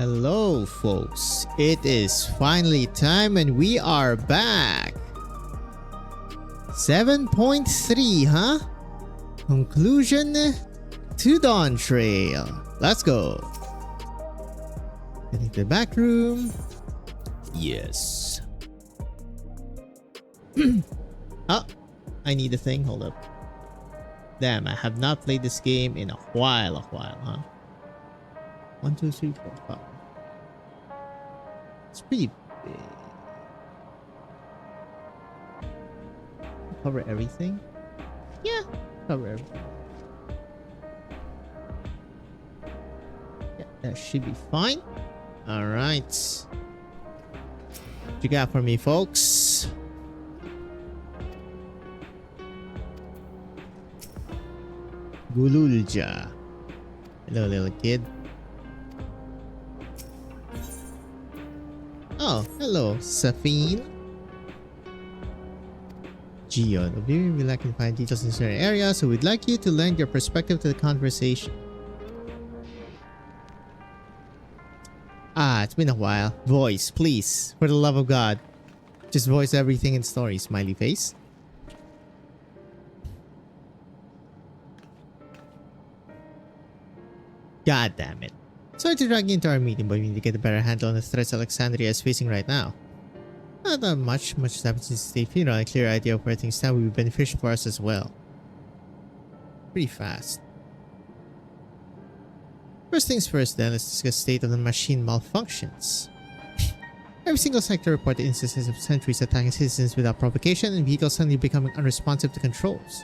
Hello folks, it is finally time and we are back. 7.3, huh? Conclusion to Dawntrail. Let's go. Getting to the back room. Yes. Oh, I need a thing. Hold up. Damn, I have not played this game in a while, huh? 1, 2, 3, 4, 5. It's pretty big. Cover everything? Yeah, cover everything. Yeah, that should be fine. Alright. What you got for me, folks? Gululja. Hello, little kid. Oh, hello, Safine. Geo, the viewer will like to find details in certain areas, so we'd like you to lend your perspective to the conversation. Ah, it's been a while. Voice, please. For the love of God. Just voice everything in story, smiley face. God damn it. Sorry to drag you into our meeting, but we need to get a better handle on the threats Alexandria is facing right now. Not that much has happened since the state funeral, and a clear idea of where things stand will be beneficial for us as well. Pretty fast. First things first then, let's discuss the state of the machine malfunctions. Every single sector reported instances of sentries attacking citizens without provocation and vehicles suddenly becoming unresponsive to controls.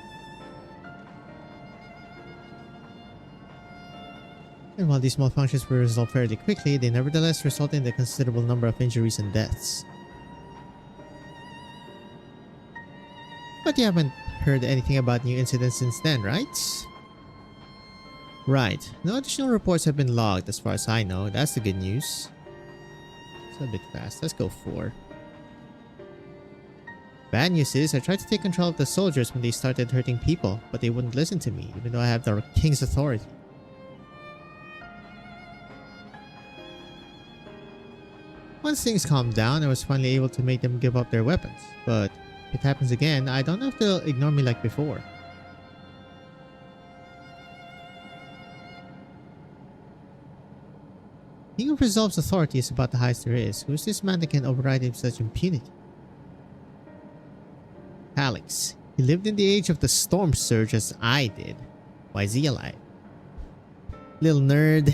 And while these malfunctions were resolved fairly quickly, they nevertheless resulted in a considerable number of injuries and deaths. But you haven't heard anything about new incidents since then, right? Right. No additional reports have been logged as far as I know. That's the good news. It's a bit fast. Let's go 4. Bad news is I tried to take control of the soldiers when they started hurting people, but they wouldn't listen to me, even though I have the king's authority. Once things calmed down, I was finally able to make them give up their weapons, but if it happens again, I don't know if they'll ignore me like before. King of Resolve's authority is about the highest there is. Who is this man that can override him with such impunity? Calyx. He lived in the age of the storm surge as I did. Why is he alive? Little nerd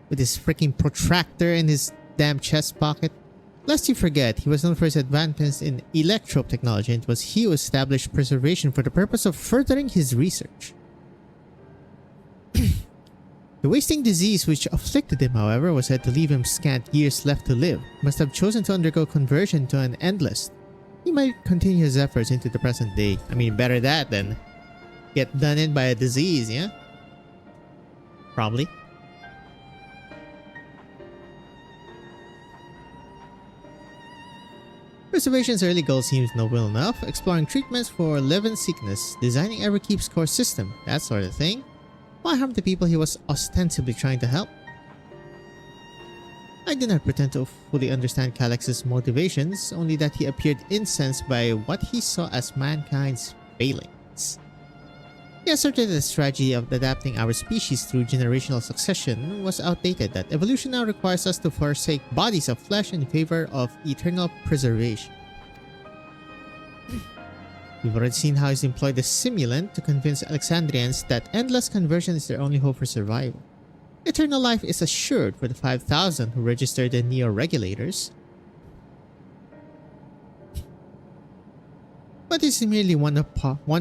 with his freaking protractor in his damn chest pocket. Lest you forget, he was known for his advancements in electrope technology, and it was he who established preservation for the purpose of furthering his research. The wasting disease which afflicted him, however, was said to leave him scant years left to live. He must have chosen to undergo conversion to an endless. He might continue his efforts into the present day. I mean, better that than get done in by a disease, yeah? Probably. Preservation's early goal seems noble enough, exploring treatments for living sickness, designing ever keep score system, that sort of thing. Why harm the people he was ostensibly trying to help? I do not pretend to fully understand Calyx's motivations, only that he appeared incensed by what he saw as mankind's failings. He asserted that the strategy of adapting our species through generational succession was outdated, that evolution now requires us to forsake bodies of flesh in favor of eternal preservation. We've already seen how he's employed the simulant to convince Alexandrians that endless conversion is their only hope for survival. Eternal life is assured for the 5,000 who registered the Neo-Regulators. But this is merely one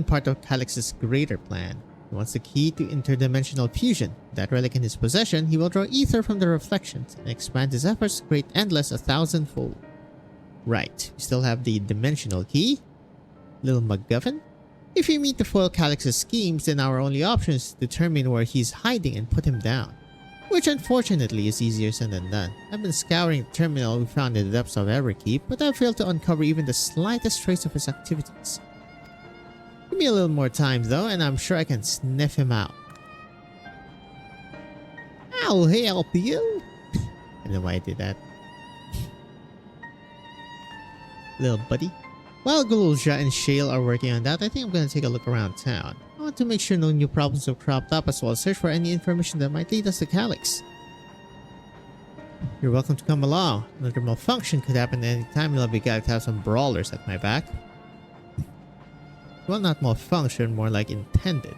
part of Calyx's greater plan. He wants the key to interdimensional fusion. With that relic in his possession, he will draw ether from the reflections and expand his efforts to create endless 1,000-fold. Right, we still have the dimensional key. Little MacGuffin. If we meet to foil Calyx's schemes, then our only option is to determine where he's hiding and put him down. Which unfortunately is easier said than done. I've been scouring the terminal we found in the depths of Everkeep, but I've failed to uncover even the slightest trace of his activities. Give me a little more time though, and I'm sure I can sniff him out. I'll help you. don't know why I did that. Little buddy. While Gululja and Shale are working on that, I think I'm gonna take a look around town. I want to make sure no new problems have cropped up, as well as search for any information that might lead us to Calyx. You're welcome to come along. Another malfunction could happen at any time. You'll be glad to have some brawlers at my back. Well, not malfunction, more like intended.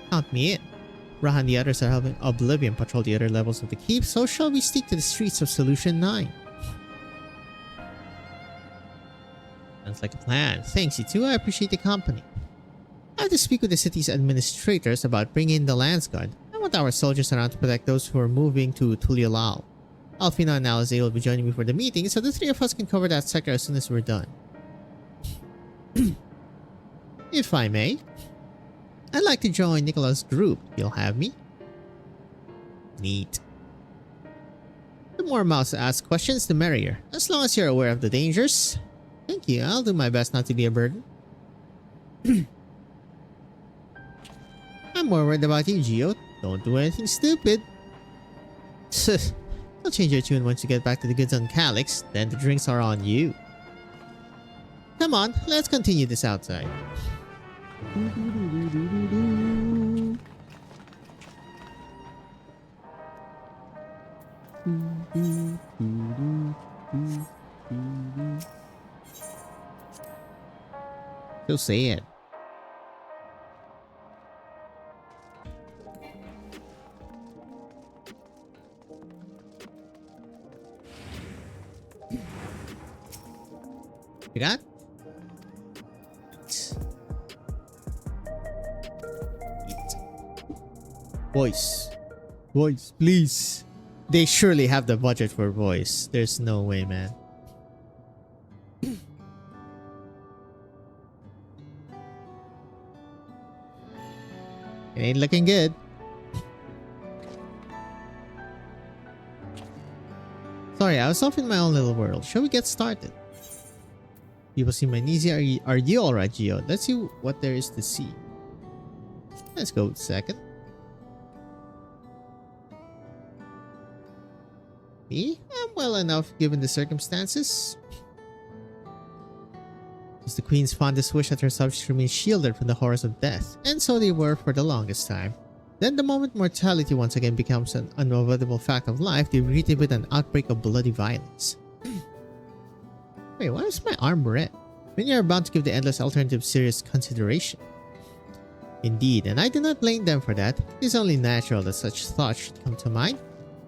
Count me in. Raha and the others are helping Oblivion patrol the other levels of the keep, so shall we stick to the streets of Solution 9? Sounds like a plan. Thanks, you two. I appreciate the company. I have to speak with the city's administrators about bringing in the Lance Guard. I want our soldiers around to protect those who are moving to Tulialal. Alfina and Alize will be joining me for the meeting, so the three of us can cover that sector as soon as we're done. If I may, I'd like to join Nicola's group. You'll have me? Neat. The more mouths to ask questions, the merrier. As long as you're aware of the dangers. Thank you. I'll do my best not to be a burden. I'm more worried about you, Geo. Don't do anything stupid. I'll change your tune once you get back to the goods on Calyx. Then the drinks are on you. Come on, let's continue this outside. So sad. You got? Voice. Voice, please. They surely have the budget for voice. There's no way, man. It ain't looking good. Sorry, I was off in my own little world. Shall we get started? People seem uneasy. Are you alright, Geo? Let's see what there is to see. Let's go with second. Me? I'm well enough given the circumstances. It's the Queen's fondest wish that her subjects remain shielded from the horrors of death, and so they were for the longest time. Then the moment mortality once again becomes an unavoidable fact of life, they greeted with an outbreak of bloody violence. Wait, why is my arm red? Many are bound to give the endless alternative serious consideration. Indeed, and I do not blame them for that. It is only natural that such thoughts should come to mind.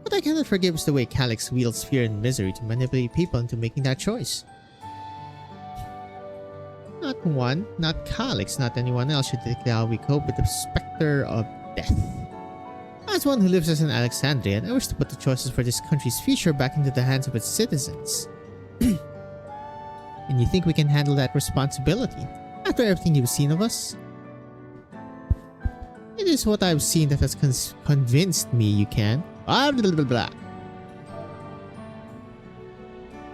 What I cannot forgive is the way Calyx wields fear and misery to manipulate people into making that choice. Not one, not Calyx, not anyone else should dictate how we cope with the specter of death. As one who lives as an Alexandrian, I wish to put the choices for this country's future back into the hands of its citizens. And you think we can handle that responsibility? After everything you've seen of us? It is what I've seen that has convinced me you can. Blah blah blah blah.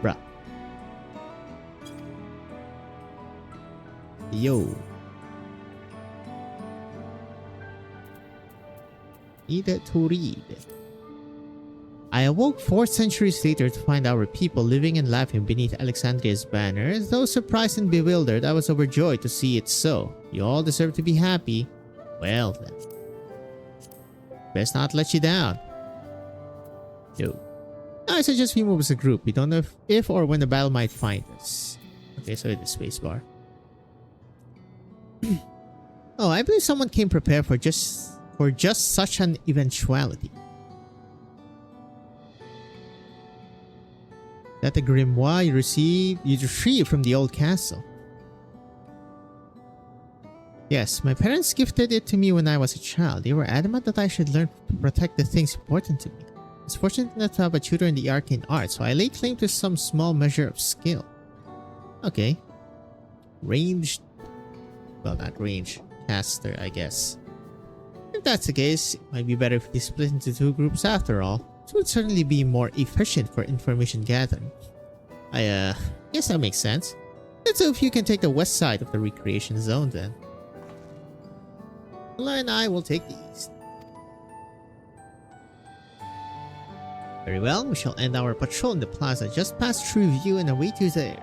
Bruh. Yo. Need to read. I awoke 4 centuries later to find our people living and laughing beneath Alexandria's banner. Though surprised and bewildered, I was overjoyed to see it so. You all deserve to be happy. Well then. Best not let you down. No. I suggest we move as a group. We don't know if or when the battle might find us. Okay, so it is spacebar. Oh, I believe someone came prepared for just such an eventuality. That the grimoire you retrieved from the old castle. Yes, my parents gifted it to me when I was a child. They were adamant that I should learn to protect the things important to me. I was fortunate enough to have a tutor in the arcane arts, so I lay claim to some small measure of skill. Okay. Ranged... Well, not range. Caster, I guess. If that's the case, it might be better if we split into 2 groups after all. It would certainly be more efficient for information gathering. I guess that makes sense. Let's see if you can take the west side of the recreation zone then. Ella and I will take the east. Very well, we shall end our patrol in the plaza just past True View and await you there.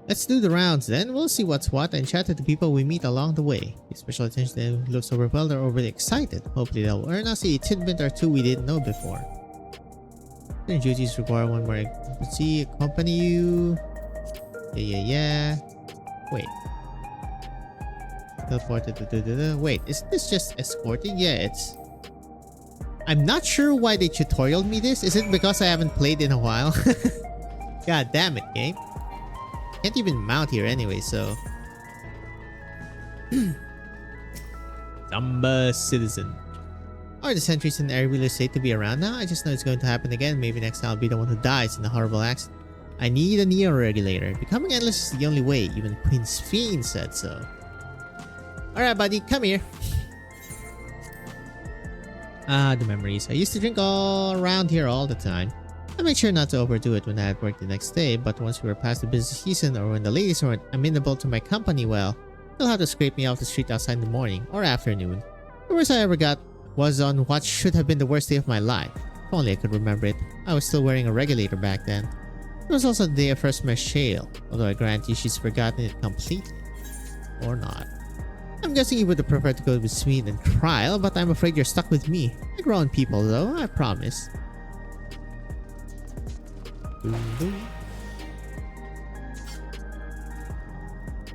Let's do the rounds then. We'll see what's what and chat to the people we meet along the way. Pay special attention to them who look so rebelled or overly excited. Hopefully they'll earn us a tidbit or two we didn't know before. Certain duties require one more see accompany you. Yeah. Wait. Teleported. Wait, is this just escorting? Yeah, it's... I'm not sure why they tutorialed me this. Is it because I haven't played in a while? God damn it, game. Can't even mount here anyway, so... Dumba citizen. Are the sentries and air wheelers safe to be around now? I just know it's going to happen again. Maybe next time I'll be the one who dies in a horrible accident. I need a neo-regulator. Becoming endless is the only way. Even Prince Fiend said so. Alright, buddy. Come here. Ah, the memories. I used to drink all around here all the time. I made sure not to overdo it when I had work the next day, but once we were past the busy season or when the ladies weren't amenable to my company, well, they'll have to scrape me off the street outside in the morning or afternoon. The worst I ever got was on what should have been the worst day of my life. If only I could remember it. I was still wearing a regulator back then. It was also the day I first met Shale, although I grant you she's forgotten it completely. Or not. I'm guessing you would have preferred to go with Smith and Trial, but I'm afraid you're stuck with me. We're grown people though, I promise.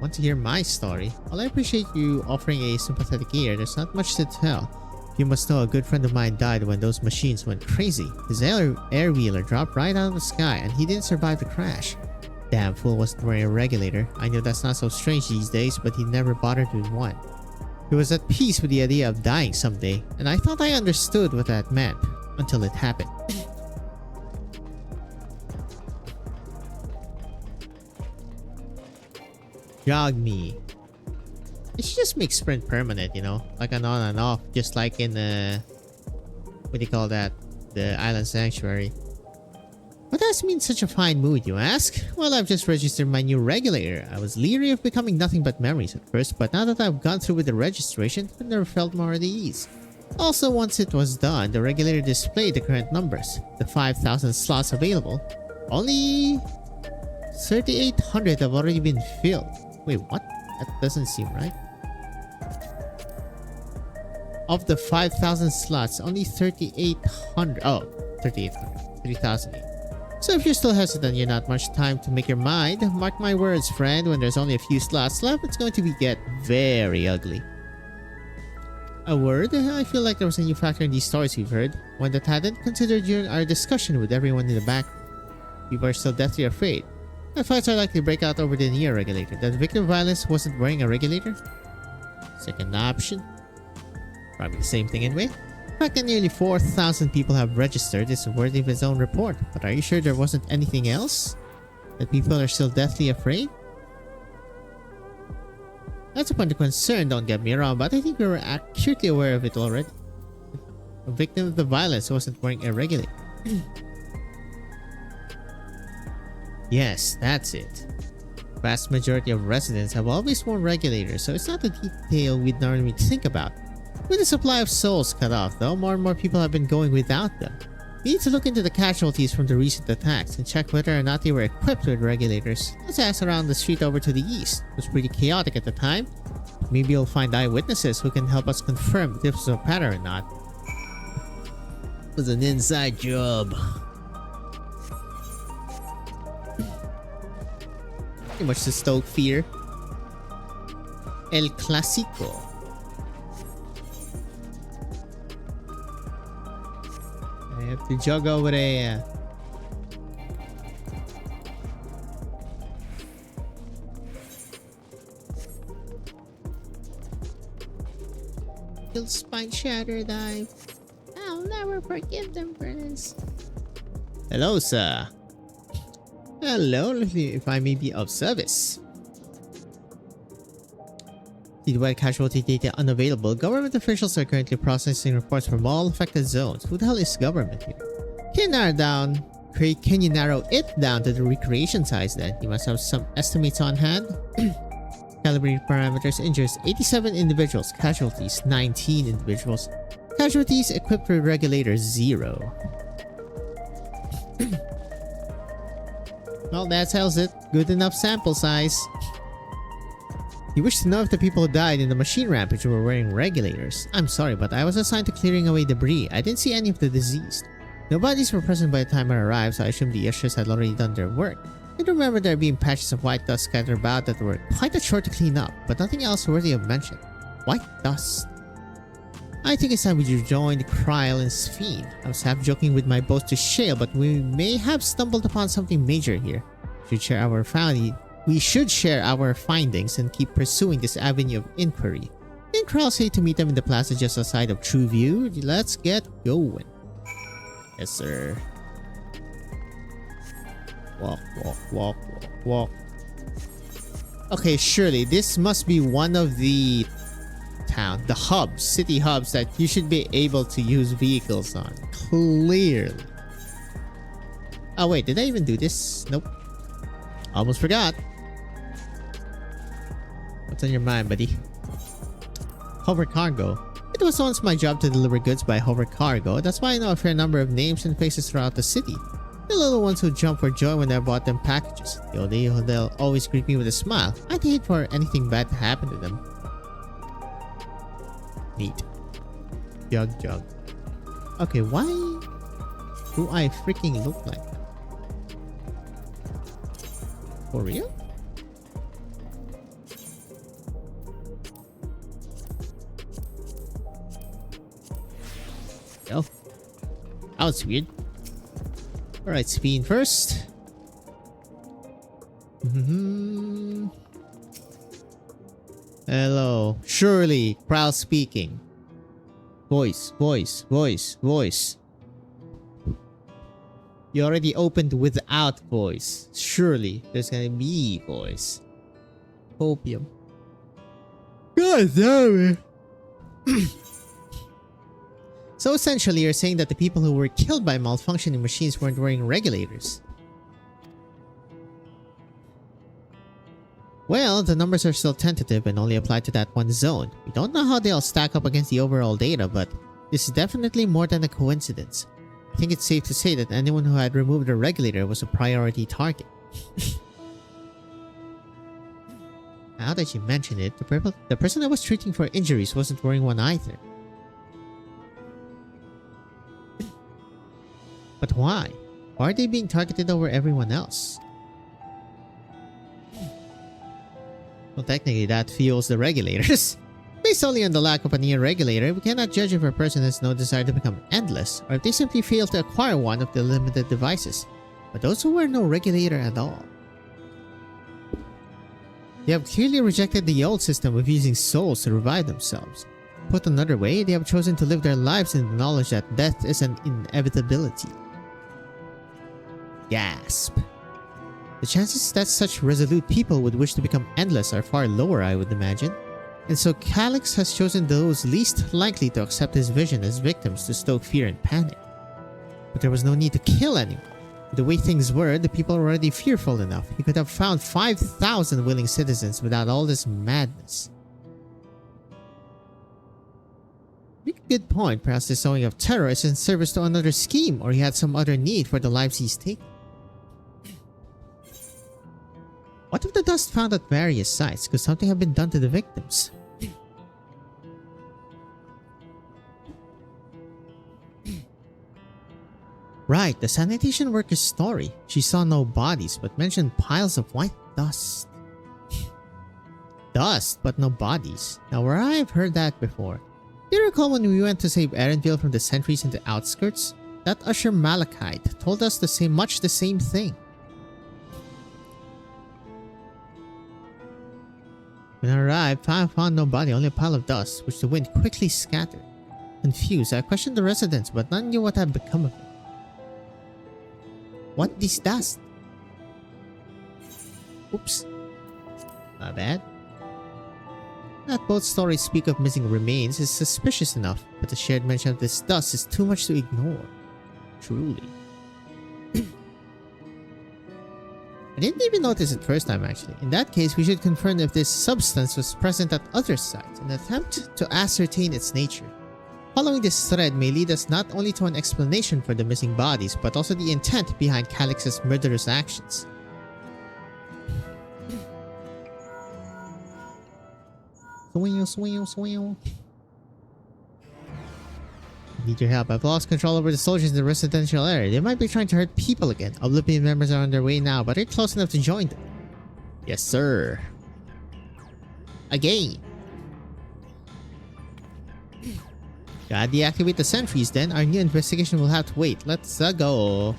Want to hear my story? While I appreciate you offering a sympathetic ear, there's not much to tell. You must know a good friend of mine died when those machines went crazy. His air wheeler dropped right out of the sky and he didn't survive the crash. Damn fool wasn't wearing a regulator. I know that's not so strange these days, but he never bothered with one. He was at peace with the idea of dying someday, and I thought I understood what that meant until it happened. Jog me. It should just make sprint permanent, you know? Like an on and off, just like in what do you call that? The Island Sanctuary. What has me in such a fine mood, you ask? Well, I've just registered my new regulator. I was leery of becoming nothing but memories at first, but now that I've gone through with the registration, I've never felt more at ease. Also, once it was done, the regulator displayed the current numbers. The 5,000 slots available. Only 3,800 have already been filled. Wait, what? That doesn't seem right. Of the 5,000 slots, only 3,800. Oh, 3,800. 3,008. So if you're still hesitant, you're not much time to make your mind. Mark my words, friend, when there's only a few slots left, it's going to get very ugly. A word? I feel like there was a new factor in these stories we've heard. One that hadn't considered during our discussion with everyone in the back. People are still deathly afraid. The fights are likely to break out over the Neo regulator. That victim of violence wasn't wearing a regulator? Second option. Probably the same thing anyway. The fact that nearly 4,000 people have registered is worthy of its own report. But are you sure there wasn't anything else? That people are still deathly afraid? That's a point of concern, don't get me wrong, but I think we were acutely aware of it already. A victim of the violence wasn't wearing a regulator. Yes, that's it. The vast majority of residents have always worn regulators, so it's not a detail we'd normally think about. With the supply of souls cut off, though, more and more people have been going without them. We need to look into the casualties from the recent attacks and check whether or not they were equipped with regulators. Let's ask around the street over to the east. It was pretty chaotic at the time. Maybe you'll find eyewitnesses who can help us confirm if this was a pattern or not. It was an inside job. Pretty much to stoke fear. El Clásico. I have to jog over there. Kill spine shatter dive. I'll never forgive them for this. Hello, sir. Hello, if I may be of service. Citywide casualty data unavailable. Government officials are currently processing reports from all affected zones. Who the hell is government here? Can narrow down Can you narrow it down to the recreation size then? You must have some estimates on hand. Calibrated parameters injures 87 individuals. Casualties 19 individuals. Casualties equipped with regulators 0. Well, that tells it. Good enough sample size. You wish to know if the people who died in the machine rampage were wearing regulators. I'm sorry, but I was assigned to clearing away debris. I didn't see any of the deceased. No bodies were present by the time I arrived, so I assumed the ushers had already done their work. I do remember there being patches of white dust scattered about that were quite a chore to clean up, but nothing else worthy of mention. White dust. I think it's time we joined Kryl and Sphene. I was half joking with my boast to Shale, but we may have stumbled upon something major here. We should share our findings and keep pursuing this avenue of inquiry. Didn't Kryl say to meet them in the plaza just outside of True View? Let's get going. Yes, sir. Walk, walk, walk, walk, walk. Okay, surely this must be one of the hubs, city hubs that you should be able to use vehicles on. Clearly. Oh wait, did I even do this? Nope. Almost forgot. What's on your mind, buddy? Hover cargo. It was once my job to deliver goods by hover cargo. That's why I know a fair number of names and faces throughout the city. The little ones who jump for joy when I bought them packages. They'll always greet me with a smile. I'd hate for anything bad to happen to them. Neat. Jug. Okay, why do I freaking look like that? For real? Oh. That was weird. Alright, Sphene first. Hello. Surely, Kryl speaking. Voice. You already opened without voice. Surely, there's gonna be voice. Opium. God damn it. So essentially, you're saying that the people who were killed by malfunctioning machines weren't wearing regulators. Well, the numbers are still tentative and only apply to that one zone. We don't know how they'll stack up against the overall data, but this is definitely more than a coincidence. I think it's safe to say that anyone who had removed a regulator was a priority target. Now that you mention it, the person I was treating for injuries wasn't wearing one either. But why? Why are they being targeted over everyone else? Well, technically that fuels the regulators. Based only on the lack of a near regulator, we cannot judge if a person has no desire to become endless, or if they simply fail to acquire one of the limited devices. But those who wear no regulator at all, they have clearly rejected the old system of using souls to revive themselves. Put another way, they have chosen to live their lives in the knowledge that death is an inevitability. Gasp. The chances that such resolute people would wish to become endless are far lower, I would imagine. And so Calyx has chosen those least likely to accept his vision as victims to stoke fear and panic. But there was no need to kill anyone. The way things were, the people were already fearful enough. He could have found 5,000 willing citizens without all this madness. Make a good point. Perhaps the sowing of terror is in service to another scheme, or he had some other need for the lives he's taken. What if the dust found at various sites? Could something have been done to the victims? Right, the sanitation worker's story. She saw no bodies, but mentioned piles of white dust. Dust, but no bodies. Now, where I've heard that before. Do you recall when we went to save Erenville from the sentries in the outskirts? That Usher Malachite told us much the same thing. When I arrived, I found no body, only a pile of dust, which the wind quickly scattered. Confused, I questioned the residents, but none knew what had become of it. What is dust? Oops. My bad. That both stories speak of missing remains is suspicious enough, but the shared mention of this dust is too much to ignore. Truly. didn't even notice it first time actually. In that case, we should confirm if this substance was present at other sites and attempt to ascertain its nature. Following this thread may lead us not only to an explanation for the missing bodies, but also the intent behind Calyx's murderous actions. Swing. Need your help. I've lost control over the soldiers in the residential area. They might be trying to hurt people again. Oblivion members are on their way now, but they're close enough to join them. Yes, sir. Again. Gotta deactivate the sentries then. Our new investigation will have to wait. Let's go.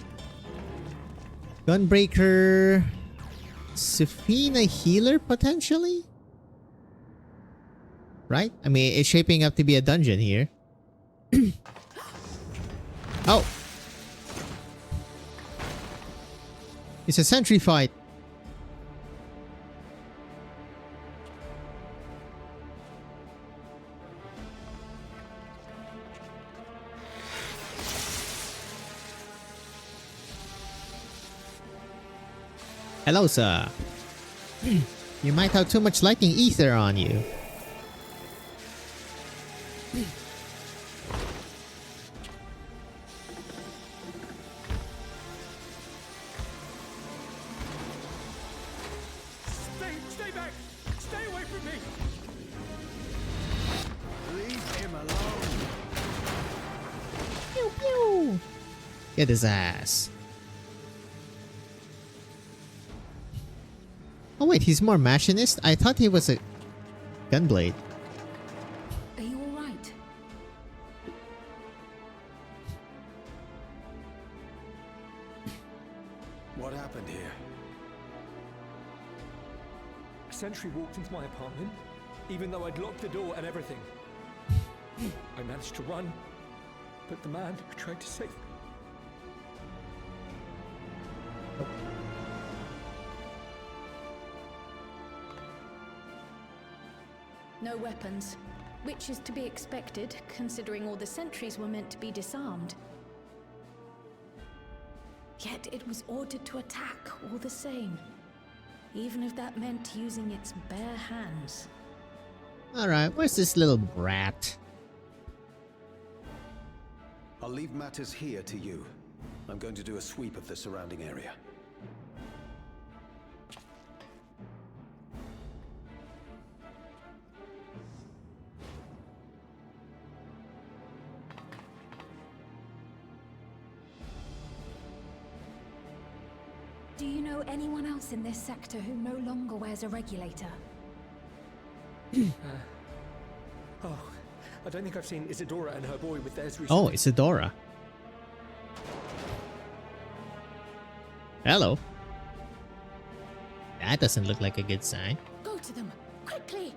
Gunbreaker. Safina healer potentially? Right? I mean, it's shaping up to be a dungeon here. Oh. It's a sentry fight. Hello, sir. You might have too much lightning ether on you. Stay back! Stay away from me! Leave him alone. Pew pew. Get his ass. Oh wait, he's more machinist? I thought he was a gunblade. Are you alright? What happened here? A sentry walked into my apartment, even though I'd locked the door and everything. I managed to run, but the man who tried to save me. No weapons, which is to be expected, considering all the sentries were meant to be disarmed. Yet it was ordered to attack all the same, even if that meant using its bare hands. Alright, where's this little brat? I'll leave matters here to you. I'm going to do a sweep of the surrounding area. Do you know anyone else in this sector who no longer wears a regulator? Oh, I don't think I've seen Isadora and her boy with theirs recently. Oh, Isadora. Hello. That doesn't look like a good sign. Go to them, quickly!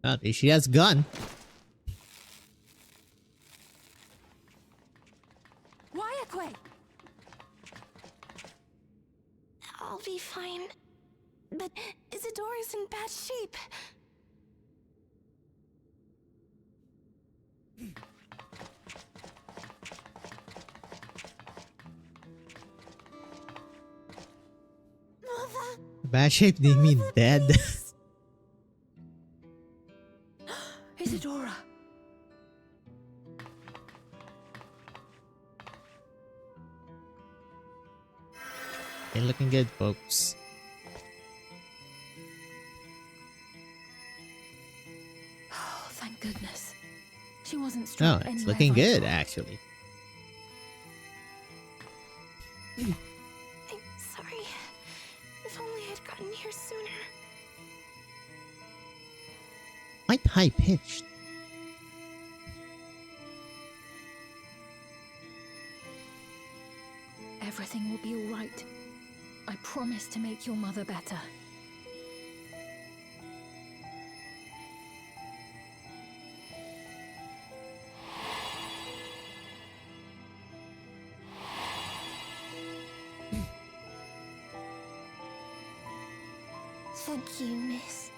Oh, she has gun. I'll be fine. But Isadora's in bad shape. Mother. Bad shape? Do you mean dead? Isadora. Ain't looking good, folks. Oh, thank goodness. She wasn't Oh, struck it's anywhere looking vital. good, actually. I'm sorry. If only I'd gotten here sooner. Quite high-pitched. Everything will be all right. I promise to make your mother better. Thank you, miss.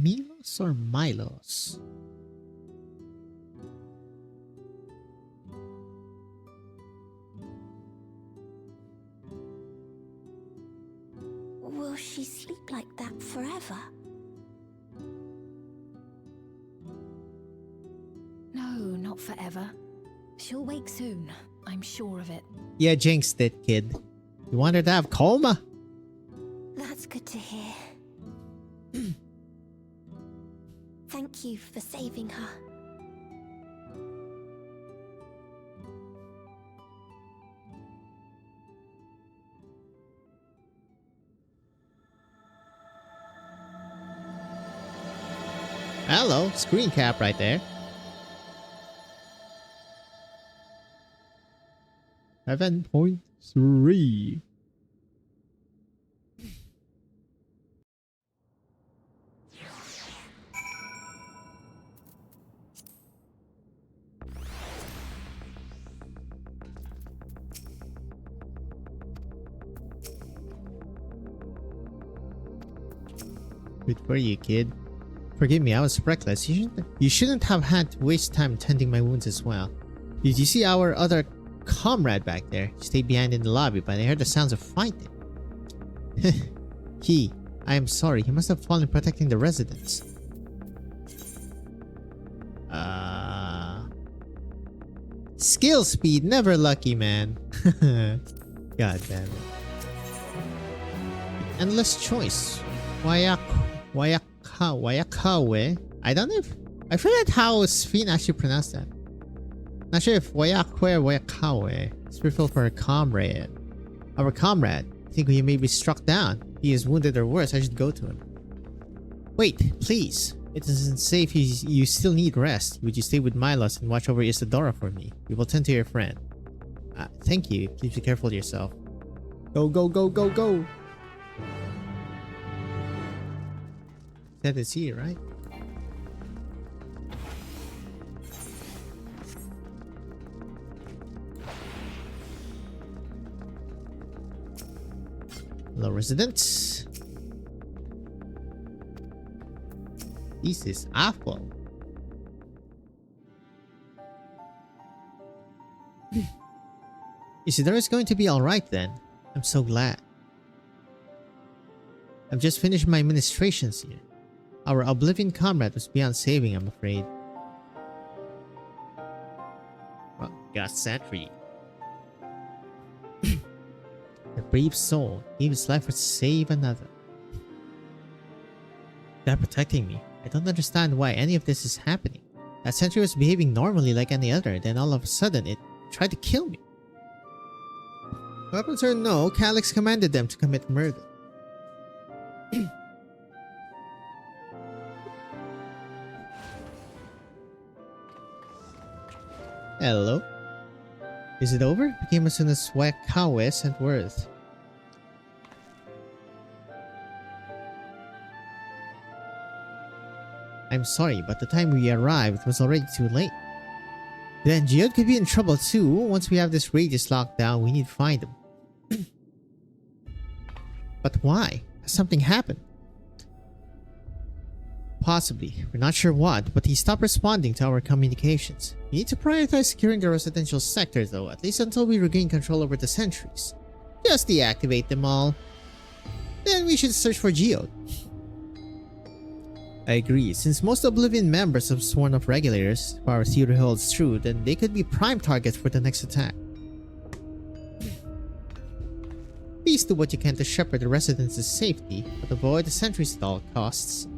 Milos or Milos? Will she sleep like that forever? No, not forever. She'll wake soon. I'm sure of it. Yeah, jinxed it, kid. You want her to have coma? That's good to hear. Thank you for saving her. Hello, screen cap right there. 7.3. Good for you, kid. Forgive me, I was reckless. You shouldn't have had to waste time tending my wounds as well. Did you see our other comrade back there? He stayed behind in the lobby, but I heard the sounds of fighting. I am sorry. He must have fallen protecting the residents. Skill speed, never lucky, man. God damn it. Endless choice. Wayakawe. I don't know if... I forget how Sphene actually pronounced that. Not sure if Wayakwe or Wayakawe. Spiritual for a comrade. Our comrade. I think he may be struck down. He is wounded or worse. I should go to him. Wait, please. It isn't safe. You still need rest. Would you stay with Milos and watch over Isadora for me? We will tend to your friend. Thank you. Please be careful of yourself. Go, go, go, go, go. That is here, right? Hello, residents. This is awful. Isidora's going to be alright then. I'm so glad. I've just finished my ministrations here. Our Oblivion comrade was beyond saving, I'm afraid. Well, got sentry. A brave soul gave his life to save another. They're protecting me. I don't understand why any of this is happening. That sentry was behaving normally like any other, then all of a sudden it tried to kill me. Weapons or no, Calyx commanded them to commit murder. Hello? Is it over? It became as soon as Wayakawe sent word. I'm sorry, but the time we arrived was already too late. Then Geode could be in trouble too. Once we have this radius locked down, we need to find him. But why? Has something happened? Possibly. We're not sure what, but he stopped responding to our communications. We need to prioritize securing the residential sector though, at least until we regain control over the sentries. Just deactivate them all. Then we should search for Geode. I agree. Since most Oblivion members have sworn off regulators, if our theory holds true, then they could be prime targets for the next attack. Please do what you can to shepherd the residents' safety, but avoid the sentries at all costs.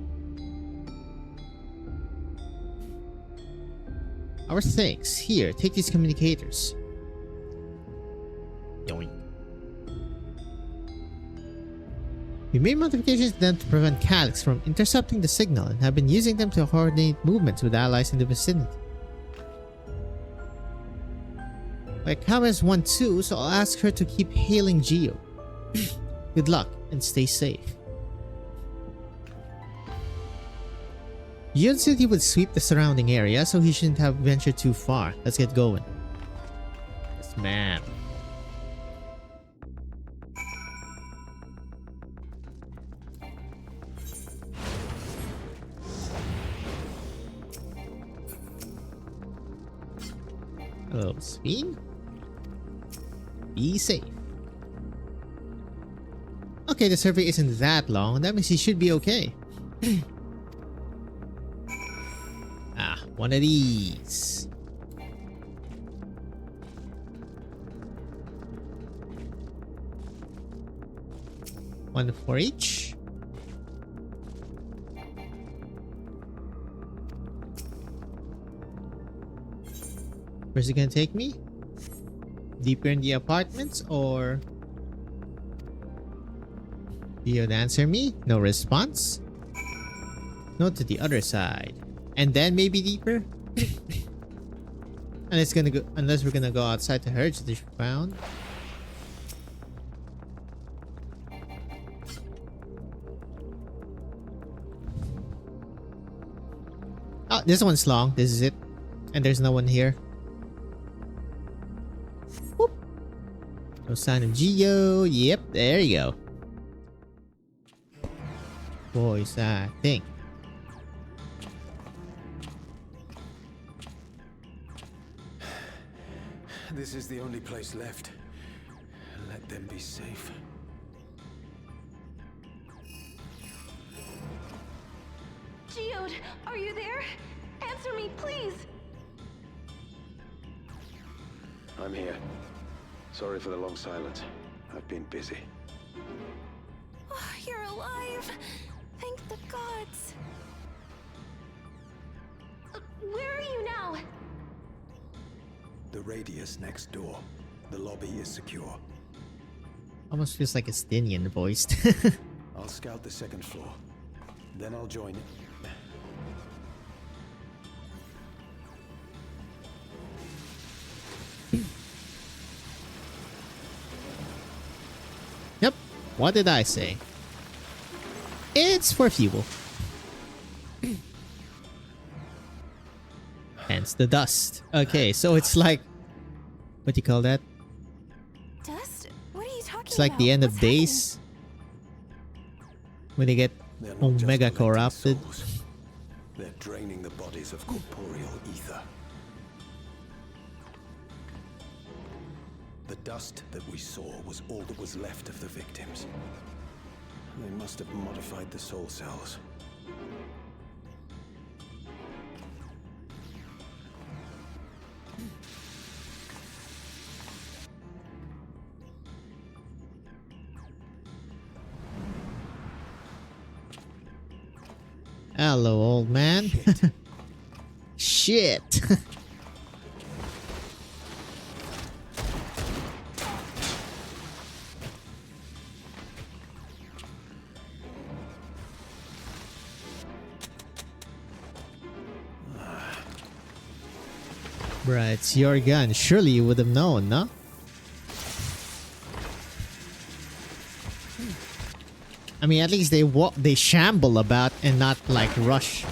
Our thanks. Here, take these communicators. Yoink. We made modifications to them to prevent Calyx from intercepting the signal and have been using them to coordinate movements with allies in the vicinity. Wayakawe has one too, so I'll ask her to keep hailing Geo. Good luck and stay safe. Geode said he would sweep the surrounding area, so he shouldn't have ventured too far. Let's get going. Yes, ma'am. Oh, Spin. Be safe. Okay, the survey isn't that long. That means he should be okay. Ah, one of these. One for each. Where's it gonna take me? Deeper in the apartments or... You would answer me? No response? No, to the other side. And then maybe deeper? And it's gonna go unless we're gonna go outside to Herge the found. Oh, this one's long. This is it. And there's no one here. Whoop. No sign of Geo. Yep, there you go. Voice acting. This is the only place left. Let them be safe. Geode, are you there? Answer me, please! I'm here. Sorry for the long silence. I've been busy. Oh, you're alive! Thank the gods! Where are you now? The radius next door. The lobby is secure. Almost feels like a Stinian voiced. I'll scout the second floor. Then I'll join it. Yep. What did I say? It's for fuel. Hence the dust. Okay, so it's like... What do you call that? Dust? What are you talking about? It's like the end of What's days. When they get They're not just omega collecting corrupted. souls. They're draining the bodies of corporeal ether. The dust that we saw was all that was left of the victims. They must have modified the soul cells. Hello, old man. Shit. Bruh, it's your gun. Surely you would have known, no? I mean, at least they shamble about and not like rush.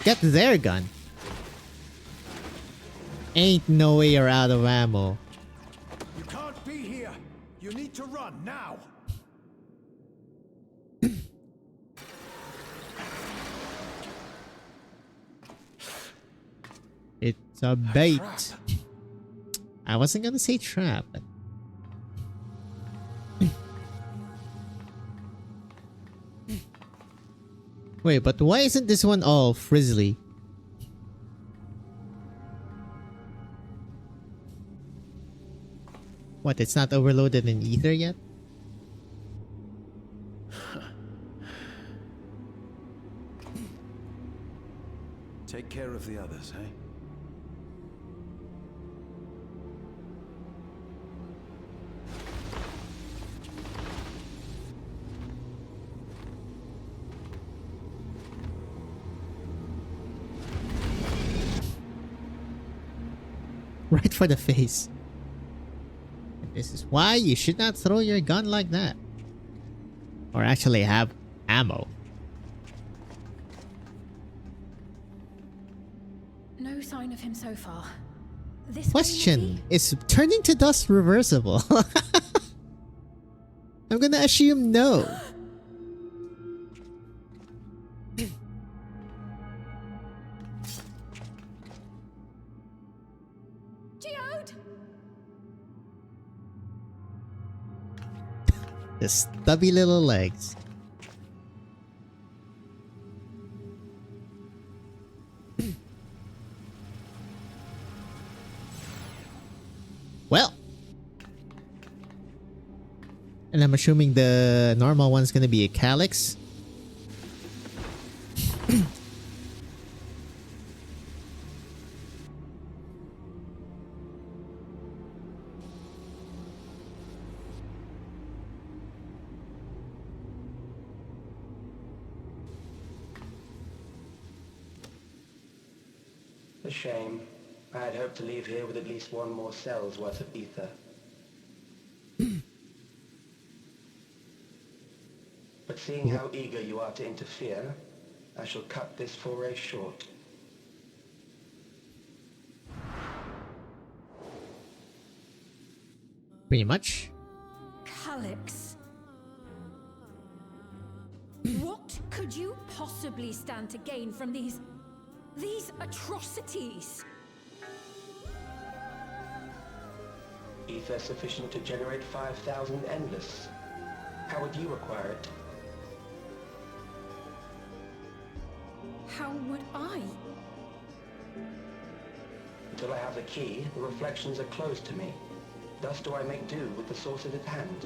Get their gun. Ain't no way you're out of ammo. You can't be here. You need to run now. It's a bait. I wasn't gonna say trap, but... Wait, but why isn't this one all frizzly? What, it's not overloaded in ether yet? Take care of the others, eh? Right for the face. This is why you should not throw your gun like that. Or actually have ammo. No sign of him so far. This way, Question, maybe? is turning to dust reversible? I'm gonna assume no. Geode! The stubby little legs. Well. And I'm assuming the normal one's gonna be a Calyx. A shame. I had hoped to leave here with at least one more cell's worth of ether. But seeing how eager you are to interfere, I shall cut this foray short. Pretty much. Calyx. What could you possibly stand to gain from these atrocities? Ether sufficient to generate 5,000 endless. How would you acquire it? How would I? Until I have the key, the reflections are closed to me. Thus do I make do with the sources at hand.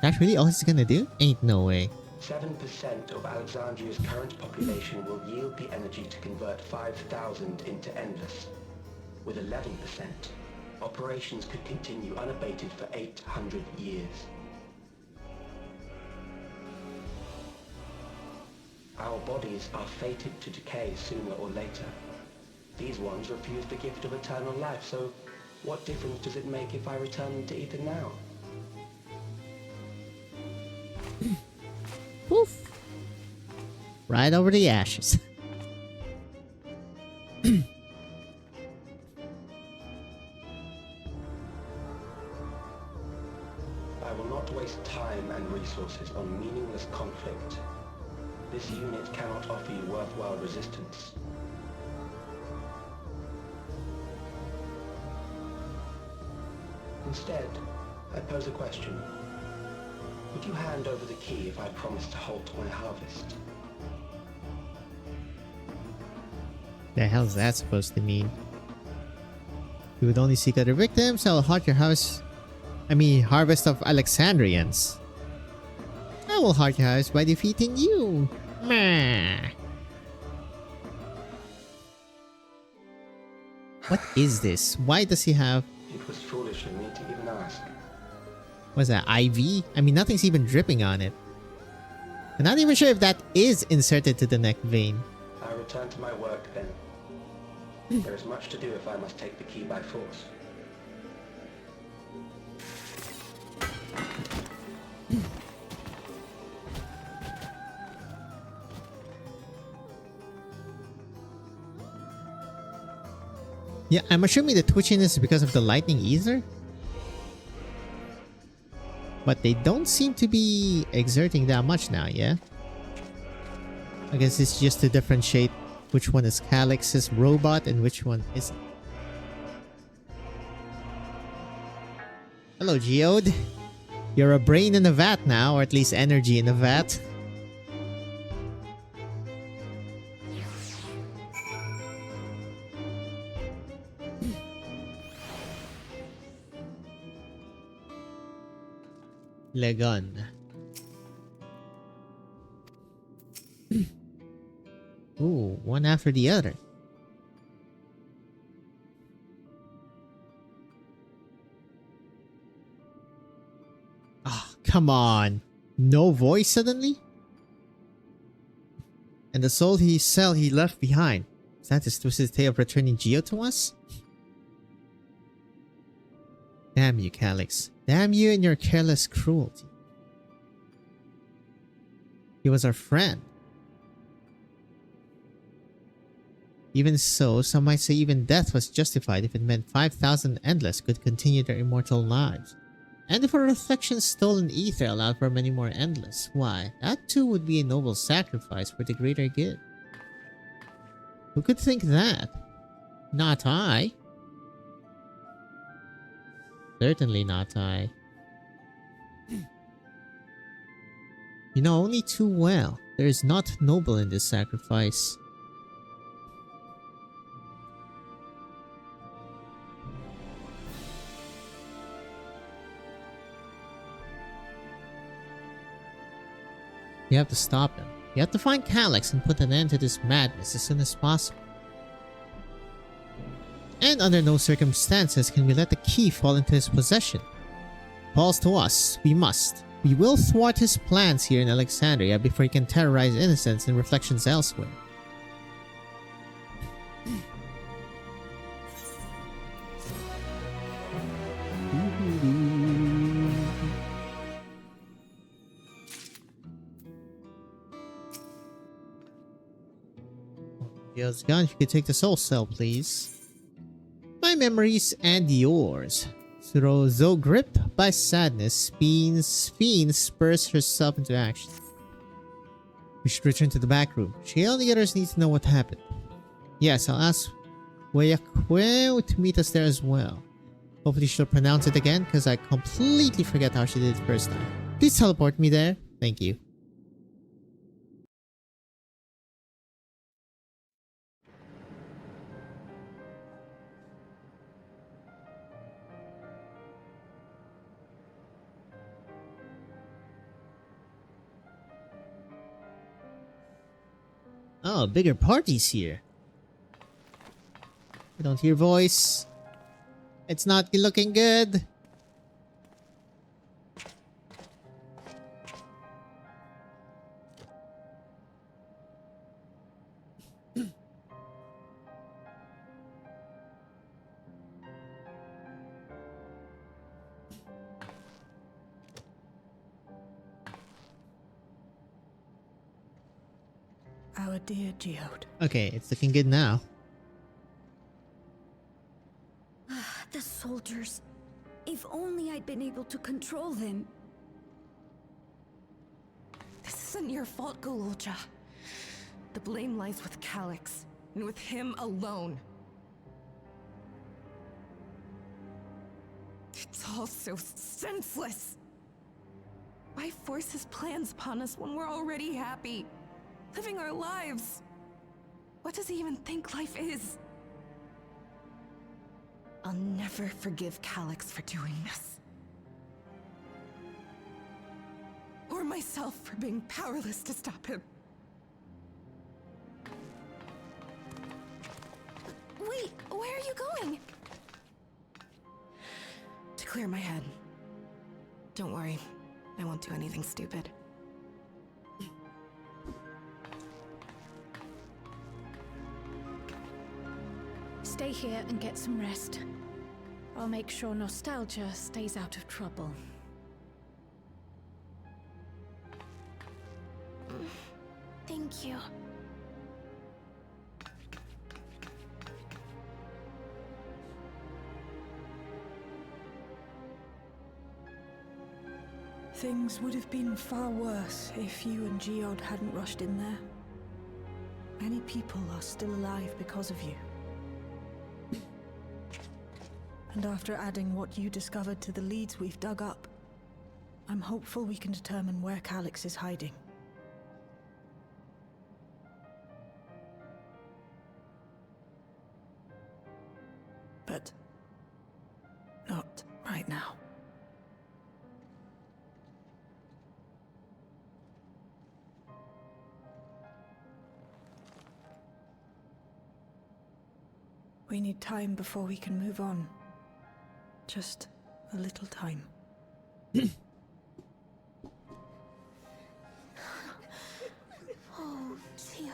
That's really all he's gonna do? Ain't no way. 7% of Alexandria's current population will yield the energy to convert 5,000 into endless. With 11%, operations could continue unabated for 800 years. Our bodies are fated to decay sooner or later. These ones refuse the gift of eternal life, so what difference does it make if I return them to ether now? Poof. Right over the ashes. I will not waste time and resources on meaningless conflict. This unit cannot offer you worthwhile resistance. Instead, I pose a question. Would you hand over the key if I promise to halt my harvest? The hell's that supposed to mean? You would only seek other victims. I'll halt your harvest of Alexandrians. I will halt your harvest by defeating you. Meh. What is this? Why does he have... It was foolish of me to even ask. What's that, IV? I mean, nothing's even dripping on it. I'm not even sure if that is inserted to the neck vein. I return to my work then. There is much to do if I must take the key by force. Yeah, I'm assuming the twitchiness is because of the lightning ether. But they don't seem to be exerting that much now, yeah? I guess it's just to differentiate which one is Calyx's robot and which one isn't. Hello, Geode. You're a brain in a vat now, or at least energy in a vat. Legon. Ooh, one after the other. Ah, oh, come on. No voice suddenly? And the soul he left behind. Is that his twisted tale of returning Geo to us? Damn you, Calyx. Damn you and your careless cruelty. He was our friend. Even so, some might say even death was justified if it meant 5,000 endless could continue their immortal lives. And if a reflection's stolen ether allowed for many more endless, why, that too would be a noble sacrifice for the greater good. Who could think that? Not I. Certainly not I. You know only too well, there is naught noble in this sacrifice. You have to stop him. You have to find Calyx and put an end to this madness as soon as possible. And under no circumstances can we let the key fall into his possession. Falls to us, we must. We will thwart his plans here in Alexandria before he can terrorize innocents in reflections elsewhere. Yo's gone. If you could take the soul cell, please. My memories and yours. Though gripped by sadness, Fiend spurs herself into action. We should return to the back room. She and the others need to know what happened. Yes, I'll ask Weyakwe to meet us there as well. Hopefully she'll pronounce it again, because I completely forget how she did it the first time. Please teleport me there. Thank you. Oh, bigger parties here. I don't hear voice. It's not looking good. Our dear Geode. Okay, it's looking good now. The soldiers. If only I'd been able to control them. This isn't your fault, Gololja. The blame lies with Calyx, and with him alone. It's all so senseless. Why force his plans upon us when we're already happy? Living our lives. What does he even think life is? I'll never forgive Calyx for doing this. Or myself for being powerless to stop him. Wait, where are you going? To clear my head. Don't worry, I won't do anything stupid. Stay here and get some rest. I'll make sure nostalgia stays out of trouble. Thank you. Things would have been far worse if you and Geode hadn't rushed in there. Many people are still alive because of you. And after adding what you discovered to the leads we've dug up, I'm hopeful we can determine where Calyx is hiding. But not right now. We need time before we can move on. Just a little time. Oh, Geode.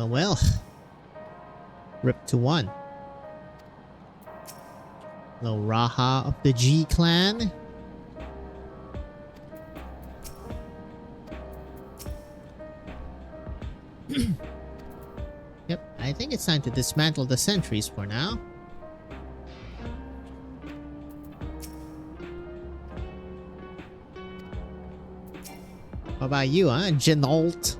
Well. Rip to 1. Hello, Raha of the G clan. think it's time to dismantle the sentries for now. What about you, huh, Genolt?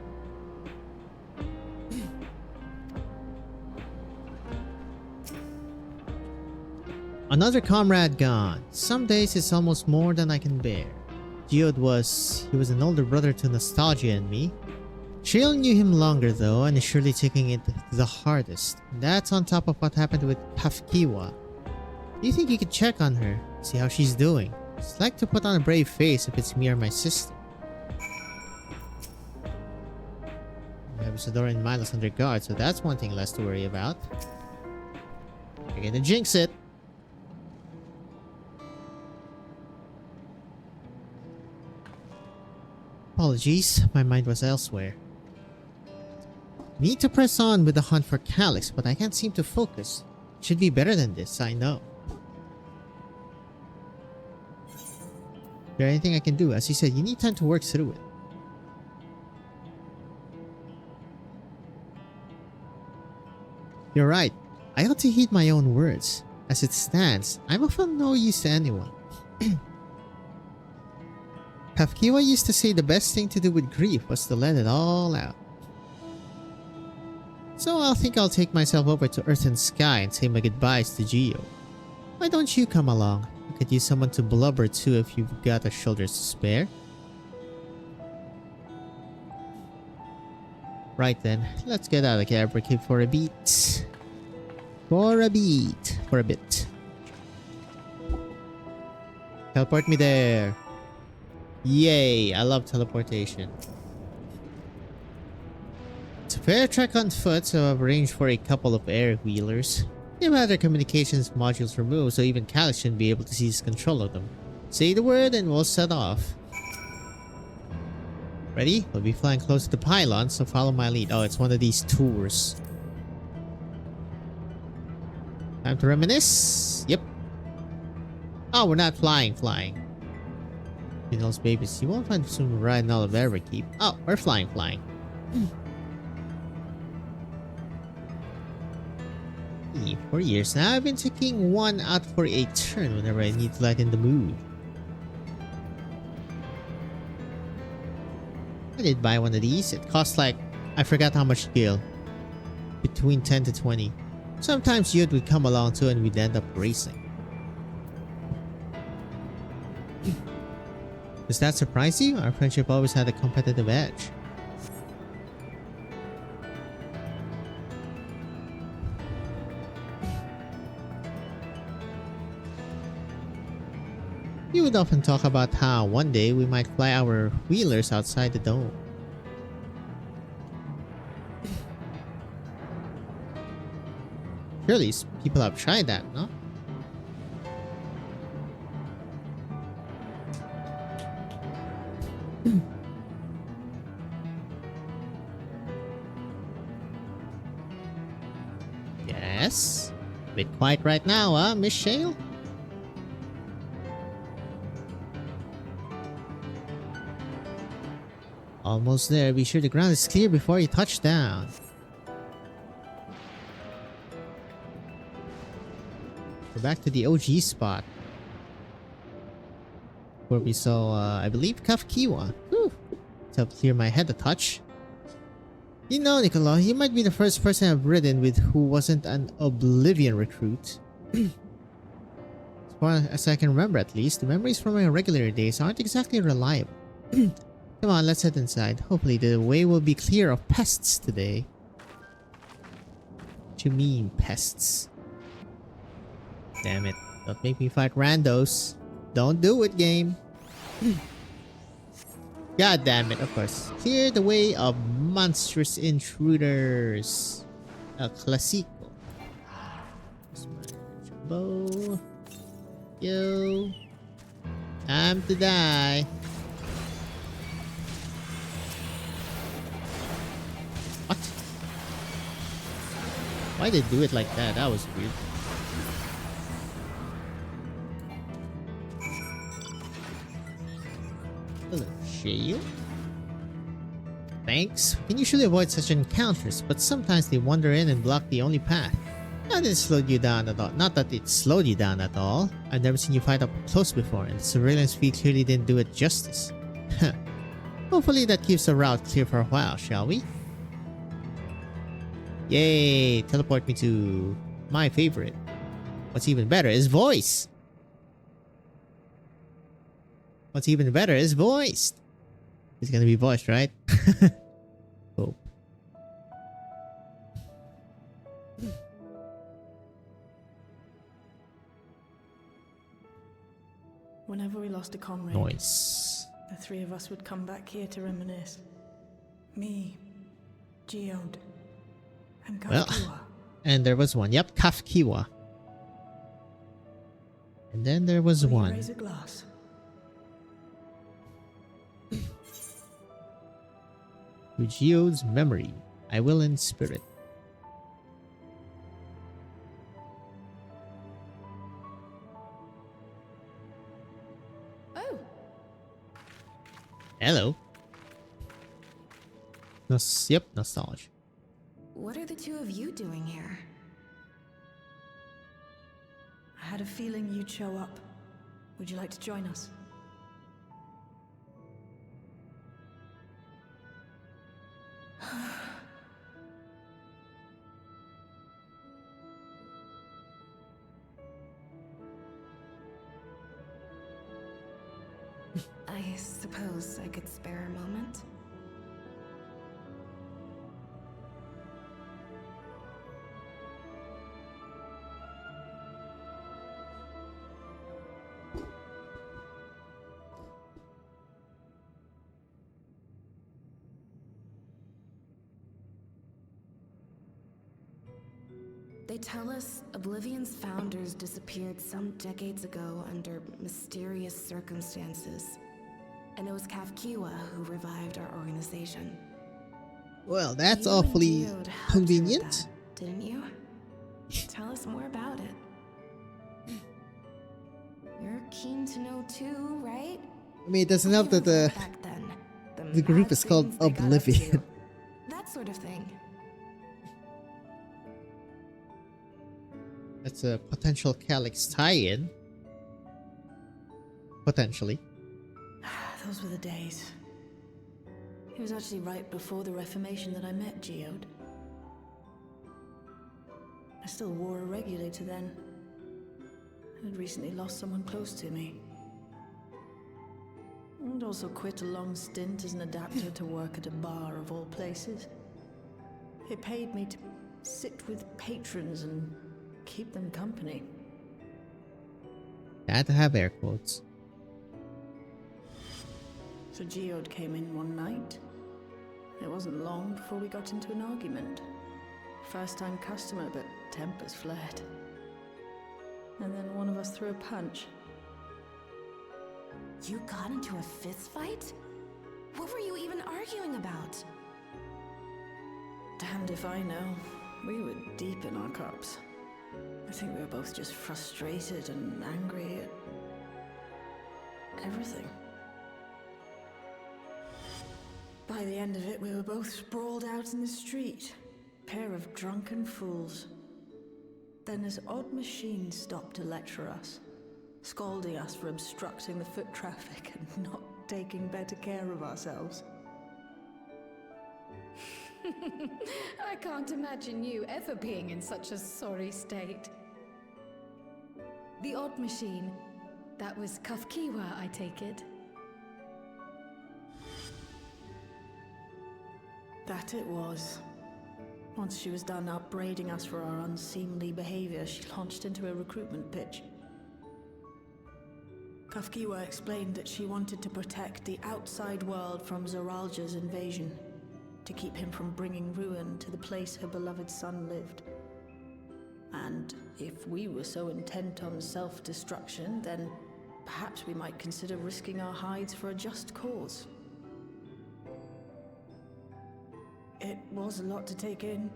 Another comrade gone. Some days it's almost more than I can bear. Geode was an older brother to Nostalgia and me. Trail knew him longer though, and is surely taking it the hardest. That's on top of what happened with Pafkiwa. Do you think you could check on her? See how she's doing? It's like to put on a brave face if it's me or my sister. We have Isadora and Milos under guard, so that's one thing less to worry about. You're gonna jinx it. Apologies, my mind was elsewhere. Need to press on with the hunt for Calyx, but I can't seem to focus. Should be better than this, I know. Is there anything I can do? As you said, you need time to work through it. You're right. I ought to heed my own words. As it stands, I'm of no use to anyone. Pafkiwa used to say the best thing to do with grief was to let it all out. So I think I'll take myself over to Earth and Sky and say my goodbyes to Geo. Why don't you come along? I could use someone to blubber to if you've got a shoulders to spare. Right then, let's get out of Cabra Cave for a beat. For a bit. Teleport me there. Yay, I love teleportation. It's a fair trek on foot, so I've arranged for a couple of air wheelers. They've had their communications modules removed, so even Calyx shouldn't be able to seize control of them. Say the word and we'll set off. Ready? We'll be flying close to the pylon, so follow my lead. Oh, it's one of these tours. Time to reminisce. Yep. Oh, we're not flying. You know, those babies, you won't find some riding all of Everkeep. Oh, we're flying. For years now, I've been taking one out for a turn whenever I need to lighten the mood. I did buy one of these. It costs like, I forgot how much scale. Between 10 to 20. Sometimes Yud would come along too and we'd end up racing. Does that surprise you? Our friendship always had a competitive edge. You would often talk about how one day we might fly our wheelers outside the dome. Surely people have tried that, no? Yes? Bit quiet right now, huh, Miss Shale? Almost there. Be sure the ground is clear before you touch down. We're back to the OG spot. Where we saw, I believe, Kafkiwa. Whew. To help clear my head a touch. You know, Nicola, you might be the first person I've ridden with who wasn't an Oblivion recruit. As far as I can remember at least, the memories from my regular days aren't exactly reliable. Come on, let's head inside. Hopefully the way will be clear of pests today. What you mean, pests? Damn it. Don't make me fight randos. Don't do it, game. God damn it, of course. Clear the way of monstrous intruders. El Clasico. Bow. Yo. Time to die. What? Why did they do it like that? That was weird. Hello, Shale. Tanks can usually avoid such encounters, but sometimes they wander in and block the only path. Not that it slowed you down at all. Not that it slowed you down at all. I've never seen you fight up close before, and the surveillance feed clearly didn't do it justice. Hopefully that keeps the route clear for a while, shall we? Yay! Teleport me to my favorite. What's even better is voice! What's even better is voiced! It's gonna be voiced, right? Hope. Whenever we lost a comrade, Noise. the three of us would come back here to reminisce. Me, Geode, and Well, Kafkiwa. and there was one. Yep, Kafkiwa. And then there was Will you one. raise a glass? To Geode's memory. I will in spirit. Oh, Hello. Yep, nostalgia. What are the two of you doing here? I had a feeling you'd show up. Would you like to join us? I suppose I could spare a moment. They tell us Oblivion's founders disappeared some decades ago under mysterious circumstances. And it was Kafkiwa who revived our organization. Well, that's You and awfully Geode helped convenient. with that, didn't you? Tell us more about it. You're keen to know too, right? I mean, it doesn't help that the Back then, the group mad is called things they got up Oblivion. to, that sort of thing. That's a potential Calyx tie-in. Potentially. Those were the days. It was actually right before the Reformation that I met Geode. I still wore a regulator then. I had recently lost someone close to me. And also quit a long stint as an adapter to work at a bar of all places. It paid me to sit with patrons and keep them company. Had to have air quotes. So Geode came in one night. It wasn't long before we got into an argument. First time customer, but tempers flared. And then one of us threw a punch. You got into a fist fight? What were you even arguing about? Damned if I know. We were deep in our cups. I think we were both just frustrated and angry at everything. By the end of it, we were both sprawled out in the street. Pair of drunken fools. Then this odd machine stopped to lecture us, scolding us for obstructing the foot traffic and not taking better care of ourselves. I can't imagine you ever being in such a sorry state. The odd machine. That was Kafkiwa, I take it. That it was. Once she was done upbraiding us for our unseemly behavior, she launched into a recruitment pitch. Kafkiwa explained that she wanted to protect the outside world from Zoralja's invasion, to keep him from bringing ruin to the place her beloved son lived. And if we were so intent on self-destruction, then perhaps we might consider risking our hides for a just cause. It was a lot to take in.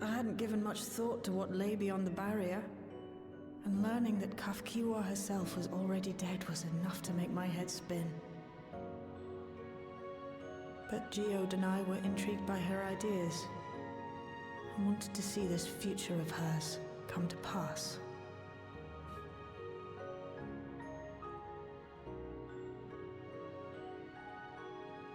I hadn't given much thought to what lay beyond the barrier, and learning that Kafkiwa herself was already dead was enough to make my head spin. But Geode and I were intrigued by her ideas and wanted to see this future of hers come to pass.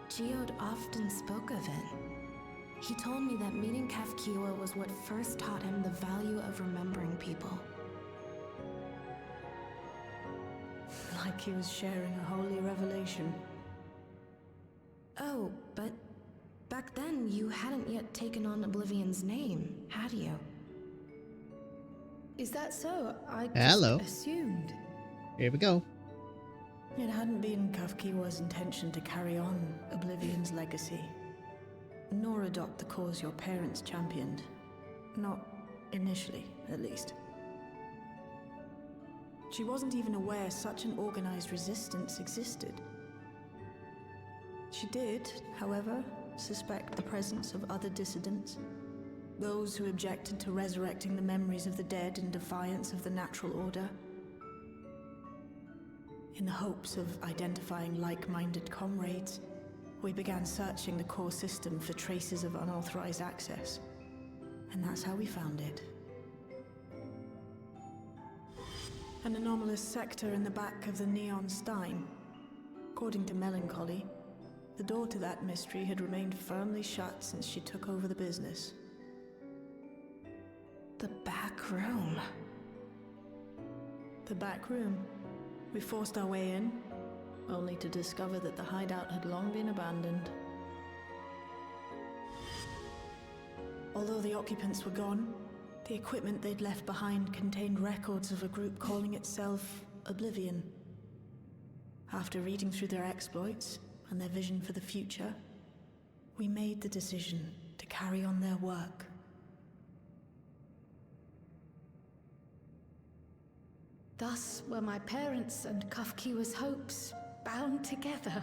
Geode often spoke of it. He told me that meeting Kafkiwa was what first taught him the value of remembering people. Like he was sharing a holy revelation. Oh, but back then you hadn't yet taken on Oblivion's name, had you? Is that so? I just Hello. assumed. Here we go. It hadn't been Kafkiwa's intention to carry on Oblivion's legacy, nor adopt the cause your parents championed. Not initially, at least. She wasn't even aware such an organized resistance existed. She did, however, suspect the presence of other dissidents, those who objected to resurrecting the memories of the dead in defiance of the natural order. In the hopes of identifying like-minded comrades, we began searching the core system for traces of unauthorized access. And that's how we found it. An anomalous sector in the back of the Neon Stein. According to Melancholy, the door to that mystery had remained firmly shut since she took over the business. The back room. The back room. We forced our way in, only to discover that the hideout had long been abandoned. Although the occupants were gone, the equipment they'd left behind contained records of a group calling itself Oblivion. After reading through their exploits and their vision for the future, we made the decision to carry on their work. Thus were my parents' and Kafkiwa's hopes bound together.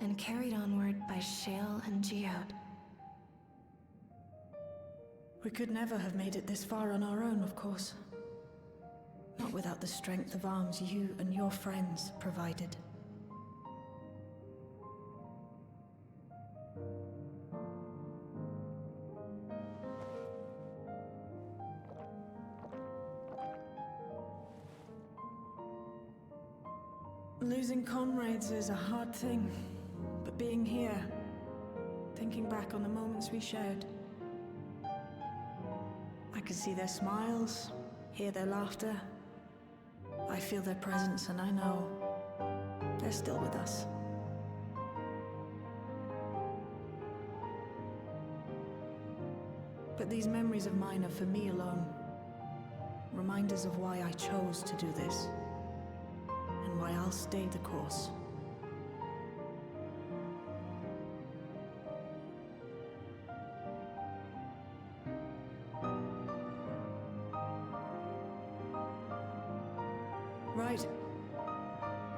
And carried onward by Shale and Geode. We could never have made it this far on our own, of course. Not without the strength of arms you and your friends provided. Losing comrades is a hard thing, but being here, thinking back on the moments we shared, I can see their smiles, hear their laughter. I feel their presence, and I know they're still with us. But these memories of mine are for me alone. Reminders of why I chose to do this. And why I'll stay the course. Right.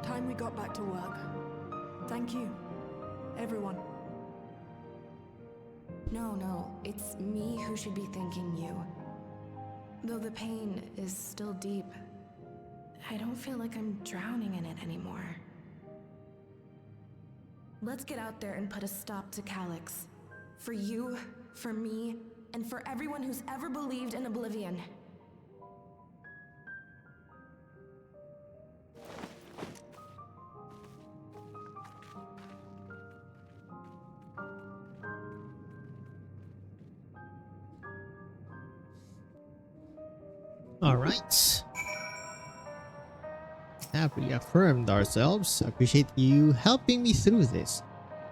Time we got back to work. Thank you, everyone. No, it's me who should be thanking you. Though the pain is still deep, I don't feel like I'm drowning in it anymore. Let's get out there and put a stop to Calyx. For you, for me, and for everyone who's ever believed in Oblivion. Alright. Have reaffirmed ourselves. Appreciate you helping me through this.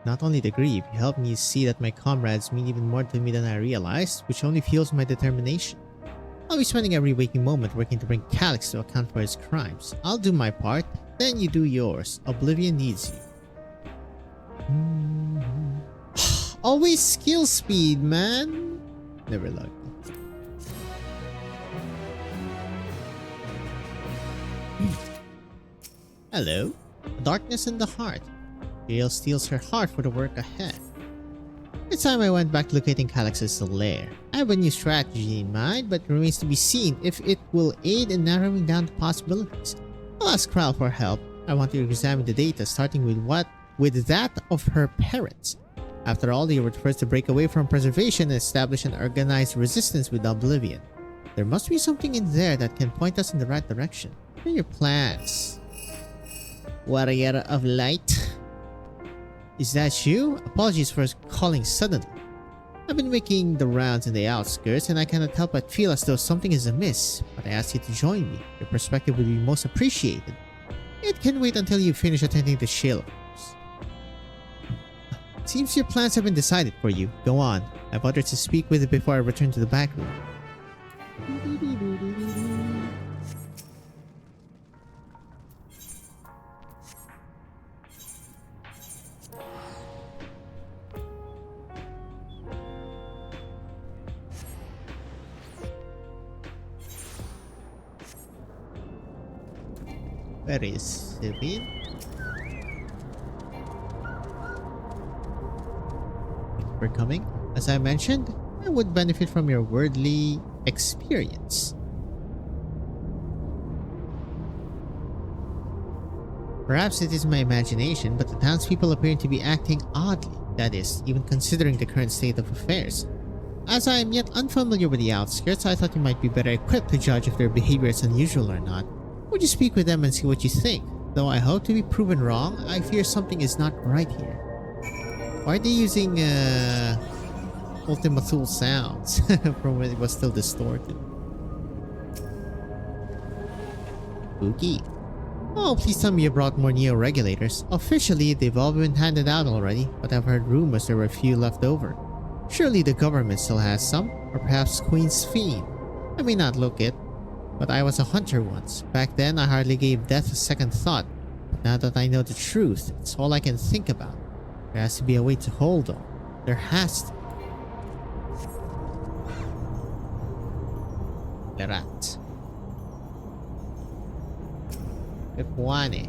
Not only the grief, you helped me see that my comrades mean even more to me than I realized, which only fuels my determination. I'll be spending every waking moment working to bring Calyx to account for his crimes. I'll do my part, then you do yours. Oblivion needs you. Always skill speed, man. Never lucky. Hello. Darkness in the heart. Gale steals her heart for the work ahead. It's time I went back to locating Calyx's lair. I have a new strategy in mind, but it remains to be seen if it will aid in narrowing down the possibilities. I'll ask Kral for help. I want to examine the data, starting with what with that of her parents. After all, they were first to break away from preservation and establish an organized resistance with Oblivion. There must be something in there that can point us in the right direction. What are your plans, Warrior of Light? Is that you? Apologies for calling suddenly. I've been making the rounds in the outskirts and I cannot help but feel as though something is amiss, but I ask you to join me. Your perspective would be most appreciated. It can wait until you finish attending the Shale. Seems your plans have been decided for you. Go on. I have others to speak with before I return to the back room. Where is Sylvie? For coming. As I mentioned, I would benefit from your worldly experience. Perhaps it is my imagination, but the townspeople appear to be acting oddly. That is, even considering the current state of affairs. As I am yet unfamiliar with the outskirts, I thought you might be better equipped to judge if their behavior is unusual or not. Would you speak with them and see what you think? Though I hope to be proven wrong, I fear something is not right here. Why are they using Ultima Thule sounds from when it was still distorted? Spooky. Oh, please tell me you brought more Neo-regulators. Officially, they've all been handed out already, but I've heard rumors there were a few left over. Surely the government still has some, or perhaps Queen's Fiend. I may not look it, but I was a hunter once. Back then, I hardly gave death a second thought. Now that I know the truth, it's all I can think about. There has to be a way to hold on. There has to. The rat. Pepuane.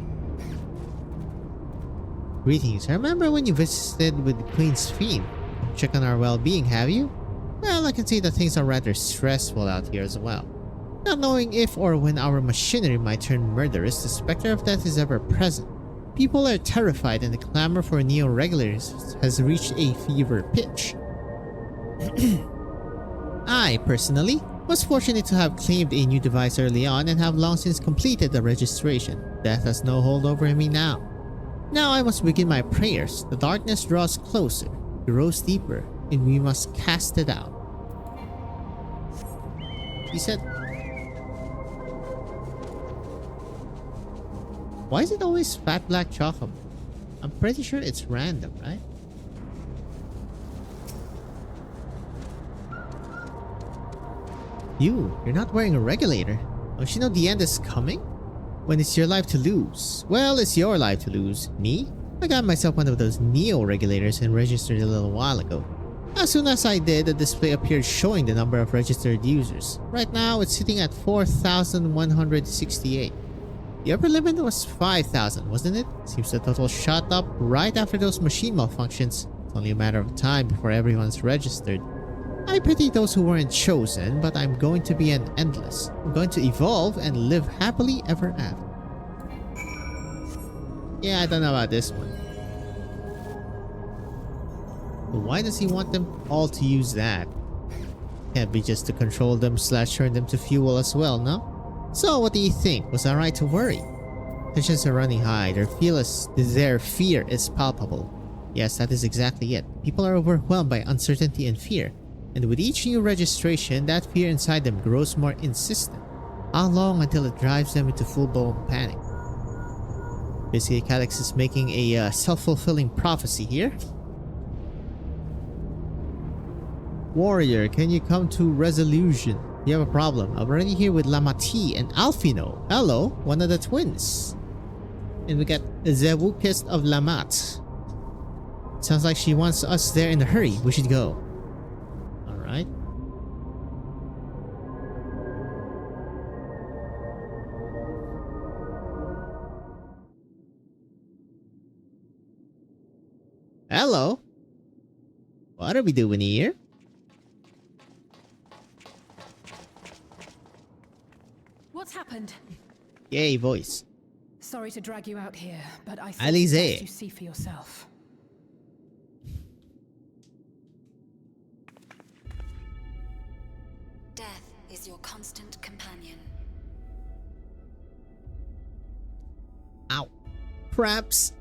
Greetings. I remember when you visited with Queen's Fiend. Check on our well-being, have you? Well, I can see that things are rather stressful out here as well. Not knowing if or when our machinery might turn murderous, the specter of death is ever present. People are terrified and the clamor for Neo-regulators has reached a fever pitch. I, personally, was fortunate to have claimed a new device early on and have long since completed the registration. Death has no hold over me now. Now I must begin my prayers. The darkness draws closer, grows deeper, and we must cast it out. He said... Why is it always fat black chocolate? I'm pretty sure it's random, right? You're not wearing a regulator. Don't you know the end is coming? When it's your life to lose. Well, it's your life to lose. Me? I got myself one of those Neo-regulators and registered a little while ago. As soon as I did, the display appeared showing the number of registered users. Right now, it's sitting at 4,168. The upper limit was 5,000, wasn't it? Seems the total shot up right after those machine malfunctions. It's only a matter of time before everyone's registered. I pity those who weren't chosen, but I'm going to be an endless. I'm going to evolve and live happily ever after. Yeah, I don't know about this one. But why does he want them all to use that? Can't be just to control them / turn them to fuel as well, no? So, what do you think? Was I right to worry? Tensions are running high. Their fear is palpable. Yes, that is exactly it. People are overwhelmed by uncertainty and fear. And with each new registration, that fear inside them grows more insistent. How long until it drives them into full-blown panic? Basically, Calyx is making a self-fulfilling prophecy here. Warrior, can you come to resolution? You have a problem. I'm already here with Lamati and Alfino. Hello, one of the twins. And we got Zewukist of Lamat. Sounds like she wants us there in a hurry. We should go. Alright. Hello. What are we doing here? What's happened? Yay, voice. sorry to drag you out here, but I Alizé. suggest you see for yourself. Death is your constant companion. Ow. Perhaps.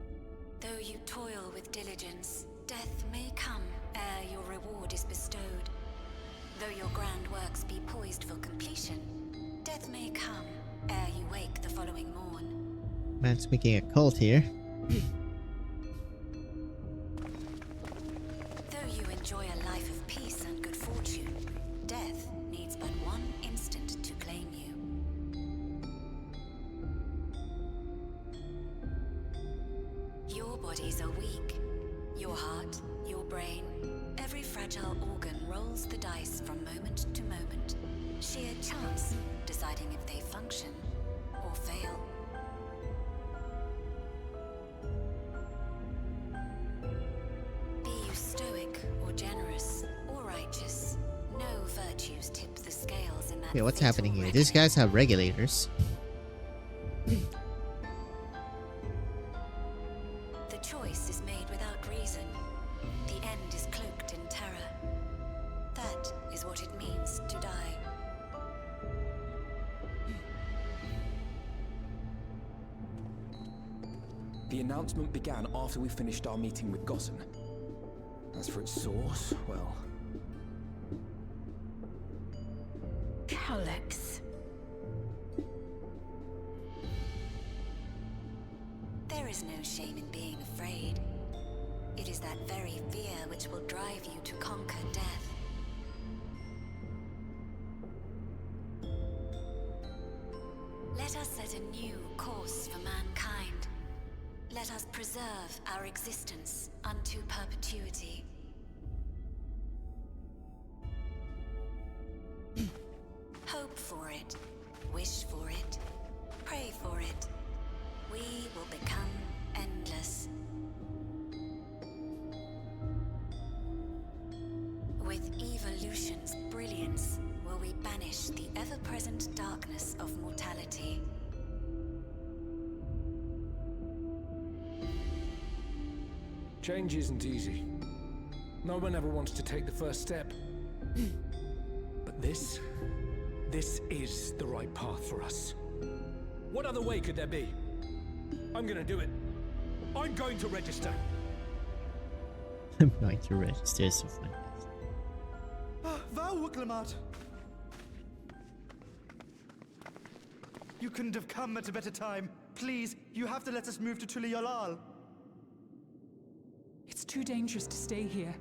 Though you toil with diligence, death may come ere your reward is bestowed. Though your grand works be poised for completion, death may come ere you wake the following morn. Man's making a cult here. Though you enjoy a life of peace and good fortune, death needs but one instant to claim you. Your bodies are weak. Your heart, your brain, every fragile organ rolls the dice from moment to moment. Sheer chance deciding if they function or fail. Be you stoic or generous or righteous, no virtues tip the scales in that. Okay, what's fatal happening here? reckoning. These guys have regulators. The choice is made without reason. The end is cloaked in terror. That is what it means to die. The announcement began after we finished our meeting with Gossen. As for its source, well... Calyx. There is no shame in being afraid. It is that very fear which will drive you to conquer death. Let us set a new course for mankind. Let us preserve our existence unto perpetuity. Hope for it, wish for it, pray for it. We will become endless. With evolution's brilliance, will we banish the ever-present darkness of mortality. Change isn't easy. No one ever wants to take the first step. But this is the right path for us. What other way could there be? I'm gonna do it. I'm going to register. I'm going to register so fun. Wow, Wuklamart! You couldn't have come at a better time. Please, you have to let us move to Tuliolal. It's too dangerous to stay here.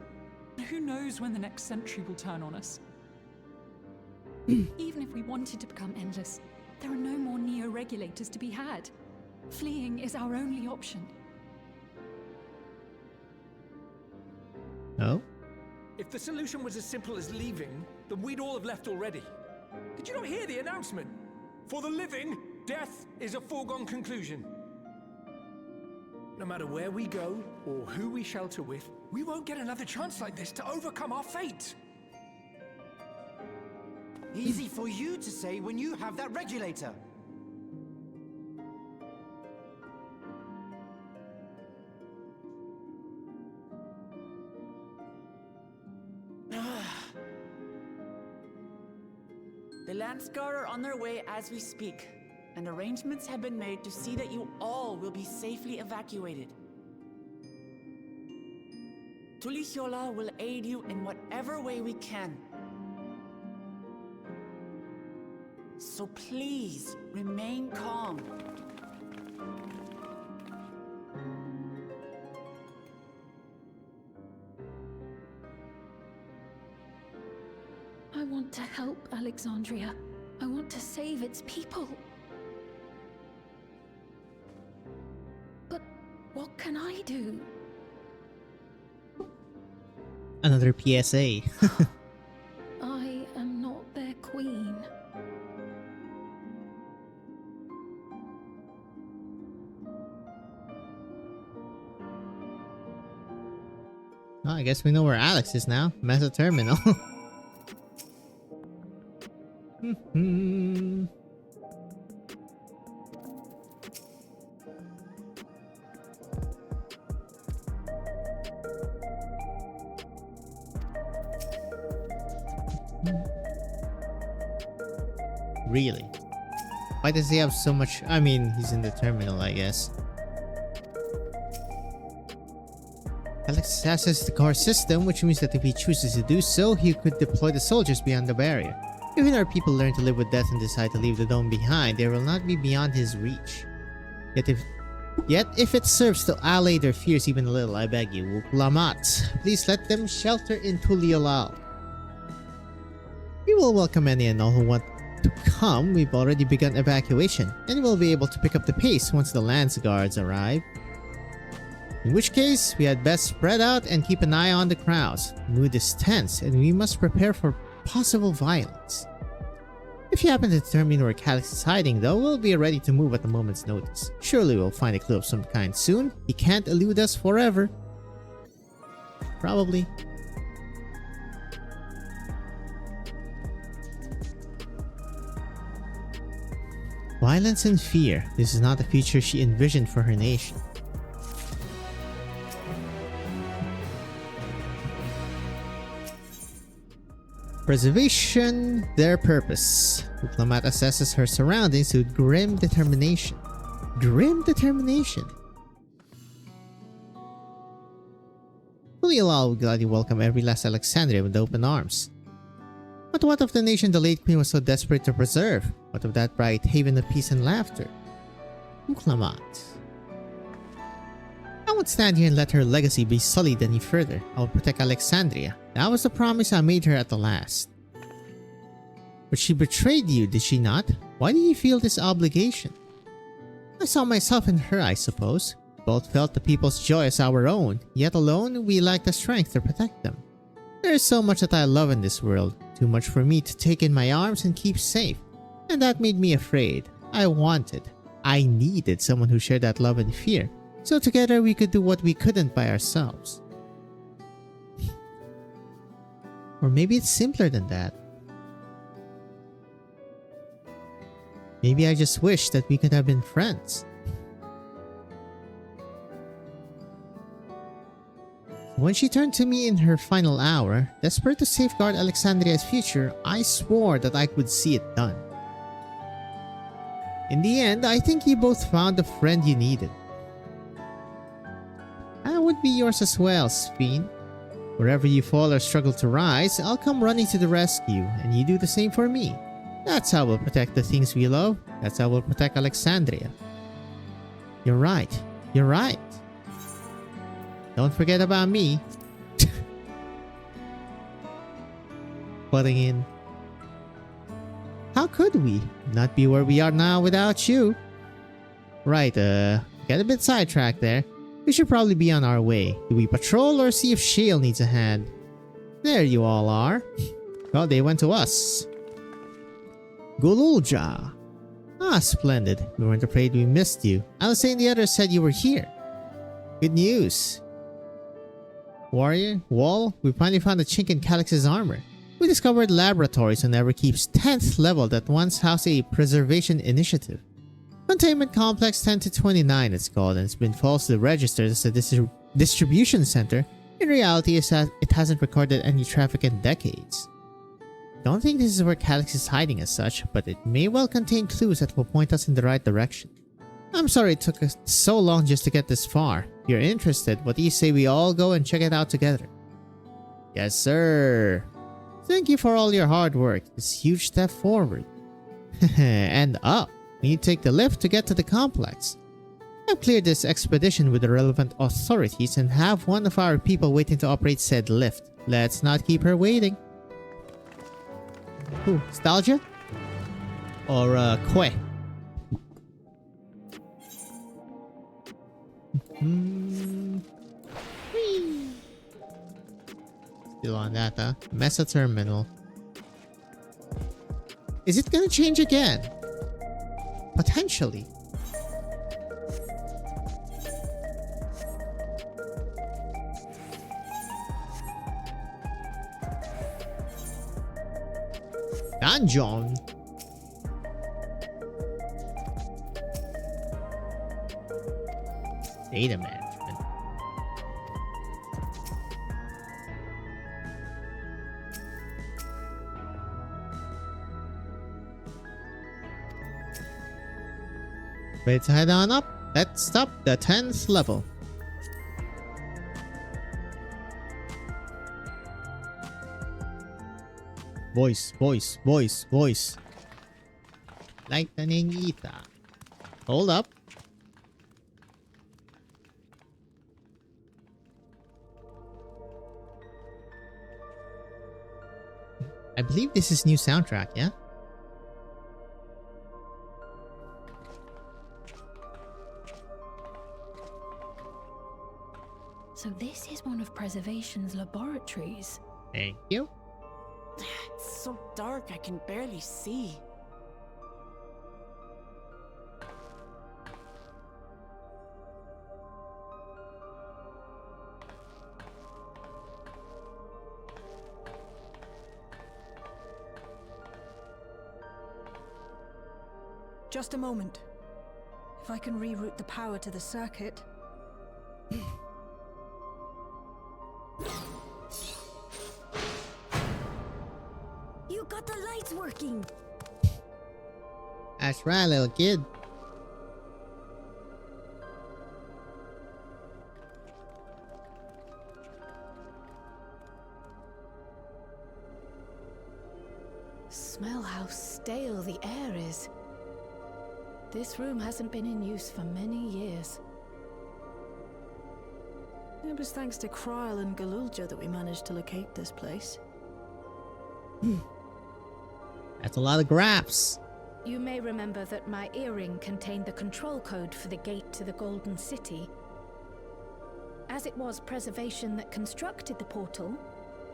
Who knows when the next century will turn on us? Even if we wanted to become endless, there are no more neo-regulators to be had. Fleeing is our only option. Oh? If the solution was as simple as leaving, then we'd all have left already. Did you not hear the announcement? For the living, death is a foregone conclusion. No matter where we go, or who we shelter with, we won't get another chance like this to overcome our fate. Easy for you to say when you have that regulator. The Landsguard are on their way as we speak, and arrangements have been made to see that you all will be safely evacuated. Tulichola will aid you in whatever way we can. So please, remain calm. I want to help Alexandria. I want to save its people. But what can I do? Another PSA. I am not their queen. Oh, I guess we know where Alex is now. Mesa Terminal. Really? Why does he have so much? I mean, he's in the terminal, I guess. Calyx accesses the core system, which means that if he chooses to do so, he could deploy the soldiers beyond the barrier. Even our people learn to live with death and decide to leave the dome behind, they will not be beyond his reach. Yet if it serves to allay their fears even a little, I beg you, Wuklamat, please let them shelter in Tuliolal. We will welcome any and all who want to come. We've already begun evacuation, and we'll be able to pick up the pace once the Lance Guards arrive. In which case, we had best spread out and keep an eye on the crowds. The mood is tense, and we must prepare for possible violence. If you happen to determine where Calyx is hiding, though, we'll be ready to move at a moment's notice. Surely we'll find a clue of some kind soon. He can't elude us forever. Probably. Violence and fear. This is not the future she envisioned for her nation. Preservation, their purpose. Diplomat assesses her surroundings with grim determination. Grim determination? Tuliolal would gladly welcome every last Alexandria with open arms. But what of the nation the late queen was so desperate to preserve? What of that bright haven of peace and laughter? Diplomat. I won't stand here and let her legacy be sullied any further. I will protect Alexandria. That was the promise I made her at the last. But she betrayed you, did she not? Why do you feel this obligation? I saw myself in her, I suppose. Both felt the people's joy as our own, yet alone we lacked the strength to protect them. There is so much that I love in this world, too much for me to take in my arms and keep safe. And that made me afraid. I needed someone who shared that love and fear, so together we could do what we couldn't by ourselves. Or maybe it's simpler than that. Maybe I just wish that we could have been friends. When she turned to me in her final hour, desperate to safeguard Alexandria's future, I swore that I would see it done. In the end, I think you both found the friend you needed. I would be yours as well, Sphene. Wherever you fall or struggle to rise, I'll come running to the rescue, and you do the same for me. That's how we'll protect the things we love. That's how we'll protect Alexandria. You're right. You're right. Don't forget about me. Putting in. How could we not be where we are now without you? Right, get a bit sidetracked there. We should probably be on our way. Do we patrol or see if Shale needs a hand? There you all are. Well, they went to us. Gululja. Ah, splendid. We weren't afraid we missed you. Alice and the others said you were here. Good news. Warrior, Wall, we finally found a chink in Calyx's armor. We discovered laboratories on Everkeep's 10th level that once housed a preservation initiative. Containment Complex 10 to 29 it's called, and it's been falsely registered as a distribution center. In reality, it hasn't recorded any traffic in decades. Don't think this is where Calyx is hiding as such, but it may well contain clues that will point us in the right direction. I'm sorry it took us so long just to get this far. If you're interested, what do you say we all go and check it out together? Yes, sir. Thank you for all your hard work. This huge step forward. And up. We need to take the lift to get to the complex. I've cleared this expedition with the relevant authorities and have one of our people waiting to operate said lift. Let's not keep her waiting. Who? Nostalgia? Or, Kwe? Still on that, huh? Mesa Terminal. Is it gonna change again? Potentially. Dungeon. Data management. Ready to head on up? Let's stop the 10th level. Voice, voice, voice, voice. Lightning ether. Hold up. I believe this is new soundtrack, yeah? So this is one of Preservation's laboratories. Thank you. It's so dark I can barely see. Just a moment. If I can reroute the power to the circuit. You got the lights working! That's right, little kid. Smell how stale the air is. This room hasn't been in use for many years. It was thanks to Kryl and Galulja that we managed to locate this place. That's a lot of graphs. You may remember that my earring contained the control code for the gate to the Golden City. As it was Preservation that constructed the portal,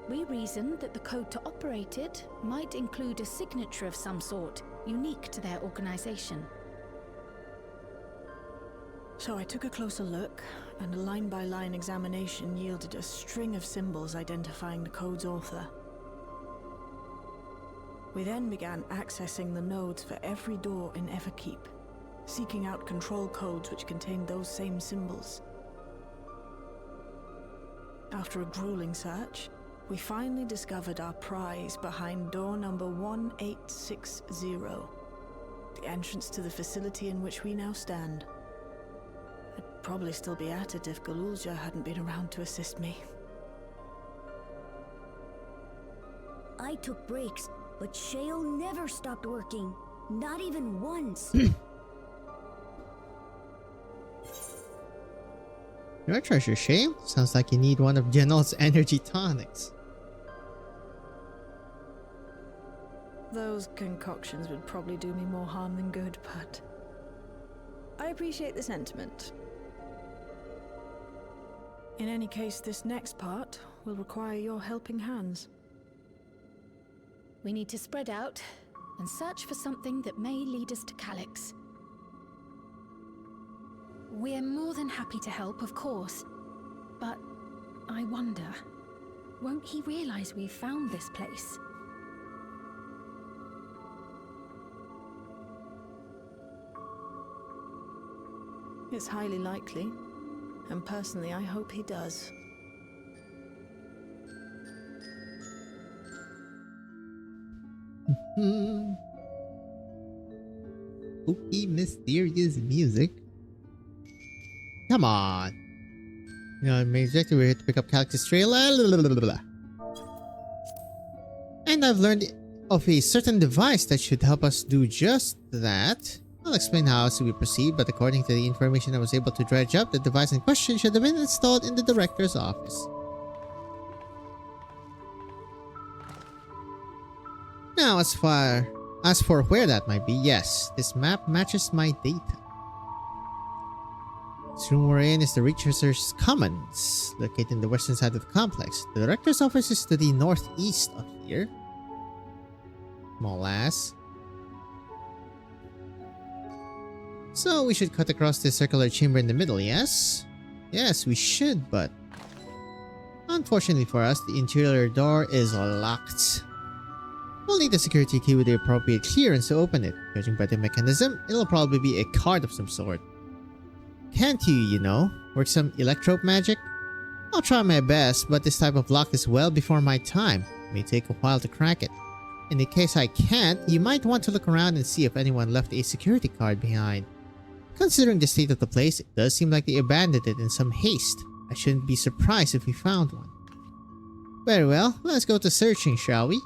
we reasoned that the code to operate it might include a signature of some sort, unique to their organization. So I took a closer look, and a line-by-line examination yielded a string of symbols identifying the code's author. We then began accessing the nodes for every door in Everkeep, seeking out control codes which contained those same symbols. After a grueling search, we finally discovered our prize behind door number 1860, the entrance to the facility in which we now stand. I'd probably still be at it if Galulja hadn't been around to assist me. I took breaks, but Shale never stopped working. Not even once. Your treasure, Shale? Sounds like you need one of General's energy tonics. Those concoctions would probably do me more harm than good, but I appreciate the sentiment. In any case, this next part will require your helping hands. We need to spread out and search for something that may lead us to Calyx. We're more than happy to help, of course. But I wonder, won't he realize we've found this place? It's highly likely, and personally I hope he does. Spooky, mysterious music. Come on. You know, main objective, we're here to pick up Calyx's trail. And I've learned of a certain device that should help us do just that. I'll explain how as we proceed, but according to the information I was able to dredge up, the device in question should have been installed in the director's office. Now, as for where that might be, yes, this map matches my data. This room we're in is the Researchers' Commons, located in the western side of the complex. The director's office is to the northeast of here. Small ass. So we should cut across this circular chamber in the middle, yes? Yes, we should, but unfortunately for us, the interior door is locked. We'll need a security key with the appropriate clearance to open it. Judging by the mechanism, it'll probably be a card of some sort. Can't you know, work some electrope magic? I'll try my best, but this type of lock is well before my time. It may take a while to crack it. In case I can't, you might want to look around and see if anyone left a security card behind. Considering the state of the place, it does seem like they abandoned it in some haste. I shouldn't be surprised if we found one. Very well, let's go to searching, shall we?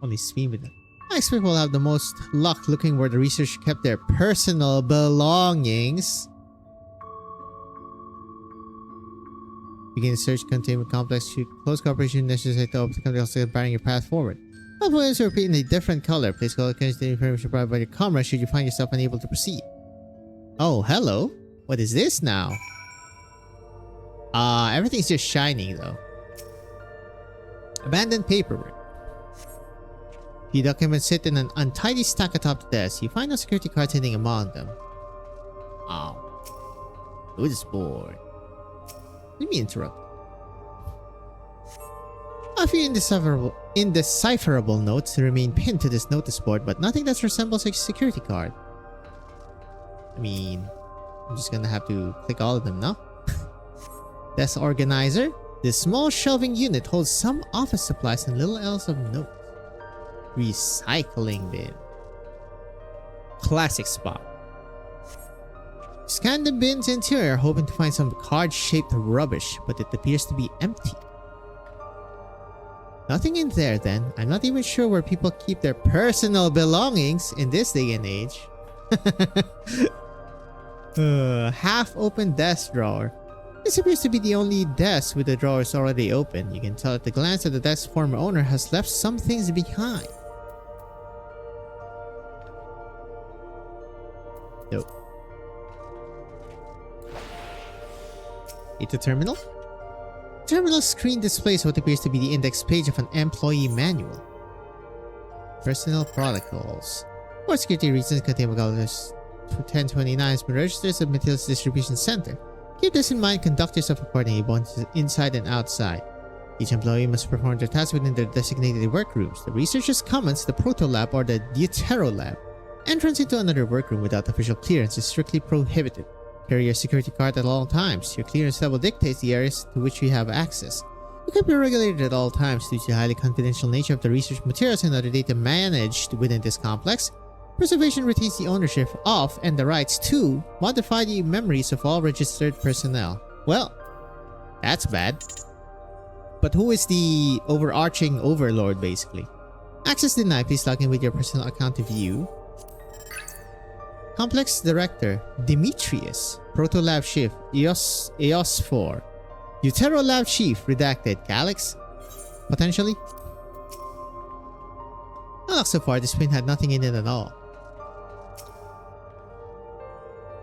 Only speed with them. I expect we'll have the most luck looking where the researchers kept their personal belongings. Begin search containment complex. Shoot close cooperation necessary to open the complex, barring your path forward. All points will repeat in a different color. Please call the information provided by your comrade should you find yourself unable to proceed. Oh, hello. What is this now? Everything's just shining though. Abandoned paperwork. The documents sit in an untidy stack atop the desk. You find no security cards hidden among them. Oh. Who's bored? Let me interrupt. A few indecipherable notes remain pinned to this notice board, but nothing that resembles a security card. I mean, I'm just gonna have to click all of them now. Desk organizer. This small shelving unit holds some office supplies and little else of note. Recycling bin. Classic spot. Scan the bin's interior, hoping to find some card-shaped rubbish, but it appears to be empty. Nothing in there then. I'm not even sure where people keep their personal belongings in this day and age. Half-open desk drawer. This appears to be the only desk with the drawers already open. You can tell at the glance that the desk's former owner has left some things behind. Nope. Data terminal? Terminal screen displays what appears to be the index page of an employee manual. Personal protocols. For security reasons, containment colors 1029 has been registered as a materials distribution center. Keep this in mind, conduct yourself accordingly, both inside and outside. Each employee must perform their tasks within their designated workrooms. The researchers' commons, the Proto Lab, or the Deutero Lab. Entrance into another workroom without official clearance is strictly prohibited. Carry your security card at all times. Your clearance level dictates the areas to which you have access. You can be regulated at all times due to the highly confidential nature of the research materials and other data managed within this complex. Preservation retains the ownership of and the rights to modify the memories of all registered personnel. Well, that's bad. But who is the overarching overlord basically? Access denied. Please log in with your personal account to view. Complex Director Demetrius. Proto Lab Chief EOS 4. Deutero Lab Chief redacted Calyx. Potentially. Not so far, this print had nothing in it at all.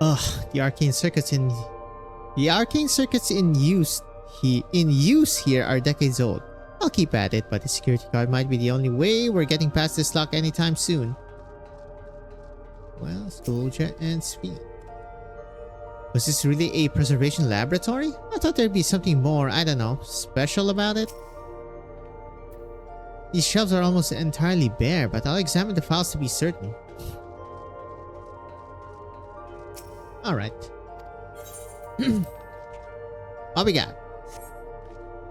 Ugh, the arcane circuits in use here are decades old. I'll keep at it, but the security card might be the only way we're getting past this lock anytime soon. Well, Skulljet and speed. Was this really a preservation laboratory? I thought there'd be something more, I don't know, special about it. These shelves are almost entirely bare, but I'll examine the files to be certain. Alright. What we got?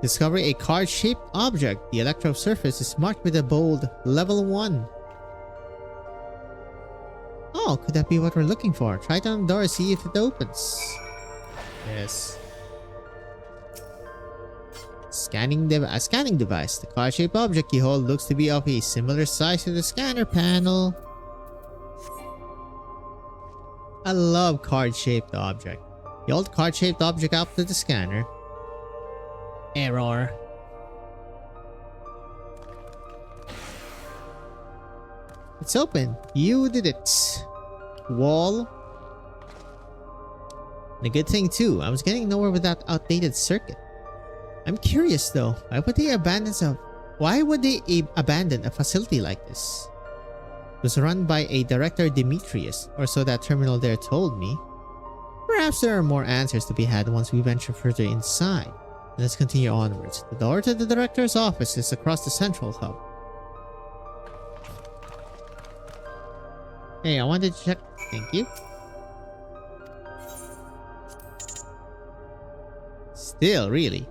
Discover a card-shaped object. The electrode surface is marked with a bold level 1. Oh, could that be what we're looking for? Try it on the door, see if it opens. Yes. A scanning device. The card-shaped object you hold looks to be of a similar size to the scanner panel. I love card-shaped object. You hold card-shaped object up to the scanner. Error. It's open. You did it. Wall. And a good thing too, I was getting nowhere with that outdated circuit. I'm curious though, why would they abandon a facility like this? It was run by a director Demetrius, or so that terminal there told me. Perhaps there are more answers to be had once we venture further inside. Let's continue onwards. The door to the director's office is across the central hub. Hey, I wanted to check. Thank you. Still, really?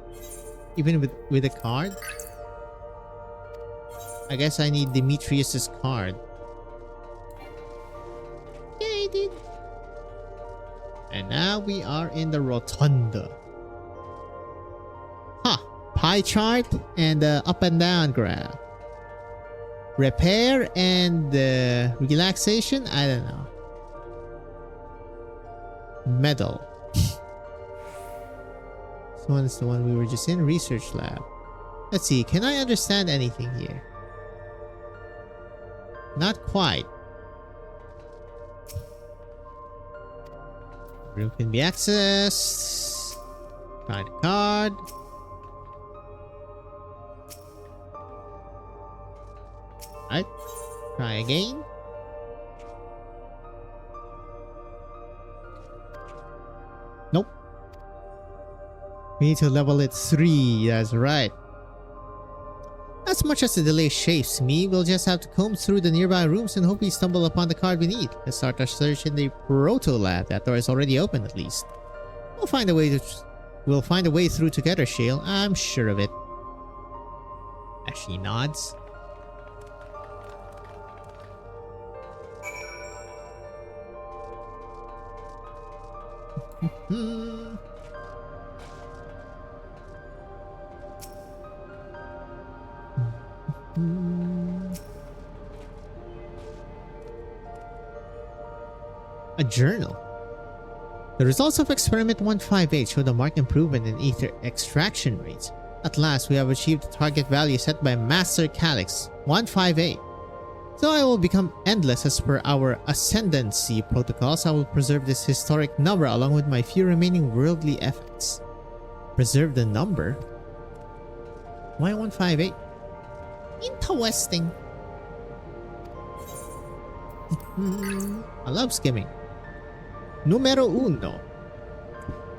Even with a card? I guess I need Demetrius's card. And now we are in the rotunda. Huh. Pie chart and up and down graph. Repair and relaxation? I don't know. Medal. This one is the one we were just in. Research lab. Let's see. Can I understand anything here? Not quite. Room can be accessed. Try the card. Alright. Try again. Nope. We need to level it 3. That's right. As much as the delay chafes me, we'll just have to comb through the nearby rooms and hope we stumble upon the card we need. Let's start our search in the Proto Lab. That door is already open, at least. We'll find a way through together, Shale. I'm sure of it. As she nods. A journal. The results of experiment 158 showed a marked improvement in ether extraction rates. At last, we have achieved the target value set by Master Calyx, 158. So I will become endless as per our ascendancy protocols. I will preserve this historic number along with my few remaining worldly effects. Preserve the number? Why 158? Interesting. I love skimming. Numero uno.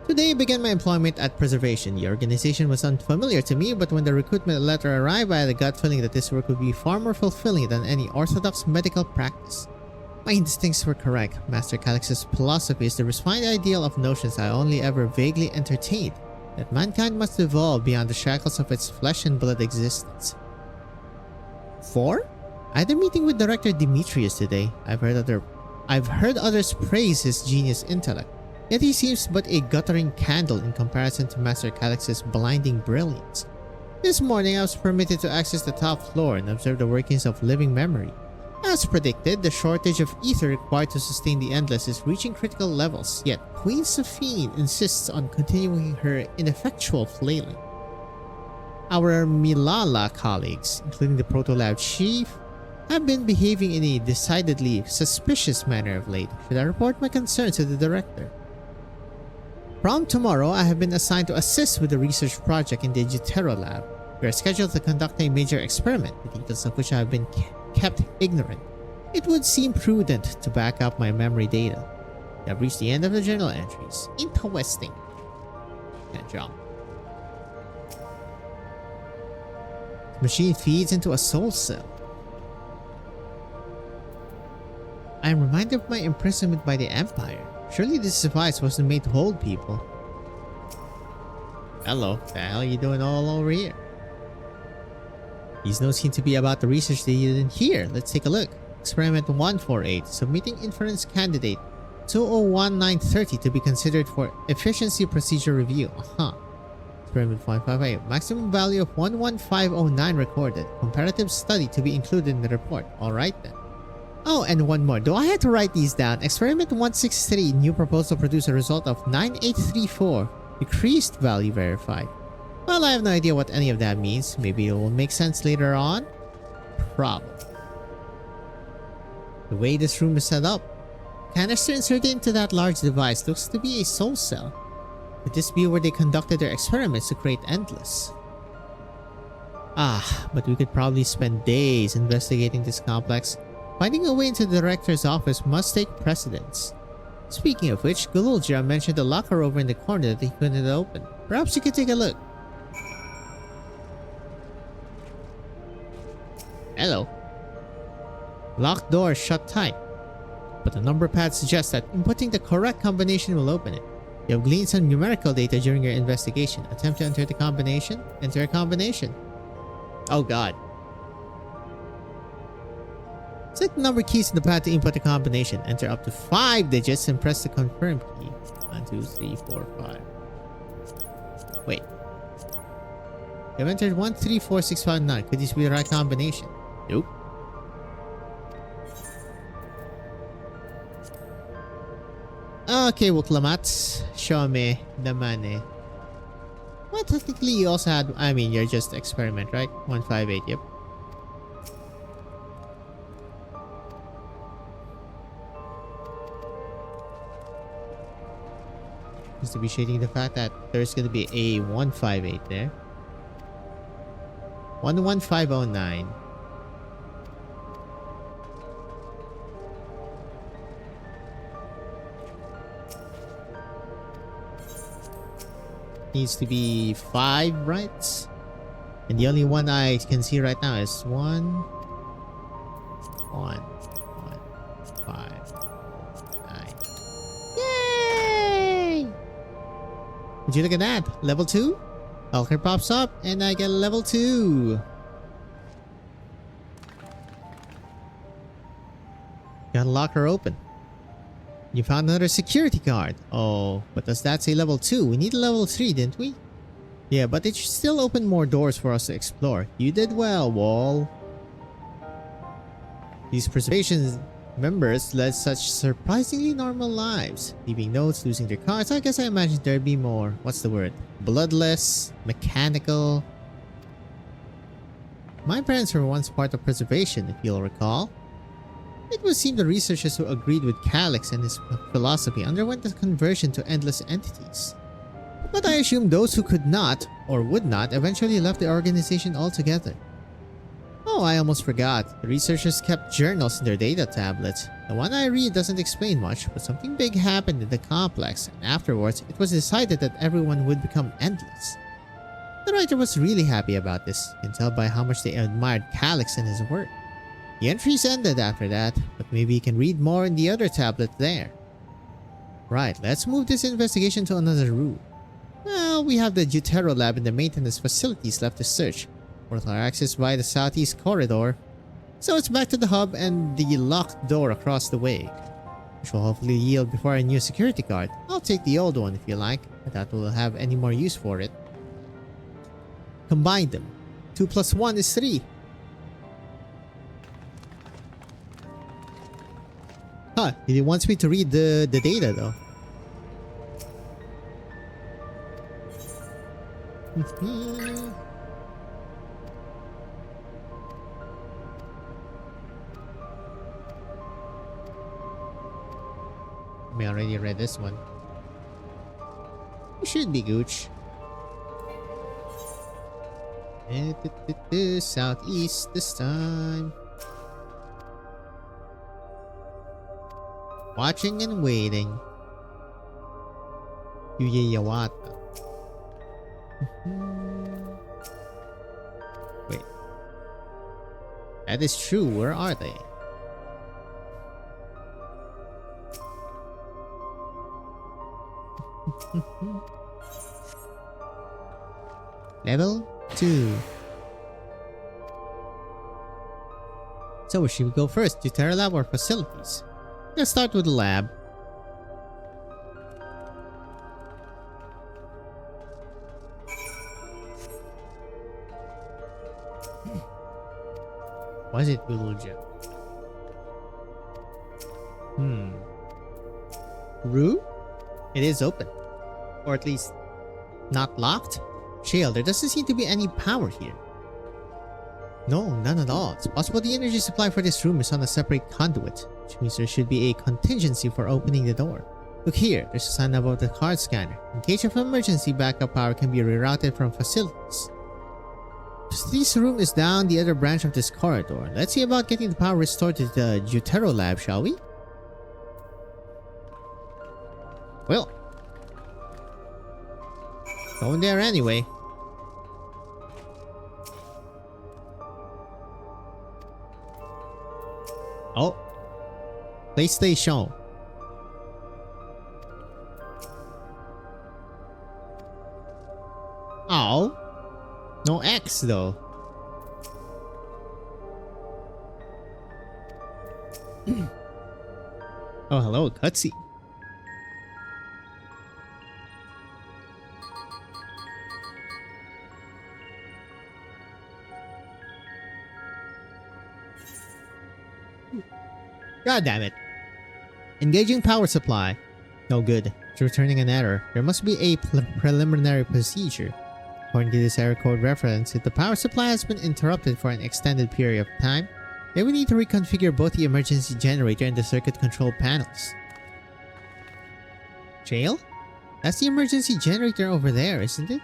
Today I began my employment at Preservation. The organization was unfamiliar to me, but when the recruitment letter arrived, I had a gut feeling that this work would be far more fulfilling than any orthodox medical practice. My instincts were correct. Master Calyx's philosophy is the refined ideal of notions I only ever vaguely entertained, that mankind must evolve beyond the shackles of its flesh and blood existence. 4? I had a meeting with Director Demetrius today. I've heard others praise his genius intellect, yet he seems but a guttering candle in comparison to Master Calyx's blinding brilliance. This morning I was permitted to access the top floor and observe the workings of living memory. As predicted, the shortage of ether required to sustain the Endless is reaching critical levels, yet Queen Sophine insists on continuing her ineffectual flailing. Our Milala colleagues, including the Proto-Lab chief, have been behaving in a decidedly suspicious manner of late. Should I report my concerns to the director? From tomorrow, I have been assigned to assist with the research project in the Jutero Lab. We are scheduled to conduct a major experiment, the details of which I have been kept ignorant. It would seem prudent to back up my memory data. We have reached the end of the journal entries. Interesting. Can't jump. The machine feeds into a soul cell. I am reminded of my imprisonment by the Empire. Surely this device wasn't made to hold people. Hello, what the hell are you doing all over here? These notes seem to be about the research that you didn't hear. Let's take a look. Experiment 148. Submitting inference candidate 201930 to be considered for efficiency procedure review. Experiment 158. Maximum value of 11509 recorded. Comparative study to be included in the report. Alright then. Oh, and one more. Do I have to write these down? Experiment 163. New proposal produced a result of 9834. Decreased value verified. Well, I have no idea what any of that means. Maybe it will make sense later on. Probably. The way this room is set up. Canister inserted into that large device looks to be a soul cell. Could this be where they conducted their experiments to create Endless? But we could probably spend days investigating this complex. Finding a way into the director's office must take precedence. Speaking of which, Galulja mentioned the locker over in the corner that he couldn't open. Perhaps you could take a look. Hello. Locked door shut tight. But the number pad suggests that inputting the correct combination will open it. You have gleaned some numerical data during your investigation. Attempt to enter the combination. Enter a combination. Oh god. Select the number keys in the pad to input the combination. Enter up to 5 digits and press the confirm key. 1, 2, 3, 4, 5. Wait. I've entered 1, 3, 4, 6, 5, 9. Could this be the right combination? Nope. Okay, Wuklamat. Show me the money. Well, technically you also had... I mean, you're just experiment, right? 158, yep. Just to be shading the fact that there's going to be a 158 there. 11509. Needs to be 5 rights. And the only one I can see right now is 1, 1, 5, 9. Yay! Would you look at that? Level 2? Alker pops up and I get level 2. Got a locker open. You found another security card. Oh, but does that say level 2? We need a level 3, didn't we? Yeah, but it should still open more doors for us to explore. You did well, Wall. These preservation members led such surprisingly normal lives. Leaving notes, losing their cards. I guess I imagined there'd be more. What's the word? Bloodless, mechanical. My parents were once part of preservation, if you'll recall. It would seem the researchers who agreed with Calyx and his philosophy underwent the conversion to endless entities. But I assume those who could not, or would not, eventually left the organization altogether. Oh, I almost forgot. The researchers kept journals in their data tablets. The one I read doesn't explain much, but something big happened in the complex, and afterwards it was decided that everyone would become endless. The writer was really happy about this. You can tell by how much they admired Calyx and his work. The entries ended after that, but maybe you can read more in the other tablet there. Right, let's move this investigation to another room. Well, we have the Deutero lab and the maintenance facilities left to search. Both are accessed by the southeast corridor. So it's back to the hub and the locked door across the way, which will hopefully yield before a new security guard. I'll take the old one if you like. I doubt we'll have any more use for it. Combine them. 2 plus 1 is 3. Huh, he wants me to read the data though. I already read this one. You should be Gooch. Southeast this time. Watching and waiting. Yuyawata. Wait. That is true. Where are they? Level 2. So where should we go first? Deutero lab or facilities? Let's start with the lab. Was it Buluja? Rue? It is open. Or at least not locked? Shale, there doesn't seem to be any power here. No, none at all. It's possible the energy supply for this room is on a separate conduit, which means there should be a contingency for opening the door. Look here, there's a sign above the card scanner. In case of emergency, backup power can be rerouted from facilities. This room is down the other branch of this corridor. Let's see about getting the power restored to the Deutero lab, shall we? Well, going there anyway. Oh, PlayStation. Oh, no X though. Oh, hello, cutscene. God damn it. Engaging power supply. No good. It's returning an error. There must be a preliminary procedure. According to this error code reference, if the power supply has been interrupted for an extended period of time, then we need to reconfigure both the emergency generator and the circuit control panels. Jail? That's the emergency generator over there, isn't it?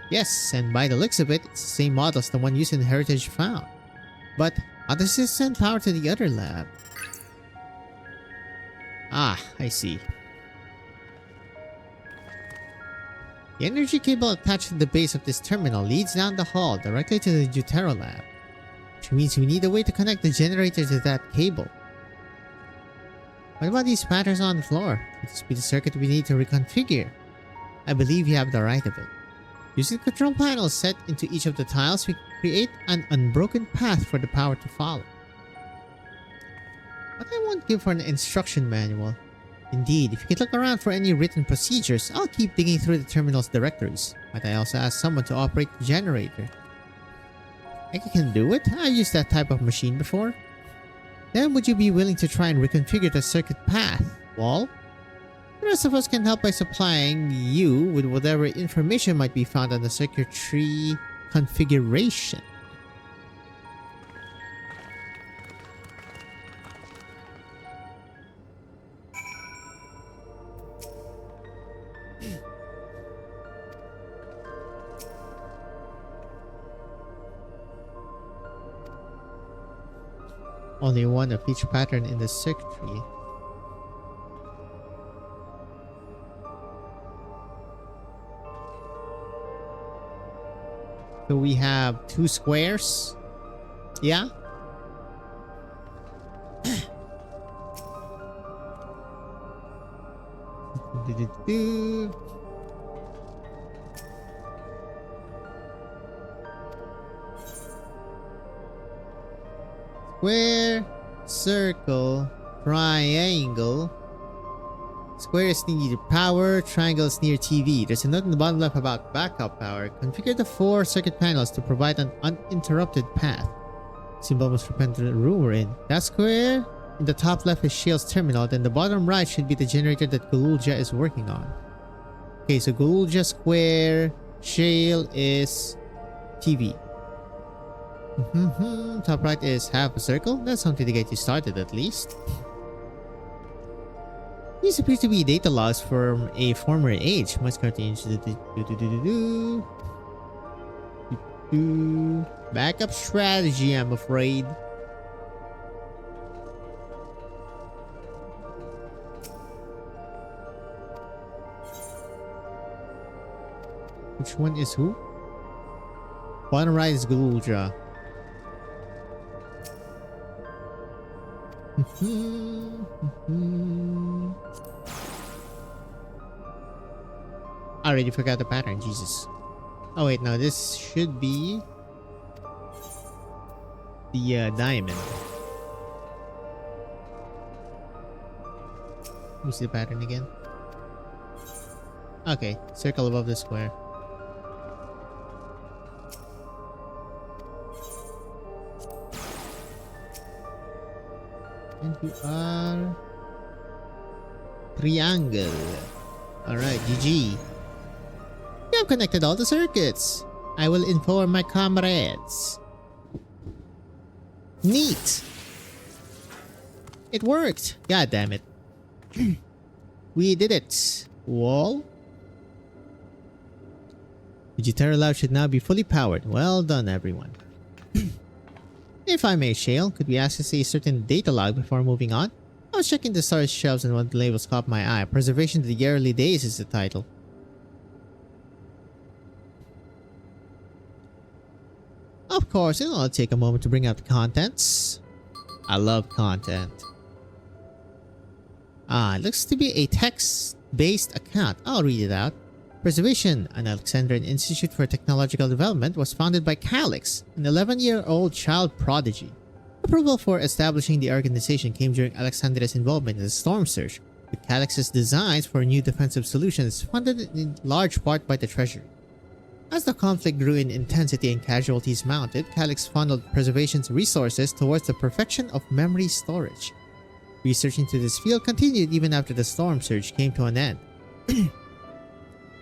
Yes, and by the looks of it, it's the same model as the one used in Heritage Found. But how does this send power to the other lab? Ah, I see. The energy cable attached to the base of this terminal leads down the hall directly to the Jutero lab, which means we need a way to connect the generator to that cable. What about these patterns on the floor? Could this be the circuit we need to reconfigure? I believe you have the right of it. Using control panels set into each of the tiles, we create an unbroken path for the power to follow. But I won't give for an instruction manual. Indeed, if you could look around for any written procedures, I'll keep digging through the terminal's directories. But I also asked someone to operate the generator. I can do it. I've used that type of machine before. Then would you be willing to try and reconfigure the circuit path, Wall? The rest of us can help by supplying you with whatever information might be found on the circuitry configuration. Only one of each pattern in the circuitry. So we have 2 squares. Yeah? Square, circle, triangle. Square is near power, triangle is near TV. There's a note in the bottom left about backup power. Configure the 4 circuit panels to provide an uninterrupted path. Symbol must represent the room we're in. That square in the top left is Shale's terminal, then the bottom right should be the generator that Gululja is working on. Okay, so Gululja square, Shale is TV. Top right is half a circle. That's something to get you started at least. These appear to be data logs from a former age. Must continue to backup strategy, I'm afraid. Which one is who? Bottom right is Gululja. I already forgot the pattern, Jesus. Oh wait, no, this should be the diamond. Let me see the pattern again. Okay, circle above the square. And you are triangle. Alright, GG. You have connected all the circuits. I will inform my comrades. Neat. It worked. God damn it. We did it. Wall. The Jutero lab should now be fully powered. Well done, everyone. If I may, Shale, could we access a certain data log before moving on? I was checking the storage shelves and one of the labels caught my eye. Preservation to the Early Days is the title. Of course, it'll take a moment to bring out the contents. I love content. It looks to be a text-based account. I'll read it out. Preservation, an Alexandrian Institute for Technological Development, was founded by Calyx, an 11-year-old child prodigy. Approval for establishing the organization came during Alexandria's involvement in the Storm Surge, with Calyx's designs for new defensive solutions funded in large part by the Treasury. As the conflict grew in intensity and casualties mounted, Calyx funneled preservation's resources towards the perfection of memory storage. Research into this field continued even after the storm surge came to an end,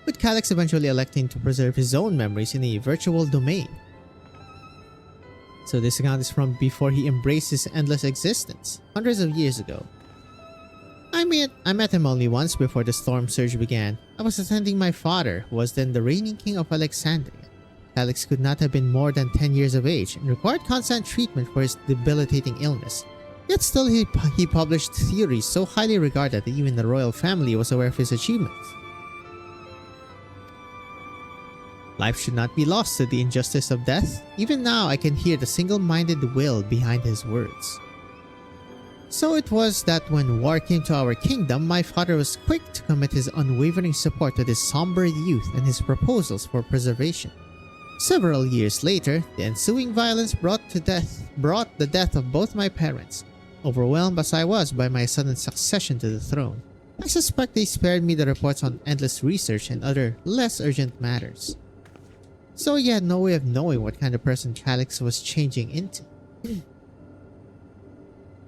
with Calyx eventually electing to preserve his own memories in a virtual domain. So this account is from before he embraced his endless existence, hundreds of years ago. I met him only once before the storm surge began. I was attending my father, who was then the reigning king of Alexandria. Calyx could not have been more than 10 years of age and required constant treatment for his debilitating illness. Yet still he published theories so highly regarded that even the royal family was aware of his achievements. Life should not be lost to the injustice of death. Even now I can hear the single-minded will behind his words. So it was that when war came to our kingdom, my father was quick to commit his unwavering support to this somber youth and his proposals for preservation. Several years later, the ensuing violence brought the death of both my parents. Overwhelmed as I was by my sudden succession to the throne, I suspect they spared me the reports on endless research and other less urgent matters. So he had no way of knowing what kind of person Calyx was changing into.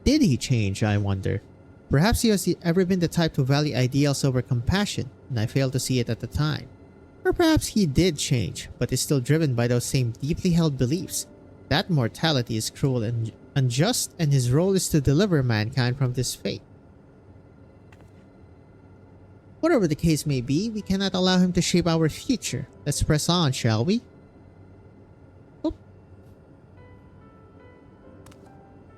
Did he change, I wonder? Perhaps he has ever been the type to value ideals over compassion, and I failed to see it at the time. Or perhaps he did change, but is still driven by those same deeply held beliefs that mortality is cruel and unjust, and his role is to deliver mankind from this fate. Whatever the case may be, we cannot allow him to shape our future. Let's press on, shall we?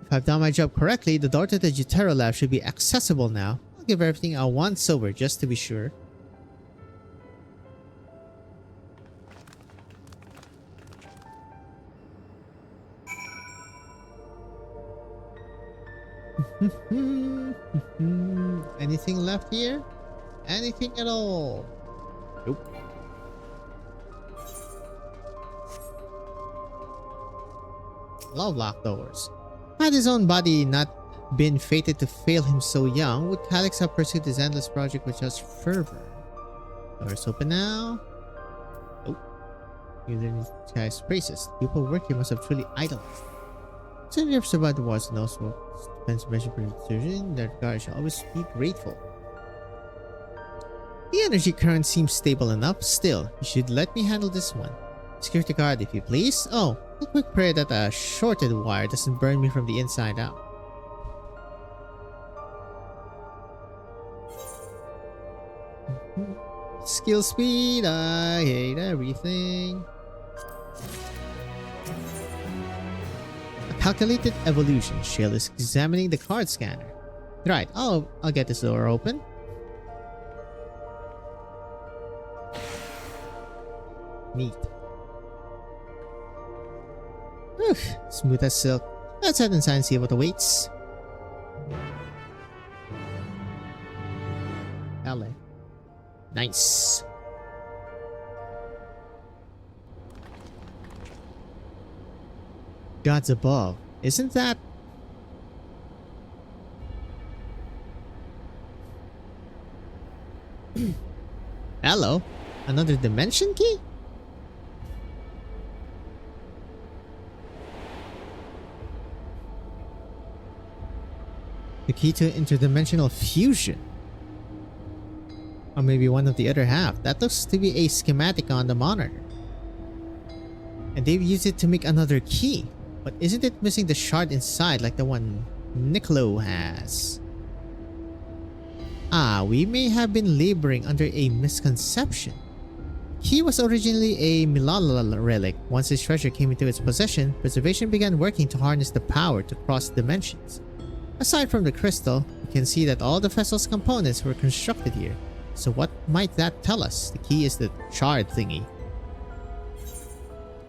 If I've done my job correctly, the door to the Jutero lab should be accessible now. I'll give everything a once over just to be sure. Anything left here? Anything at all? Nope. Love locked doors. Had his own body not been fated to fail him so young, would Calyx have pursued his endless project with such fervor? Doors open now. Oh. User in guy's praises. People work here must have truly idolized. Since you have survived the wars and also spends measure for decision, that God shall always be grateful. The energy current seems stable enough. Still, you should let me handle this one. Security guard, if you please. Oh, a quick prayer that a shorted wire doesn't burn me from the inside out. Skill speed, I hate everything. A calculated evolution. Shale is examining the card scanner. Right, I'll get this door open. Neat. Whew, smooth as silk. Let's head inside and see what awaits. LA. Nice. Gods above. Isn't that... Hello? Another dimension key? The key to interdimensional fusion. Or maybe one of the other half. That looks to be a schematic on the monitor. And they've used it to make another key. But isn't it missing the shard inside like the one Niccolo has? Ah, we may have been laboring under a misconception. Key was originally a Milala relic. Once its treasure came into its possession, preservation began working to harness the power to cross dimensions. Aside from the crystal, you can see that all the vessel's components were constructed here. So what might that tell us? The key is the shard thingy.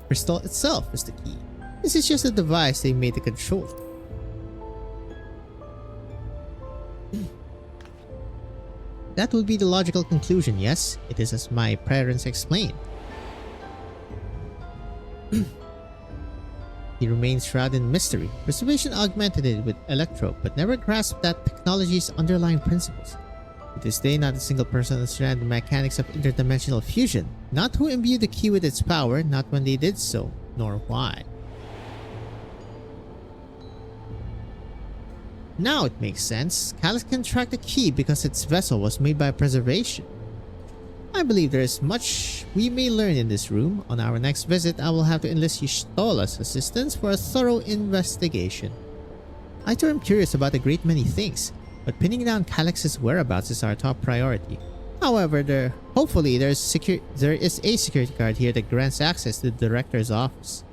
Crystal itself is the key. This is just a device they made to control. That would be the logical conclusion, yes? It is as my parents explained. He remains shrouded in mystery. Preservation augmented it with electro, but never grasped that technology's underlying principles. To this day, not a single person understands the mechanics of interdimensional fusion, not who imbued the key with its power, not when they did so, nor why. Now it makes sense. Calyx can track the key because its vessel was made by preservation. I believe there is much we may learn in this room. On our next visit, I will have to enlist Y'shtola's assistance for a thorough investigation. I too am curious about a great many things, but pinning down Calyx's whereabouts is our top priority. However, hopefully there is a security card here that grants access to the director's office.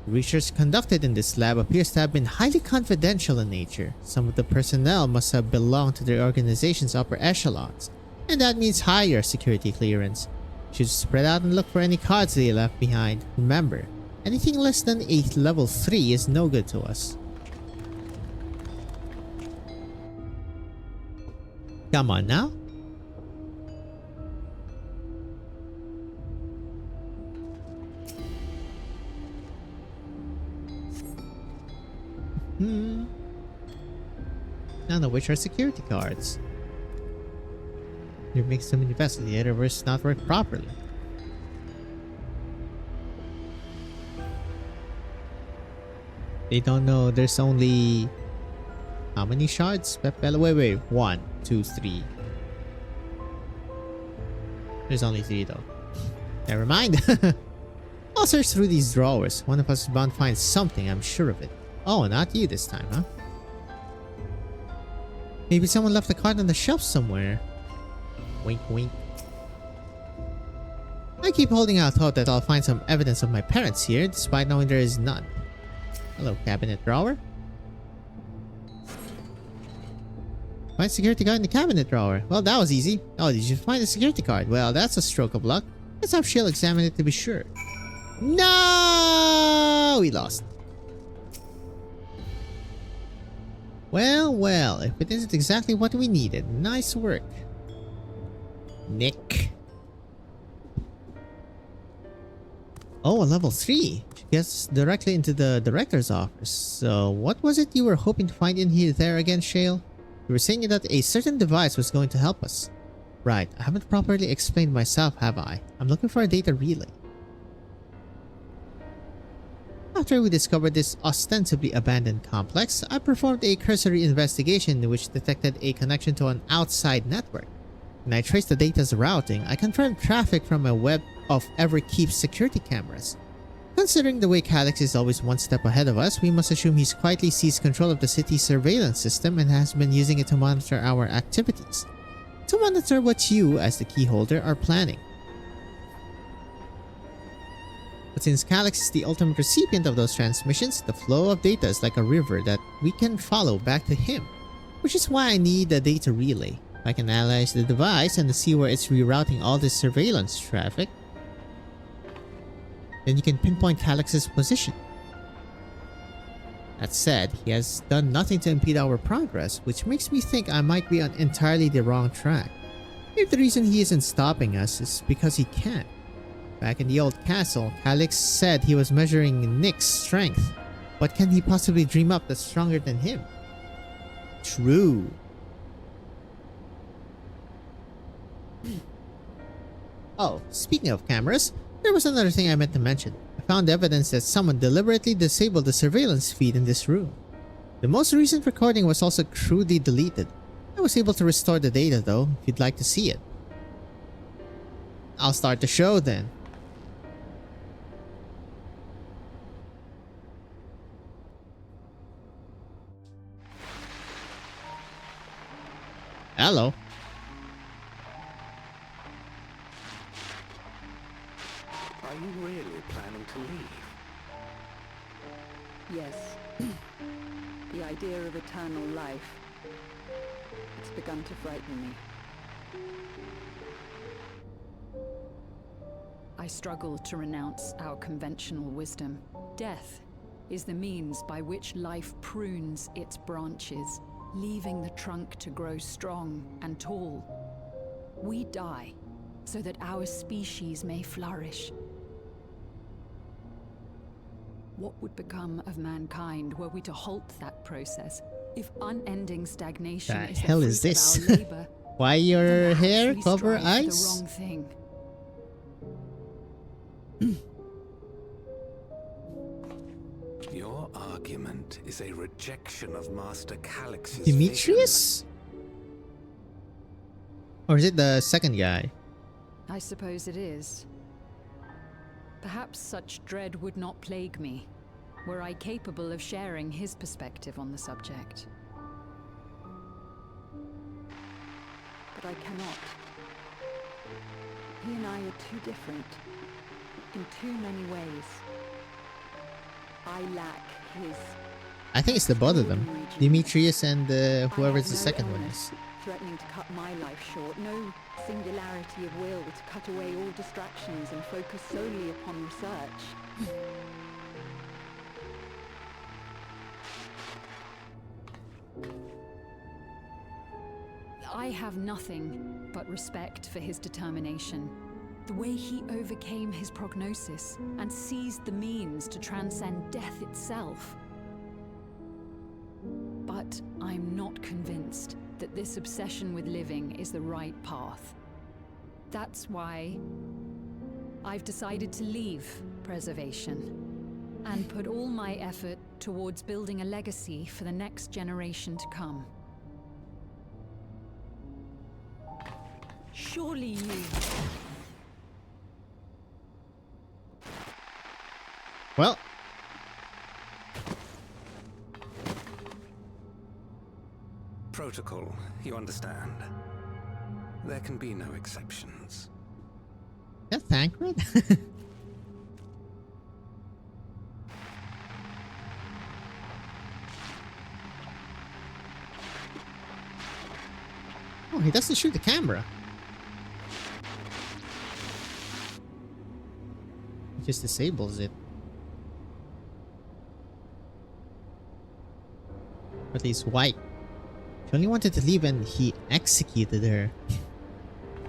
The research conducted in this lab appears to have been highly confidential in nature. Some of the personnel must have belonged to the organization's upper echelons, and that means higher security clearance. Should spread out and look for any cards they left behind. Remember, anything less than a level 3 is no good to us. Come on now. None of which are security cards. It makes them investigate or it's not work properly. They don't know there's only... How many shards? Wait. 1, 2, 3. There's only 3 though. Never mind. I'll search through these drawers. One of us is bound to find something, I'm sure of it. Oh, not you this time, huh? Maybe someone left a card on the shelf somewhere. Wink, wink. I keep holding out hope that I'll find some evidence of my parents here, despite knowing there is none. Hello, cabinet drawer. Find security card in the cabinet drawer. Well, that was easy. Oh, did you find the security card? Well, that's a stroke of luck. Let's have Shale examine it to be sure. No! We lost. Well, if it isn't exactly what we needed. Nice work, Nick. Oh, a level 3. She gets directly into the director's office. So, what was it you were hoping to find in here there again, Shale? You were saying that a certain device was going to help us. Right, I haven't properly explained myself, have I? I'm looking for a data relay. After we discovered this ostensibly abandoned complex, I performed a cursory investigation which detected a connection to an outside network. When I traced the data's routing, I confirmed traffic from a web of Everkeep's security cameras. Considering the way Calyx is always one step ahead of us, we must assume he's quietly seized control of the city's surveillance system and has been using it to monitor our activities. To monitor what you, as the keyholder, are planning. But since Calyx is the ultimate recipient of those transmissions, the flow of data is like a river that we can follow back to him. Which is why I need a data relay. If I can analyze the device and see where it's rerouting all this surveillance traffic, then you can pinpoint Calyx's position. That said, he has done nothing to impede our progress, which makes me think I might be on entirely the wrong track. Maybe the reason he isn't stopping us is because he can't. Back in the old castle, Calyx said he was measuring Nick's strength. What can he possibly dream up that's stronger than him? True. Oh, speaking of cameras, there was another thing I meant to mention. I found evidence that someone deliberately disabled the surveillance feed in this room. The most recent recording was also crudely deleted. I was able to restore the data though, if you'd like to see it. I'll start the show then. Hello. Are you really planning to leave? Yes. The idea of eternal life. It's begun to frighten me. I struggle to renounce our conventional wisdom. Death is the means by which life prunes its branches, leaving the trunk to grow strong and tall. We die so that our species may flourish. What would become of mankind were we to halt that process? If unending stagnation is the fruit of our labor, Why your Then hair perhaps we cover strive for eyes? The wrong thing. Your argument is a rejection of Master Calyx's Demetrius? Or is it the second guy? I suppose it is. Perhaps such dread would not plague me, were I capable of sharing his perspective on the subject. But I cannot. He and I are too different. In too many ways. I lack his... I think it's the both of them. Demetrius and whoever's the no second one illness is. threatening to cut my life short. No singularity of will to cut away all distractions and focus solely upon research. I have nothing but respect for his determination. The way he overcame his prognosis and seized the means to transcend death itself. But I'm not convinced that this obsession with living is the right path. That's why I've decided to leave preservation and put all my effort towards building a legacy for the next generation to come. Surely you... Well, protocol, you understand. There can be no exceptions. that Thancred? Oh, he doesn't shoot the camera. He just disables it. But he's white. She only wanted to leave and he executed her.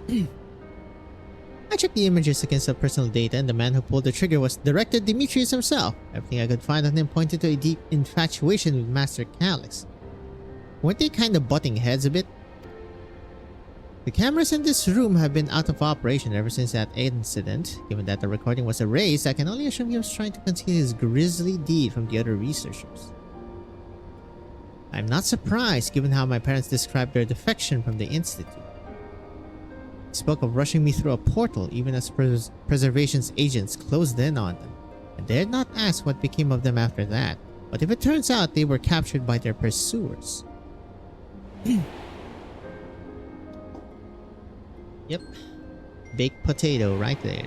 I checked the images against the personal data and the man who pulled the trigger was Director Demetrius himself. Everything I could find on him pointed to a deep infatuation with Master Calyx. Weren't they kind of butting heads a bit? The cameras in this room have been out of operation ever since that incident. Given that the recording was erased, I can only assume he was trying to conceal his grisly deed from the other researchers. I'm not surprised given how my parents described their defection from the Institute. They spoke of rushing me through a portal even as Preservation's agents closed in on them, and dared not ask what became of them after that. But if it turns out they were captured by their pursuers... Yep. Baked potato right there.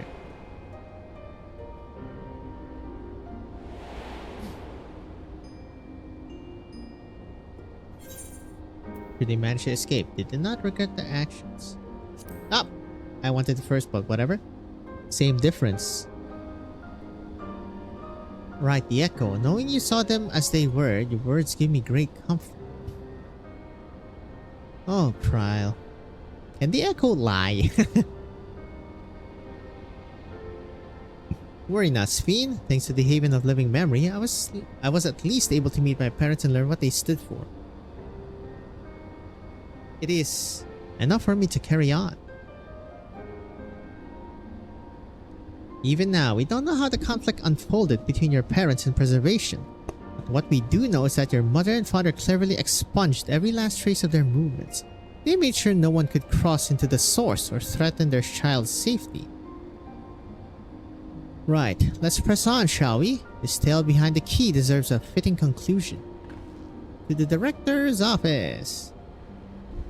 Did they manage to escape? They did not regret their actions. Ah! I wanted the first, but whatever. Same difference. Right, the echo. Knowing you saw them as they were, your words give me great comfort. Oh, Trial. Can the echo lie? Worry not, Sphene. Thanks to the Haven of Living Memory, I was at least able to meet my parents and learn what they stood for. It is enough for me to carry on. Even now, we don't know how the conflict unfolded between your parents and Preservation. But what we do know is that your mother and father cleverly expunged every last trace of their movements. They made sure no one could cross into the source or threaten their child's safety. Right, let's press on, shall we? This tale behind the key deserves a fitting conclusion. To the director's office.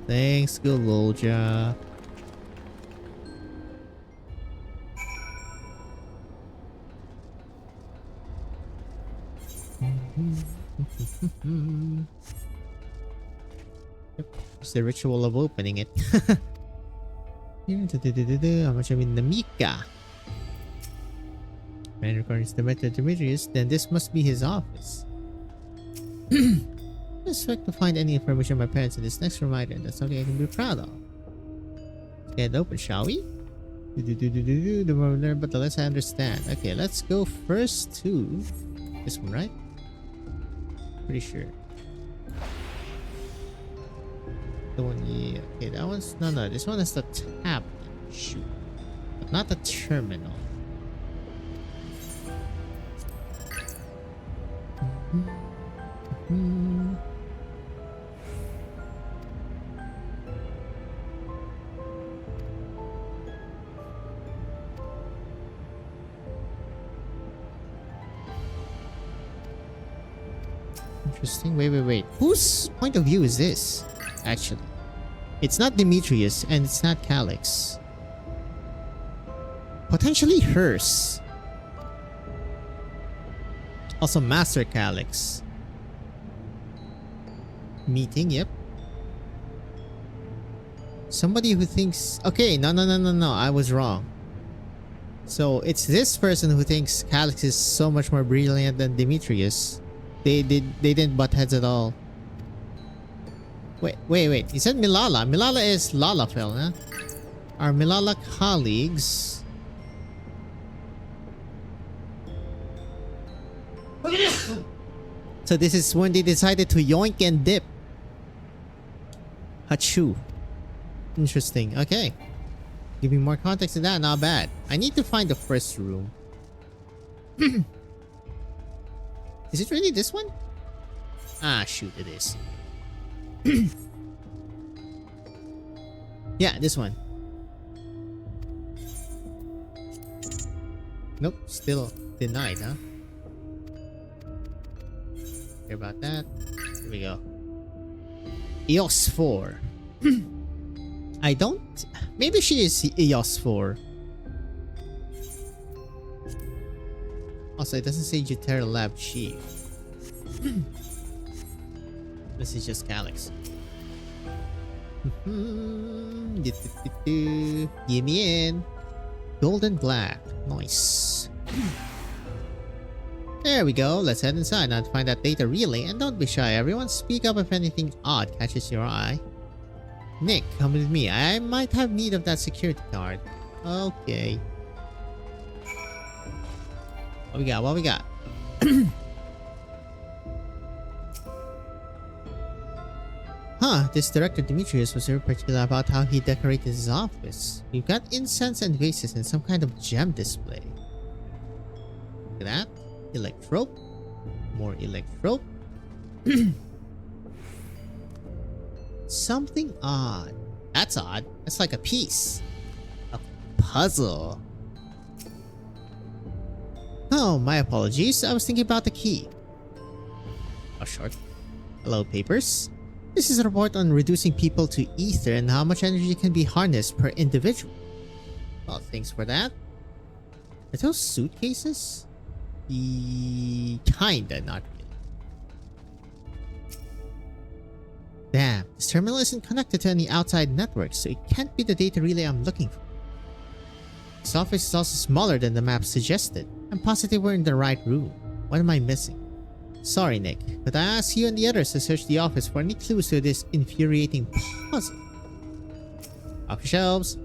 Thanks, Gololja. Yep, it's the ritual of opening it. How much I'm in the Mika? Man records the Metro Demetrius, then this must be his office. I expect to find any information on my parents in this next reminder, and that's something I can be proud of. Let's get it open, shall we? The more we learn about the less I understand. Okay, let's go first to this one, right? Pretty sure. The one, yeah. Okay, that one's no. This one is the tablet. Shoot, but not the terminal. Interesting. Wait. Whose point of view is this? Actually, it's not Demetrius and it's not Calyx. Potentially hers. Also, Master Calyx. Meeting, yep. Somebody who thinks... Okay, no. I was wrong. So, it's this person who thinks Calyx is so much more brilliant than Demetrius. They didn't butt heads at all. Wait. He said Milala. Milala is Lalafell, huh? Are Milala colleagues? So this is when they decided to yoink and dip. Hachu. Interesting. Okay. Giving more context to that, not bad. I need to find the first room. Is it really this one? Ah, shoot, it is. Yeah, this one. Nope, still denied, huh? Care about that. Here we go. EOS 4. I don't... Maybe she is EOS 4. Also, it doesn't say Jutera Lab Chief. This is just Calyx. Give me in. Golden black. Nice. There we go. Let's head inside and find that data relay. And don't be shy, everyone. Speak up if anything odd catches your eye. Nick, come with me. I might have need of that security card. Okay. What we got? Huh, this director Demetrius was very particular about how he decorated his office. We've got incense and vases and some kind of gem display. Look at that. Electrope. More electrope. Something odd. That's odd. That's like a piece. A puzzle. Oh, my apologies. I was thinking about the key. Oh, short. Hello, papers. This is a report on reducing people to ether and how much energy can be harnessed per individual. Well, thanks for that. Are those suitcases? Kinda, not really. Damn, this terminal isn't connected to any outside network, so it can't be the data relay I'm looking for. This office is also smaller than the map suggested. I'm positive we're in the right room. What am I missing? Sorry, Nick, but I asked you and the others to search the office for any clues to this infuriating puzzle. Off your shelves.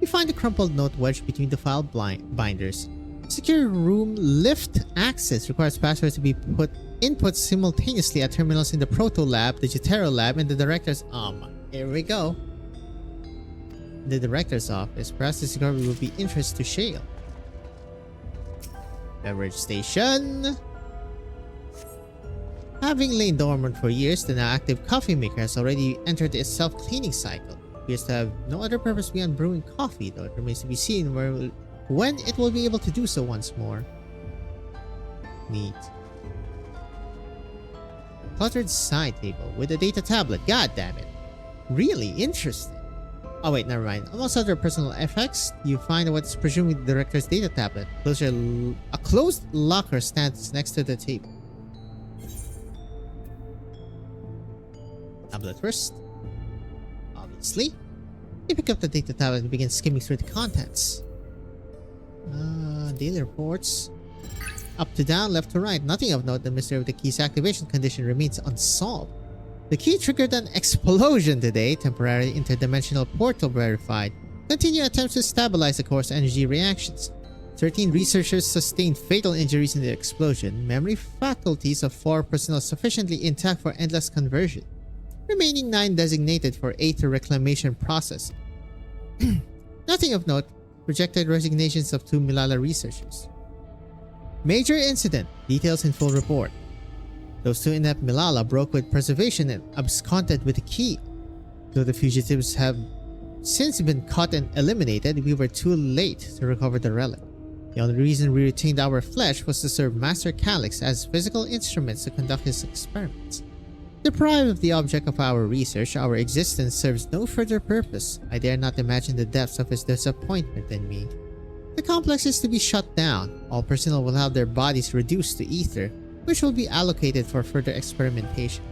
You find a crumpled note wedged between the file binders. Secure room lift access requires passwords to be input simultaneously at terminals in the Proto Lab, the Jutero Lab, and the Director's... here we go. The Director's office. Perhaps this discovery will be interest to Shale. Beverage station. Having lain dormant for years, the now active coffee maker has already entered its self-cleaning cycle. Appears to have no other purpose beyond brewing coffee, though it remains to be seen when it will be able to do so once more. Neat. Cluttered side table with a data tablet. God damn it. Really interesting. Oh wait, never mind. Amongst other personal effects, you find what is presumably the director's data tablet. A closed locker stands next to the table. Tablet first. Obviously. You pick up the data tablet and begin skimming through the contents. Daily reports. Up to down, left to right. Nothing of note. The mystery of the key's activation condition remains unsolved. The key triggered an explosion today. Temporary interdimensional portal verified. Continue attempts to stabilize the core's energy reactions. 13 researchers sustained fatal injuries in the explosion. Memory faculties of 4 personnel sufficiently intact for endless conversion. Remaining 9 designated for Aether reclamation process. Nothing of note. Projected resignations of 2 Milala researchers. Major incident. Details in full report. Those 2 inept Milala broke with preservation and absconded with the key. Though the fugitives have since been caught and eliminated, we were too late to recover the relic. The only reason we retained our flesh was to serve Master Calyx as physical instruments to conduct his experiments. Deprived of the object of our research, our existence serves no further purpose. I dare not imagine the depths of his disappointment in me. The complex is to be shut down. All personnel will have their bodies reduced to ether, which will be allocated for further experimentation.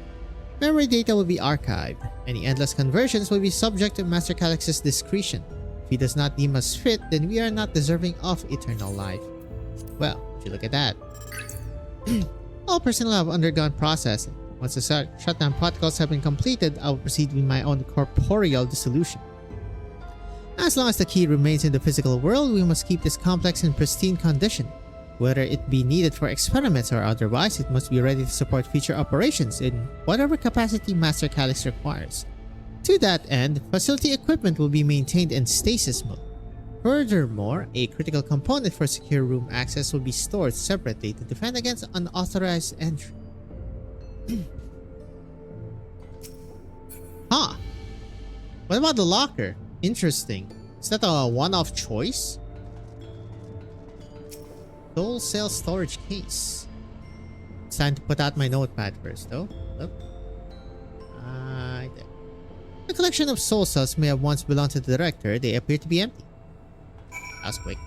Memory data will be archived. Any endless conversions will be subject to Master Calyx's discretion. If he does not deem us fit, then we are not deserving of eternal life. Well, if you look at that. All personnel have undergone processing. Once the shutdown protocols have been completed, I will proceed with my own corporeal dissolution. As long as the key remains in the physical world, we must keep this complex in pristine condition. Whether it be needed for experiments or otherwise, it must be ready to support future operations in whatever capacity Master Calyx requires. To that end, facility equipment will be maintained in stasis mode. Furthermore, a critical component for secure room access will be stored separately to defend against unauthorized entry. Huh. What about the locker? Interesting. Is that a one-off choice? Soul cell storage case. It's time to put out my notepad first, though. Look. Right there. The collection of soul cells may have once belonged to the director. They appear to be empty. That was quick.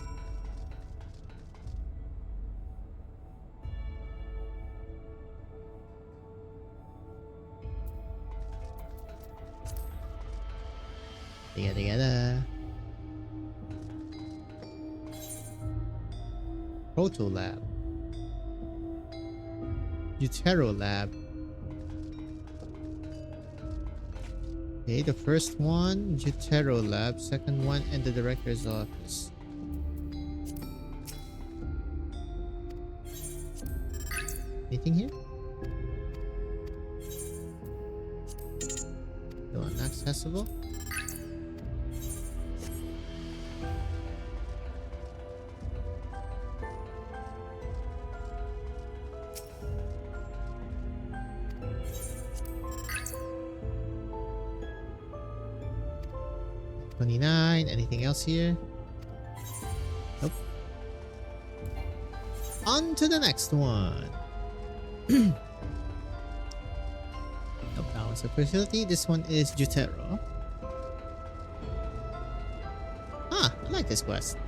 Together. Proto Lab. Utero Lab. Okay, the first one, Utero Lab. Second one, and the director's office. Anything here? No, inaccessible. Anything else here? Nope. On to the next one. Nope, that one's a facility. This one is Jutero. Ah, I like this quest.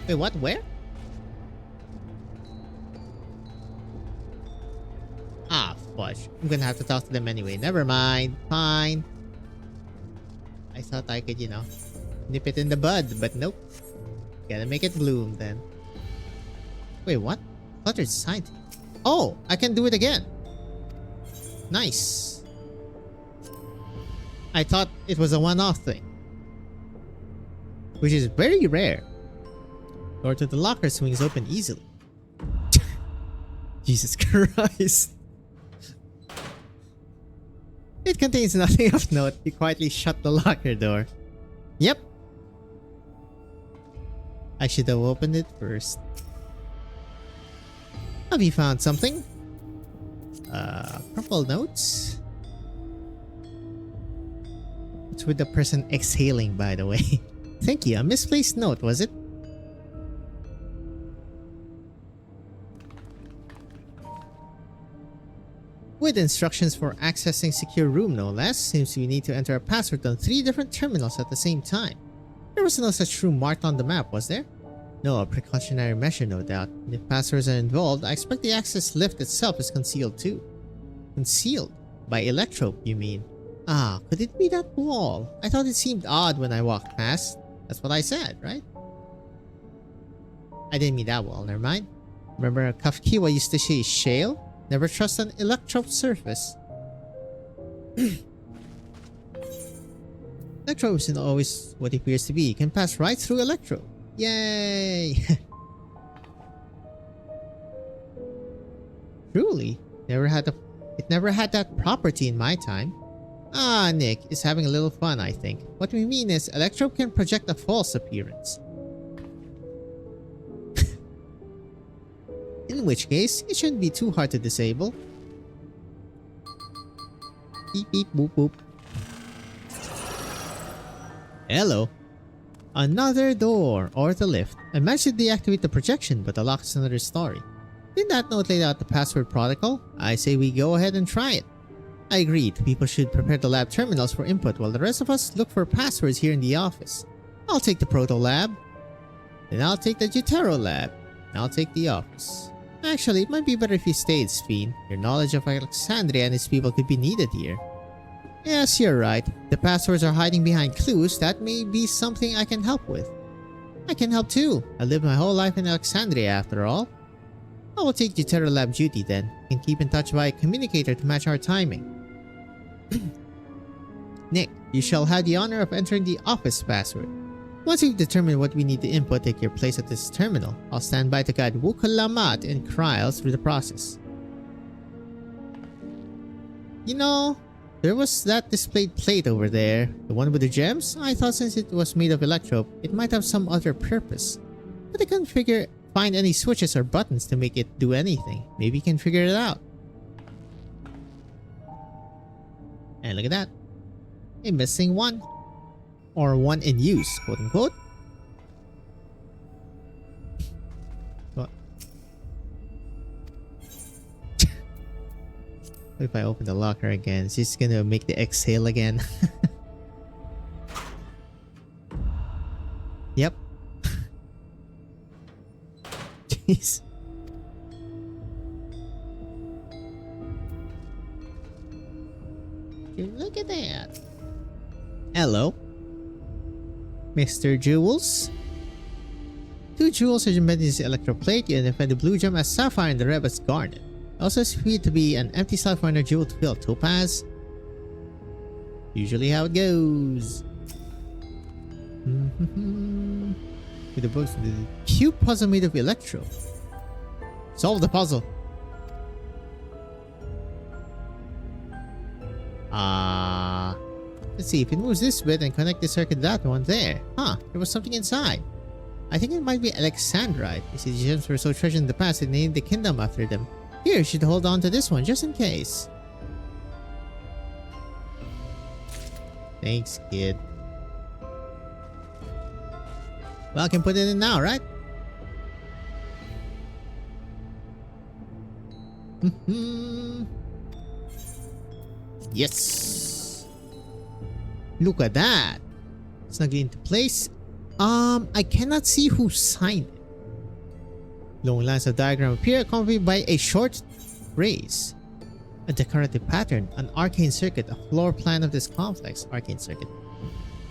Wait, what? Where? Ah, fudge. I'm gonna have to talk to them anyway. Never mind. Fine. I thought I could, you know, nip it in the bud, but nope. Gotta make it bloom then. Wait, what? Cluttered side. Oh, I can do it again. Nice. I thought it was a one-off thing, which is very rare. Door to the locker swings open easily. Jesus Christ. It contains nothing of note. You quietly shut the locker door. Yep. I should have opened it first. Have you found something? Purple notes? What's with the person exhaling, by the way? Thank you. A misplaced note, was it? With instructions for accessing secure room, no less. Seems we need to enter a password on 3 different terminals at the same time. There was no such room marked on the map, was there? No, a precautionary measure, no doubt. If passwords are involved, I expect the access lift itself is concealed too. Concealed? By electrope, you mean? Ah, could it be that wall? I thought it seemed odd when I walked past. That's what I said, right? I didn't mean that wall, never mind. Remember Kafkiwa used to say shale? Never trust an electrope surface. Electrope isn't always what it appears to be. You can pass right through electrope. Yay! Truly, it never had that property in my time. Ah, Nick is having a little fun, I think. What we mean is, Electrope can project a false appearance. In which case, it shouldn't be too hard to disable. Beep beep boop boop. Hello. Another door, or the lift. I managed to deactivate the projection, but the lock is another story. Did that note lay out the password protocol? I say we go ahead and try it. I agreed. People should prepare the lab terminals for input while the rest of us look for passwords here in the office. I'll take the Proto Lab. Then I'll take the Jutero Lab. And I'll take the office. Actually, it might be better if you stayed, Sphene. Your knowledge of Alexandria and its people could be needed here. Yes, you're right. The passwords are hiding behind clues. That may be something I can help with. I can help too. I lived my whole life in Alexandria after all. I will take Jutero Lab duty then. We can keep in touch via communicator to match our timing. Nick, you shall have the honor of entering the office password. Once you've determined what we need to input, take your place at this terminal. I'll stand by to guide Wukalamat and Kryles through the process. You know, there was that displayed plate over there. The one with the gems? I thought since it was made of Electrope, it might have some other purpose. But I couldn't find any switches or buttons to make it do anything. Maybe you can figure it out. And look at that. A missing one. Or one in use, quote unquote. What? What if I open the locker again? Is this gonna make the exhale again? Yep. Jeez. Look at that. Hello. Mr. Jewels. 2 jewels are embedded in this electroplate. You identify the blue gem as sapphire and the red as garnet. Also appears to be an empty slot for a jewel to fill. Topaz. Usually how it goes. With the books, the cube puzzle made of electro. Solve the puzzle. Let's see, if it moves this bit and connect the circuit to that one there. Huh, there was something inside. I think it might be Alexandrite. You see, the gems were so treasured in the past, they named the kingdom after them. Here, you should hold on to this one, just in case. Thanks, kid. Well, I can put it in now, right? Yes! Look at that! Snug it into place. I cannot see who signed it. Long lines of diagram appear accompanied by a short phrase. A decorative pattern, an arcane circuit, a floor plan of this complex arcane circuit.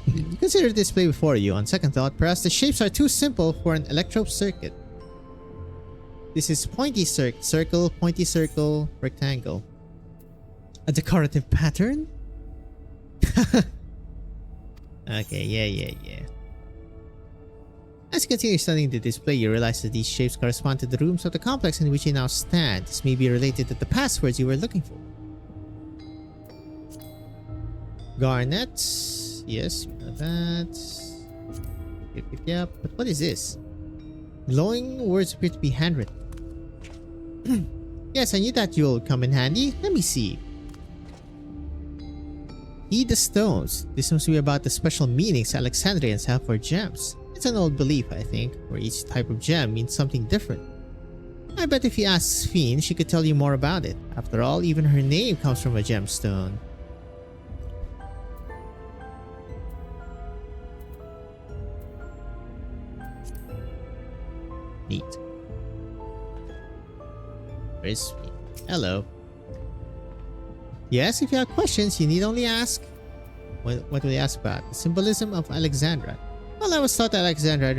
You consider the display before you. On second thought, perhaps the shapes are too simple for an electrope circuit. This is pointy circle, pointy circle, rectangle. A decorative pattern? Okay, yeah. As you continue studying the display, you realize that these shapes correspond to the rooms of the complex in which you now stand. This may be related to the passwords you were looking for. Garnet. Yes, we know that. Yep. But what is this? Glowing words appear to be handwritten. Yes, I knew that you'll come in handy. Let me see. Heed the stones. This must be about the special meanings Alexandrians have for gems. It's an old belief, I think, where each type of gem means something different. I bet if you ask Sphene, she could tell you more about it. After all, even her name comes from a gemstone. Neat. Where's Sphene? Hello. Yes, if you have questions, you need only ask. What will you ask about? The symbolism of Alexandra. Well, I was taught that Alexandra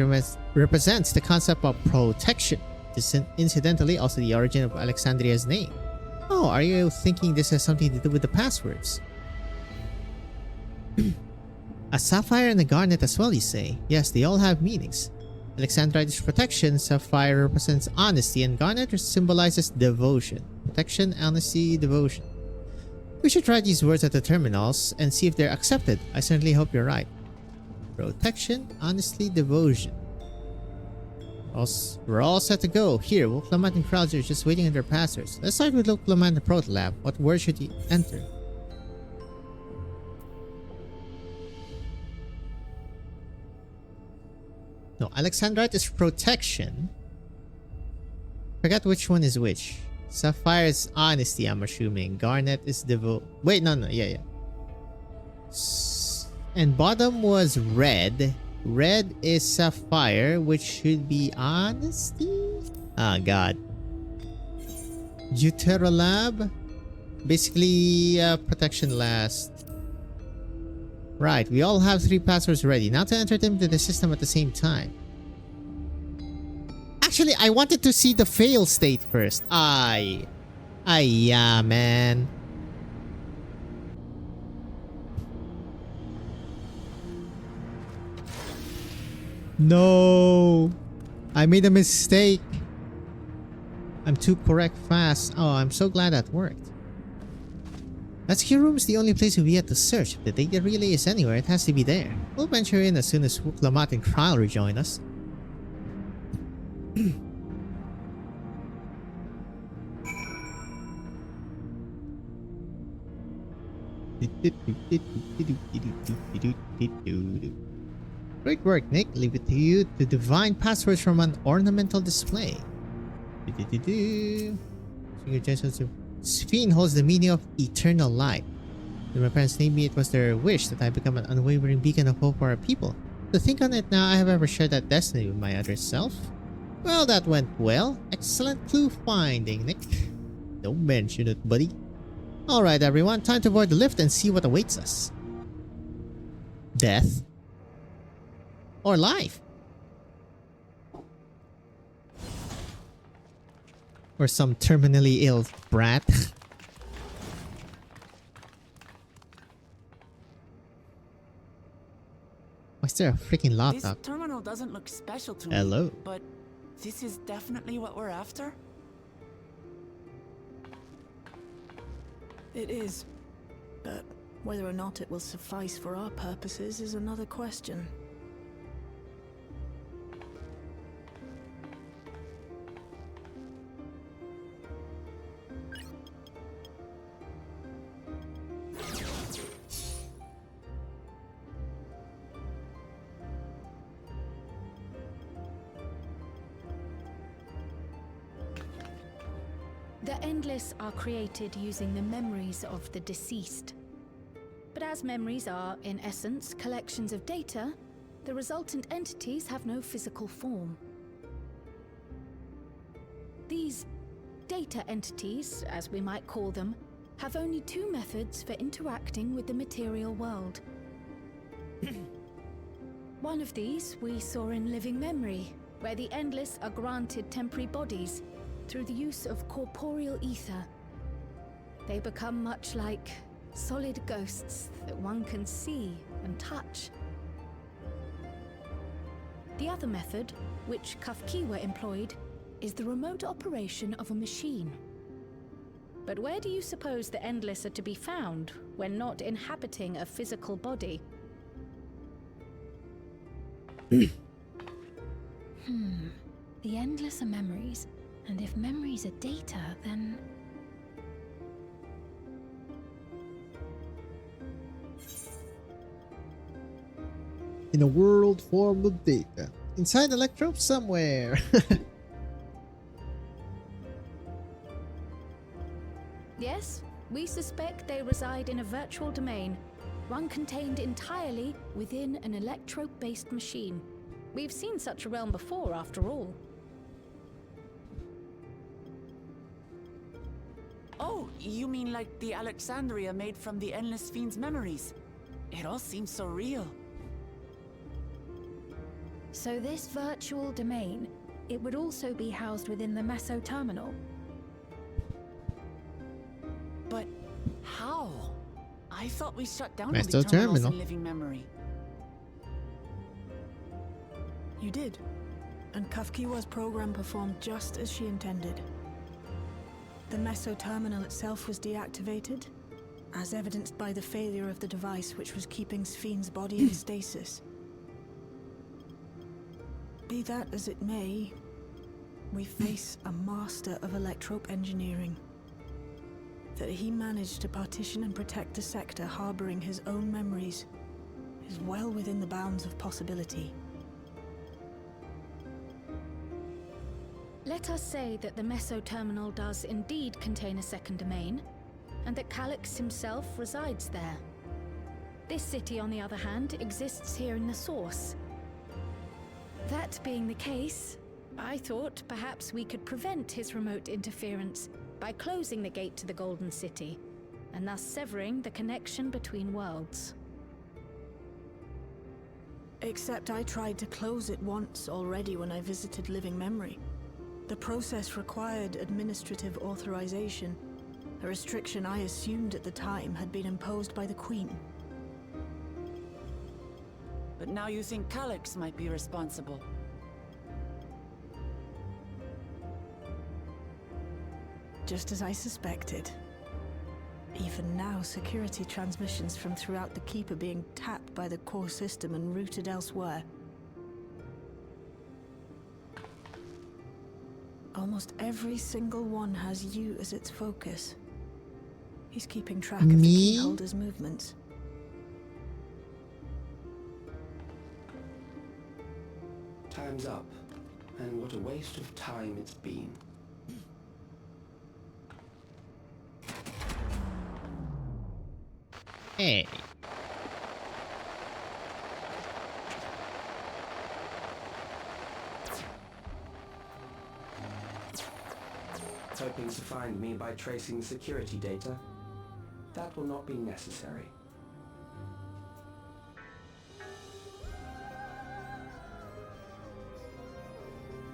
represents the concept of protection. This is incidentally also the origin of Alexandria's name. Oh, are you thinking this has something to do with the passwords? A sapphire and a garnet as well, you say? Yes, they all have meanings. Alexandrite is protection, sapphire represents honesty, and garnet symbolizes devotion. Protection, honesty, devotion. We should try these words at the terminals and see if they're accepted. I certainly hope you're right. Protection, honesty, devotion. We're all set to go. Here, Wolf Lamont and Krauser are just waiting on their passers. Let's start with Wolf Lamont and Proto Lab. What word should he enter? No, Alexandrite is protection. Forgot which one is which. Sapphire is honesty, I'm assuming. Garnet is Wait, no, yeah. And bottom was red. Red is sapphire, which should be honesty? Ah, God. Jutera Lab? Basically, protection last. Right, we all have 3 passwords ready. Now to enter them into the system at the same time. Actually, I wanted to see the fail state first. Yeah, man. No, I made a mistake. I'm too correct fast. Oh, I'm so glad that worked. SQ room is the only place we've yet to search. If the data relay is anywhere, it has to be there. We'll venture in as soon as Lamont and Krile rejoin us. Great work, Nick. Leave it to you to divine passwords from an ornamental display. Sphinx holds the meaning of eternal light. When my parents named me, it was their wish that I become an unwavering beacon of hope for our people. To think on it now, I have ever shared that destiny with my other self. Well, that went well. Excellent clue finding, Nick. Don't mention it, buddy. Alright, everyone. Time to board the lift and see what awaits us. Death. Or life. Or some terminally ill brat. Why is there a freaking laptop? This terminal doesn't look special to Hello. me. But this is definitely what we're after? It is. But whether or not it will suffice for our purposes is another question. The Endless are created using the memories of the deceased. But as memories are, in essence, collections of data, the resultant entities have no physical form. These data entities, as we might call them, have only 2 methods for interacting with the material world. One of these we saw in Living Memory, where the Endless are granted temporary bodies through the use of corporeal ether. They become much like solid ghosts that one can see and touch. The other method, which Kafkiwa employed, is the remote operation of a machine. But where do you suppose the Endless are to be found when not inhabiting a physical body? The Endless are memories. And if memories are data, then... In a world formed of data. Inside Electro somewhere. Yes, we suspect they reside in a virtual domain, one contained entirely within an electrope-based machine. We've seen such a realm before, after all. Oh, you mean like the Alexandria made from the Endless Fiend's memories? It all seems so real. So this virtual domain, it would also be housed within the Meso terminal. But how? I thought we shut down all Meso the terminals terminal. in Living Memory. You did. and Kafkiwa's program performed just as she intended. The meso terminal itself was deactivated, as evidenced by the failure of the device which was keeping Sphne's body in stasis. Be that as it may, we face a master of electrope engineering. That he managed to partition and protect the sector harboring his own memories is well within the bounds of possibility. Let us say that the meso-terminal does indeed contain a second domain, and that Calyx himself resides there. This city, on the other hand, exists here in the source. That being the case, I thought perhaps we could prevent his remote interference by closing the gate to the Golden City, and thus severing the connection between worlds. Except I tried to close it once already when I visited Living Memory. The process required administrative authorization, a restriction I assumed at the time had been imposed by the Queen. But now you think Calyx might be responsible. Just as I suspected. Even now, security transmissions from throughout the Keep are being tapped by the core system and routed elsewhere. Almost every single one has you as its focus. He's keeping track of the keyholder's movements. Time's up, and what a waste of time it's been. Hey. Hoping to find me by tracing security data? That will not be necessary.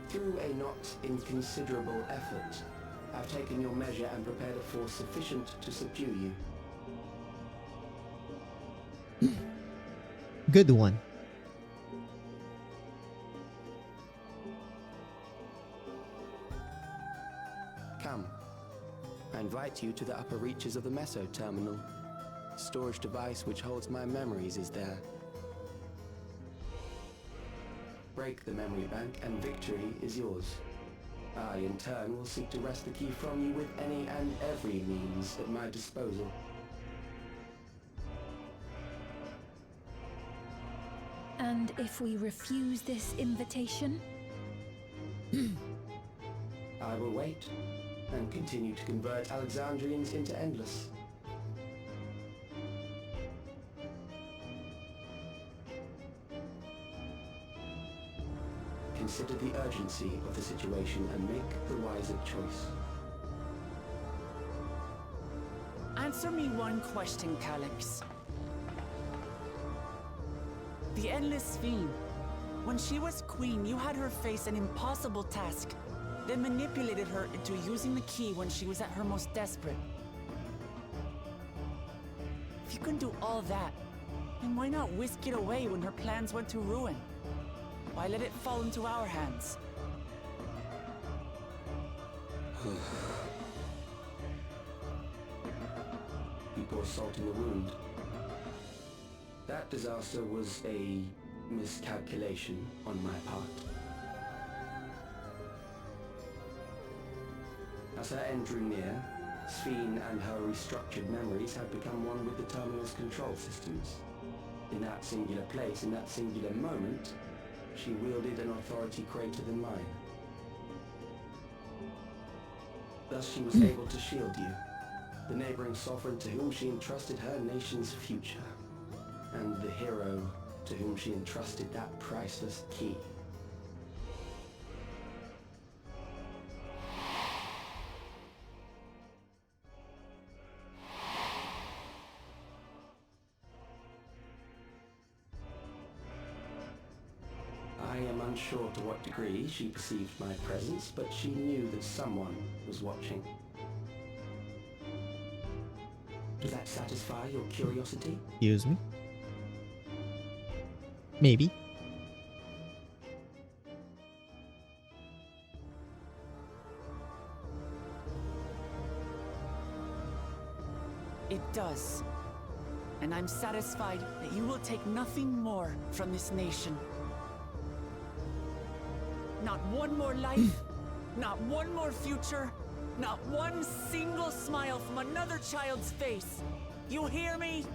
Through a not inconsiderable effort, I've taken your measure and prepared a force sufficient to subdue you. Good one. Come. I invite you to the upper reaches of the meso terminal. Storage device which holds my memories is there. Break the memory bank and victory is yours. I, in turn, will seek to wrest the key from you with any and every means at my disposal. And if we refuse this invitation? I will wait and continue to convert Alexandrians into Endless. Consider the urgency of the situation and make the wiser choice. Answer me one question, Calyx. The Endless Sphene. When she was queen, you had her face an impossible task, then manipulated her into using the key when she was at her most desperate. If you can do all that, then why not whisk it away when her plans went to ruin? Why let it fall into our hands? You pour salt in the wound. That disaster was a miscalculation on my part. As her end drew near, Sphene and her restructured memories had become one with the terminal's control systems. In that singular place, in that singular moment, she wielded an authority greater than mine. Thus she was able to shield you, the neighboring sovereign to whom she entrusted her nation's future, and the hero to whom she entrusted that priceless key. I am unsure to what degree she perceived my presence, but she knew that someone was watching. Does that satisfy your curiosity? Excuse me? does. And I'm satisfied that you will take nothing more from this nation. Not one more life, not one more future, not one single smile from another child's face. You hear me?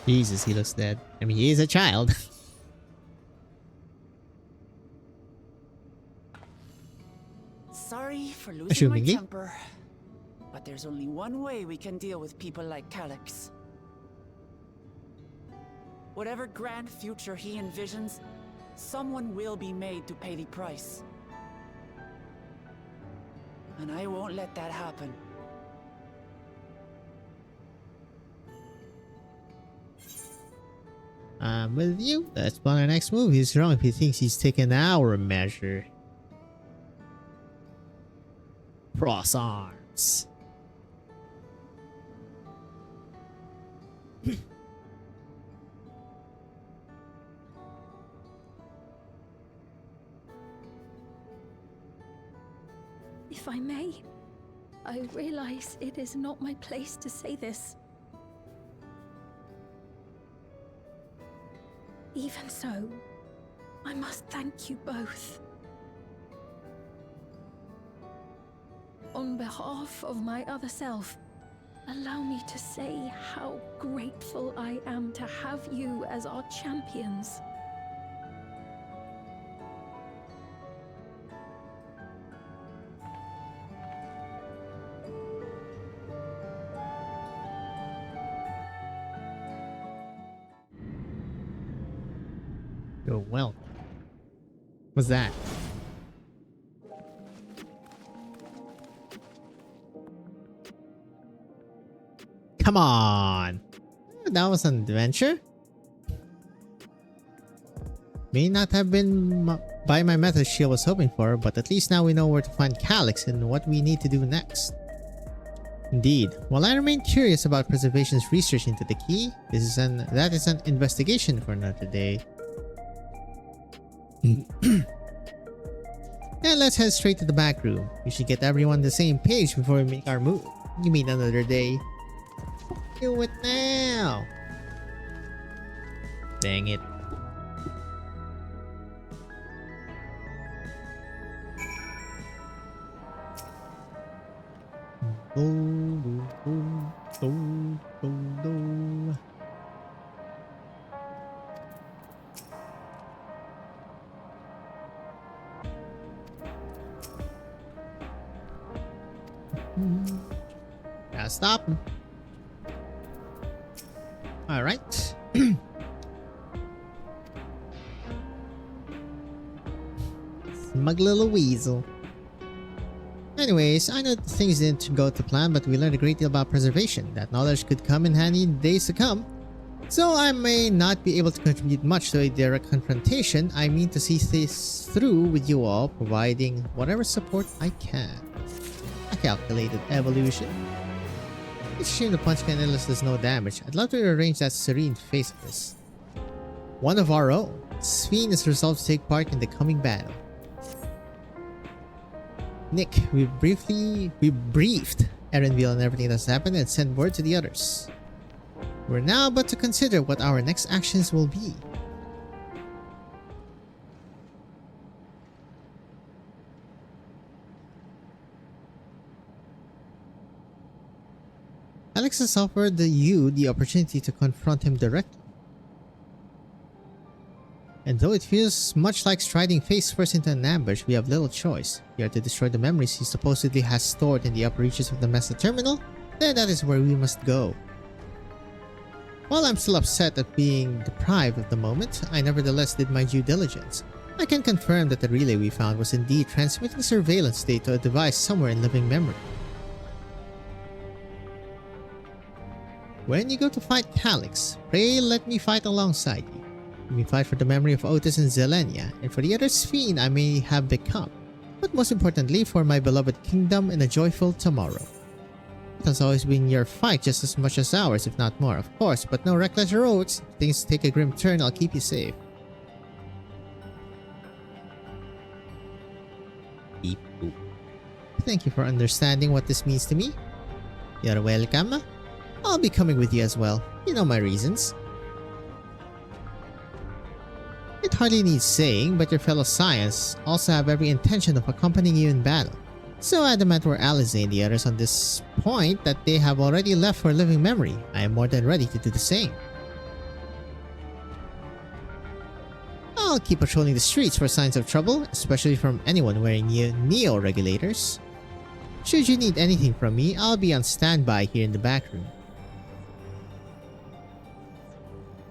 Jesus, he looks dead. I mean, he is a child. Sorry for losing Assuming my temper, but there's only one way we can deal with people like Calyx. Whatever grand future he envisions, someone will be made to pay the price. And I won't let that happen. I'm with you. Let's plan our next move. He's wrong if he thinks he's taken our measure. Cross arms. If I may, I realize it is not my place to say this. Even so, I must thank you both. On behalf of my other self, allow me to say how grateful I am to have you as our champions. You're welcome. What's that? Come on! That was an adventure? May not have been by my method she was hoping for, but at least now we know where to find Calyx and what we need to do next. Indeed, while I remain curious about Preservation's research into the key, that is an investigation for another day. And let's head straight to the back room. We should get everyone on the same page before we make our move. You mean another day? Do it now! Dang it. Gotta stop him. Alright. Smug little weasel. Anyways, I know things didn't go to plan, but we learned a great deal about preservation. That knowledge could come in handy in days to come. So I may not be able to contribute much to a direct confrontation. I mean to see this through with you all, providing whatever support I can. A calculated evolution. It's a shame the punch can endless does no damage. I'd love to rearrange that serene face of this. One of our own. Sphene is resolved to take part in the coming battle. Nick, we briefed Erenville on everything that's happened and sent word to the others. We're now about to consider what our next actions will be. Alex has offered you the opportunity to confront him directly. And though it feels much like striding face first into an ambush, we have little choice. We are to destroy the memories he supposedly has stored in the upper reaches of the Mesa Terminal, then that is where we must go. While I'm still upset at being deprived of the moment, I nevertheless did my due diligence. I can confirm that the relay we found was indeed transmitting surveillance data to a device somewhere in living memory. When you go to fight Calyx, pray let me fight alongside you. Let me fight for the memory of Otis and Zelenia, and for the other Sphene I may have become, but most importantly for my beloved kingdom and a joyful tomorrow. It has always been your fight just as much as ours, if not more, of course, but no reckless heroics. If things take a grim turn, I'll keep you safe. Beep boop. Thank you for understanding what this means to me. You're welcome. I'll be coming with you as well. You know my reasons. It hardly needs saying, but your fellow Science also have every intention of accompanying you in battle. So adamant were Alize and the others on this point that they have already left for living memory. I am more than ready to do the same. I'll keep patrolling the streets for signs of trouble, especially from anyone wearing Neo-regulators. Should you need anything from me, I'll be on standby here in the back room.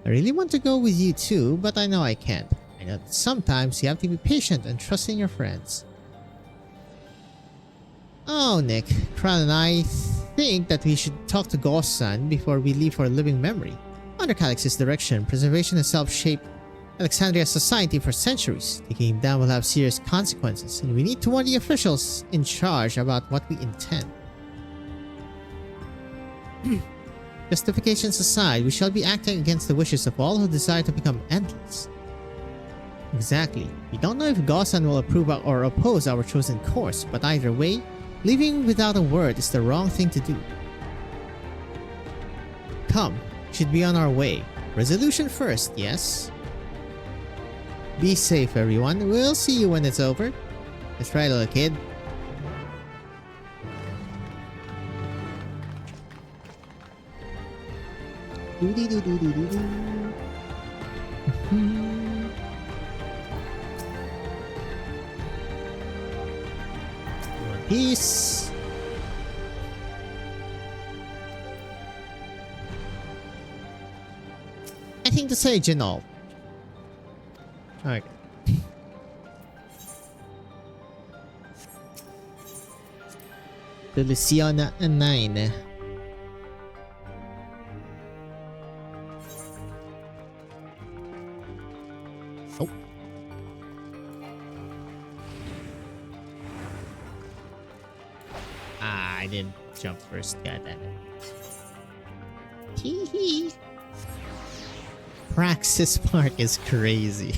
I really want to go with you too, but I know I can't. I know that sometimes you have to be patient and trust in your friends. Oh, Nick, Kral and I think that we should talk to Ghost-san before we leave for living memory. Under Calyx's direction, preservation has helped shape Alexandria's society for centuries. Taking him down will have serious consequences, and we need to warn the officials in charge about what we intend. Justifications aside, we shall be acting against the wishes of all who desire to become endless. Exactly. We don't know if Ghost-san will approve or oppose our chosen course, but either way, leaving without a word is the wrong thing to do. Come, should be on our way. Resolution first, yes? Be safe, everyone. We'll see you when it's over. That's right, little kid. Peace. I think to say Janol. Alright. The Luciana 9. Oh. I didn't jump first. God damn it. Hee hee. Praxis Park is crazy.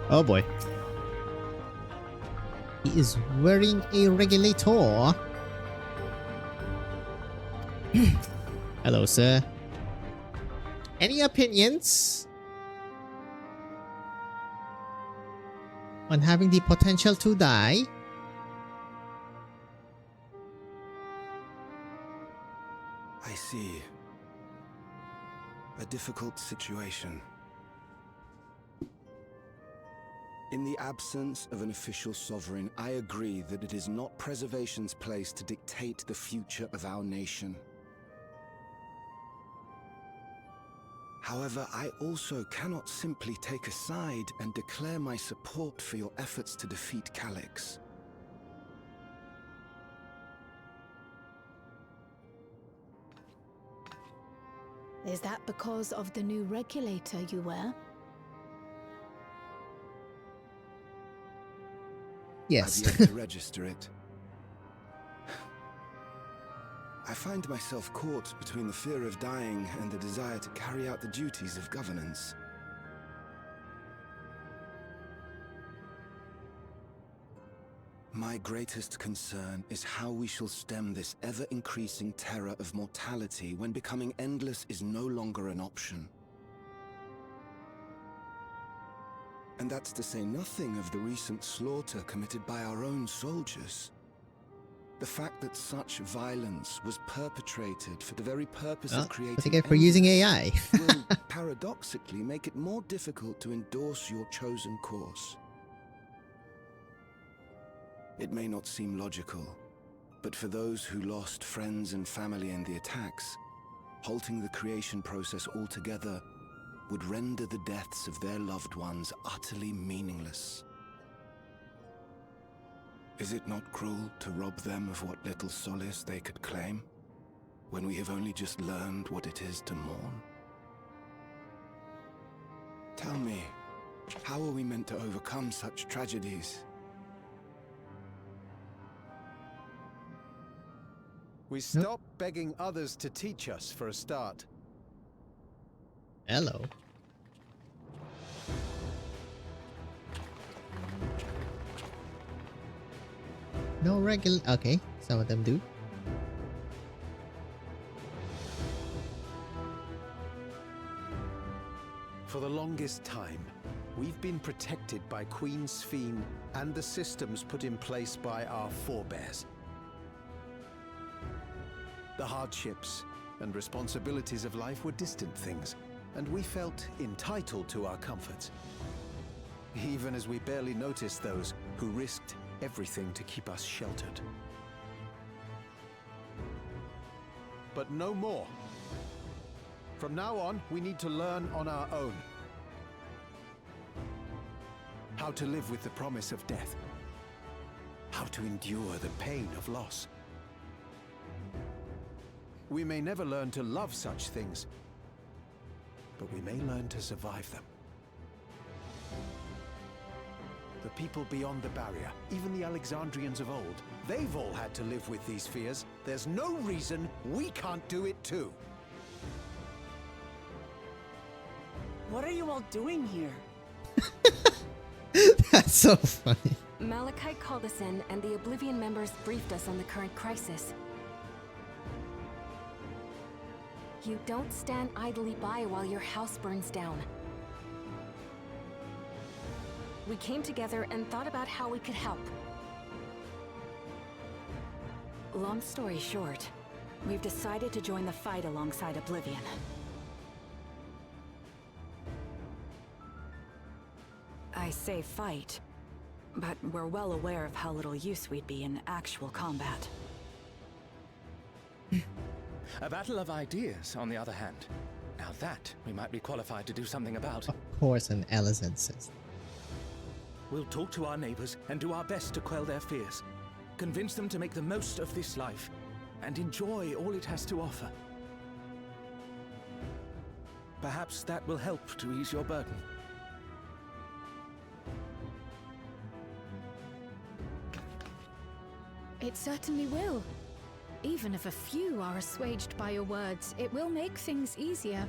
Oh boy. He is wearing a regulator. Hello, sir. Any opinions on having the potential to die? I see. A difficult situation. In the absence of an official sovereign, I agree that it is not Preservation's place to dictate the future of our nation. However, I also cannot simply take a side and declare my support for your efforts to defeat Calyx. Is that because of the new regulator you wear? Yes. I've yet to register it. I find myself caught between the fear of dying and the desire to carry out the duties of governance. My greatest concern is how we shall stem this ever-increasing terror of mortality when becoming endless is no longer an option. And that's to say nothing of the recent slaughter committed by our own soldiers. The fact that such violence was perpetrated for the very purpose of creating for using AI will paradoxically make it more difficult to endorse your chosen course. It may not seem logical, but for those who lost friends and family in the attacks, halting the creation process altogether would render the deaths of their loved ones utterly meaningless. Is it not cruel to rob them of what little solace they could claim, when we have only just learned what it is to mourn? Tell me, how are we meant to overcome such tragedies? We stopped begging others to teach us for a start. Hello. No regular. Okay, some of them do. For the longest time, we've been protected by Queen Sphene and the systems put in place by our forebears. The hardships and responsibilities of life were distant things, and we felt entitled to our comforts, even as we barely noticed those who risked everything to keep us sheltered. But no more. From now on, we need to learn on our own. How to live with the promise of death. How to endure the pain of loss. We may never learn to love such things, but we may learn to survive them. The people beyond the barrier, even the Alexandrians of old, they've all had to live with these fears. There's no reason we can't do it too. What are you all doing here? That's so funny. Malachi called us in, and the Oblivion members briefed us on the current crisis. You don't stand idly by while your house burns down. We came together and thought about how we could help. Long story short, we've decided to join the fight alongside Oblivion. I say fight, but we're well aware of how little use we'd be in actual combat. A battle of ideas, on the other hand. Now that we might be qualified to do something about. Of course, an Allagans says. We'll talk to our neighbors and do our best to quell their fears. Convince them to make the most of this life and enjoy all it has to offer. Perhaps that will help to ease your burden. It certainly will. Even if a few are assuaged by your words, it will make things easier.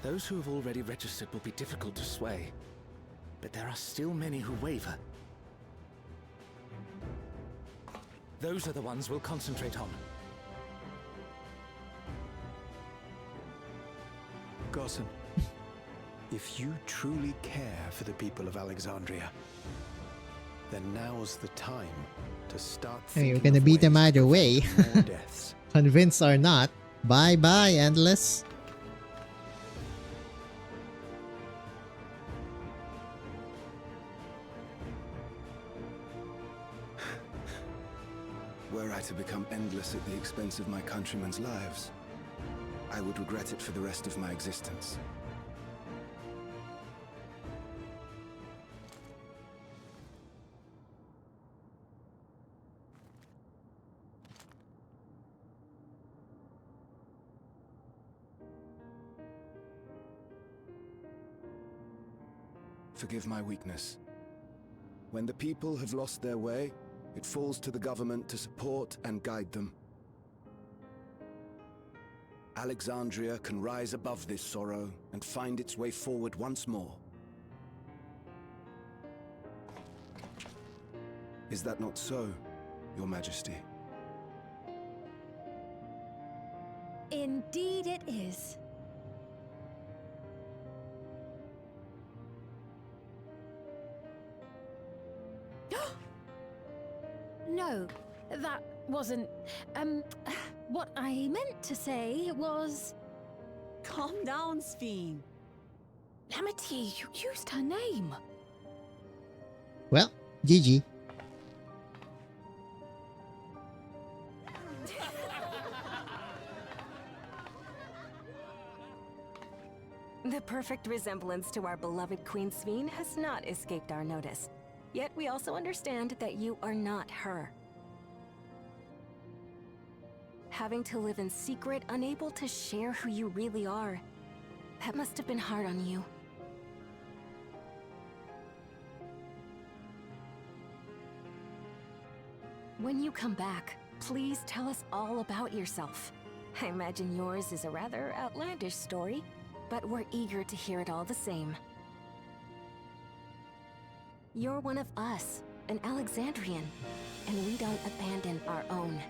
Those who have already registered will be difficult to sway, but there are still many who waver. Those are the ones we'll concentrate on. Gossen, if you truly care for the people of Alexandria, then now's the time to start Hey, thinking we're gonna of beat them ways either to way. prevent more deaths. Convinced or not. Bye bye, Endless. Were I to become endless at the expense of my countrymen's lives, I would regret it for the rest of my existence. Forgive my weakness. When the people have lost their way, it falls to the government to support and guide them. Alexandria can rise above this sorrow and find its way forward once more. Is that not so, Your Majesty? Indeed it is. No, that wasn't... what I meant to say was... Calm down, Sphene. Lamity, you used her name. Well, GG. The perfect resemblance to our beloved Queen Sphene has not escaped our notice. Yet we also understand that you are not her. Having to live in secret, unable to share who you really are. That must have been hard on you. When you come back, please tell us all about yourself. I imagine yours is a rather outlandish story, but we're eager to hear it all the same. You're one of us, an Alexandrian, and we don't abandon our own.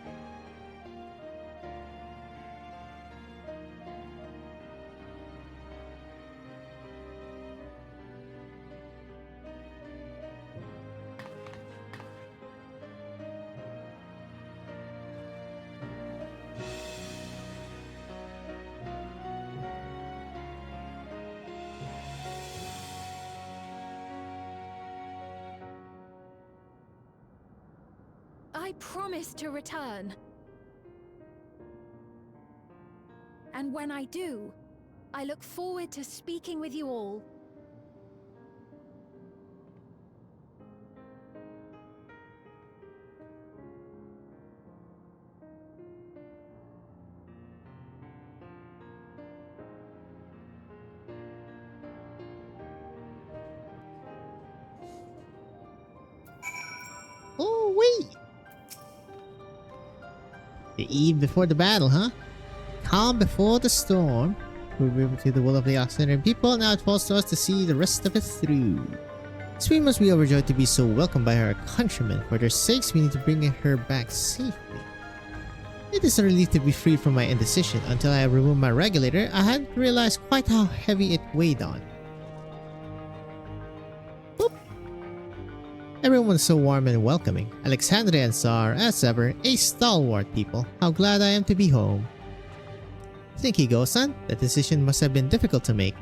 I promise to return. And when I do, I look forward to speaking with you all. Oh, wait! The eve before the battle, huh? Calm before the storm. We were to the will of the Occidental people, now it falls to us to see the rest of it through. We must be overjoyed to be so welcomed by our countrymen. For their sakes, we need to bring her back safely. It is a relief to be free from my indecision. Until I removed my regulator, I hadn't realized quite how heavy it weighed on. Boop. Everyone was so warm and welcoming. Alexandrians are, as ever, a stalwart people. How glad I am to be home. Think you go, son? That decision must have been difficult to make.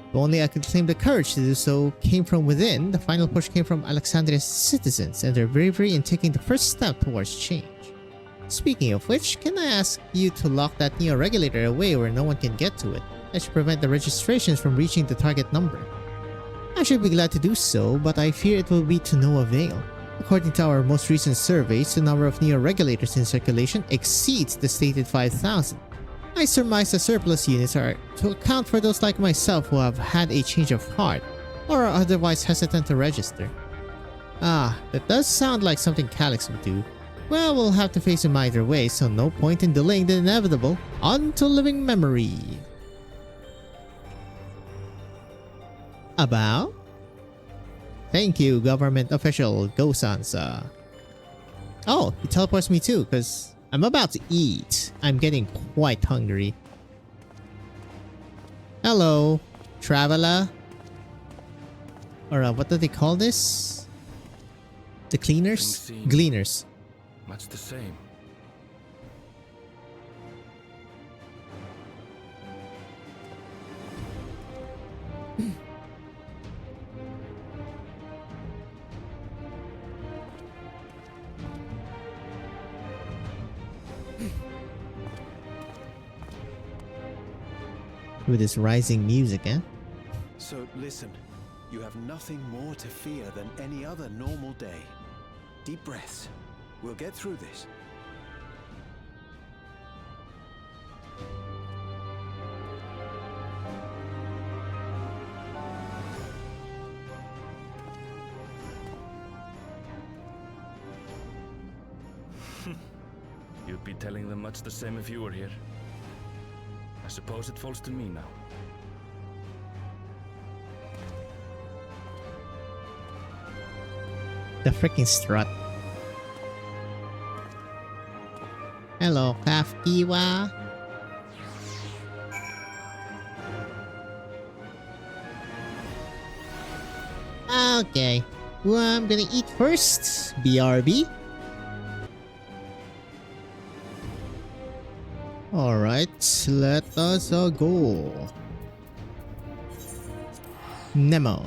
If only I could claim the courage to do so came from within, the final push came from Alexandria's citizens and their bravery in taking the first step towards change. Speaking of which, can I ask you to lock that neo-regulator away where no one can get to it? That should prevent the registrations from reaching the target number. I should be glad to do so, but I fear it will be to no avail. According to our most recent surveys, the number of neo-regulators in circulation exceeds the stated 5,000. I surmise the surplus units are to account for those like myself who have had a change of heart, or are otherwise hesitant to register. Ah, that does sound like something Calyx would do. Well, we'll have to face him either way, so no point in delaying the inevitable. On to living memory. About? Thank you, government official Go-sansa. Oh, he teleports me too, because I'm about to eat. I'm getting quite hungry. Hello, traveler. Or what do they call this? The cleaners? Gleaners. Much the same. With this rising music, eh? So listen, you have nothing more to fear than any other normal day. Deep breaths. We'll get through this. You'd be telling them much the same if you were here. I suppose it falls to me now. The freaking strut. Hello, Kafkiwa. Okay. Who I'm gonna eat first? BRB. Alright, let us go. Nemo.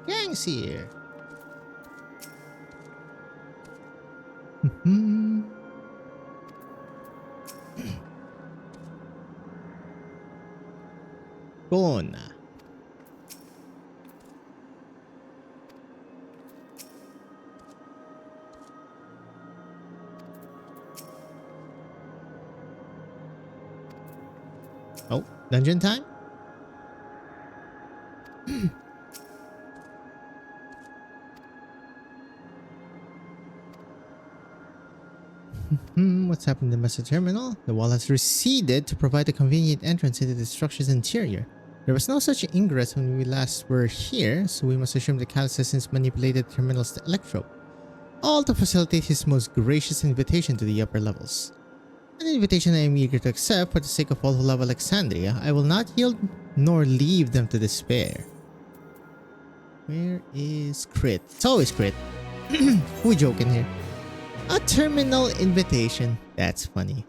Gang's here. Dungeon time? What's happened in the Mesa Terminal? The wall has receded to provide a convenient entrance into the structure's interior. There was no such ingress when we last were here, so we must assume the Calyx has since manipulated the terminal's electrode, all to facilitate his most gracious invitation to the upper levels. An invitation I am eager to accept for the sake of all who love Alexandria. I will not yield nor leave them to despair. Where is Crit? It's always Crit. We joking here. A terminal invitation. That's funny.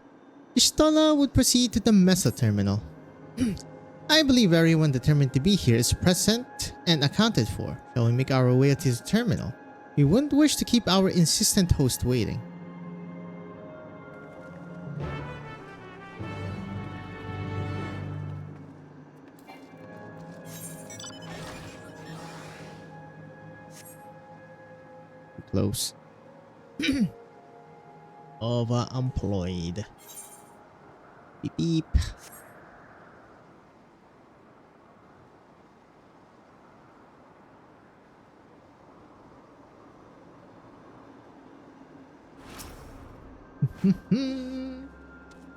Ishtola would proceed to the Mesa Terminal. I believe everyone determined to be here is present and accounted for. Shall we make our way to the terminal? We wouldn't wish to keep our insistent host waiting. Close. Overemployed. Beep beep.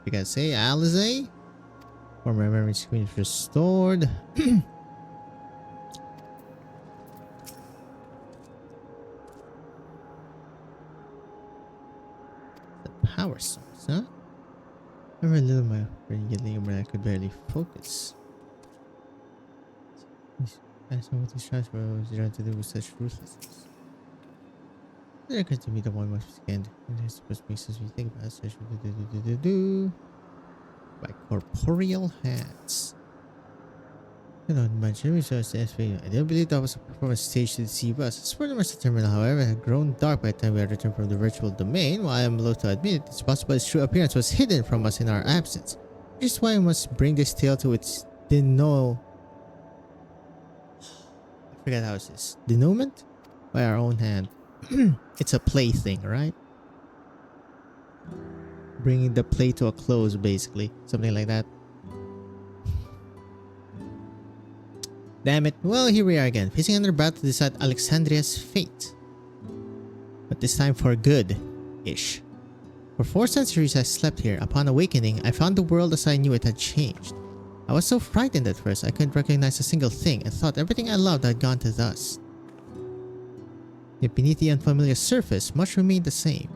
We gotta say Alize. Former memory screen is restored. The power source, huh? Every little my brain getting where I could barely focus. I don't know what these transfer was trying to do with such ruthlessness. It occurs to me that one must be scanned. And it's supposed to make sense when you think about it. By corporeal hands. I don't imagine resource to SPU. I don't believe that was a performance stage to deceive us. As for the Master Terminal, however, had grown dark by the time we had returned from the virtual domain. While I am loath to admit it, it's possible its true appearance was hidden from us in our absence. Which is why I must bring this tale to its I forget how it says. Denouement? By our own hand. It's a plaything, right? Bringing the play to a close, basically. Something like that. Damn it. Well, here we are again, facing another battle to decide Alexandria's fate. But this time for good-ish. For 4 centuries I slept here. Upon awakening, I found the world as I knew it had changed. I was so frightened at first, I couldn't recognize a single thing and thought everything I loved had gone to dust. Yet beneath the unfamiliar surface, much remained the same.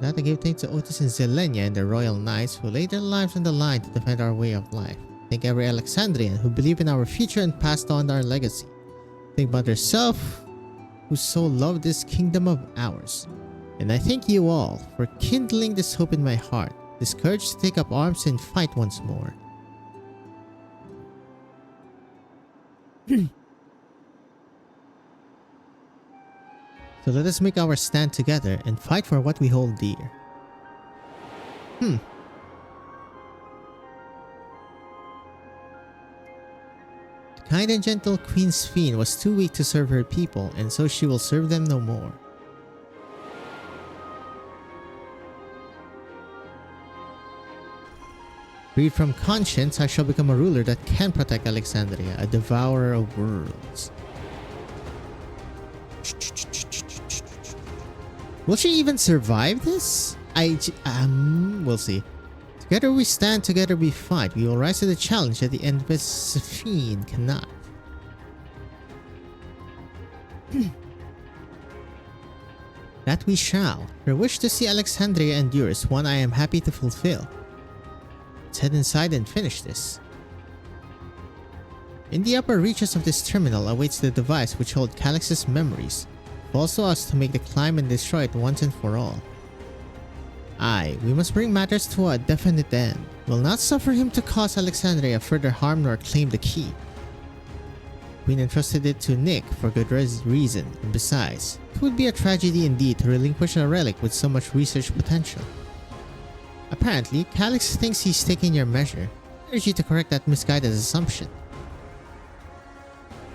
That I give thanks to Otis and Zelenia and the Royal Knights who laid their lives on the line to defend our way of life. Thank every Alexandrian who believed in our future and passed on our legacy. Think about yourself, who so loved this kingdom of ours. And I thank you all for kindling this hope in my heart, this courage to take up arms and fight once more. So let us make our stand together and fight for what we hold dear. The kind and gentle Queen Sphene was too weak to serve her people, and so she will serve them no more. Freed from conscience, I shall become a ruler that can protect Alexandria, a devourer of worlds. Will she even survive this? We'll see. Together we stand, together we fight. We will rise to the challenge that the endless Sphene cannot. That we shall. Her wish to see Alexandria endure is one I am happy to fulfill. Let's head inside and finish this. In the upper reaches of this terminal awaits the device which holds Calyx's memories. It falls to us to make the climb and destroy it once and for all. Aye, we must bring matters to a definite end. We'll not suffer him to cause Alexandria further harm nor claim the key. Queen entrusted it to Nick for good reason, and besides, it would be a tragedy indeed to relinquish a relic with so much research potential. Apparently, Calyx thinks he's taking your measure. I urge you to correct that misguided assumption.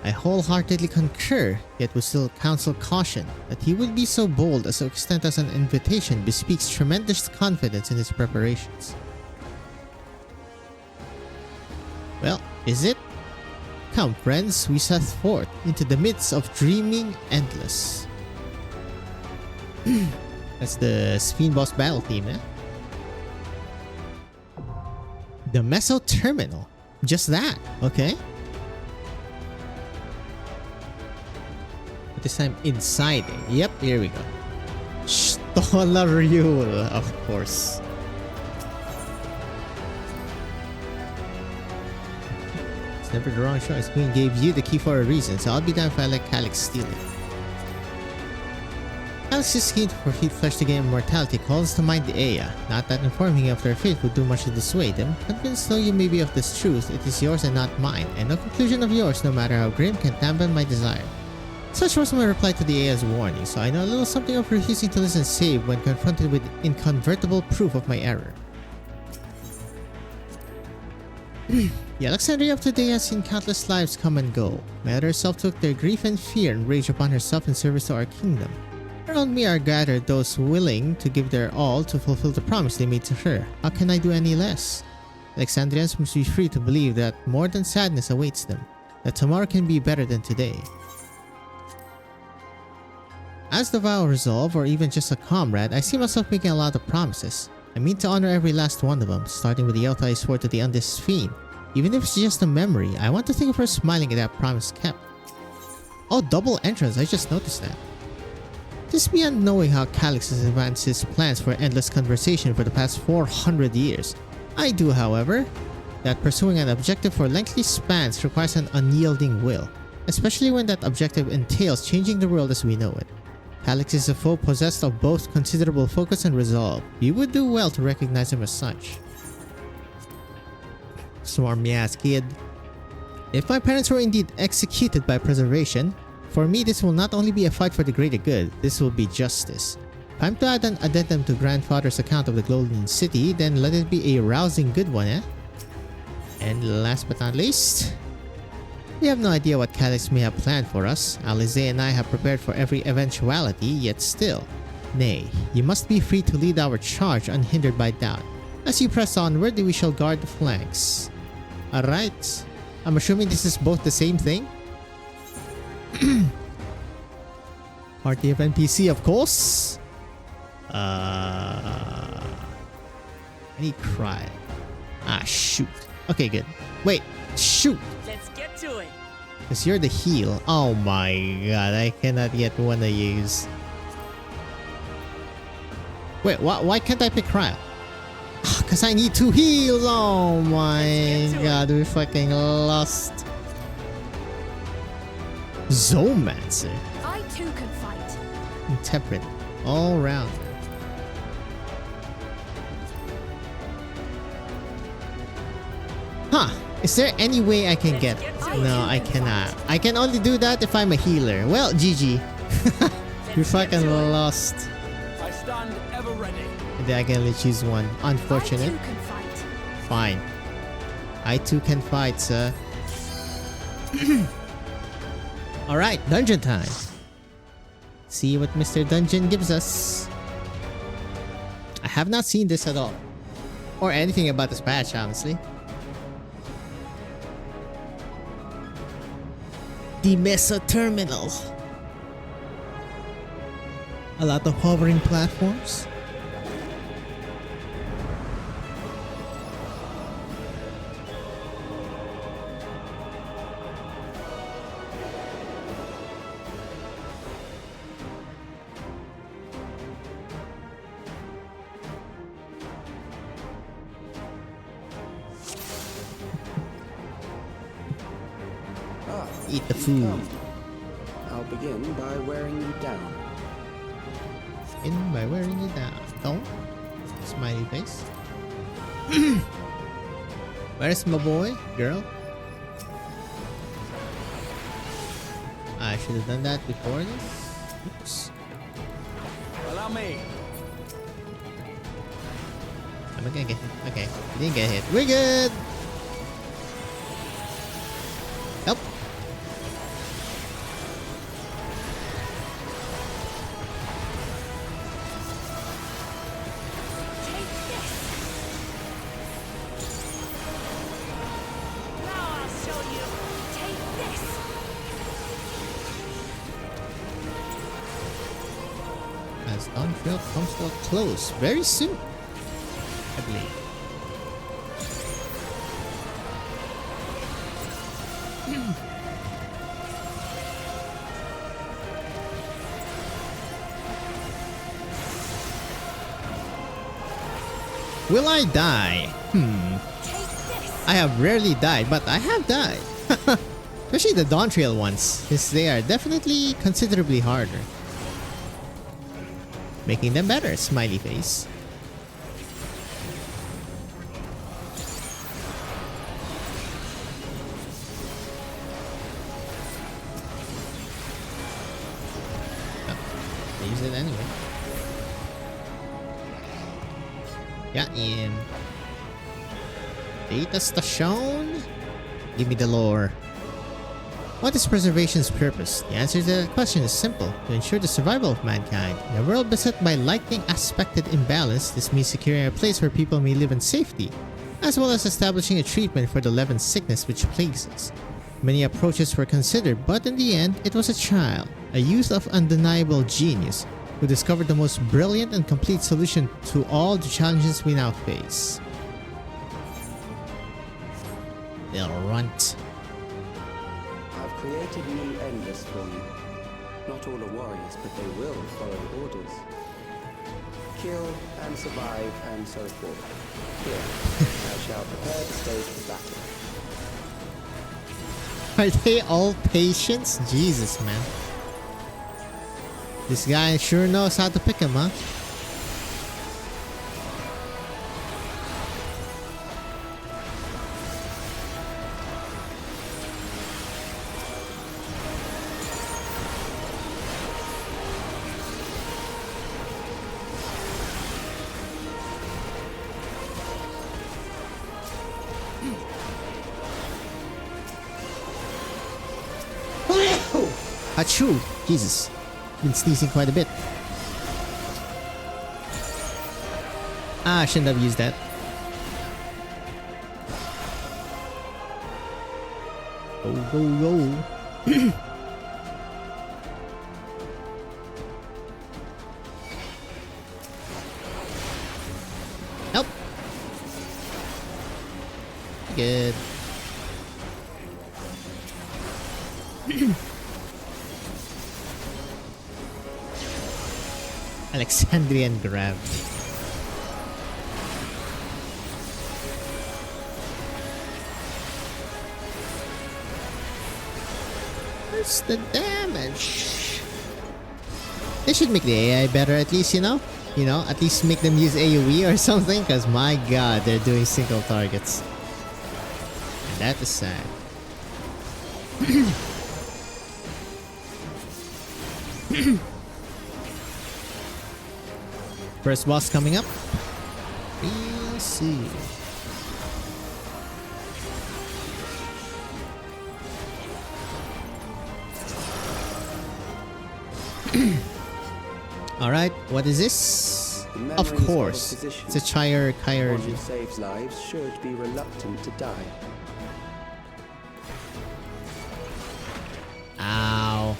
I wholeheartedly concur, yet would still counsel caution. That he would be so bold as to extend us an invitation bespeaks tremendous confidence in his preparations. Well, is it? Come, friends, we set forth into the midst of dreaming endless. That's the Sphere boss battle theme, eh? The Meso Terminal. Just that, okay? But this time inside it. Yep, here we go. Stolarule, of course. It's never the wrong choice. Queen gave you the key for a reason, so I'll be down if I let Calyx steal it. Calyx's scheme for Heat Flesh to gain immortality calls to mind the Aya. Not that informing you of their fate would do much to dissuade them. Convinced though you may be of this truth, it is yours and not mine, and no conclusion of yours, no matter how grim, can dampen my desire. Such was my reply to the Aya's warning, so I know a little something of refusing to listen save when confronted with incontrovertible proof of my error. The Alexandria of today has seen countless lives come and go. Mother herself took their grief and fear and rage upon herself in service to our kingdom. Around me are gathered those willing to give their all to fulfill the promise they made to her. How can I do any less? Alexandrians must be free to believe that more than sadness awaits them, that tomorrow can be better than today. As the vow resolve, or even just a comrade, I see myself making a lot of promises. I mean to honor every last one of them, starting with the oath I swore to the Undis Fiend. Even if it's just a memory, I want to think of her smiling at that promise kept. Oh, double entrance, I just noticed that. Just beyond knowing how Calyx has advanced his plans for endless conversation for the past 400 years. I do, however, that pursuing an objective for lengthy spans requires an unyielding will, especially when that objective entails changing the world as we know it. Calyx is a foe possessed of both considerable focus and resolve. You would do well to recognize him as such. Swarmy ass kid. If my parents were indeed executed by preservation, for me this will not only be a fight for the greater good, this will be justice. Time to add an addendum to grandfather's account of the Golden City, then let it be a rousing good one, eh? And last but not least, we have no idea what Calyx may have planned for us. Alize and I have prepared for every eventuality, yet still. Nay, you must be free to lead our charge unhindered by doubt. As you press onward, we shall guard the flanks. Alright. I'm assuming this is both the same thing? Party of NPC, of course. I need cry. Ah, shoot. Okay, good. Wait, shoot. Let's get to it. Because you're the heal. Oh my god, I cannot yet wanna use. Wait, why can't I pick cryo? Because I need 2 heals. Oh my god, we fucking lost. Zoomancer. I too can fight. Intemperate. All round. Huh. Is there any way I can get... No, I cannot. I can only do that if I'm a healer. Well, GG. You fucking lost. I stand ever ready. I can only choose one. Unfortunate. I too can fight. Fine. I too can fight, sir. Alright, dungeon time. See what Mr. Dungeon gives us. I have not seen this at all. Or anything about this patch, honestly. The Mesa Terminal. A lot of hovering platforms. Eat the food. I'll begin by wearing you down. Begin by wearing you down. Don't. Smiley face. Where's my boy? Girl? I should have done that before this. Oops. Allow me. I'm not gonna get hit. Okay, we didn't get hit. We're good! Nope. Dawntrail comes to a close very soon, I believe. Will I die? I have rarely died, but I have died. Especially the Dawntrail ones, since they are definitely considerably harder. Making them better, smiley face. Oh, I use it anyway. Yeah, in Data Station. Give me the lore. What is preservation's purpose? The answer to that question is simple: to ensure the survival of mankind. In a world beset by lightning-aspected imbalance, this means securing a place where people may live in safety, as well as establishing a treatment for the Levin sickness which plagues us. Many approaches were considered, but in the end, it was a child, a youth of undeniable genius, who discovered the most brilliant and complete solution to all the challenges we now face. They'll runt. I've created new endless for you. Not all are warriors, but they will follow orders. Kill and survive and so forth. Here, I shall prepare the stage for battle. Are they all patients? Jesus, man. This guy sure knows how to pick him, huh? Achoo! Jesus. Been sneezing quite a bit. Ah, I shouldn't have used that. Go, go, go. Help! Good. Alexandrian grab. What's the damage? They should make the AI better at least, you know? At least make them use AoE or something, because my god, they're doing single targets. And that is sad. First boss coming up. We'll see. Alright, what is this? Of course. It's a Chirurgy. One who saves lives should be reluctant to die. Ow.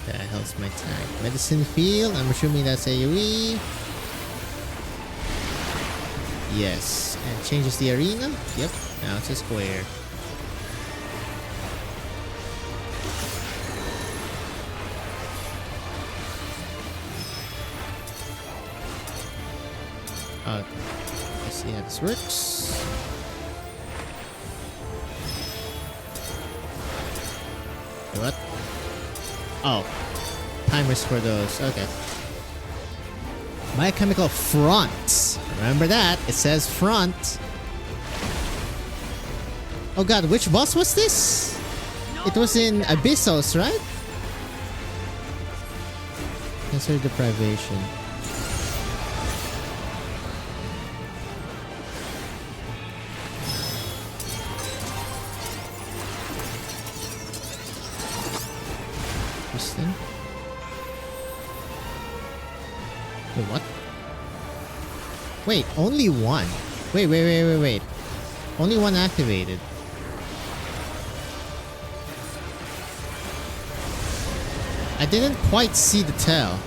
The hell's my tag? Medicine field. I'm assuming that's AoE. Yes. And changes the arena. Yep. Now it's a square. Okay. Let's see how this works. What? Oh, timers for those. Okay. Biochemical front. Remember that? It says front. Oh god, which boss was this? It was in Abyssos, right? Sensory deprivation. Interesting. Wait, what? Wait, only one. Wait. Only one activated. I didn't quite see the tail.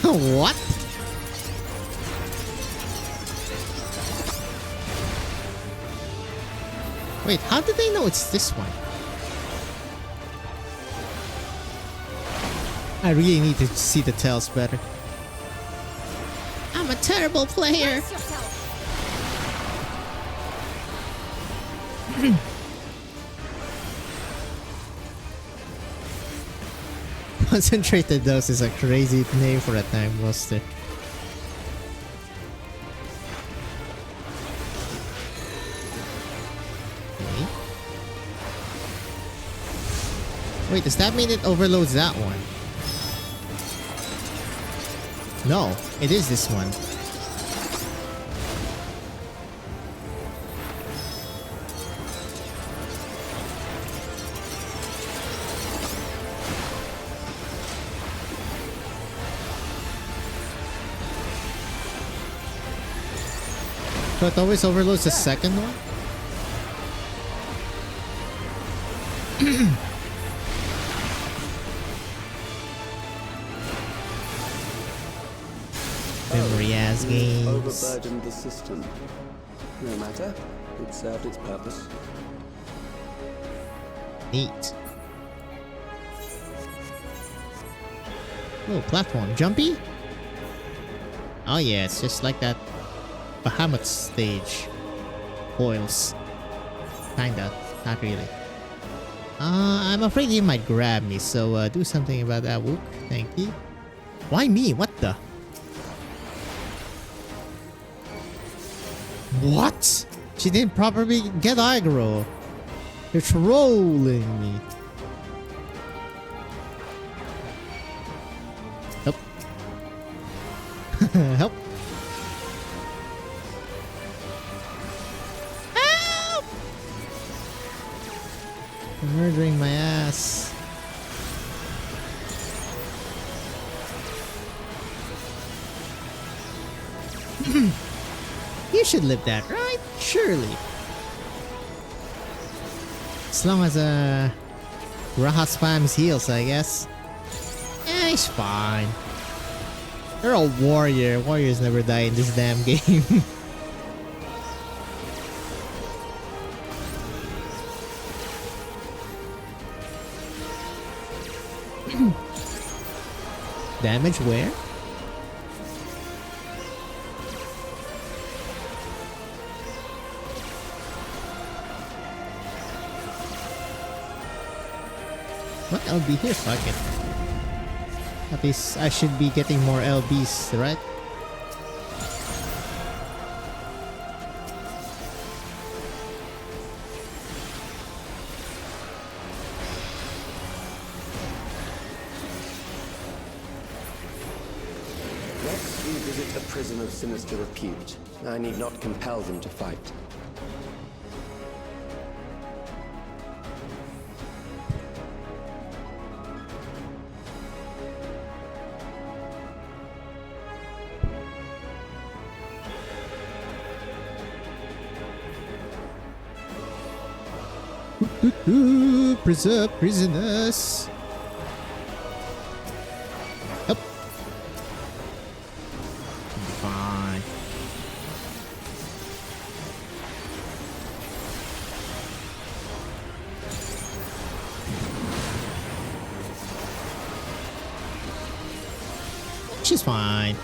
What? Wait, how did they know it's this one? I really need to see the tails better. I'm a terrible player. Concentrated dose is a crazy name for a time buster. Okay. Wait, does that mean it overloads that one? No, it is this one. So it always overloads the second one? Memory ass games. Overburdened the system. No matter, it served its purpose. Neat. Oh, platform. Jumpy? Oh yeah, it's just like that Bahamut stage. Foils. Kinda. Not really. I'm afraid you might grab me, so do something about that, Wook. Thank you. Why me? What the? What? She didn't properly get aggro. You're trolling me. Help. Help. Help! You're murdering my ass. You should live that, right? Surely. As long as Raha spams heals, I guess. Yeah, he's fine. You're a warrior. Warriors never die in this damn game. Damage where? What LB here? Fuck it. At least I should be getting more LBs, right? Next, we visit a prison of sinister repute. I need not compel them to fight. Preserve prisoners. Up. Fine. She's fine.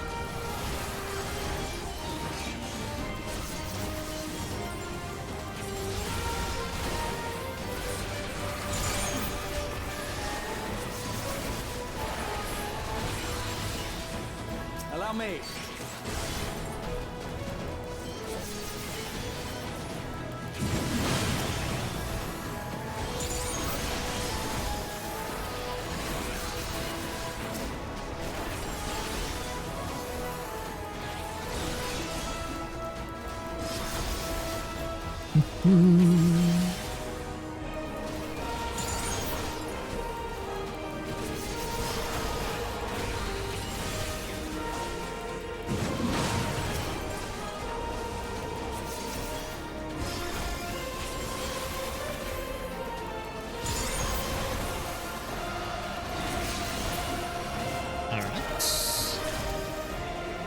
Allow me.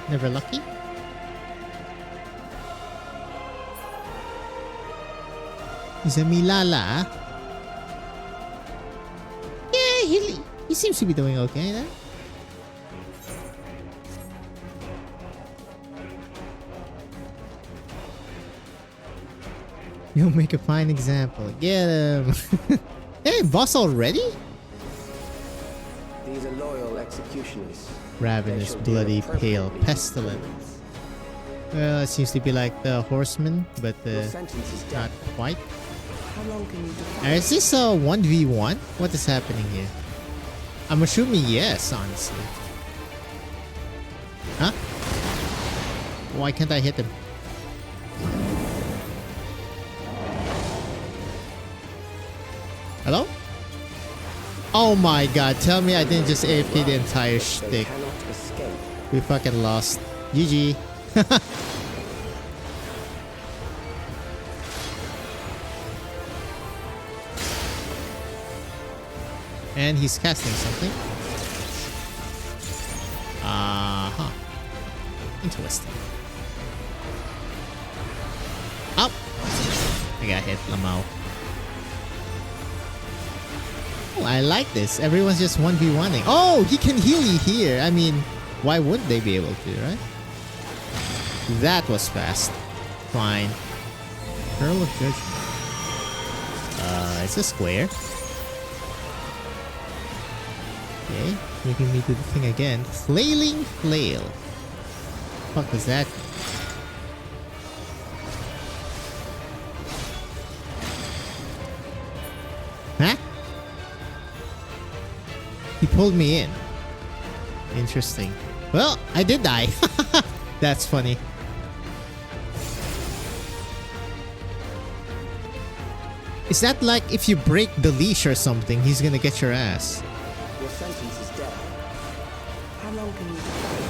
Never lucky. He's a Milala. Yeah, he seems to be doing okay there. You'll make a fine example. Get him. Hey, boss already? These are loyal executioners. Ravenous, bloody, pale, pestilent. Well, it seems to be like the horseman, but not quite. How long can you defend? Is this a 1v1? What is happening here? I'm assuming yes, honestly. Huh? Why can't I hit him? Hello? Oh my god, tell me I didn't just AFK the entire shtick. We fucking lost. GG. And he's casting something. Uh-huh. Interesting. Up! I got hit, Lamau. Oh, I like this. Everyone's just 1v1ing. Oh, he can heal you here. I mean, why wouldn't they be able to, right? That was fast. Fine. Pearl of Judgment. It's a square. Okay, making me do the thing again. Flailing Flail. What does that mean? Huh? He pulled me in. Interesting. Well, I did die. That's funny. Is that like if you break the leash or something, he's gonna get your ass? Your sentence is death. How long can you defend?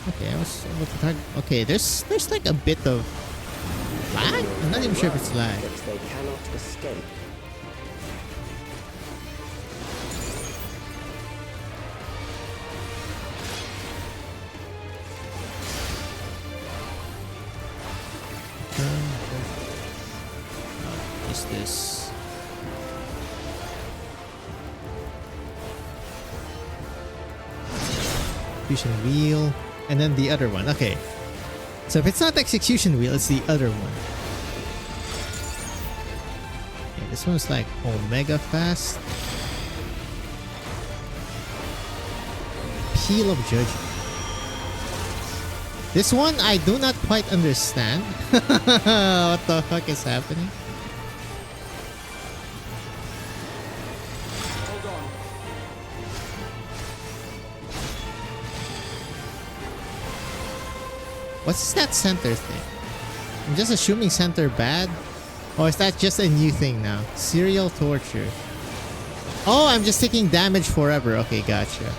Okay, I was able to target. Okay, there's like a bit of lag. I'm not even sure if it's lag. They cannot escape. What's this? Execution wheel, and then the other one. Okay, so if it's not the execution wheel, it's the other one. Okay, this one's like omega fast. Peel of Judgment. This one I do not quite understand. What the fuck is happening? Hold on. What's that center thing? I'm just assuming center bad. Or is that just a new thing now? Serial torture. Oh, I'm just taking damage forever. Okay, gotcha.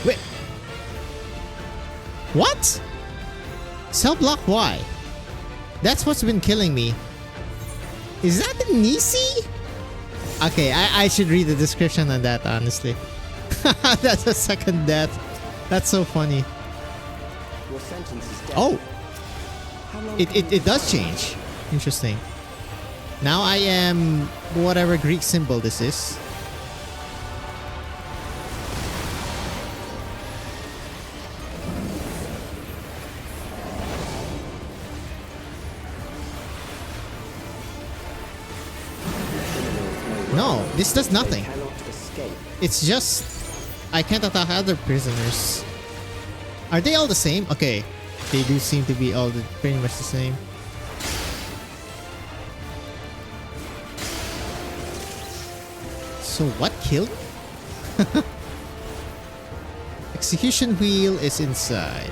Wait. What? Cell block Y. That's what's been killing me. Is that the Nisi? Okay, I should read the description on that, honestly. That's a second death. That's so funny. Your sentence is death. Oh! How long It does change. Interesting. Now I am whatever Greek symbol this is. No, this does nothing. It's just I can't attack other prisoners. Are they all the same? Okay, they do seem to be all pretty much the same. So what killed? Execution wheel is inside.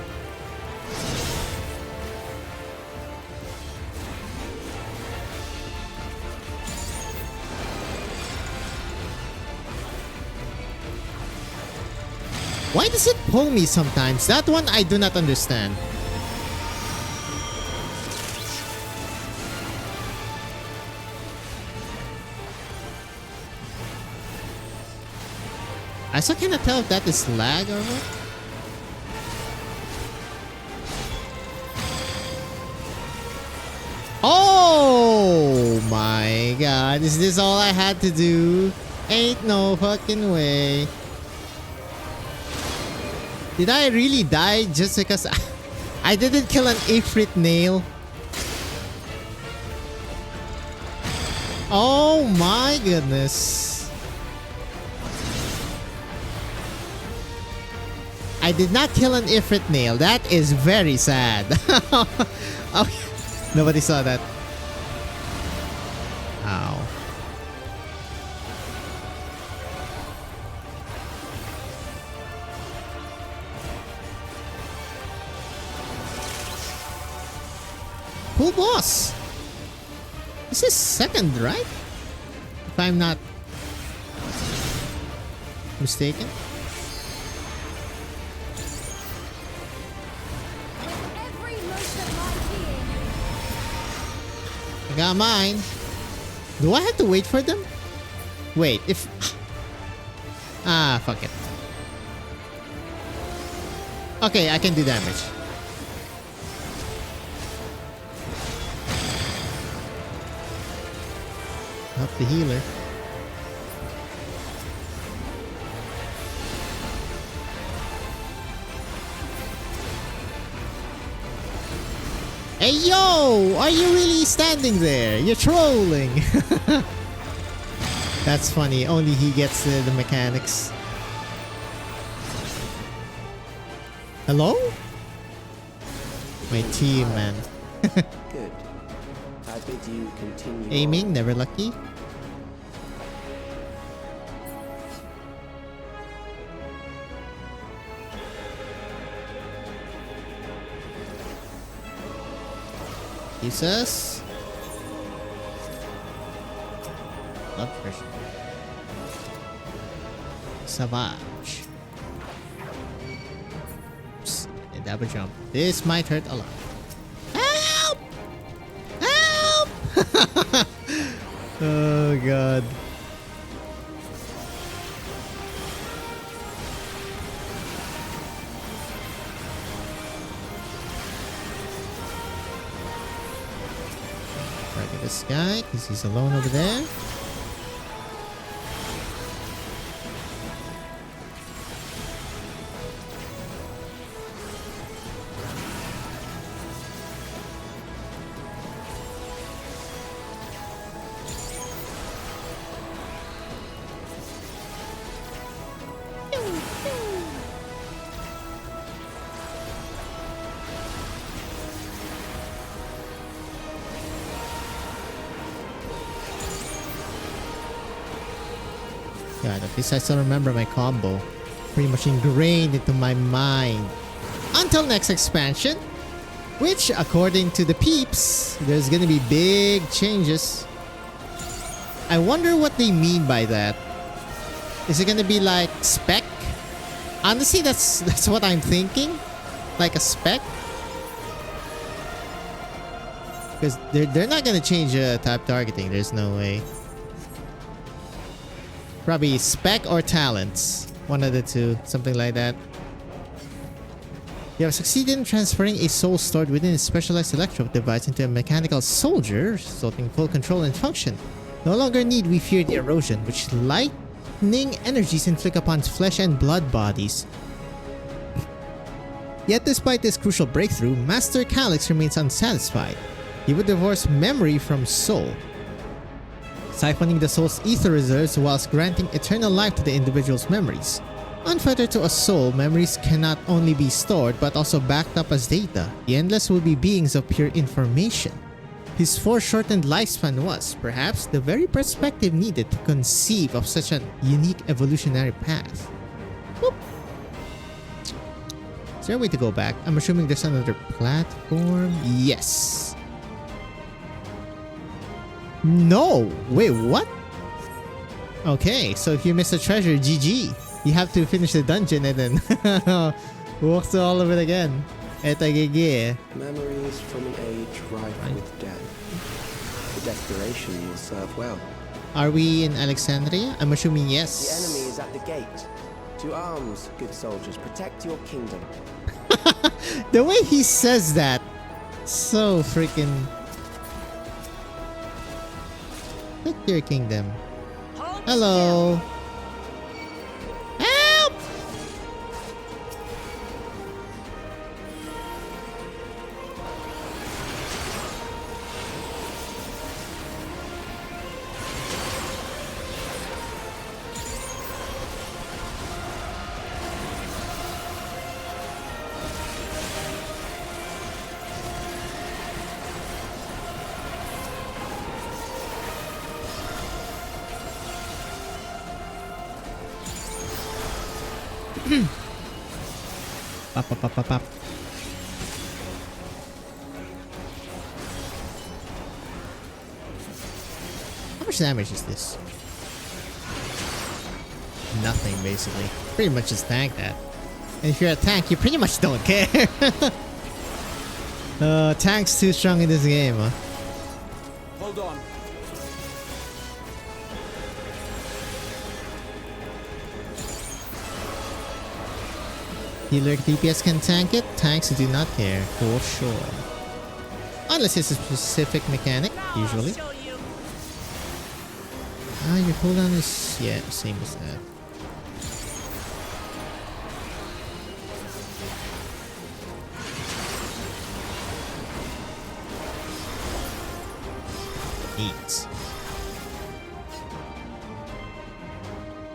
Why does it pull me sometimes? That one I do not understand. I still cannot tell if that is lag or what. Oh my god, is this all I had to do? Ain't no fucking way. Did I really die just because I didn't kill an Ifrit nail? Oh my goodness. I did not kill an Ifrit nail. That is very sad. Okay. Nobody saw that. Ow. Cool boss. This is second, right? If I'm not mistaken. I got mine. Do I have to wait for them? Wait, if... Ah, fuck it. Okay, I can do damage. Help the healer. Hey yo! Are you really standing there? You're trolling! That's funny. Only he gets the mechanics. Hello? My team, man. Good. I bid you continue. Aiming, never lucky. Jesus. Blood pressure. Savage. Oops. And double jump. This might hurt a lot. Help! Help! Oh god. Target this guy because he's alone over there. God, at least I still remember my combo. Pretty much ingrained into my mind. Until next expansion. Which, according to the peeps, there's gonna be big changes. I wonder what they mean by that. Is it gonna be like spec? Honestly, that's what I'm thinking. Like a spec. Because they're not gonna change type targeting. There's no way. Probably spec or talents. One of the two. Something like that. You have succeeded in transferring a soul stored within a specialized electrode device into a mechanical soldier, resulting in full control and function. No longer need we fear the erosion, which lightning energies inflict upon flesh and blood bodies. Yet despite this crucial breakthrough, Master Calyx remains unsatisfied. He would divorce memory from soul, siphoning the soul's ether reserves whilst granting eternal life to the individual's memories. Unfettered to a soul, memories cannot only be stored but also backed up as data. The Endless will be beings of pure information. His foreshortened lifespan was, perhaps, the very perspective needed to conceive of such a unique evolutionary path. Boop. Is there a way to go back? I'm assuming there's another platform. Yes. No! Wait, what? Okay, so if you miss a treasure, GG. You have to finish the dungeon and then walk through all of it again. Eta GG. Memories from an age rife with death. The desperation will serve well. Are we in Alexandria? I'm assuming yes. The enemy is at the gate. To arms, good soldiers. Protect your kingdom. The way he says that, so freaking. Protect your kingdom. Hello. Help! Pop, pop, pop, pop, pop. How much damage is this? Nothing, basically. Pretty much just tank that. And if you're a tank, you pretty much don't care. Tank's too strong in this game, huh? Hold on. Healer DPS can tank it, tanks do not care, for sure. Unless it's a specific mechanic, usually. Ah, your cooldown is, yeah, same as that. Eight.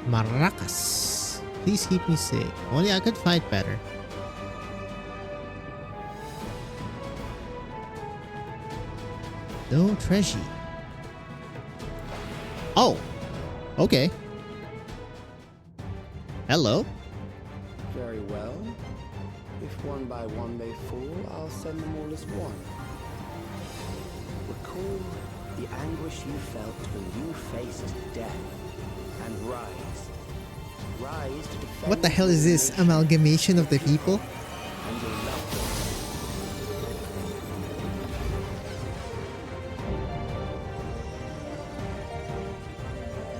Maracas. Please keep me safe. Only I could fight better. No treasure. Oh. Okay. Hello. Very well. If one by one they fall, I'll send them all as one. Recall the anguish you felt when you faced death and rise. Rise to defend. What the hell is this amalgamation of the people? And your loved ones.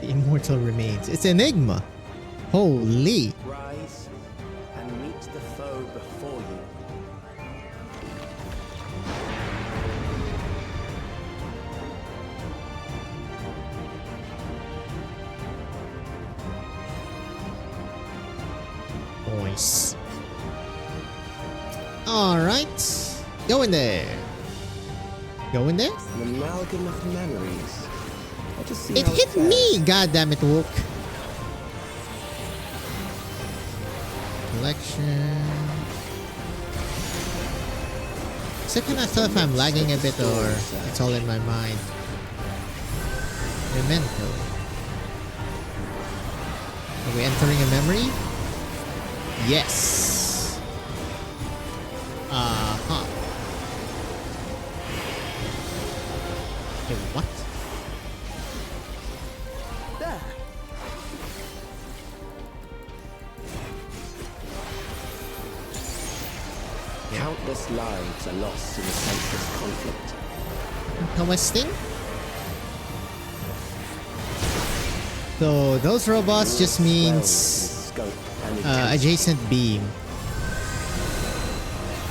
The immortal remains. It's Enigma. Holy. Rise and meet the foe before you. Nice. Alright. Go in there. Go in there? An amalgam of memories. Let us see It how hit fares. me! God damn it, Wook. Collection. Second, I thought if I'm lagging a bit or it's all in my mind. Memento. Are we entering a memory? Yes. Uh-huh. Okay, what? There. Countless lives are lost in the senseless conflict. Questing? So those robots just means adjacent beam.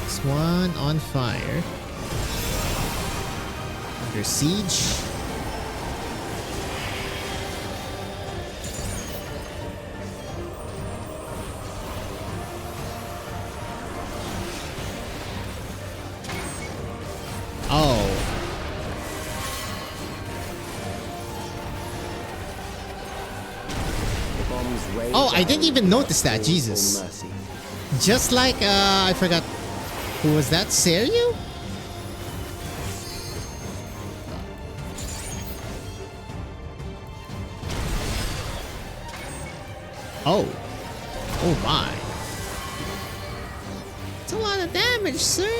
This one on fire. Under siege. Oh. Oh, I didn't even notice that. Jesus. Just like, I forgot. Who was that? Seryu? Oh. Oh my. It's a lot of damage, sir.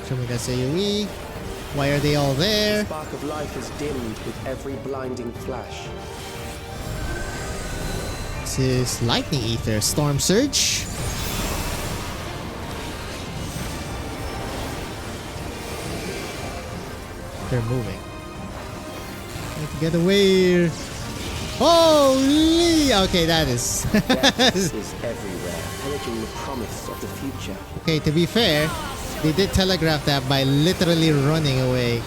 Show me that AoE. Why are they all there? The spark of life is dimmed with every blinding flash. This is lightning ether, storm surge. They're moving. Let's get away. Holy! Okay, that is. Death is everywhere, pillaging the promise of the future. Okay, to be fair, they did telegraph that by literally running away.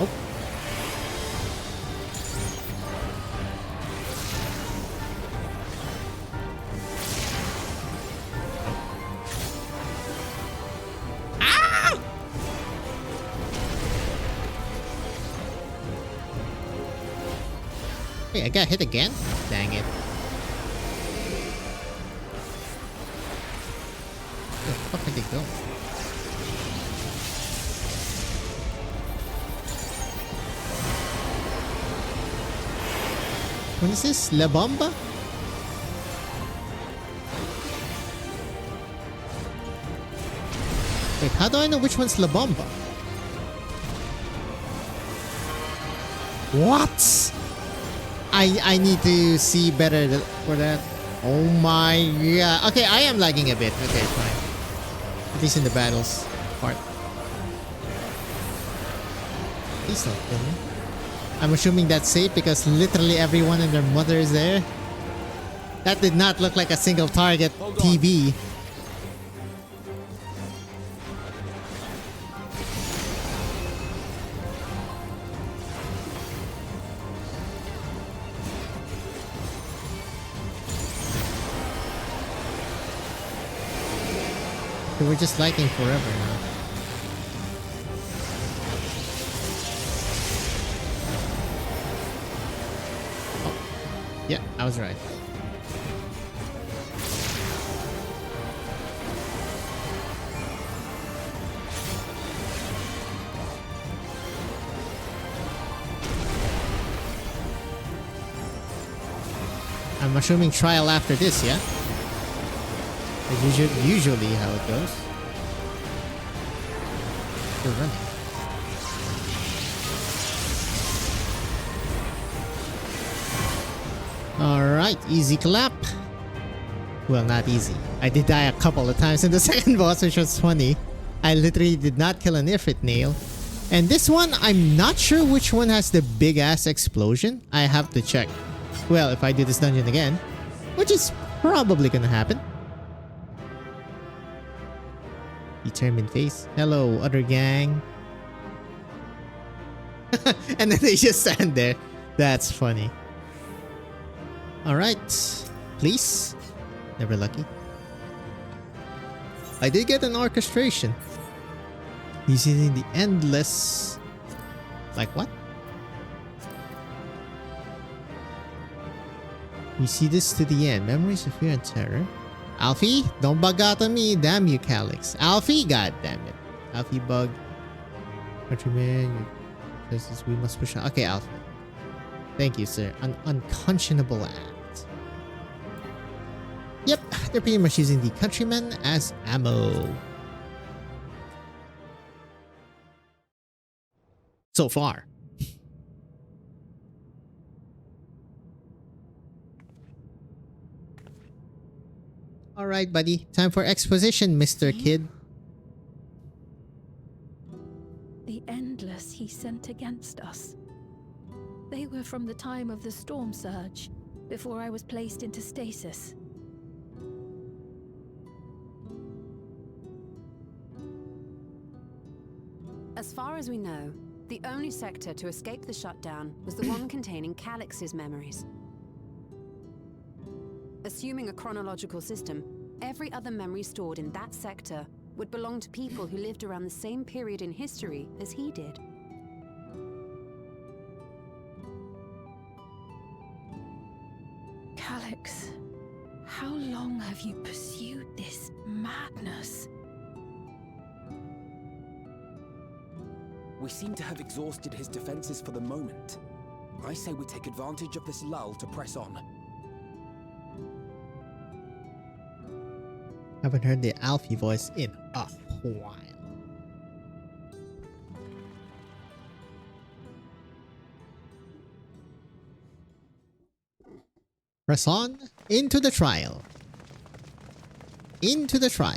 Oh. Ah! Wait, I got hit again? Dang it. Where the fuck did they go? What is this? La Bomba? Wait, how do I know which one's La Bomba? What? I need to see better for that. Oh my god. Okay, I am lagging a bit. Okay, fine. At least in the battles part. Please don't kill me. I'm assuming that's safe because literally everyone and their mother is there. That did not look like a single target TV. We're just lighting forever now. Oh. Yeah, I was right. I'm assuming trial after this, yeah? Usually how it goes. We're running. Alright, easy clap. Well, not easy. I did die a couple of times in the second boss, which was funny. I literally did not kill an Ifrit nail. And this one, I'm not sure which one has the big ass explosion. I have to check. Well, if I do this dungeon again, which is probably gonna happen. Determined face. Hello, other gang. And then they just stand there. That's funny. Alright. Please. Never lucky. I did get an orchestration. Using the endless... Like what? We see this to the end. Memories of fear and terror. Alfie, don't bug out on me. Damn you, Calyx. Alfie, god damn it. Alfie bug. Countryman, we must push on. Okay, Alfie. Thank you, sir. An unconscionable act. Yep, they're pretty much using the countryman as ammo. So far. Alright, buddy. Time for exposition, Mr. Kid. The endless he sent against us. They were from the time of the storm surge, before I was placed into stasis. As far as we know, the only sector to escape the shutdown was the one containing Calyx's memories. Assuming a chronological system, every other memory stored in that sector would belong to people who lived around the same period in history as he did. Calyx, how long have you pursued this madness? We seem to have exhausted his defenses for the moment. I say we take advantage of this lull to press on. Haven't heard the Alfie voice in a while. Press on into the trial. Into the trial.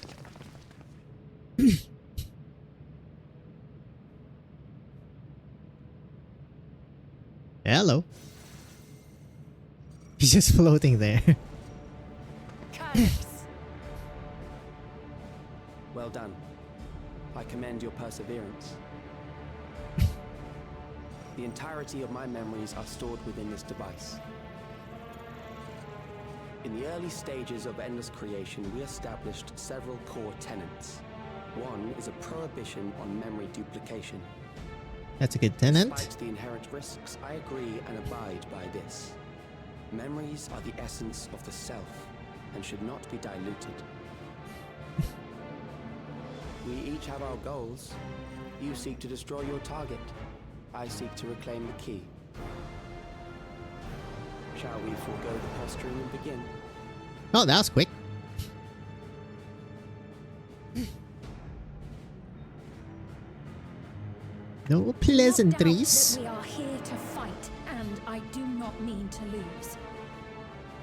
Hello. He's just floating there. Calyx! Well done. I commend your perseverance. The entirety of my memories are stored within this device. In the early stages of Endless Creation, we established several core tenets. One is a prohibition on memory duplication. That's a good tenant. Despite the inherent risks, I agree and abide by this. Memories are the essence of the self and should not be diluted. We each have our goals. You seek to destroy your target. I seek to reclaim the key. Shall we forego the posturing and begin? Oh, that was quick. No pleasantries. We are here to fight, and I do not mean to lose.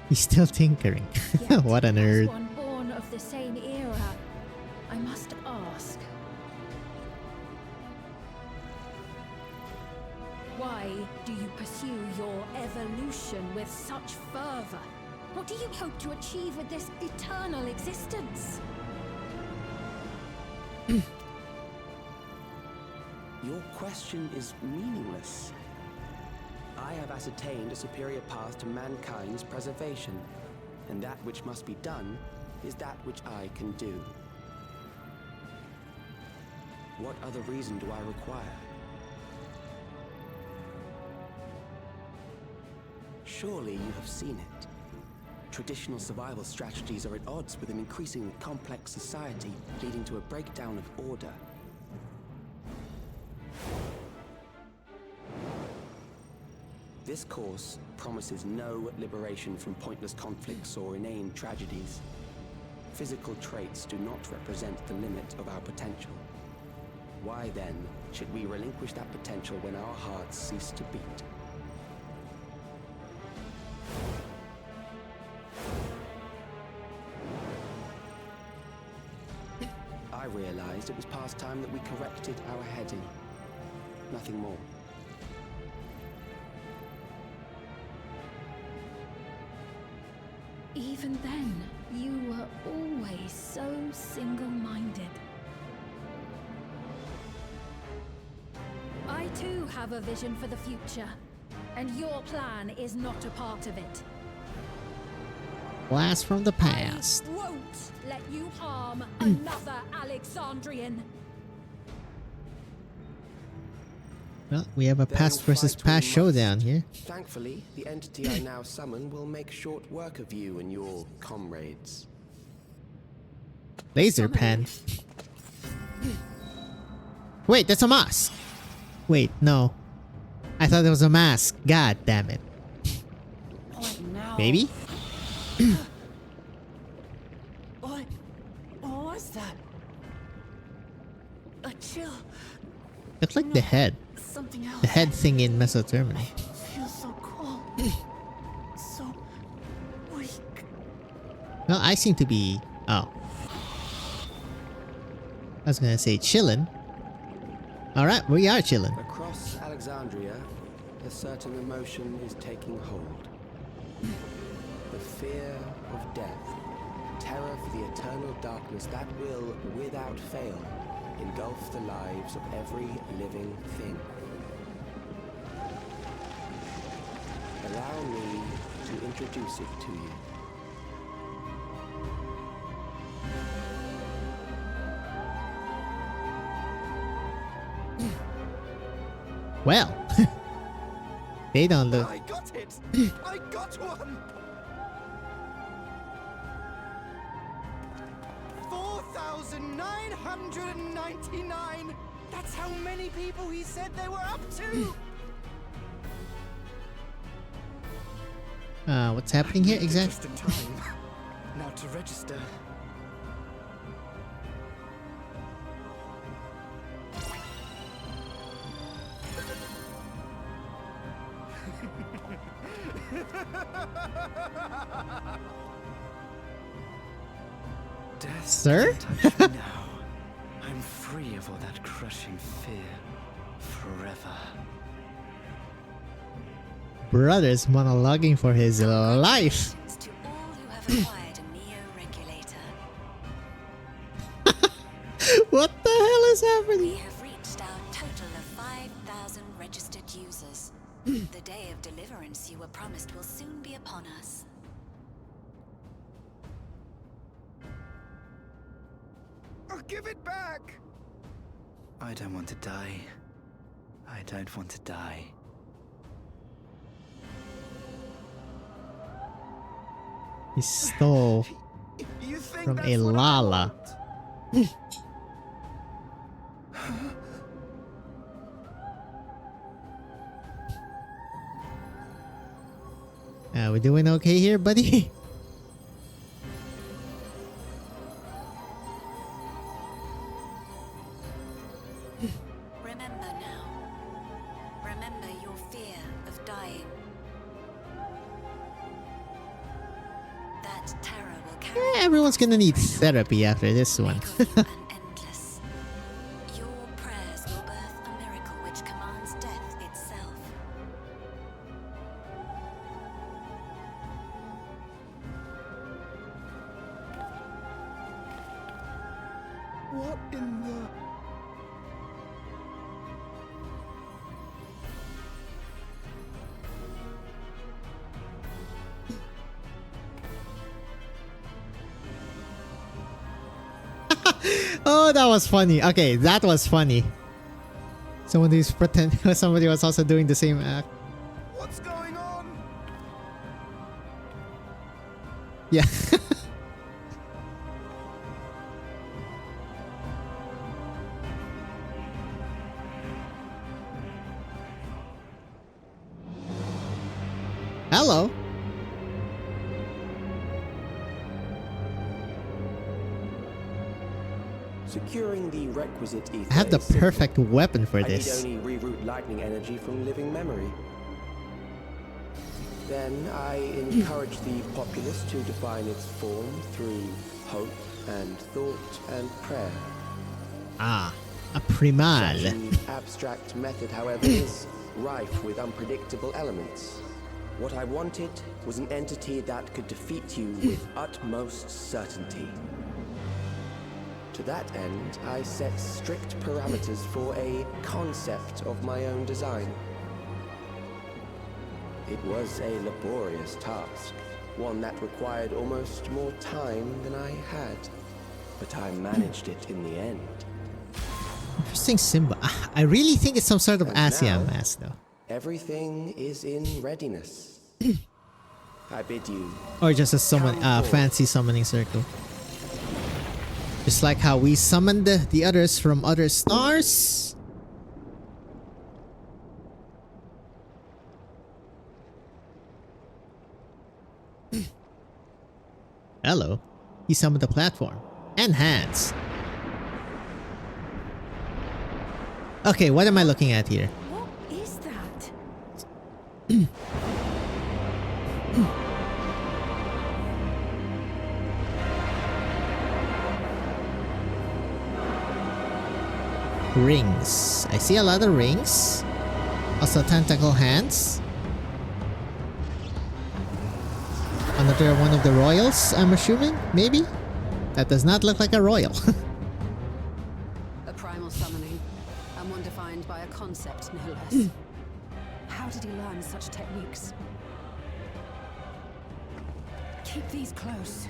He's still tinkering. What a nerd. As one born of the same era, I must ask. Why do you pursue your evolution with such fervor? What do you hope to achieve with this eternal existence? Your question is meaningless. I have ascertained a superior path to mankind's preservation, and that which must be done is that which I can do. What other reason do I require? Surely you have seen it. Traditional survival strategies are at odds with an increasingly complex society, leading to a breakdown of order. This course promises no liberation from pointless conflicts or inane tragedies. Physical traits do not represent the limit of our potential. Why then should we relinquish that potential when our hearts cease to beat? I realized it was past time that we corrected our heading. Nothing more. Even then, you were always so single-minded. I too have a vision for the future, and your plan is not a part of it. Blast from the past. I won't let you harm another Alexandrian. Well, we have a past versus past showdown here. Thankfully, the entity I now summon will make short work of you and your comrades. Laser pen. Wait, that's a mask. Wait, no. I thought it was a mask. God damn it. Maybe? What was that? A chill. Looks like the head. Something else. The head thing in Mesoterminal. Feels so cold. So weak. Well, I seem to be... Oh. I was gonna say chillin'. Alright, we are chillin'. Across Alexandria, a certain emotion is taking hold. The fear of death. Terror for the eternal darkness that will, without fail, engulf the lives of every living thing. Allow me to introduce it to you. Well, they don't look... I got it! I got one! 4,999! That's how many people he said they were up to! What's happening here exactly? Just in time. Now to register. Death Sir? touch me now. I'm free of all that crushing fear. Forever. Brother's monologuing for his life. To all who have acquired a neo-regulator, What the hell is happening? we have reached our total of 5,000 registered users. The day of deliverance you were promised will soon be upon us. I'll give it back! I don't want to die. I don't want to die. He stole You think from that's a what I Lala. We doing okay here, buddy? Remember now. Remember your fear of dying. That terror will carry Everyone's gonna need therapy after this one. endless. Your prayers will birth a miracle which commands death itself. What in the... Oh, that was funny. Okay, that was funny. Somebody was also doing the same act. What's going on? Yeah. Hello. Securing the requisite ether I have the is simple. perfect weapon for I this. need only reroute lightning energy from living memory. Then I encourage the populace to define its form through hope and thought and prayer. Ah, a primal. Such an abstract method, however, is rife with unpredictable elements. What I wanted was an entity that could defeat you with utmost certainty. To that end, I set strict parameters for a concept of my own design. It was a laborious task, one that required almost more time than I had, but I managed it in the end. Interesting symbol. I really think it's some sort of And Ascian now, mask though. Everything is in readiness. I bid you. Or just a fancy summoning circle. Just like how we summoned the others from other stars. Hello. He summoned the platform. And hands. Okay, what am I looking at here? What is that? Rings. I see a lot of rings. Also tentacle hands. Another one of the royals, I'm assuming? Maybe? That does not look like a royal. A primal summoning, and one defined by a concept, no less. How did he learn such techniques? Keep these close.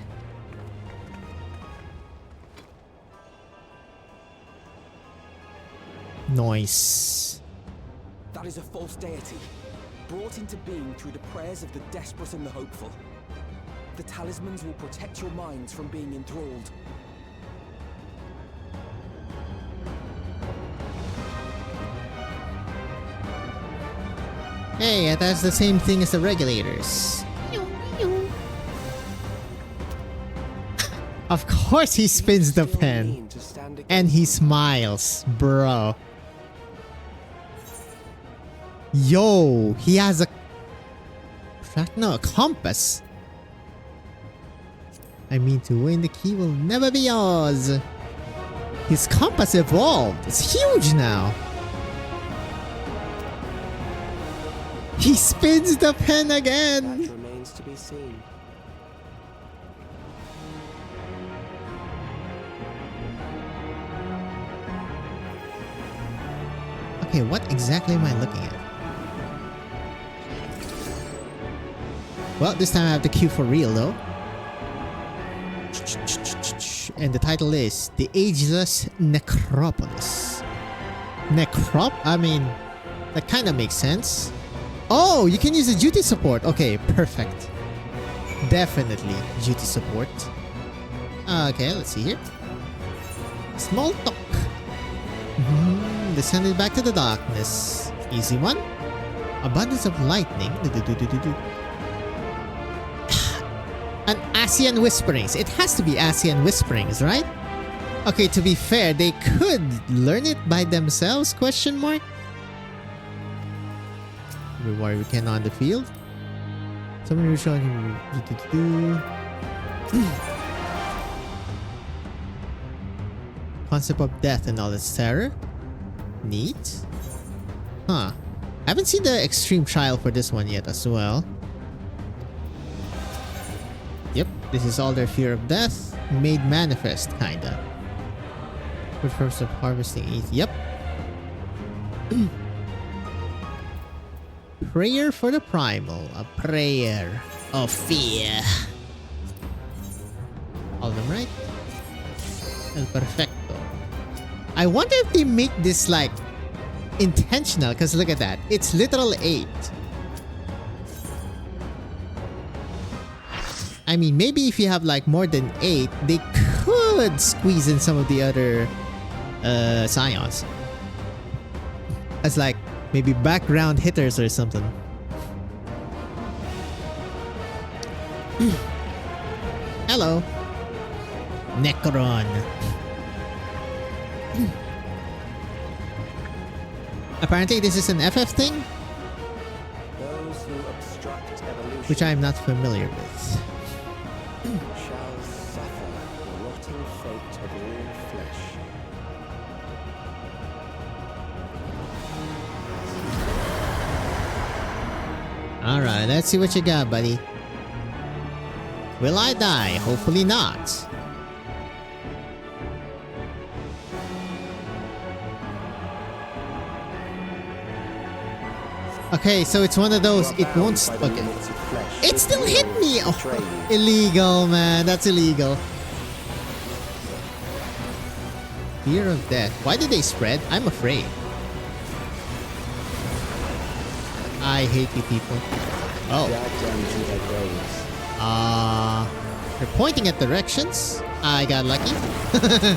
Noise. That is a false deity, brought into being through the prayers of the desperate and the hopeful. The talismans will protect your minds from being enthralled. Hey, that's the same thing as the regulators. Of course he spins the pen. And he smiles, bro. Yo, he has a artifact? No, a compass. I mean, to win, the key will never be yours. His compass evolved. It's huge now. He spins the pen again. That remains to be seen. Okay, what exactly am I looking at? Well, this time I have the cue for real though. And the title is The Ageless Necropolis. I mean, that kind of makes sense. Oh, you can use the duty support. Okay, perfect. Definitely duty support. Okay, let's see here. Small talk. Descended back to the darkness. Easy one. Abundance of lightning. An Ascian Whisperings. It has to be Ascian Whisperings, right? Okay, to be fair, they could learn it by themselves, question mark? Reward we can on the field. Someone who's showing concept of death and all its terror. Neat. Huh. Haven't seen the extreme trial for this one yet as well. Yep, this is all their fear of death made manifest, kinda. Good first of harvesting ETH. Yep. Prayer for the primal. A prayer of fear. All of them right? El perfecto. I wonder if they make this like intentional, because look at that. It's literal 8. I mean, maybe if you have like more than 8, they could squeeze in some of the other scions as like maybe background hitters or something. Hello, Necron. Apparently this is an FF thing, Those who obstruct evolution which I am not familiar with. shall suffer the rotting fate of all flesh. Alright, let's see what you got, buddy. Will I die? Hopefully not. Okay, so it's one of those, it won't... Okay. It still hit me! Oh, illegal, man. That's illegal. Fear of death. Why did they spread? I'm afraid. I hate you people. Oh. They're pointing at directions. I got lucky. They're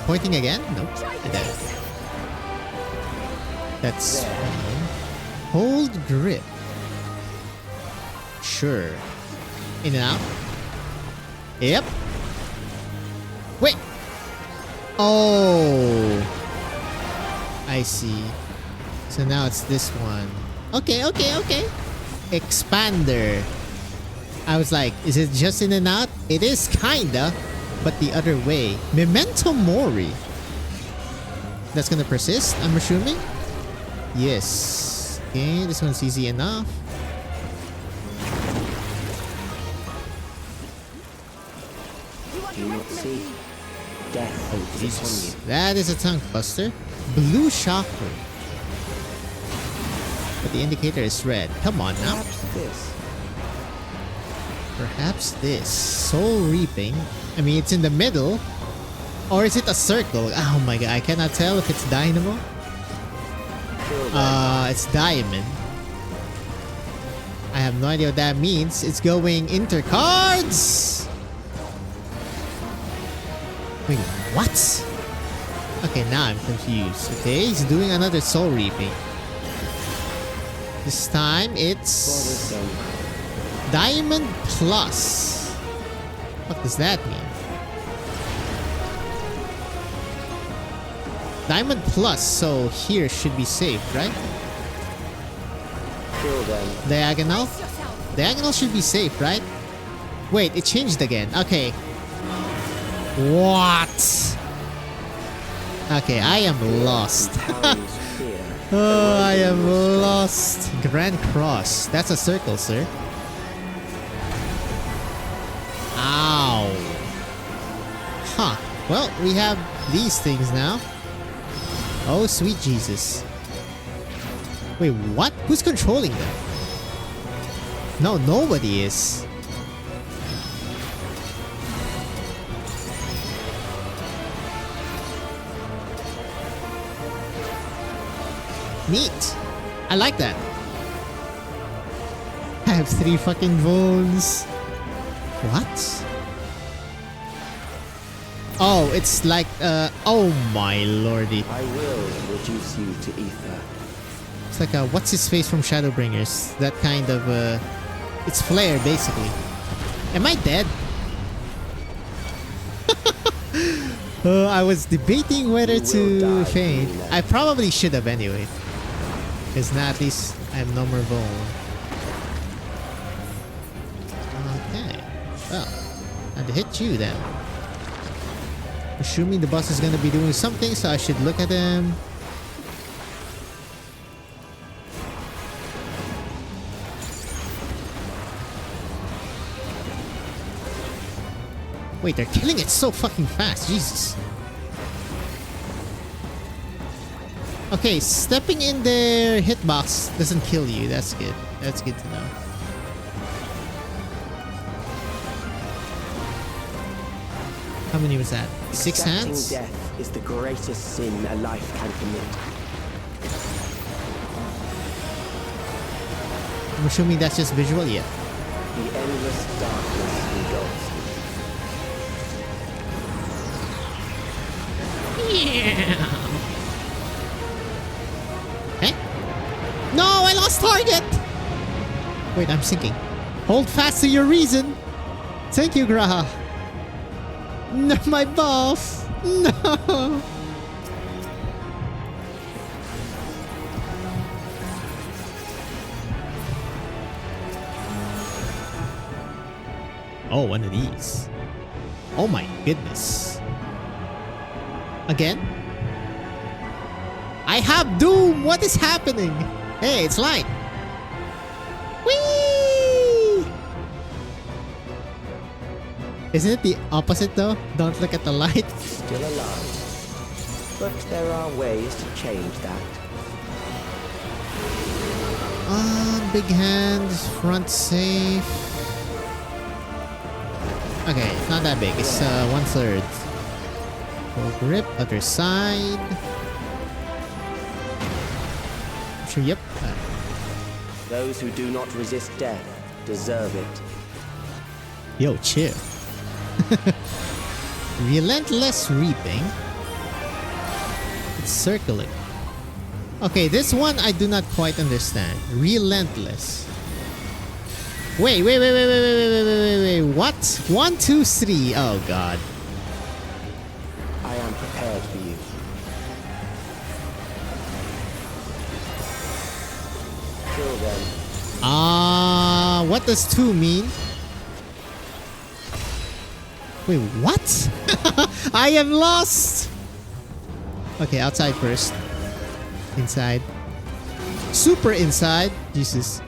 pointing again? Nope. I didn't. That's fine. Hold grip. Sure. In and out. Yep. Wait. Oh. I see. So now it's this one. Okay. Expander. I was like, is it just in and out? It is kinda, but the other way. Memento Mori. That's gonna persist, I'm assuming? Yes. Okay, this one's easy enough. Do not see. Death is upon you. That is a tongue buster. Blue chakra. But the indicator is red. Come on now. Perhaps this. Soul reaping. I mean, it's in the middle. Or is it a circle? Oh my god, I cannot tell if it's dynamo. It's diamond. I have no idea what that means. It's going inter cards. Wait, what? Okay, now I'm confused. Okay, he's doing another soul reaping. This time it's Diamond Plus. What does that mean? Diamond Plus, so here should be safe, right? Kill them. Diagonal? Diagonal should be safe, right? Wait, it changed again. Okay. What? Okay, I am lost. Oh, I am lost. Grand Cross. That's a circle, sir. Ow. Huh. Well, we have these things now. Oh, sweet Jesus. Wait, what? Who's controlling them? No, nobody is. Neat. I like that. I have 3 fucking bones. What? Oh, it's like, oh my lordy. I will reduce you to ether. It's like a, what's his face from Shadowbringers? That kind of, it's flare, basically. Am I dead? I was debating whether to faint. I probably should have anyway. Because now at least I have no more bone. Okay. Well, I had to hit you then. Assuming the boss is gonna be doing something, so I should look at him. Wait, they're killing it so fucking fast. Jesus. Okay, stepping in their hitbox doesn't kill you. That's good. That's good to know. How many was that? 6 hands? Death is the greatest sin a life can commit. I'm assuming that's just visual, yeah. The endless darkness engulfs Yeah. Eh? No, I lost target! Wait, I'm sinking. Hold fast to your reason. Thank you, Graha. No, my boss. No. Oh, one of these. Oh my goodness. Again? I have Doom! What is happening? Hey, it's light. Whee! Isn't it the opposite though? Don't look at the light. Still alive. But there are ways to change that. Big hand, front safe. Okay, it's not that big. It's 1/3. Full grip, other side. Sure, yep. Those who do not resist death deserve it. Yo, chill. Relentless reaping. It's circling. Okay, this one I do not quite understand. Relentless. Wait. What? 1, 2, 3. Oh god. I am prepared for you. Kill them. What does 2 mean? Wait, what? I am lost! Okay, outside first. Inside. Super inside. Jesus.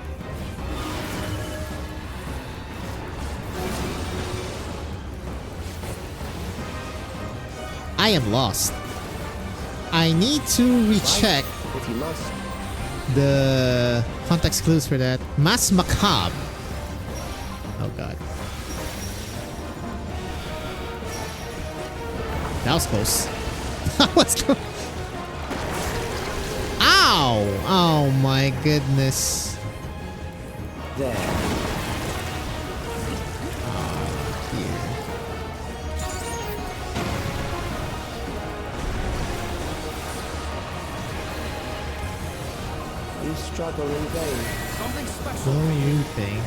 I am lost. I need to recheck if you must. The context clues for that. Mass Macabre. Oh god. That was close. That was close. Ow! Oh my goodness. There. You struggle in vain. Something special. No new thing.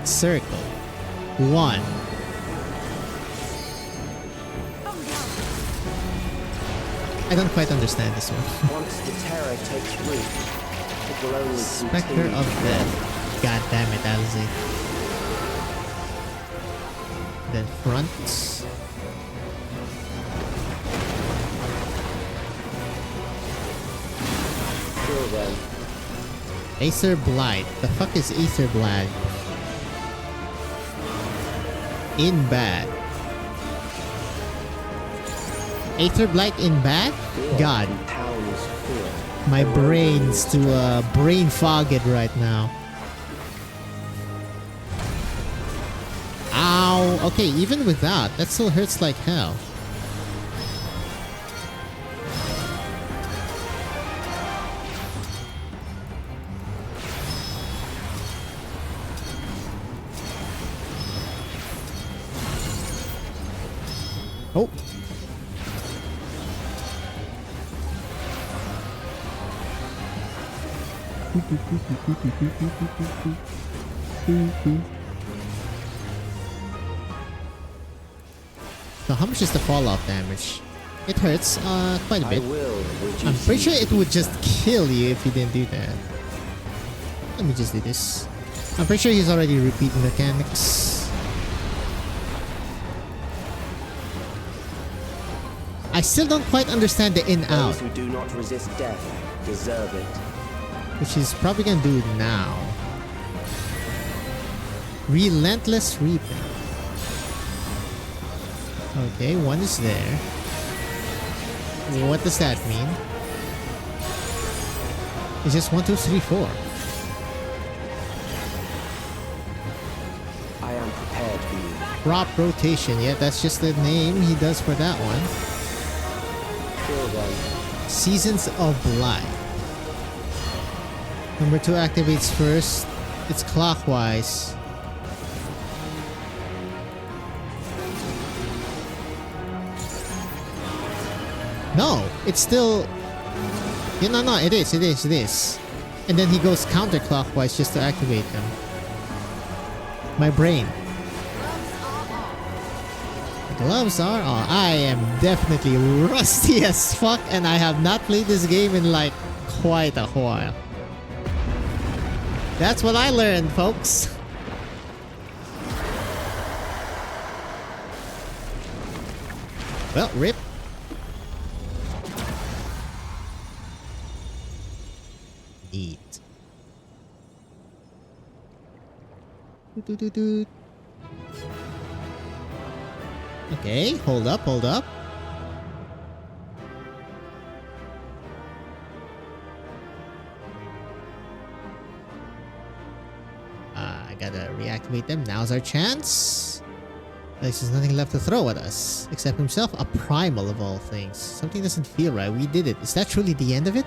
Circle. 1. I don't quite understand this one. Once the terror takes root, it will only Spectre continue. of Death. God damn it, Alice. Then fronts. Kill them. Aether Blight. The fuck is Aether Blight? In bad. Aether Blight in bad? God. My brain's to brain fog it right now. Ow! Okay, even with that still hurts like hell. Oh. So how much is the falloff damage? It hurts quite a bit. I'm pretty sure it would just kill you if you didn't do that. Let me just do this. I'm pretty sure he's already repeating mechanics. I still don't quite understand the in-out. Those who do not resist death deserve it. Which he's probably gonna do now. Relentless Reaping. Okay, one is there. What does that mean? It's just 1, 2, 3, 4. I am prepared for you. Crop rotation. Yeah, that's just the name he does for that one. Kill them. Seasons of Blight. Number 2 activates first. It's clockwise. No, it's still... Yeah, no, it is. And then he goes counterclockwise just to activate them. My brain. Gloves are on. I am definitely rusty as fuck, and I have not played this game in like quite a while. That's what I learned, folks. Well, rip. Neat. Okay, hold up. I gotta reactivate them. Now's our chance. There's nothing left to throw at us, except himself, a primal of all things. Something doesn't feel right. We did it. Is that truly the end of it?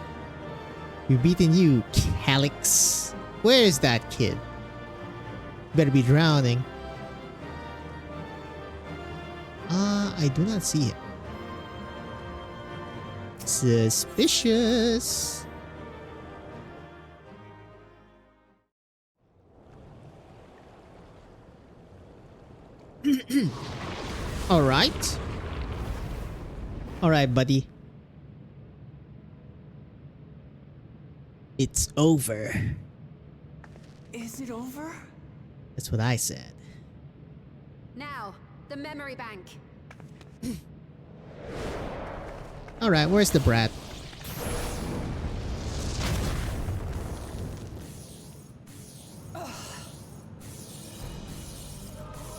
We've beaten you, Calyx. Where is that kid? Better be drowning. I do not see him. Suspicious. Alright. Alright, buddy. It's over. Is it over? That's what I said. Now, the memory bank. Alright, where's the brat?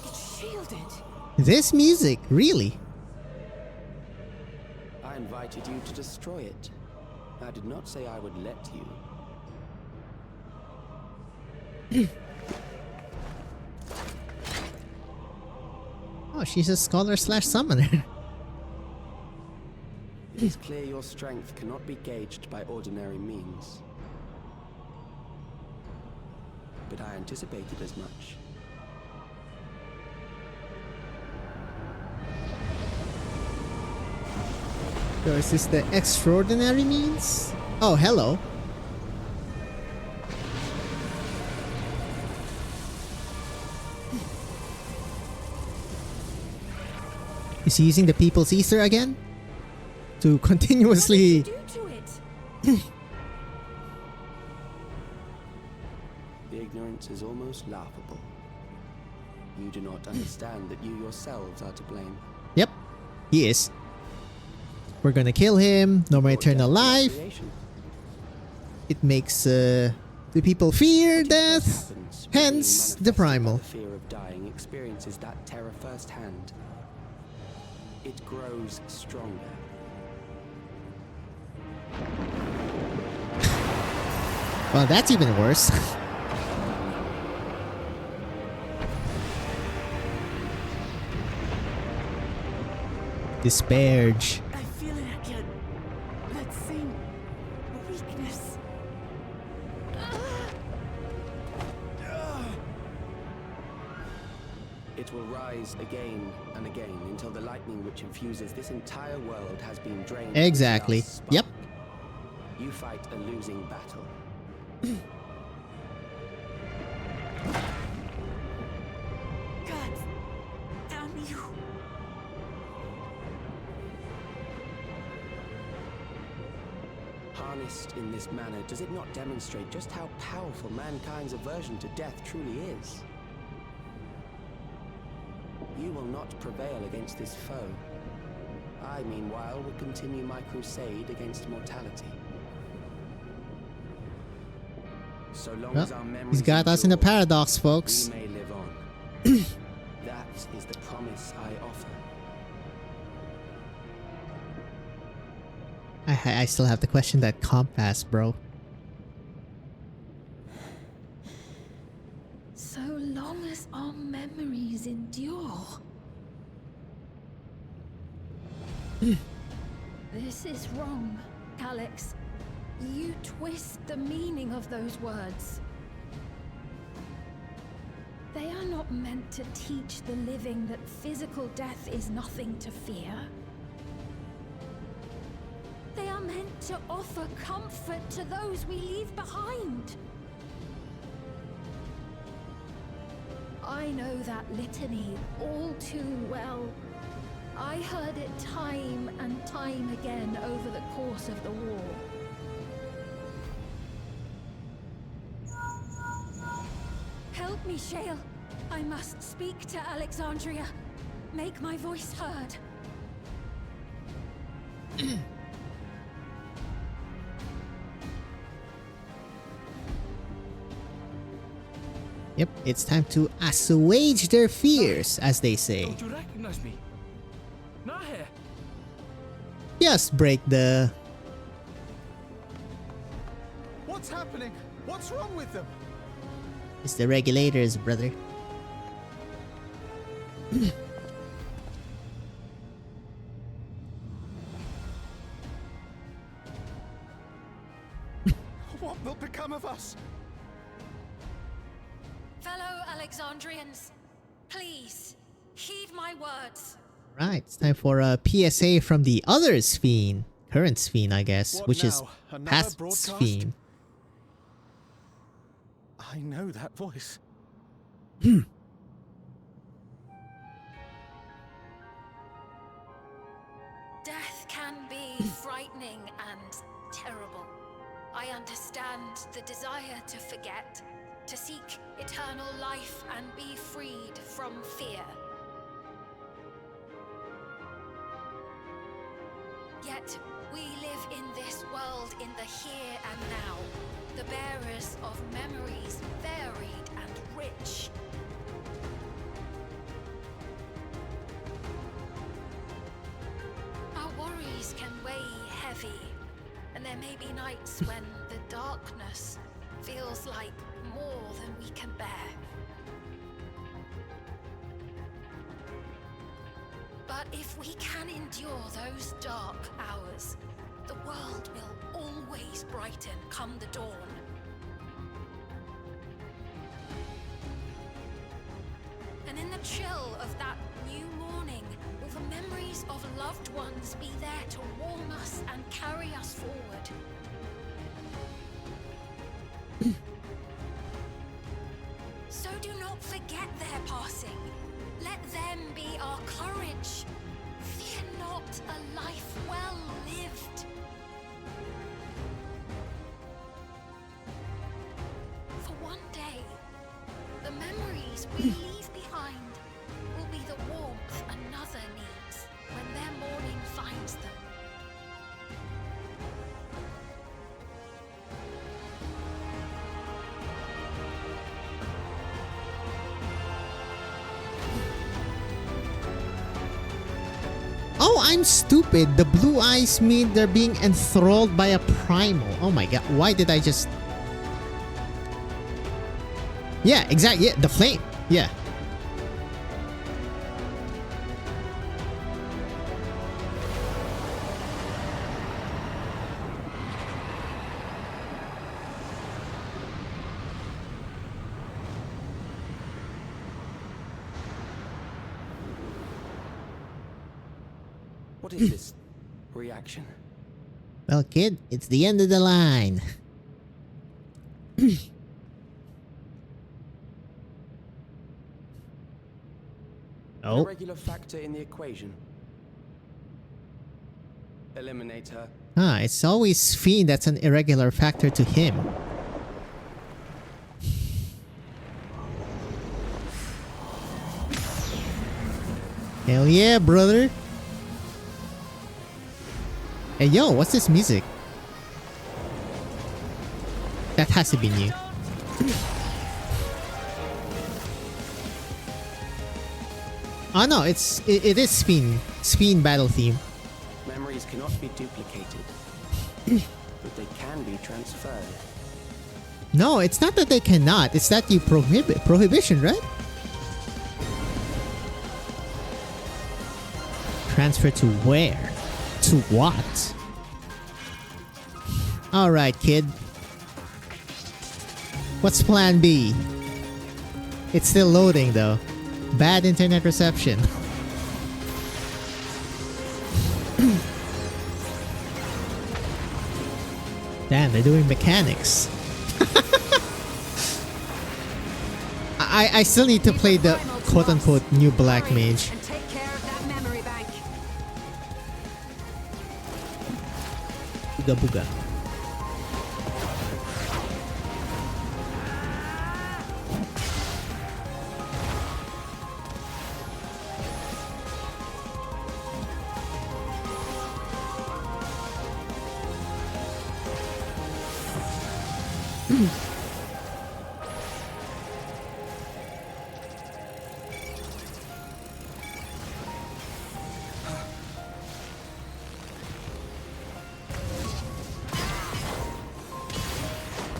It's shielded. This music, really? I invited you to destroy it. I did not say I would let you. Oh, she's a scholar/summoner. It is clear your strength cannot be gauged by ordinary means. But I anticipated as much. So is this the extraordinary means? Oh, hello. Is he using the people's ether again? to continuously. Do to it. The ignorance is almost laughable. You do not understand that you yourselves are to blame. Yep, he is. We're gonna kill him. No more eternal life. It makes the people fear death. Hence the primal. The fear of dying experiences that terror firsthand. It grows stronger. Well, that's even worse. Disparage. I feel it again. That same weakness. It will rise again and again until the lightning which infuses this entire world has been drained. Exactly. Yep. You fight a losing battle. God damn you. Harnessed in this manner, does it not demonstrate just how powerful mankind's aversion to death truly is? You will not prevail against this foe. I, meanwhile, will continue my crusade against mortality. So long as our memories He's got us in a endure, paradox, folks. we may live on. That is the promise I offer. I still have to question that compass, bro. So long as our memories endure. This is wrong, Calyx. You twist the meaning of those words. They are not meant to teach the living that physical death is nothing to fear. They are meant to offer comfort to those we leave behind. I know that litany all too well. I heard it time and time again over the course of the war. Help me, Shale. I must speak to Alexandria. Make my voice heard. Yep, it's time to assuage their fears, as they say. Don't you recognize me? Not here. Just break the... What's happening? What's wrong with them? It's the regulators, brother. What will become of us? Fellow Alexandrians, please, heed my words. Right, it's time for a PSA from the other Sphene. Current Sphene, I guess, What which is now? Another past broadcast? Sphene. I know that voice. Death can be frightening and terrible. I understand the desire to forget, to seek eternal life and be freed from fear. Yet, we live in this world in the here and now, the bearers of memories varied and rich. Our worries can weigh heavy, and there may be nights when the darkness feels like more than we can bear. But if we can endure those dark hours, the world will always brighten come the dawn. And in the chill of that new morning, will the memories of loved ones be there to warm us and carry us forward? So do not forget their passing. Let them be our courage. Fear not. Not a life well lived. For one day, the memories we leave behind will be the warmth another needs when their morning finds them. Oh, I'm stupid. The blue eyes mean they're being enthralled by a primal. Oh my god, why did I just... Yeah, exactly. Yeah, the flame. Yeah. What is this reaction? Well, kid, it's the end of the line. An Oh. irregular factor in the equation. Eliminate her. Ah, it's always Fiend that's an irregular factor to him. Hell yeah, brother. Hey yo, what's this music? That has to be new. Oh no, it is Speen battle theme. Memories cannot be duplicated, but they can be transferred. No, it's not that they cannot. It's that you prohibition, right? Transfer to where? To what? Alright, kid. What's plan B? It's still loading though. Bad internet reception. Damn, they're doing mechanics. I still need to play the quote-unquote new black mage. Booga booga.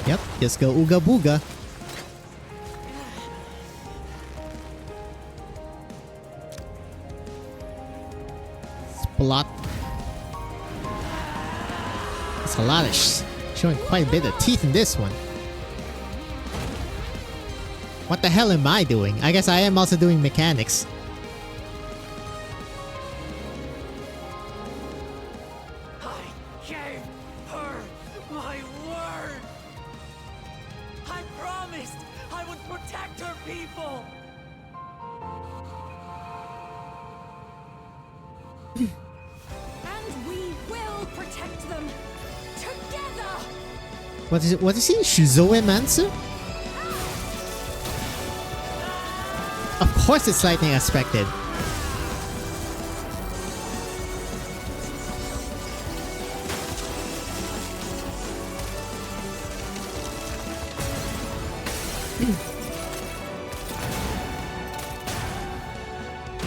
Yep, just go ooga booga. Splot. It's a lot of showing quite a bit of teeth in this one. What the hell am I doing? I guess I am also doing mechanics. What is it? What is he? Shizoemancer? Of course it's lightning aspected.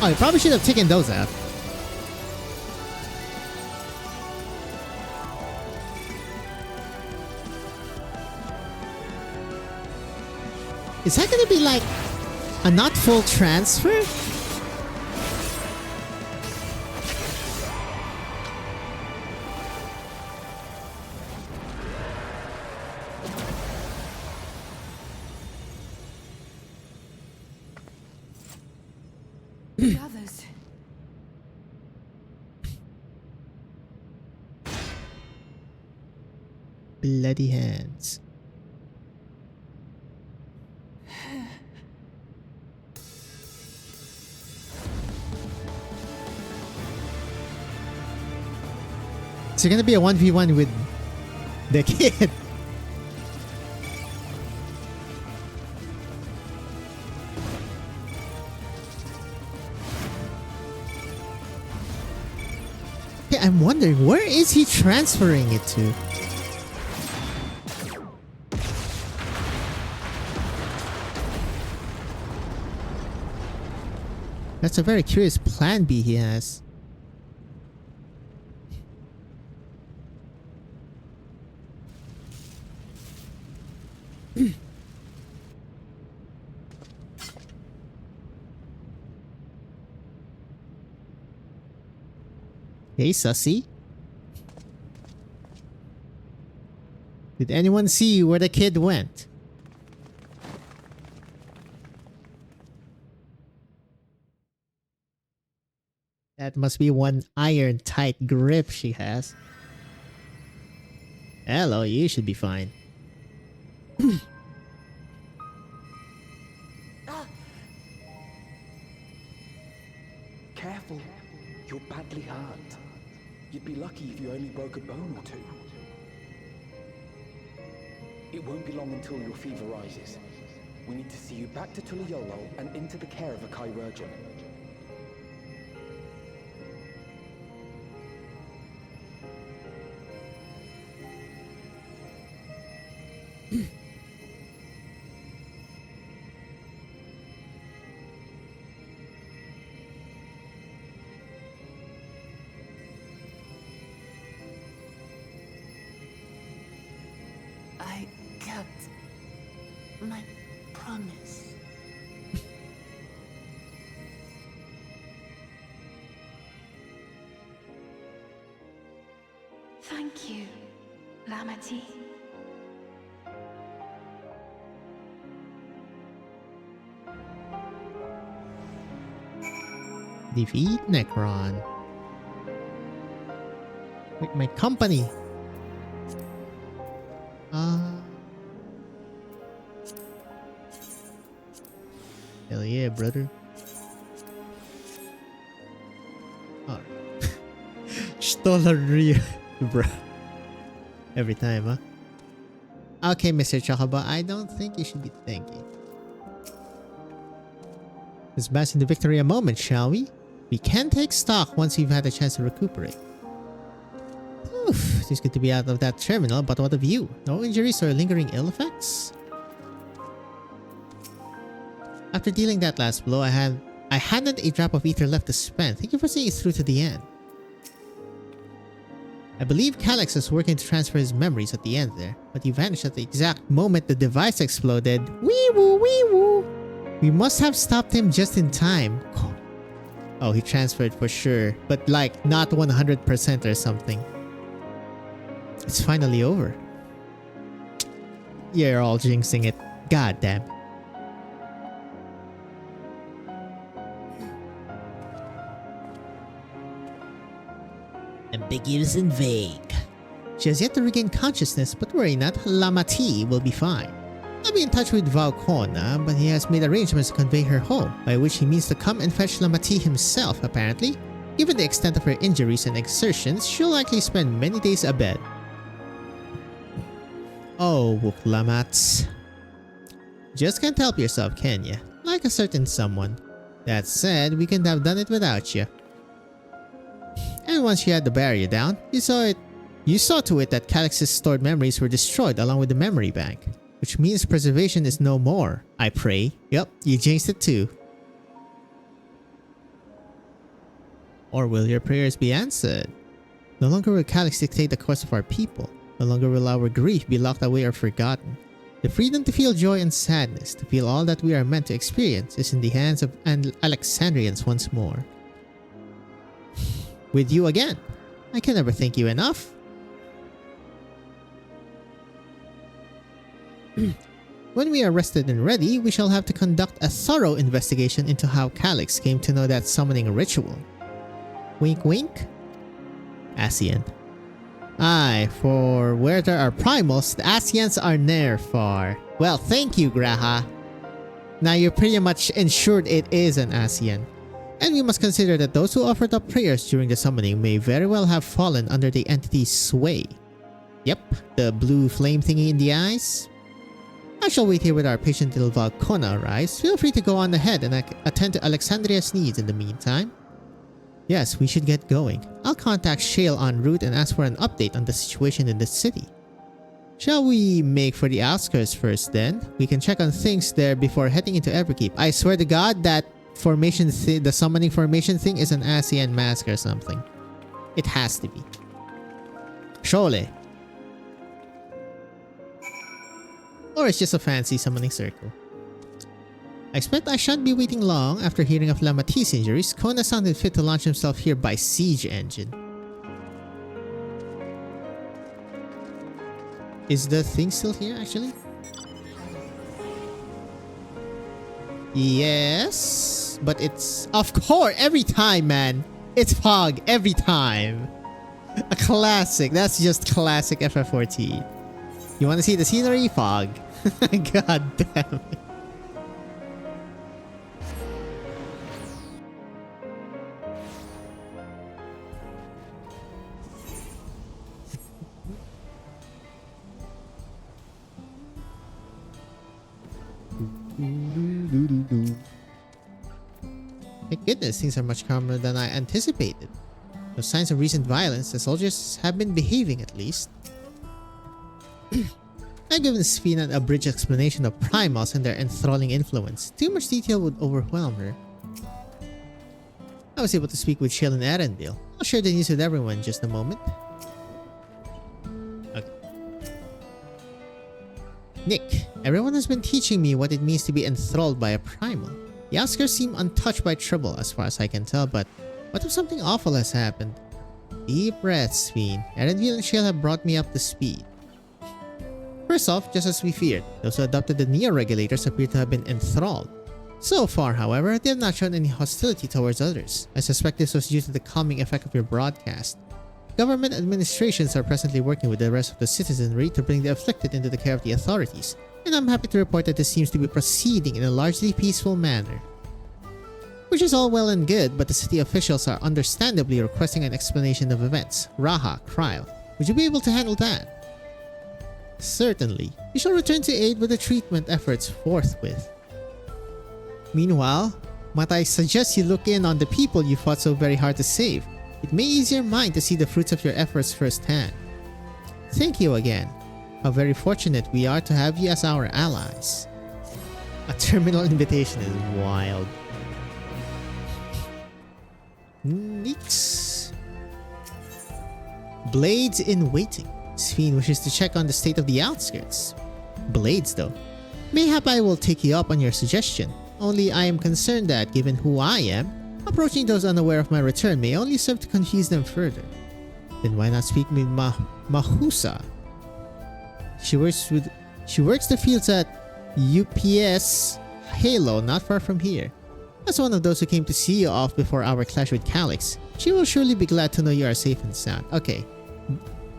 Oh, you probably should have taken those out. Is that gonna be like a not full transfer? The others. Bloody hands. It's gonna be a 1v1 with the kid. Yeah, I'm wondering, where is he transferring it to? That's a very curious plan B he has. Hey, sussy. Did anyone see where the kid went? That must be one iron tight grip she has. Hello, you should be fine. Careful. You're badly hurt. You'd be lucky if you only broke a bone or two. It won't be long until your fever rises. We need to see you back to Tuliolo and into the care of a chirurgeon. I kept my promise. Thank you, Lamati. Defeat Necron. With my company. Hell yeah, brother. Alright. Stolen Rio. Bruh. Every time, huh? Okay, Mr. Chakaba, I don't think you should be thinking. Let's bask in the victory a moment, shall we? We can take stock once we've had a chance to recuperate. Oof, it's good to be out of that terminal, but what of you? No injuries or lingering ill effects? After dealing that last blow, I hadn't a drop of ether left to spend. Thank you for seeing it through to the end. I believe Calyx was working to transfer his memories at the end there, but he vanished at the exact moment the device exploded. Wee woo, wee woo! We must have stopped him just in time. Oh, he transferred for sure, but like not 100% or something. It's finally over. You're all jinxing it. God damn. Ambiguous and vague. She has yet to regain consciousness, but worry not, Lamati will be fine. I'll be in touch with Valkona, but he has made arrangements to convey her home, by which he means to come and fetch Lamati himself, apparently. Given the extent of her injuries and exertions, she'll likely spend many days abed. Oh, Wuklamats. Just can't help yourself, can ya? Like a certain someone. That said, we couldn't have done it without you. And once you had the barrier down, you saw to it that Calyx's stored memories were destroyed along with the memory bank. Which means preservation is no more, I pray. Yep, you jinxed it too. Or will your prayers be answered? No longer will Calyx dictate the course of our people. No longer will our grief be locked away or forgotten. The freedom to feel joy and sadness, to feel all that we are meant to experience, is in the hands of Alexandrians once more. With you again. I can never thank you enough. When we are rested and ready, we shall have to conduct a thorough investigation into how Calyx came to know that summoning ritual. Wink wink? Ascian. Aye, for where there are primals, the Ascians are ne'er far. Well, thank you, Graha. Now you're pretty much ensured it is an Ascian. And we must consider that those who offered up prayers during the summoning may very well have fallen under the entity's sway. Yep, the blue flame thingy in the eyes. I shall wait here with our patient till Valkona arrives. Feel free to go on ahead and attend to Alexandria's needs in the meantime. Yes, we should get going. I'll contact Shale en route and ask for an update on the situation in the city. Shall we make for the outskirts first then? We can check on things there before heading into Everkeep. I swear to God that formation the summoning formation thing is an Ascian mask or something. It has to be. Surely. Or it's just a fancy summoning circle. I expect I shan't be waiting long. After hearing of Lamati's injuries, Kona sounded fit to launch himself here by siege engine. Is the thing still here actually? Yes, but it's of course every time, man. It's fog every time. A classic. That's just classic FF14. You want to see the scenery? Fog. God damn it. Thank goodness, things are much calmer than I anticipated. No signs of recent violence. The soldiers have been behaving at least. I've given Sphene an abridged explanation of primals and their enthralling influence. Too much detail would overwhelm her. I was able to speak with Shale and Arendelle. I'll share the news with everyone in just a moment. Okay. Nick, everyone has been teaching me what it means to be enthralled by a primal. The outskirts seem untouched by trouble as far as I can tell, but what if something awful has happened? Deep breaths, Sphene. Arendelle and Shale have brought me up to speed. First off, just as we feared, those who adopted the Neo-Regulators appear to have been enthralled. So far, however, they have not shown any hostility towards others. I suspect this was due to the calming effect of your broadcast. Government administrations are presently working with the rest of the citizenry to bring the afflicted into the care of the authorities, and I'm happy to report that this seems to be proceeding in a largely peaceful manner. Which is all well and good, but the city officials are understandably requesting an explanation of events. Raha, Kryl, would you be able to handle that? Certainly. We shall return to aid with the treatment efforts forthwith. Meanwhile, might I suggest you look in on the people you fought so very hard to save. It may ease your mind to see the fruits of your efforts firsthand. Thank you again. How very fortunate we are to have you as our allies. A terminal invitation is wild. Neat. Blades in waiting. Sphene wishes to check on the state of the outskirts. Blades though. Mayhap I will take you up on your suggestion. Only I am concerned that, given who I am, approaching those unaware of my return may only serve to confuse them further. Then why not speak with Mahusa? She works the fields at UPS Halo, not far from here. As one of those who came to see you off before our clash with Calyx, she will surely be glad to know you are safe and sound. Okay.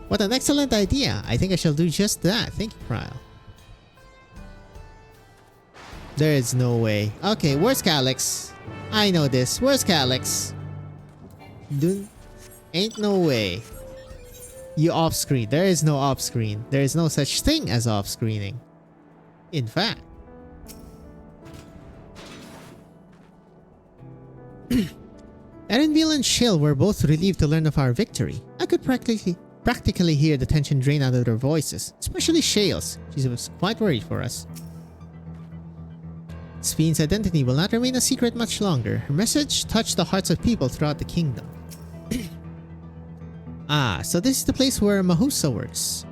What an excellent idea. I think I shall do just that. Thank you, Kryl. There is no way. Okay, where's Calyx? I know this. Where's Calyx? Ain't no way. You off-screen. There is no off-screen. There is no such thing as off-screening. In fact. Arendelle and Shale were both relieved to learn of our victory. I could practically hear the tension drain out of their voices, especially Shale's. She was quite worried for us. Sphene's identity will not remain a secret much longer. Her message touched the hearts of people throughout the kingdom. Ah, so this is the place where Mahusa works.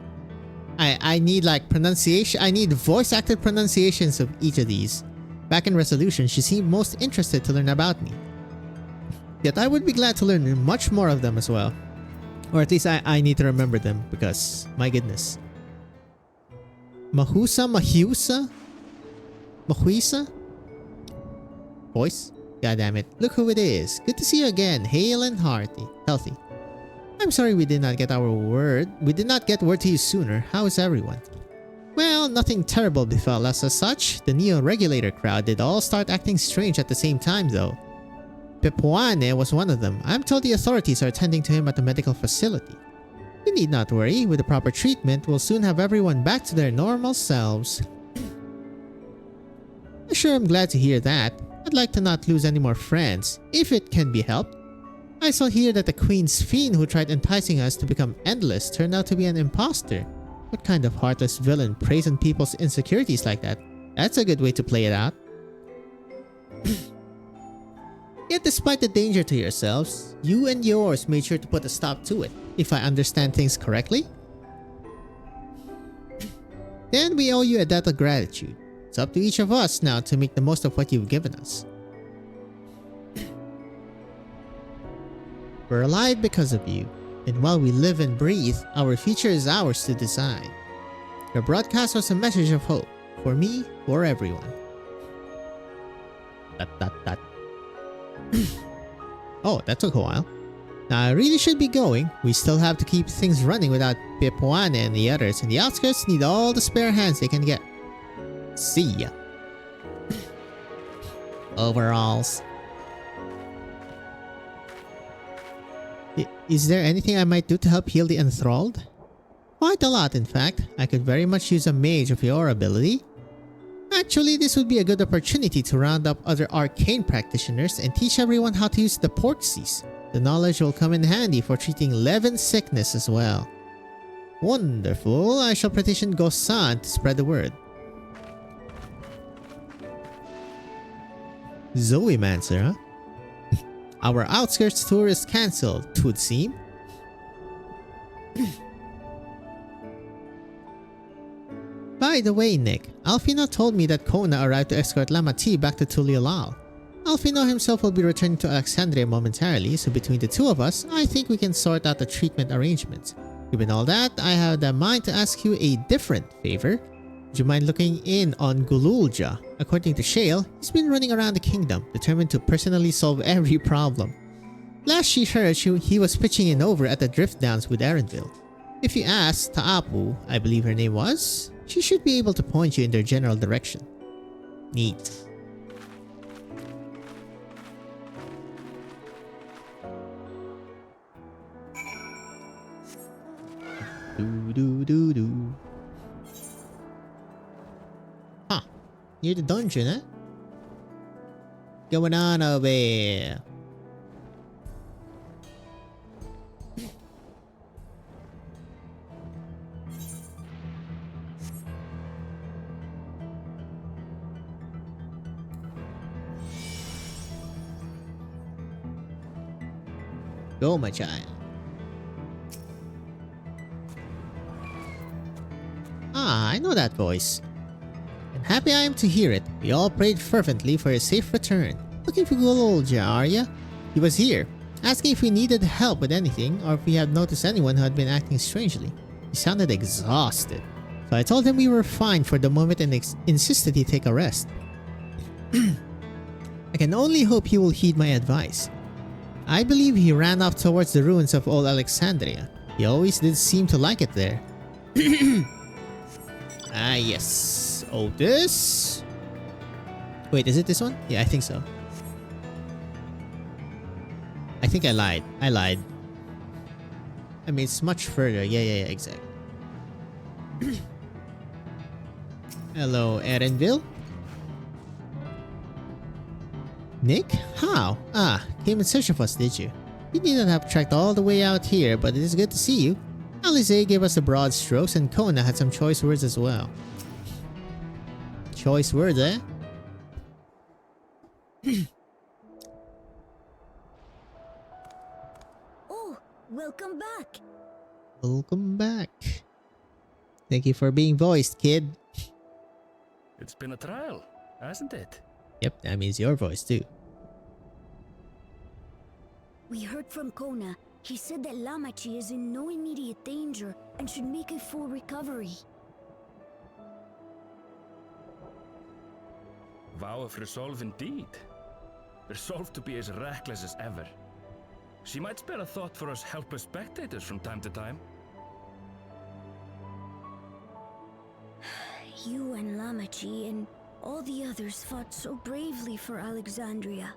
I need like pronunciation. I need voice acted pronunciations of each of these. Back in Resolution, she seemed most interested to learn about me. Yet I would be glad to learn much more of them as well. Or at least I need to remember them because, my goodness. Mahusa? Voice? God damn it. Look who it is. Good to see you again. Hale and healthy. I'm sorry we did not get word to you sooner. How is everyone? Well, nothing terrible befell us as such. The Neo-Regulator crowd did all start acting strange at the same time though. Pepuane was one of them. I'm told the authorities are attending to him at the medical facility. You need not worry. With the proper treatment, we'll soon have everyone back to their normal selves. Sure, I'm glad to hear that. I'd like to not lose any more friends, if it can be helped. I saw here that the Queen's fiend who tried enticing us to become endless turned out to be an imposter. What kind of heartless villain preys on people's insecurities like that? That's a good way to play it out. Yet despite the danger to yourselves, you and yours made sure to put a stop to it, if I understand things correctly. Then we owe you a debt of gratitude. It's up to each of us now to make the most of what you've given us. We're alive because of you, and while we live and breathe, our future is ours to design. Your broadcast was a message of hope, for me, for everyone. Oh, that took a while. Now I really should be going. We still have to keep things running without Pepuane and the others, and the outskirts need all the spare hands they can get. See ya. Overalls. Is there anything I might do to help heal the enthralled? Quite a lot, in fact. I could very much use a mage of your ability. Actually, this would be a good opportunity to round up other arcane practitioners and teach everyone how to use the portsies. The knowledge will come in handy for treating Levin sickness as well. Wonderful. I shall petition Gosan to spread the word. Zoe Mancer, huh? Our outskirts tour is cancelled, 'twould seem. By the way, Nick, Alfino told me that Kona arrived to escort Lamati back to Tuliolal. Alfino himself will be returning to Alexandria momentarily, so between the two of us, I think we can sort out the treatment arrangements. Given all that, I have the mind to ask you a different favor. Would you mind looking in on Gululja? According to Shale, he's been running around the kingdom, determined to personally solve every problem. Last she heard, he was pitching in over at the Drift Downs with Erenville. If you ask Taapu, I believe her name was, she should be able to point you in their general direction. Neat. Do. Huh. Near the dungeon, huh? Going on over here. Go, my child. Ah, I know that voice. And happy I am to hear it. We all prayed fervently for his safe return. Looking for Gululja, are ya? He was here, asking if we needed help with anything or if we had noticed anyone who had been acting strangely. He sounded exhausted, so I told him we were fine for the moment and insisted he take a rest. I can only hope he will heed my advice. I believe he ran off towards the ruins of old Alexandria. He always did seem to like it there. Ah, yes. Otis. Wait, is it this one? Yeah, I think so. I think I lied. I mean, it's much further. Yeah, exactly. Hello, Erenville. Nick? How? Ah, came in search of us, did you? You need not have trekked all the way out here, but it is good to see you. Alize gave us the broad strokes and Kona had some choice words as well. Choice words, eh? Oh, welcome back. Welcome back. Thank you for being voiced, kid. It's been a trial, hasn't it? Yep, that means your voice too. We heard from Kona. He said that Lamachi is in no immediate danger and should make a full recovery. Vow of resolve indeed. Resolve to be as reckless as ever. She might spare a thought for us helpless spectators from time to time. You and Lamachi and all the others fought so bravely for Alexandria.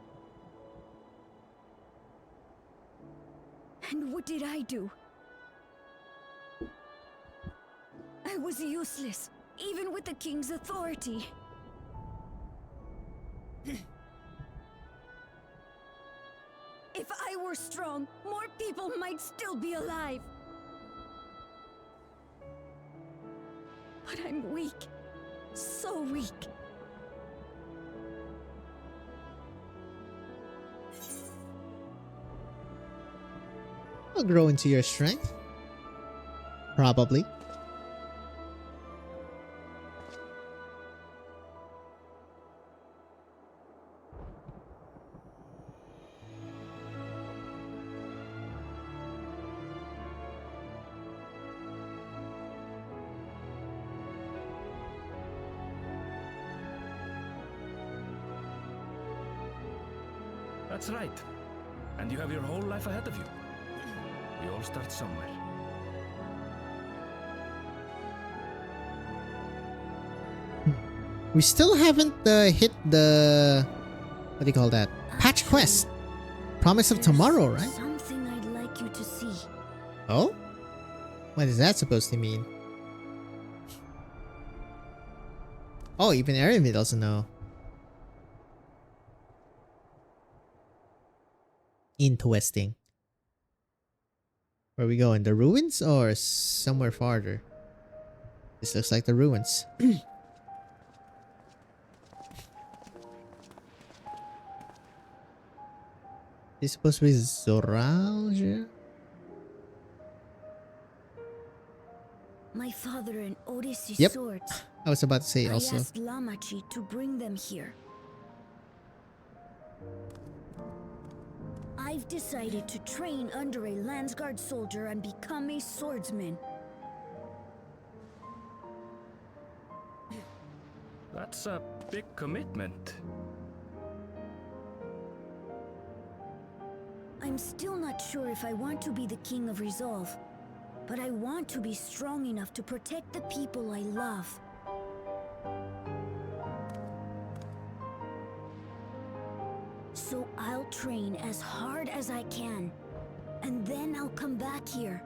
And what did I do? I was useless, even with the king's authority. If I were strong, more people might still be alive. But I'm weak. So weak. Will grow into your strength. Probably. That's right. And you have your whole life ahead of you. We all start somewhere. We still haven't hit the... what do you call that? Patch quest. Promise of tomorrow, right? Something I'd like you to see. Oh? What is that supposed to mean? Oh, even Eremi doesn't know. Interesting. Where we go? In the ruins or somewhere farther? This looks like the ruins. This is supposed to be Zoralgia? My father and Odyssey's Yep. swords. I was about to say I also. asked Lamachi to bring them here. I've decided to train under a Landsguard soldier and become a swordsman. That's a big commitment. I'm still not sure if I want to be the King of Resolve, but I want to be strong enough to protect the people I love. So I'll train as hard as I can, and then I'll come back here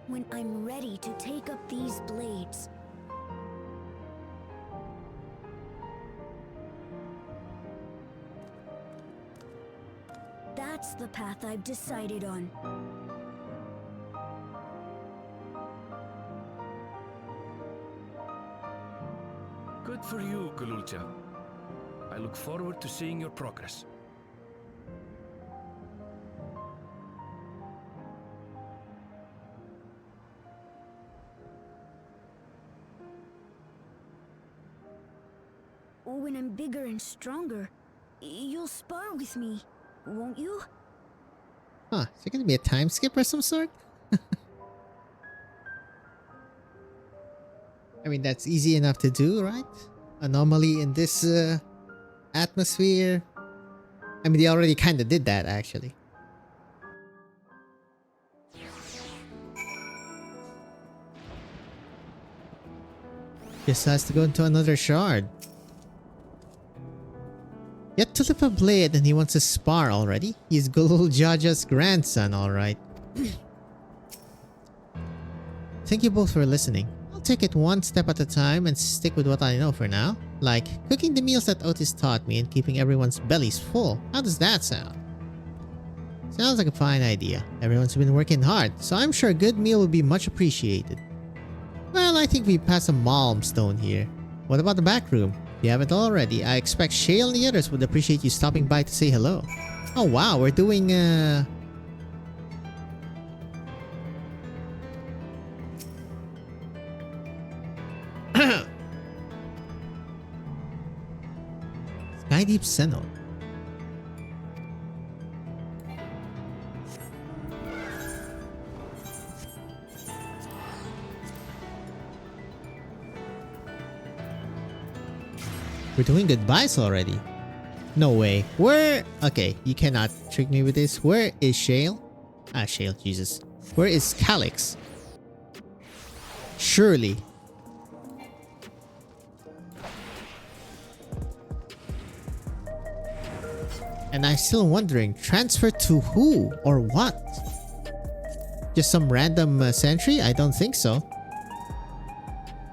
when I'm ready to take up these blades. That's the path I've decided on. Good for you, Gululja. I look forward to seeing your progress. When I'm bigger and stronger, you'll spar with me, won't you? Huh, is there gonna be a time skip or some sort? I mean, that's easy enough to do, right? Anomaly in this atmosphere. I mean, they already kinda did that, actually. Just has to go into another shard. Yet to lift a blade and he wants to spar already. He's Gululjaja's grandson, alright. Thank you both for listening. I'll take it one step at a time and stick with what I know for now. Like cooking the meals that Otis taught me and keeping everyone's bellies full. How does that sound? Sounds like a fine idea. Everyone's been working hard, so I'm sure a good meal will be much appreciated. Well, I think we passed a milestone here. What about the back room? If you haven't already, I expect Shale and the others would appreciate you stopping by to say hello. Oh wow, we're doing Skydeep Senno. We're doing goodbyes already. No way. Where? Okay, you cannot trick me with this. Where is Shale? Ah, Shale, Jesus. Where is Calyx? Surely. And I'm still wondering, transfer to who or what? Just some random sentry? I don't think so.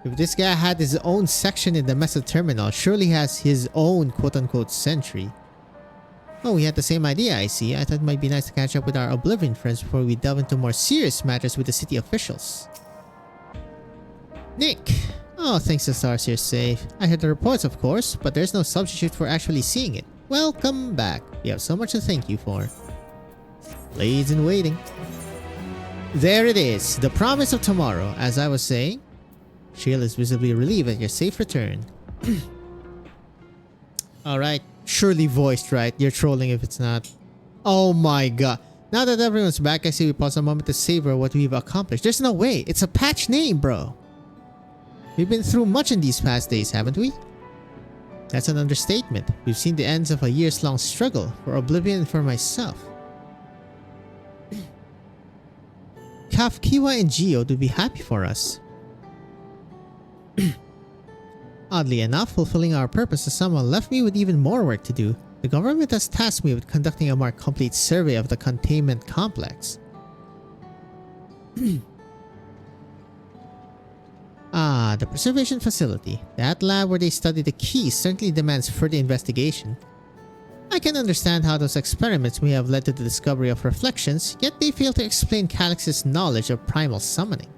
If this guy had his own section in the Mesa terminal, surely he has his own quote-unquote sentry. Oh, we had the same idea, I see. I thought it might be nice to catch up with our Oblivion friends before we delve into more serious matters with the city officials. Nick! Oh, thanks the stars you're safe. I heard the reports, of course, but there's no substitute for actually seeing it. Welcome back. We have so much to thank you for. Ladies in waiting. There it is, the promise of tomorrow. As I was saying, Sheila is visibly relieved at your safe return. Alright, surely voiced right. You're trolling if it's not. Oh my god. Now that everyone's back, I see we pause a moment to savor what we've accomplished. There's no way. It's a patch name, bro. We've been through much in these past days, haven't we? That's an understatement. We've seen the ends of a years-long struggle for Oblivion and for myself. Kafkiwa and Geode would be happy for us. Oddly enough, fulfilling our purpose as someone left me with even more work to do. The government has tasked me with conducting a more complete survey of the containment complex. Ah, the preservation facility. That lab where they study the keys certainly demands further investigation. I can understand how those experiments may have led to the discovery of reflections, yet they fail to explain Calyx's knowledge of primal summoning.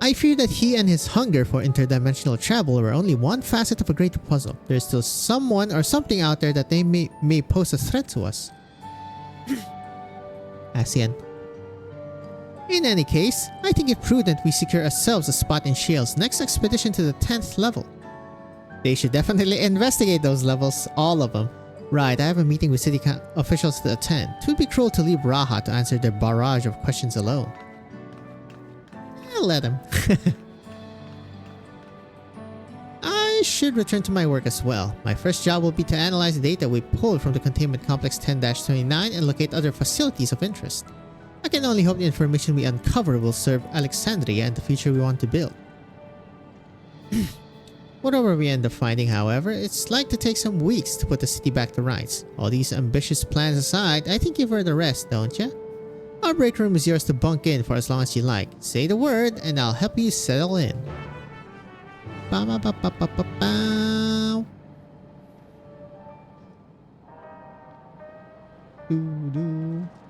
I fear that he and his hunger for interdimensional travel were only one facet of a greater puzzle. There's still someone or something out there that they may pose a threat to us. Ascian. In any case, I think it prudent we secure ourselves a spot in Shale's next expedition to the 10th level. They should definitely investigate those levels, all of them. Right, I have a meeting with city officials to attend. It would be cruel to leave Raha to answer their barrage of questions alone. I'll let him. I should return to my work as well. My first job will be to analyze the data we pulled from the containment complex 10-29 and locate other facilities of interest. I can only hope the information we uncover will serve Alexandria and the future we want to build. Whatever we end up finding, however, it's like to take some weeks to put the city back to rights. All these ambitious plans aside, I think you've heard the rest, don't ya? Our break room is yours to bunk in for as long as you like. Say the word and I'll help you settle in. Ba-ba-ba-ba-ba-ba-bow.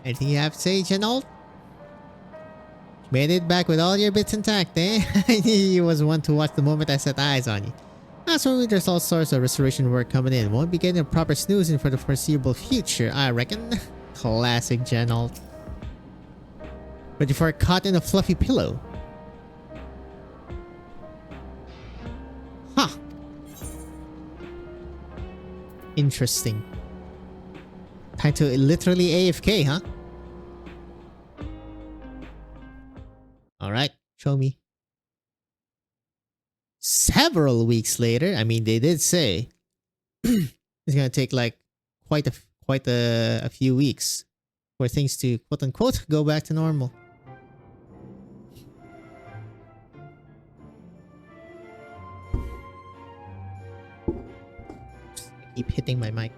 Anything you have to say, Genold? Made it back with all your bits intact, eh? I knew you was one to watch the moment I set eyes on you. As for me, there's all sorts of restoration work coming in. Won't be getting a proper snoozing for the foreseeable future, I reckon. Classic Genold. Ready for a cot in a fluffy pillow. Huh. Interesting. Time to literally AFK, huh? Alright, show me. Several weeks later, I mean, they did say it's gonna take like quite a few weeks for things to quote unquote go back to normal. Just keep hitting my mic.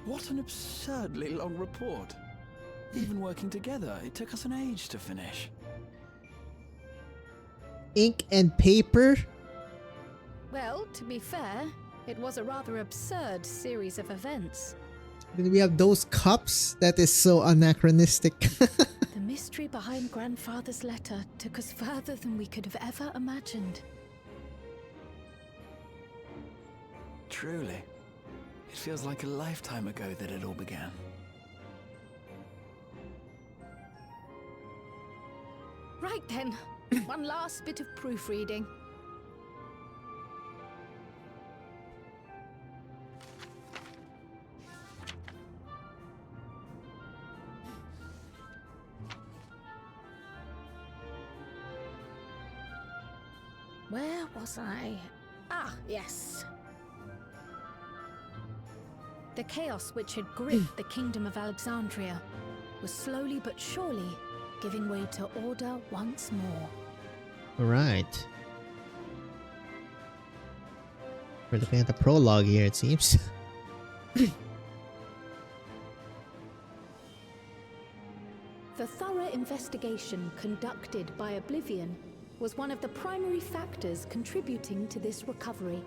What an absurdly long report. Even working together, it took us an age to finish. Ink and paper? Well, to be fair, it was a rather absurd series of events. Then we have those cups? That is so anachronistic. The mystery behind Grandfather's letter took us further than we could have ever imagined. Truly. It feels like a lifetime ago that it all began. Right then, one last bit of proofreading. Where was I? Ah, yes. The chaos which had gripped the kingdom of Alexandria was slowly but surely giving way to order once more. Alright. We're looking at the prologue here, it seems. The thorough investigation conducted by Oblivion was one of the primary factors contributing to this recovery.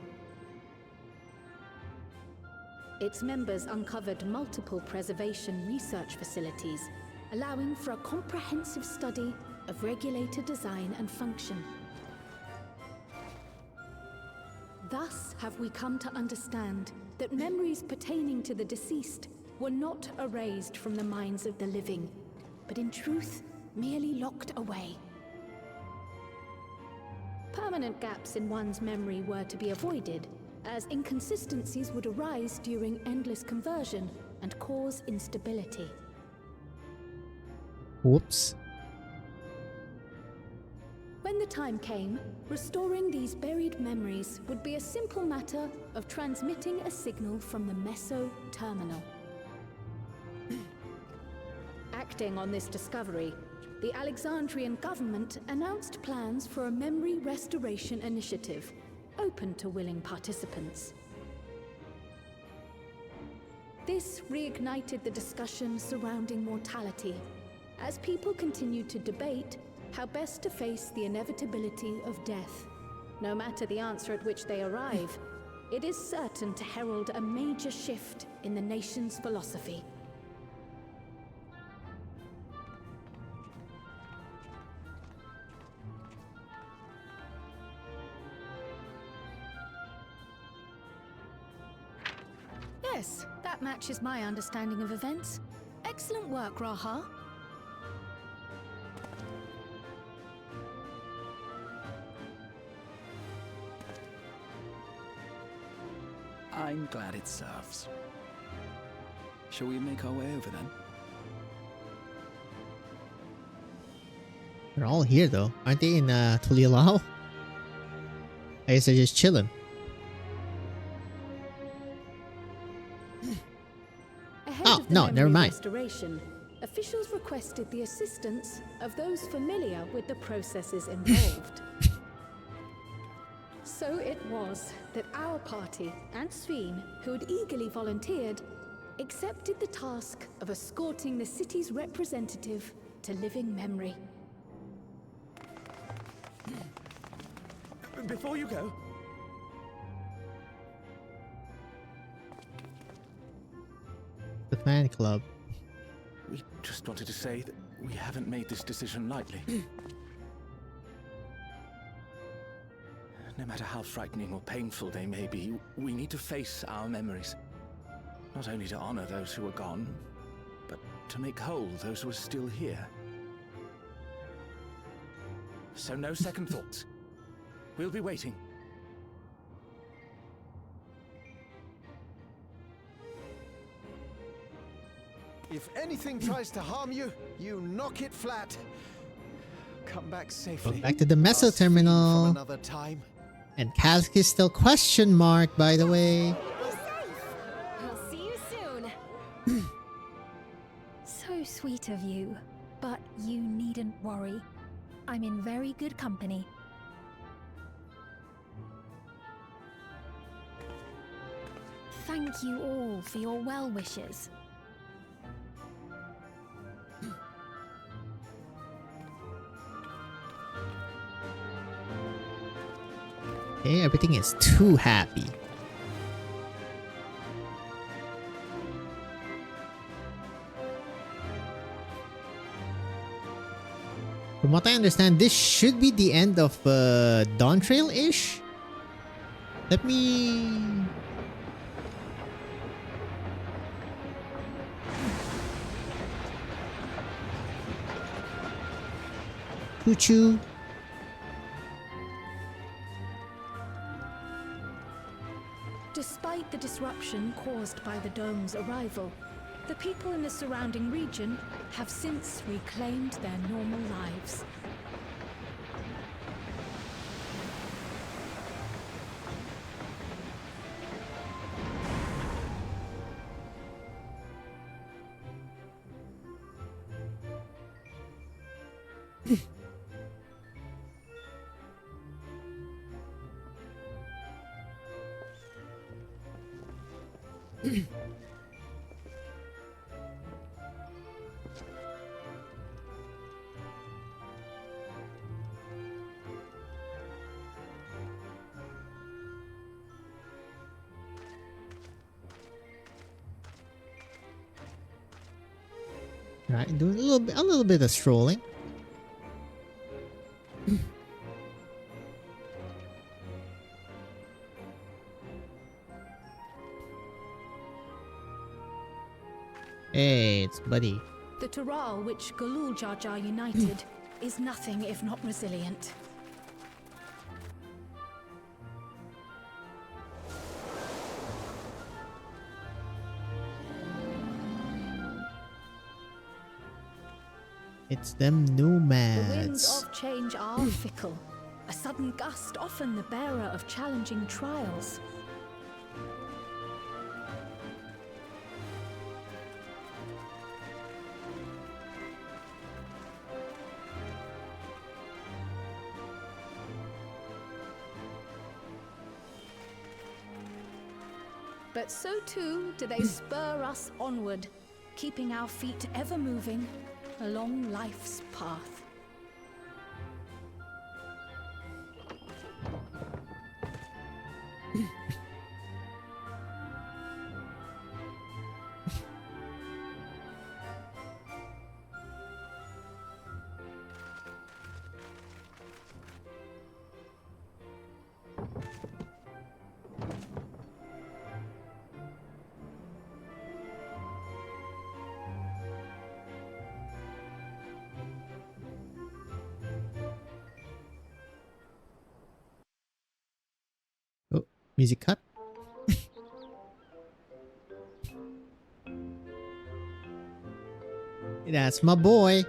Its members uncovered multiple preservation research facilities, allowing for a comprehensive study of regulator design and function. Thus have we come to understand that memories pertaining to the deceased were not erased from the minds of the living, but in truth, merely locked away. Permanent gaps in one's memory were to be avoided, as inconsistencies would arise during endless conversion and cause instability. Whoops. When the time came, restoring these buried memories would be a simple matter of transmitting a signal from the Meso terminal. Acting on this discovery, the Alexandrian government announced plans for a memory restoration initiative, open to willing participants. This reignited the discussion surrounding mortality, as people continued to debate how best to face the inevitability of death. No matter the answer at which they arrive, it is certain to herald a major shift in the nation's philosophy. Yes, that matches my understanding of events. Excellent work, Raha. I'm glad it serves. Shall we make our way over then? They're all here though. Aren't they in Tulialao? I guess they're just chilling. Oh, no, never mind. Restoration, officials requested the assistance of those familiar with the processes involved. So it was that our party and Sveen, who had eagerly volunteered, accepted the task of escorting the city's representative to living memory. Before you go, The fan club. we just wanted to say that we haven't made this decision lightly. No matter how frightening or painful they may be, we need to face our memories. Not only to honor those who are gone, but to make whole those who are still here. So no second thoughts. We'll be waiting. If anything tries to harm you, you knock it flat. Come back safely. Back to the Meso terminal. Another time. And Calyx is still question mark, by the way. I'll see you soon. So sweet of you, but you needn't worry. I'm in very good company. Thank you all for your well wishes. Okay, everything is too happy. From what I understand, this should be the end of Dawntrail-ish. Let me... Choo-choo. Despite the disruption caused by the dome's arrival, the people in the surrounding region have since reclaimed their normal lives. Right, doing a little bit of strolling. Hey, it's Buddy. The Tural which Galul Jar Jar united is nothing if not resilient. It's them The winds nomads. of change are fickle. A sudden gust often the bearer of challenging trials. But so too do they spur us onward, keeping our feet ever moving along life's path. Oh, music cut. That's my boy.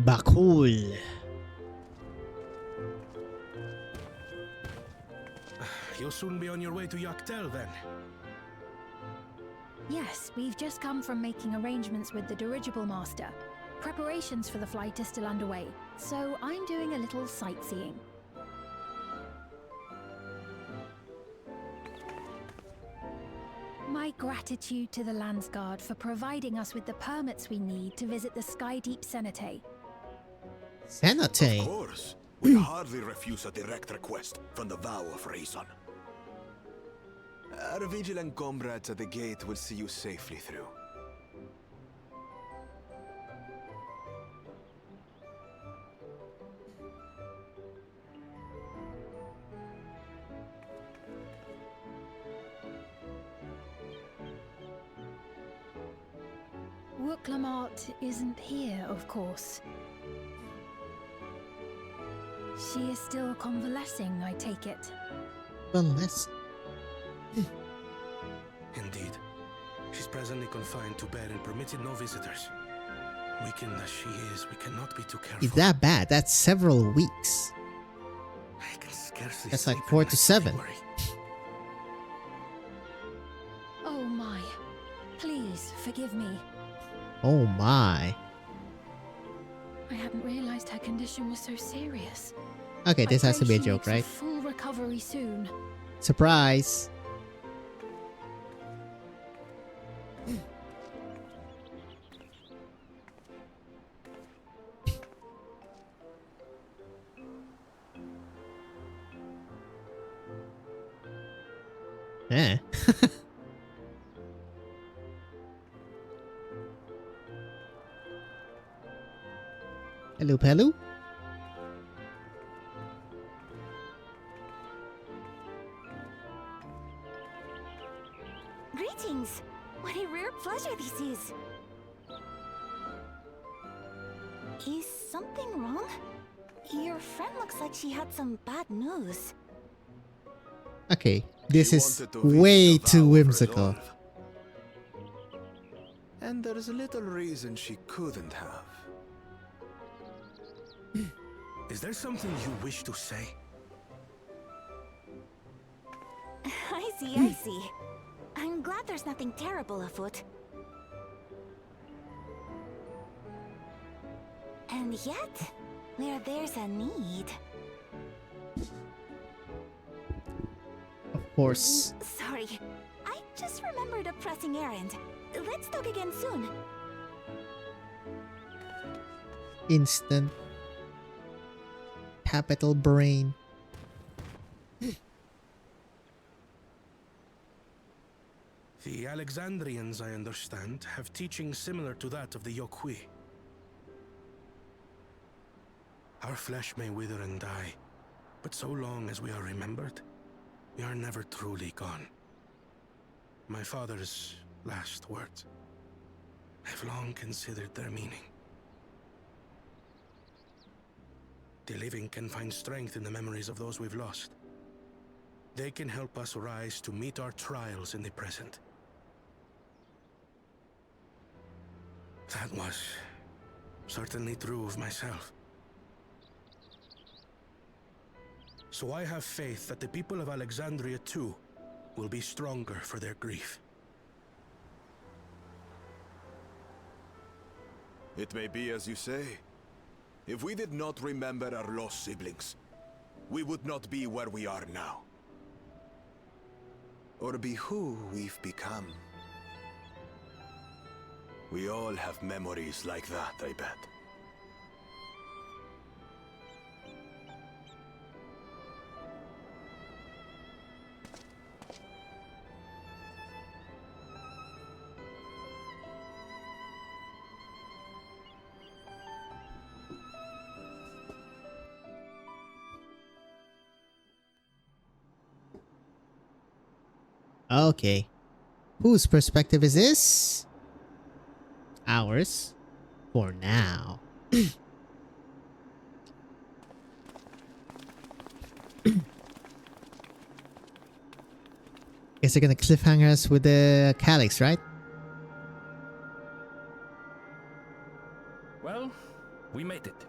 Bakul. You'll soon be on your way to Yaktel then. Yes, we've just come from making arrangements with the dirigible master. Preparations for the flight are still underway, so I'm doing a little sightseeing. My gratitude to the Landsguard for providing us with the permits we need to visit the Skydeep Cenote. Cenote? Of course. We hardly refuse a direct request from the vow of reason. Our vigilant comrades at the gate will see you safely through. Wooklamart isn't here, of course. She is still convalescing, I take it. Convalescing? Indeed. She's presently confined to bed and permitted no visitors. Weakened as she is, we cannot be too careful. Is that bad? That's several weeks. I can scarcely That's like sleep 4 in to my 7. worry. Oh my. Please, forgive me. Oh my. I hadn't realized her condition was so serious. Okay, this I has to pray be a she joke, makes right? Full recovery soon. Surprise. Eh. Hello, hello. Greetings! What a rare pleasure this is. Is something wrong? Your friend looks like she had some bad news. Okay, this She is wanted to visit way the too vow of whimsical. resolve. And there's little reason she couldn't have. Is there something you wish to say? I see, I see. I'm glad there's nothing terrible afoot. And yet, where there's a need... Of course. Sorry, pressing errand. Let's talk again soon. Instant capital brain. The Alexandrians, I understand, have teachings similar to that of the Yokui. Our flesh may wither and die, but so long as we are remembered, we are never truly gone. My father's last words. I've long considered their meaning. The living can find strength in the memories of those we've lost. They can help us rise to meet our trials in the present. That was certainly true of myself. So I have faith that the people of Alexandria too will be stronger for their grief. It may be as you say. If we did not remember our lost siblings, we would not be where we are now. Or be who we've become. We all have memories like that, I bet. Okay. Whose perspective is this? Ours. For now. Guess they're gonna cliffhanger us with the Calyx, right? Well, we made it.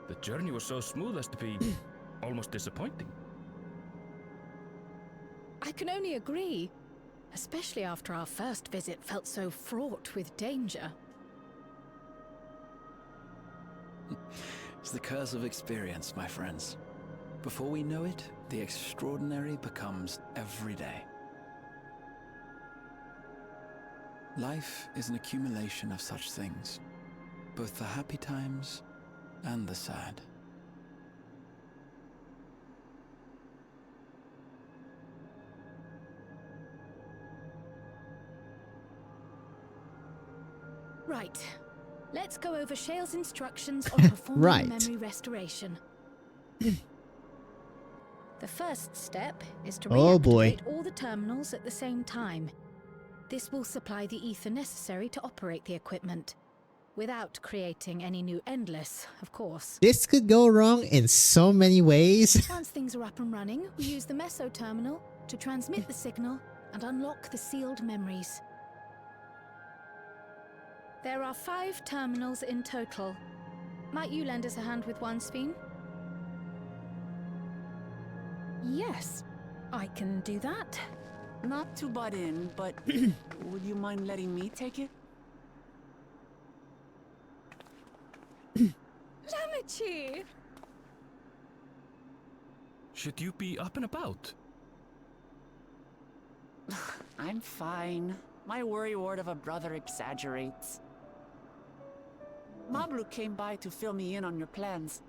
The journey was so smooth as to be almost disappointing. I can only agree, especially after our first visit felt so fraught with danger. It's the curse of experience, my friends. Before we know it, the extraordinary becomes everyday. Life is an accumulation of such things, both the happy times and the sad. Right. Let's go over Shale's instructions on performing Right. memory restoration. The first step is to Oh, boy. reactivate all the terminals at the same time. This will supply the ether necessary to operate the equipment, without creating any new Endless, of course. This could go wrong in so many ways. Once things are up and running, we use the Meso terminal to transmit the signal and unlock the sealed memories. There are 5 terminals in total. Might you lend us a hand with one, Sphene? Yes, I can do that. Not to butt in, but would you mind letting me take it? Lamichi! Should you be up and about? I'm fine. My worrywart of a brother exaggerates. Mablu came by to fill me in on your plans.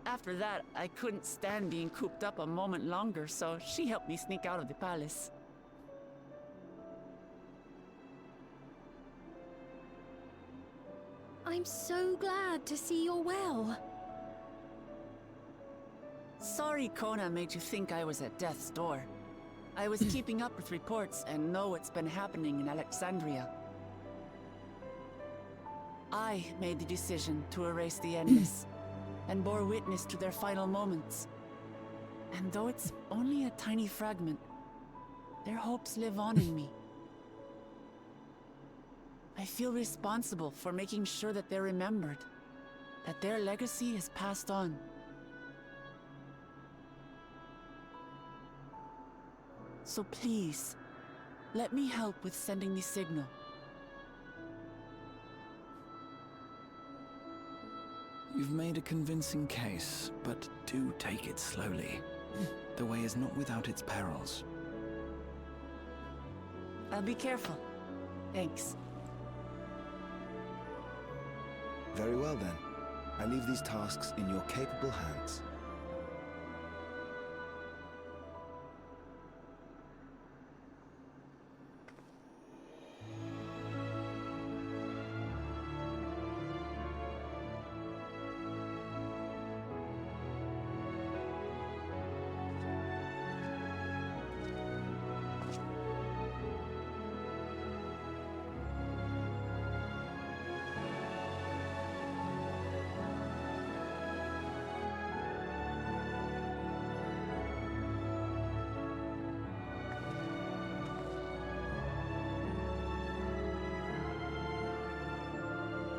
After that, I couldn't stand being cooped up a moment longer, so she helped me sneak out of the palace. I'm so glad to see you're well. Sorry Kona made you think I was at death's door. I was keeping up with reports and know what's been happening in Alexandria. I made the decision to erase the Endless, and bore witness to their final moments. And though it's only a tiny fragment, their hopes live on in me. I feel responsible for making sure that they're remembered, that their legacy is passed on. So please, let me help with sending the signal. You've made a convincing case, but do take it slowly. The way is not without its perils. I'll be careful. Thanks. Very well then. I leave these tasks in your capable hands.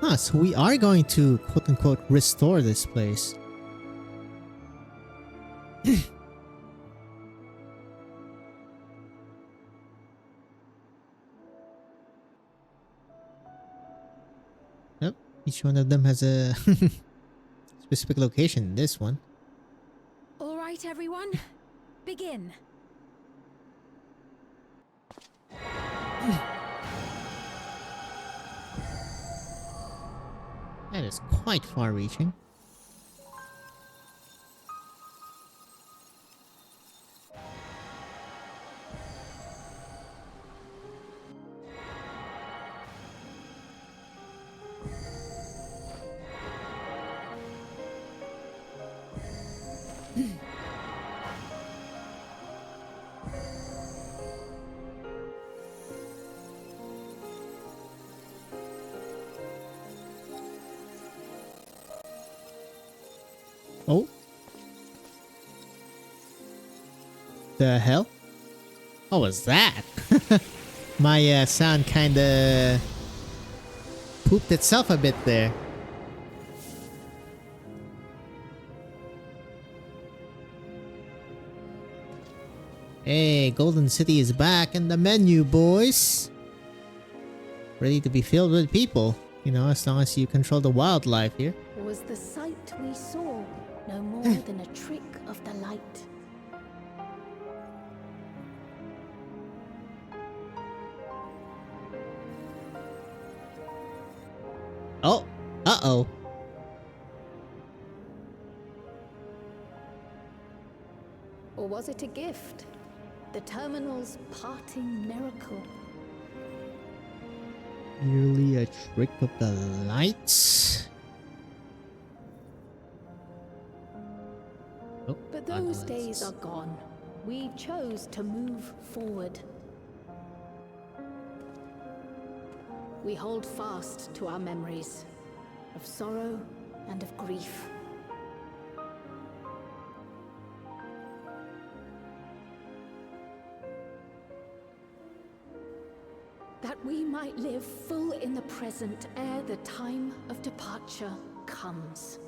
Ah, so we are going to quote-unquote restore this place. Yep, each one of them has a specific location in this one. All right, everyone. Begin. That is quite far-reaching. Oh. The hell? What was that? My sound kinda pooped itself a bit there. Hey, Golden City is back in the menu, boys. Ready to be filled with people. You know, as long as you control the wildlife here. Was the sight we saw no more than a trick of the light? Oh, uh-oh. Or was it a gift? The terminal's parting miracle? Merely a trick of the lights? Oh, But those days are gone. We chose to move forward. We hold fast to our memories of sorrow and of grief. That we might live full in the present ere the time of departure comes.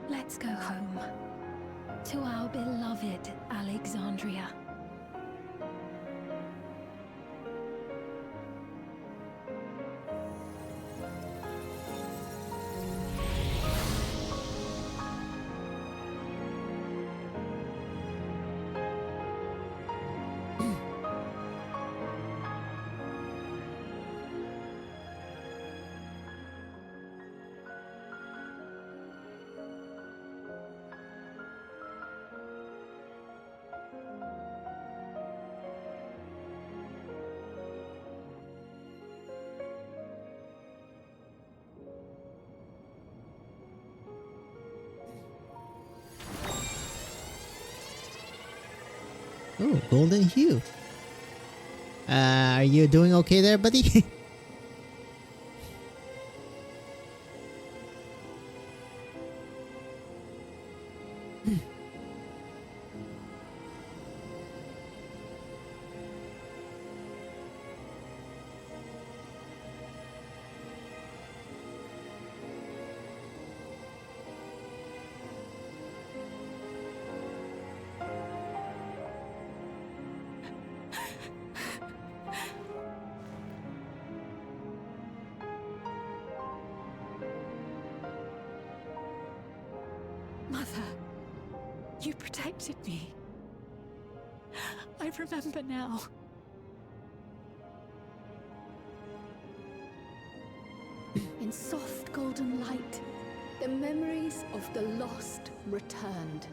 Let's go home. To our beloved Alexandria. Oh, golden hue. Are you doing okay there, buddy? Mother, you protected me. I remember now. In soft golden light, the memories of the lost returned.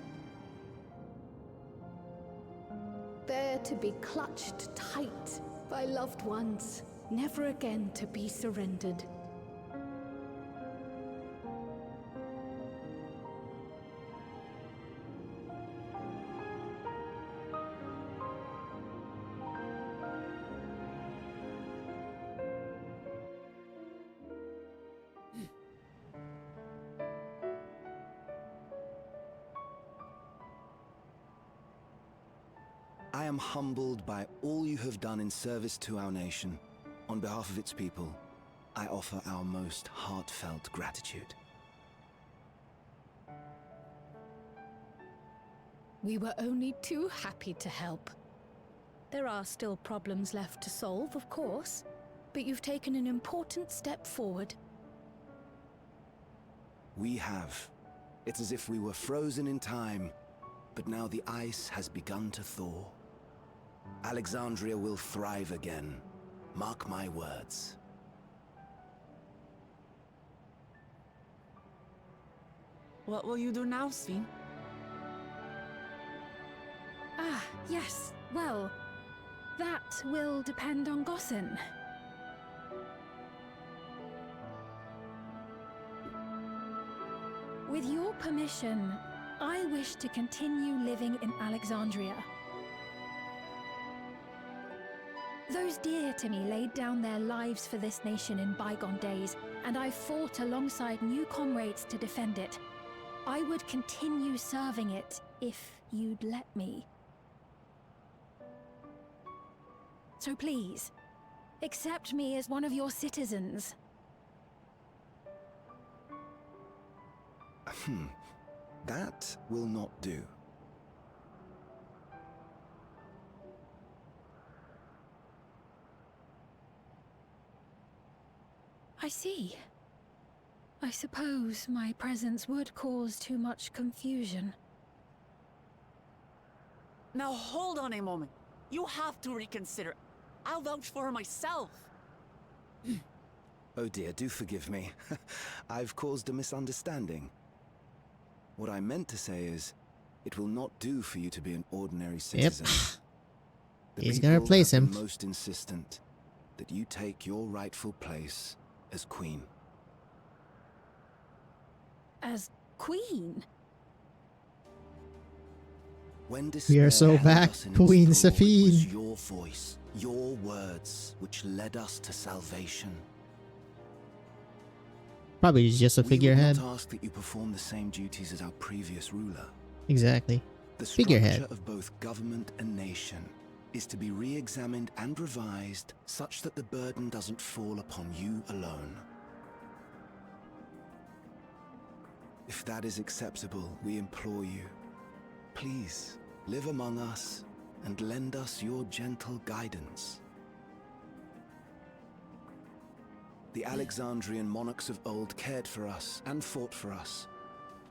There to be clutched tight by loved ones, never again to be surrendered. I am humbled by all you have done in service to our nation. On behalf of its people, I offer our most heartfelt gratitude. We were only too happy to help. There are still problems left to solve, of course, but you've taken an important step forward. We have. It's as if we were frozen in time, but now the ice has begun to thaw. Alexandria will thrive again. Mark my words. What will you do now, Sven? Ah, yes. Well, that will depend on Gossen. With your permission, I wish to continue living in Alexandria. Those dear to me laid down their lives for this nation in bygone days, and I fought alongside new comrades to defend it. I would continue serving it if you'd let me. So please, accept me as one of your citizens. That will not do. I see. I suppose my presence would cause too much confusion. Now hold on a moment. You have to reconsider. I'll vouch for her myself. Oh dear, do forgive me. I've caused a misunderstanding. What I meant to say is, it will not do for you to be an ordinary citizen. The He's gonna people replace have him. been most insistent that you take your rightful place as queen. As queen? When We are so despair held back, us in its Queen thrall, it was Safine. your voice, your words, which led us to salvation. Probably just a figurehead. We would not ask that you perform the same duties as our previous ruler. Exactly. The structure Figurehead. of both government and nation is to be re-examined and revised such that the burden doesn't fall upon you alone. If that is acceptable, we implore you, please live among us and lend us your gentle guidance. The Alexandrian monarchs of old cared for us and fought for us,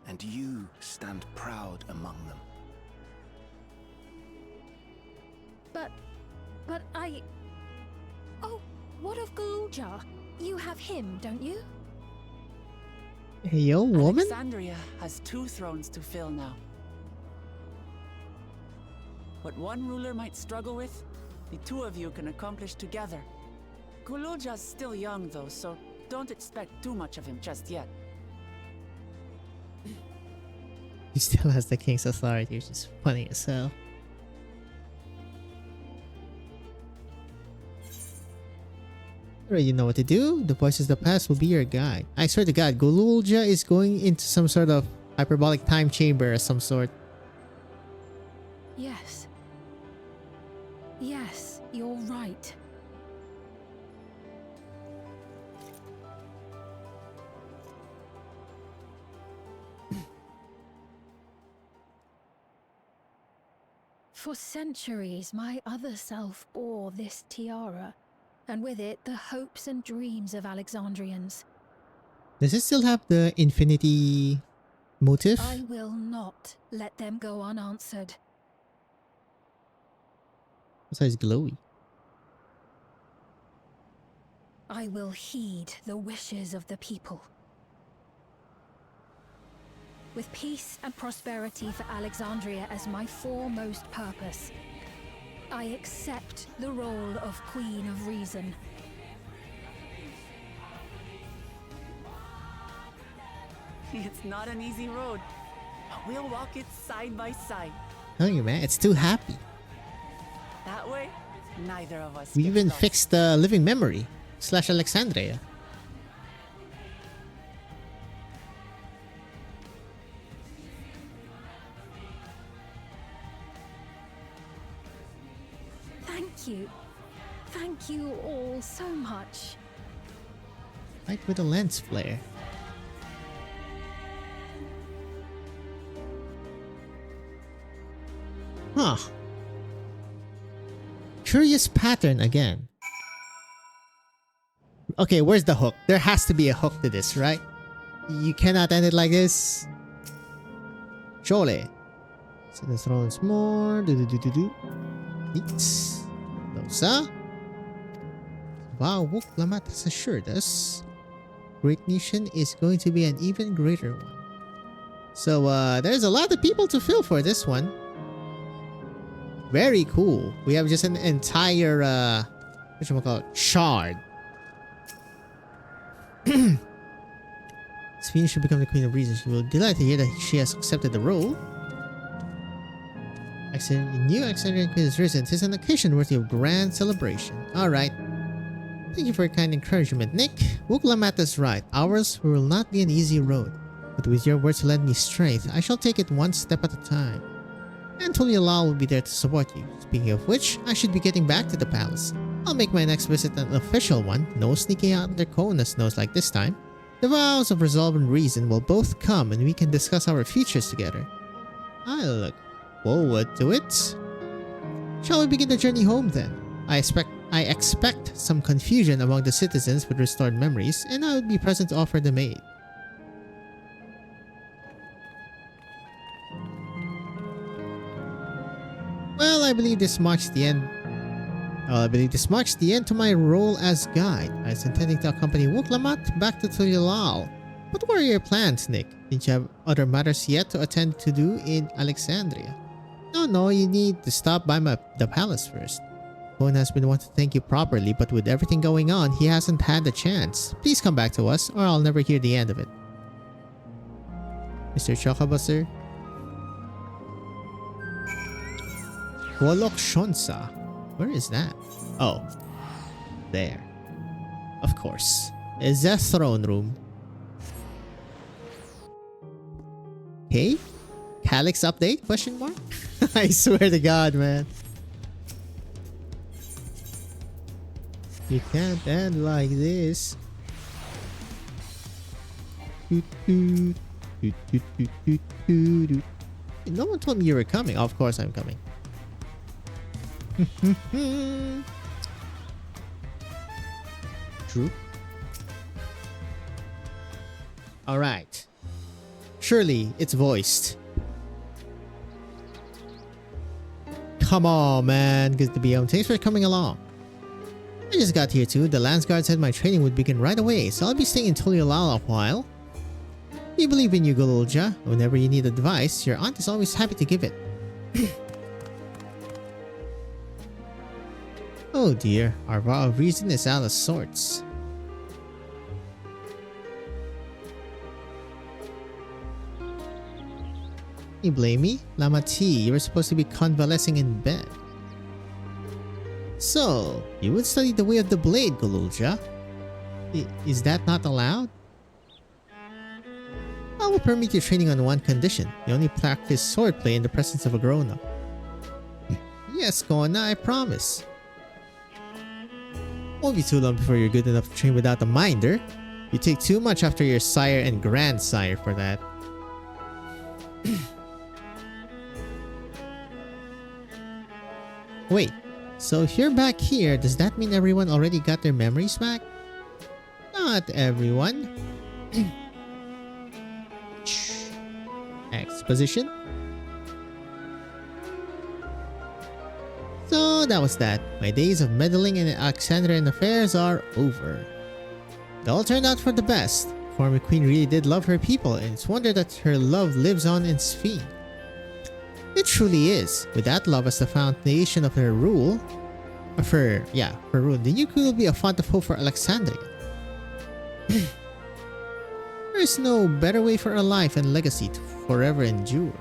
and you stand proud among them. But I... Oh, what of Galulja? You have him, don't you? Hey, yo, woman? Alexandria has 2 thrones to fill now. What one ruler might struggle with, the 2 of you can accomplish together. Galulja's still young though, so don't expect too much of him just yet. He still has the king's authority, which is funny as hell. You know what to do. The voices of the past will be your guide. I swear to God, Galulja is going into some sort of hyperbolic time chamber of some sort. Yes. Yes, you're right. For centuries, my other self bore this tiara, and with it the hopes and dreams of Alexandrians. Does it still have the infinity motive? I will not let them go unanswered. Besides glowy. I will heed the wishes of the people. With peace and prosperity for Alexandria as my foremost purpose, I accept the role of Queen of Reason. It's not an easy road, but we'll walk it side by side. Tell you, man, it's too happy. That way, neither of us We gets even lost. fixed the living memory / Alexandria. Thank you. Thank you all so much. Right with a lens flare. Huh. Curious pattern again. Okay, where's the hook? There has to be a hook to this, right? You cannot end it like this. Surely. So let's roll once more. Neat. Losa. Wow, Wuklamat has assured us Great Nation is going to be an even greater one. So there's a lot of people to fill for this one. Very cool. We have just an entire whatchamacallit, shard. Sphinx should become the Queen of Reason. She will be delighted to hear that she has accepted the role. New Alexandrian Queen has risen. It is an occasion worthy of grand celebration. Alright. Thank you for your kind encouragement, Nick. Wuklamat is right. Ours will not be an easy road. But with your words to lend me strength, I shall take it one step at a time. And Tulialal will be there to support you. Speaking of which, I should be getting back to the palace. I'll make my next visit an official one. No sneaking out under Kona's nose like this time. The vows of resolve and reason will both come and we can discuss our futures together. I look forward to it. Shall we begin the journey home then? I expect some confusion among the citizens with restored memories, and I would be present to offer them aid. Well, I believe this marks the end. To my role as guide. I was intending to accompany Wuklamat back to Tulialal. But what are your plans, Nick? Did you have other matters yet to attend to do in Alexandria? No, you need to stop by the palace first. Cohen has been wanting to thank you properly, but with everything going on, he hasn't had the chance. Please come back to us, or I'll never hear the end of it. Mr. Chokabasir? Wolok Shonsa. Where is that? Oh. There. Of course. Is the throne room. Hey? Calyx update? Question mark? I swear to God, man. You can't end like this. No one told me you were coming. Of course I'm coming. True. Alright. Surely it's voiced. Come on, man. Good to be home. Thanks for coming along. I just got here too. The Lance Guard said my training would begin right away, so I'll be staying in Tulialal a while. We believe in you, Golulja. Whenever you need advice, your aunt is always happy to give it. Oh dear, our vow of reason is out of sorts. You blame me? Lamati, you were supposed to be convalescing in bed. So, you would study the way of the blade, Golulja. Is that not allowed? I will permit you training on one condition. You only practice swordplay in the presence of a grown-up. Yes, Kona, I promise. Won't be too long before you're good enough to train without a minder. You take too much after your sire and grandsire for that. Wait, so if you're back here, does that mean everyone already got their memories back? Not everyone. exposition. So that was that. My days of meddling in Alexandrian affairs are over. It all turned out for the best. Former queen really did love her people, and it's wonder that her love lives on in Sphene. It truly is. With that love as the foundation of her rule, her rule, the new queen will be a font of hope for Alexandria. There is no better way for a life and legacy to forever endure.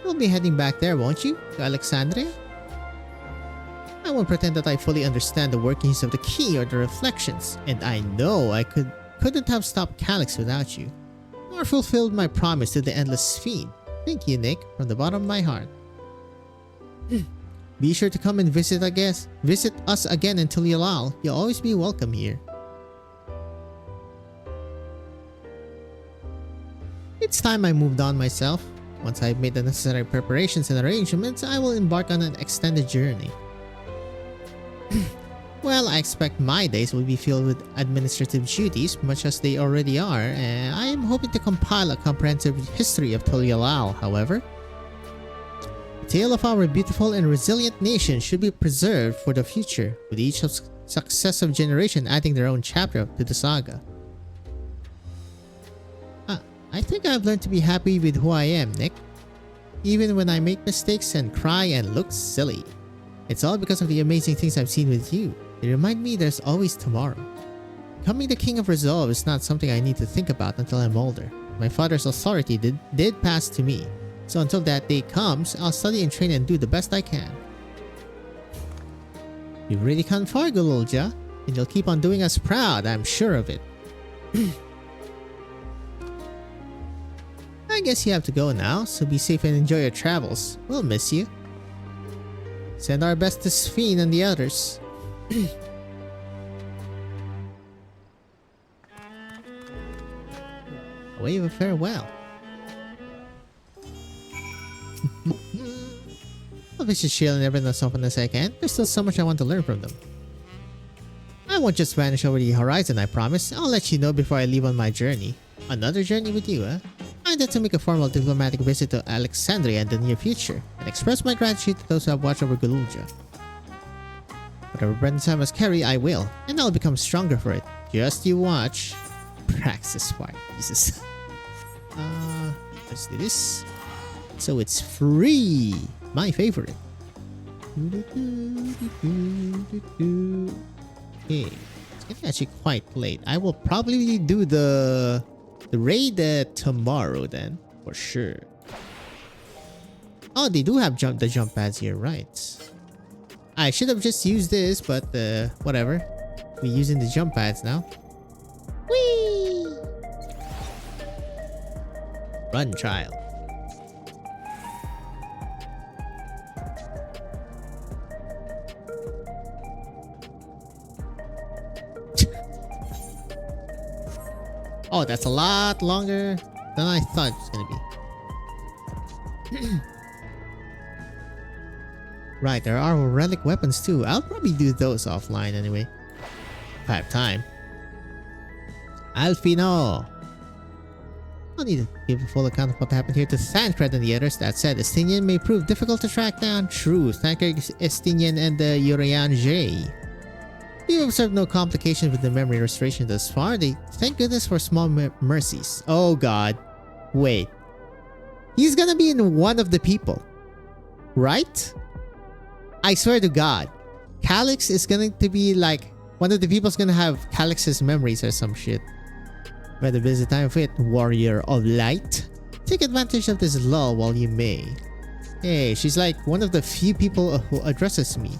You'll be heading back there, won't you? To Alexandria? I won't pretend that I fully understand the workings of the key or the reflections, and I know I couldn't have stopped Calyx without you, or fulfilled my promise to the endless Sphene. Thank you, Nick, from the bottom of my heart. Be sure to come and visit us again in Tulialal. You'll always be welcome here. It's time I moved on myself. Once I've made the necessary preparations and arrangements, I will embark on an extended journey. Well, I expect my days will be filled with administrative duties, much as they already are, and I am hoping to compile a comprehensive history of Tulialal, however. The tale of our beautiful and resilient nation should be preserved for the future, with each successive generation adding their own chapter to the saga. I think I've learned to be happy with who I am, Nick. Even when I make mistakes and cry and look silly. It's all because of the amazing things I've seen with you. They remind me there's always tomorrow. Becoming the King of Resolve is not something I need to think about until I'm older. My father's authority did pass to me. So until that day comes, I'll study and train and do the best I can. You've really come far, Gululja, and you'll keep on doing us proud, I'm sure of it. I guess you have to go now, so be safe and enjoy your travels. We'll miss you. Send our best to Sphene and the others. A wave of farewell. I'll visit Shield and everyone as often as I can. There's still so much I want to learn from them. I won't just vanish over the horizon, I promise. I'll let you know before I leave on my journey. Another journey with you, huh? I intend to make a formal diplomatic visit to Alexandria in the near future and express my gratitude to those who have watched over Gululja. Whatever burdens I must carry, I will, and I'll become stronger for it. Just you watch. Praxis Fire. Jesus. Let's do this. So it's free. My favorite. Okay. It's getting actually quite late. I will probably do the raid tomorrow then, for sure. Oh, they do have the jump pads here, right? I should have just used this, but whatever. We're using the jump pads now. Whee! Run, child. Oh, that's a lot longer than I thought it was gonna be. Right, there are relic weapons too. I'll probably do those offline anyway. If I have time. Alfino! I'll need to give a full account of what happened here to Thancred and the others. That said, Estinian may prove difficult to track down. True, Thancred, Estinian, and the Urian J. We've observed no complications with the memory restoration thus far. Thank goodness for small mercies. Oh god. Wait. He's gonna be in one of the people. Right? I swear to god. Calyx is going to be like... one of the people's gonna have Calyx's memories or some shit. Better visit time of it, warrior of light. Take advantage of this lull while you may. Hey, she's like one of the few people who addresses me.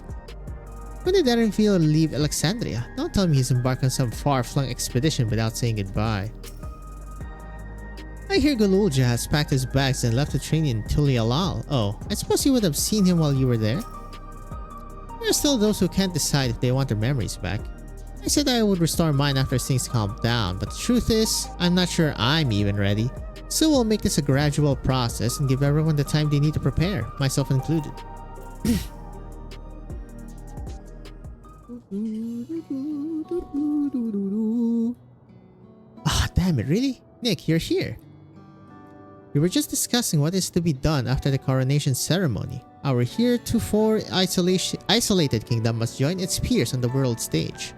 When did Erenfield leave Alexandria? Don't tell me he's embarked on some far-flung expedition without saying goodbye. I hear Gululja has packed his bags and left to train in Tulialal. Oh, I suppose you would have seen him while you were there? There are still those who can't decide if they want their memories back. I said I would restore mine after things calm down, but the truth is, I'm not sure I'm even ready. So we'll make this a gradual process and give everyone the time they need to prepare, myself included. damn it, really? Nick, you're here. We were just discussing what is to be done after the coronation ceremony. Our heretofore isolated kingdom must join its peers on the world stage.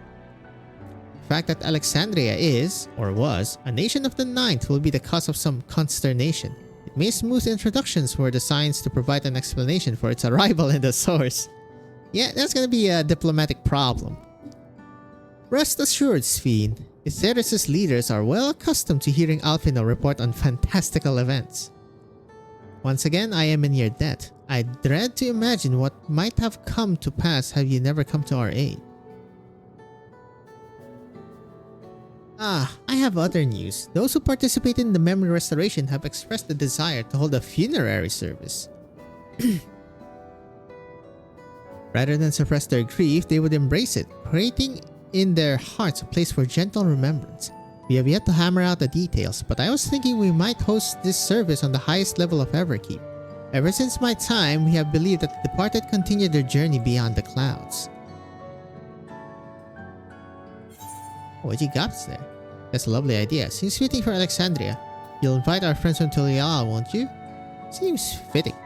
The fact that Alexandria is, or was, a nation of the ninth will be the cause of some consternation. It may smooth introductions for the science to provide an explanation for its arrival in the source. Yeah, that's gonna be a diplomatic problem. Rest assured, Sphene, Iseris' leaders are well accustomed to hearing Alphino report on fantastical events. Once again, I am in your debt. I dread to imagine what might have come to pass had you never come to our aid. I have other news. Those who participated in the memory restoration have expressed the desire to hold a funerary service. Rather than suppress their grief, they would embrace it, creating in their hearts a place for gentle remembrance. We have yet to hammer out the details, but I was thinking we might host this service on the highest level of Everkeep. Ever since my time, we have believed that the departed continued their journey beyond the clouds. What you got there? That's a lovely idea. Since waiting for Alexandria, you'll invite our friends from Tulial, won't you? Seems fitting.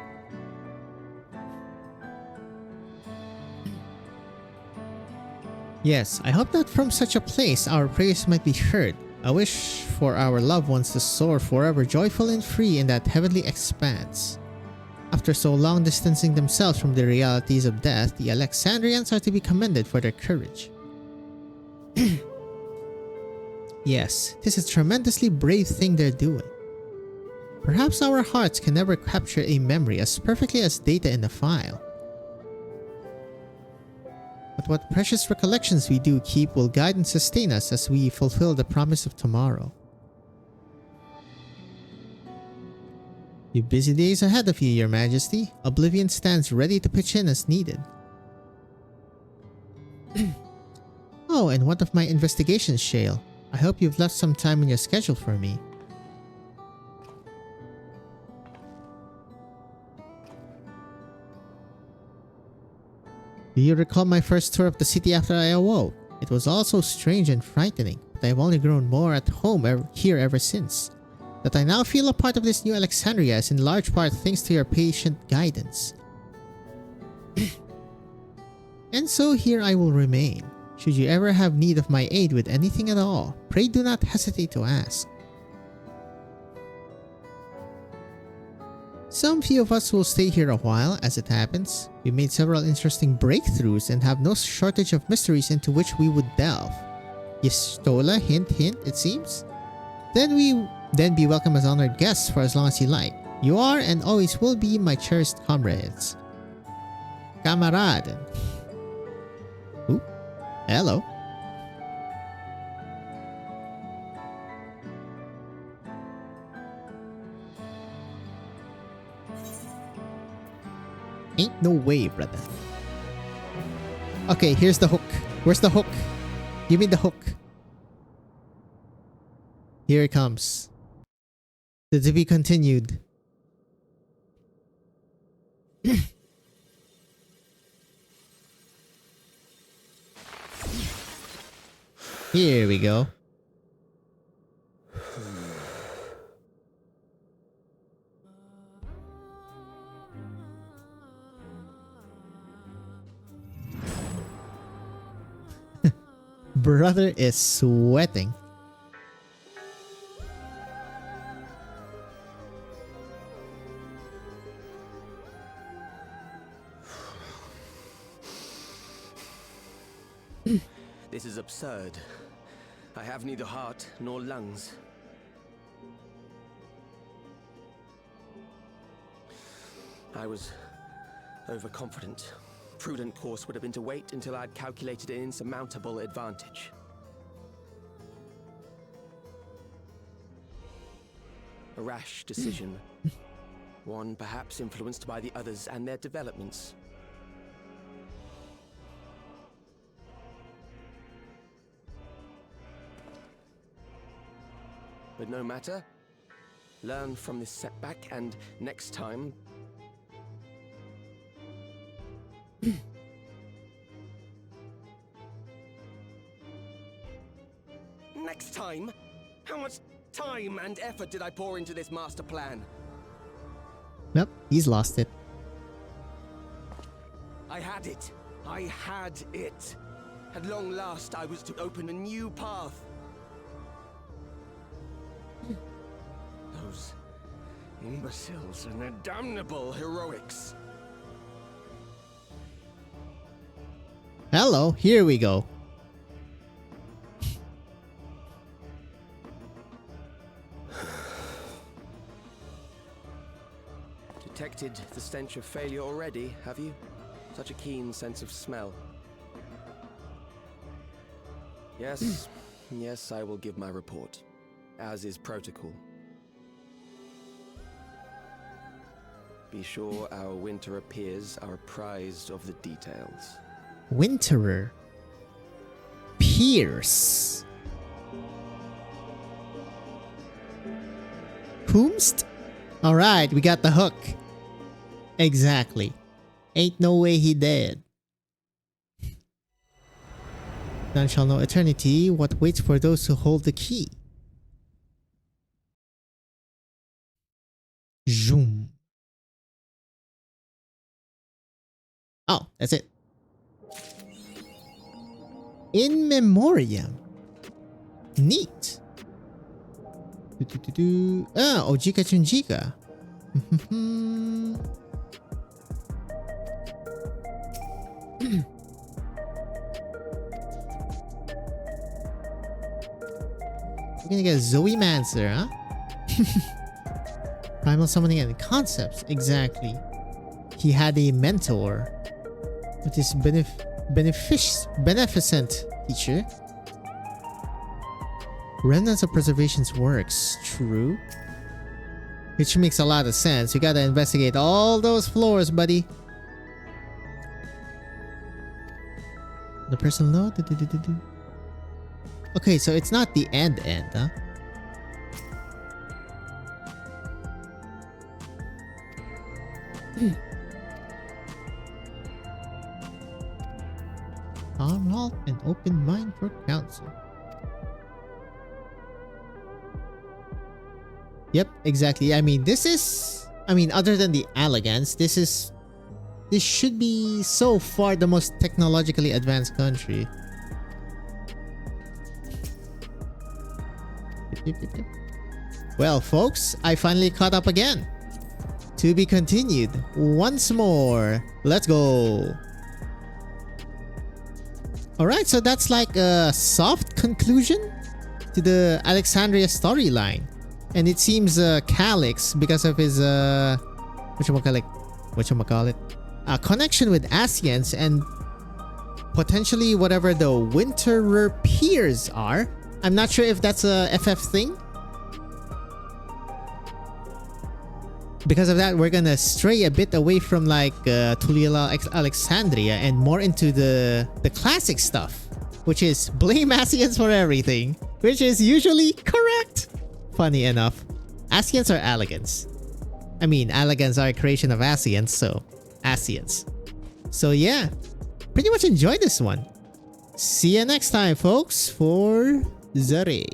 Yes, I hope that from such a place our prayers might be heard. I wish for our loved ones to soar forever joyful and free in that heavenly expanse. After so long distancing themselves from the realities of death, the Alexandrians are to be commended for their courage. Yes, this is a tremendously brave thing they're doing. Perhaps our hearts can never capture a memory as perfectly as data in a file. But what precious recollections we do keep will guide and sustain us as we fulfill the promise of tomorrow. You busy days ahead of you, Your Majesty. Oblivion stands ready to pitch in as needed. Oh, and what of my investigations, Shale? I hope you've left some time in your schedule for me. Do you recall my first tour of the city after I awoke? It was all so strange and frightening, but I've only grown more at home here ever since. That I now feel a part of this new Alexandria is in large part thanks to your patient guidance. And so here I will remain. Should you ever have need of my aid with anything at all, pray do not hesitate to ask. Some few of us will stay here a while, as it happens. We made several interesting breakthroughs and have no shortage of mysteries into which we would delve. Yestola, hint hint, it seems? Then be welcome as honored guests for as long as you like. You are and always will be my cherished comrades. Camarade. Ooh, hello. Ain't no way, brother. Okay, here's the hook. Where's the hook? Give me the hook. Here it comes. To be continued. Here we go. Brother is sweating. This is absurd. I have neither heart nor lungs. I was overconfident. Prudent course would have been to wait until I'd calculated an insurmountable advantage. A rash decision. One perhaps influenced by the others and their developments. But no matter. Learn from this setback and next time... Next time, How much time and effort did I pour into this master plan? Yep, he's lost it. I had it. I had it. At long last, I was to open a new path. Those imbeciles and their damnable heroics. Hello, here we go. Detected the stench of failure already, have you? Such a keen sense of smell. Yes, yes, I will give my report, as is protocol. Be sure our Winterer peers are apprised of the details. Winterer. Pierce. Whomst? Alright, we got the hook. Exactly. Ain't no way he dead. None shall know eternity what waits for those who hold the key. Zoom. Oh, that's it. In memoriam. Neat. Ah, Ojika Chunjika. We're gonna get Zoe Mancer, huh? Primal summoning and concepts, exactly. He had a mentor with his beneficent teacher. Remnants of Preservation's works, true. Which makes a lot of sense. You gotta investigate all those floors, buddy. The personal note. Okay, so it's not the end, huh? Calm halt and open mind for counsel. Yep, exactly. I mean, this is... I mean, other than the Allagans, this should be so far the most technologically advanced country. Well, folks, I finally caught up again. To be continued once more. Let's go. Alright, so that's like a soft conclusion to the Alexandria storyline. And it seems Calyx, because of his whatchamacallit, connection with Ascians and potentially whatever the Winterer peers are. I'm not sure if that's a FF thing. Because of that, we're gonna stray a bit away from like Tulila Alexandria and more into the classic stuff, which is blame Ascians for everything, which is usually correct. Funny enough, Ascians are Allagans. I mean, Allagans are a creation of Ascians, so Ascians. So yeah, pretty much enjoyed this one. See you next time, folks, for Zare.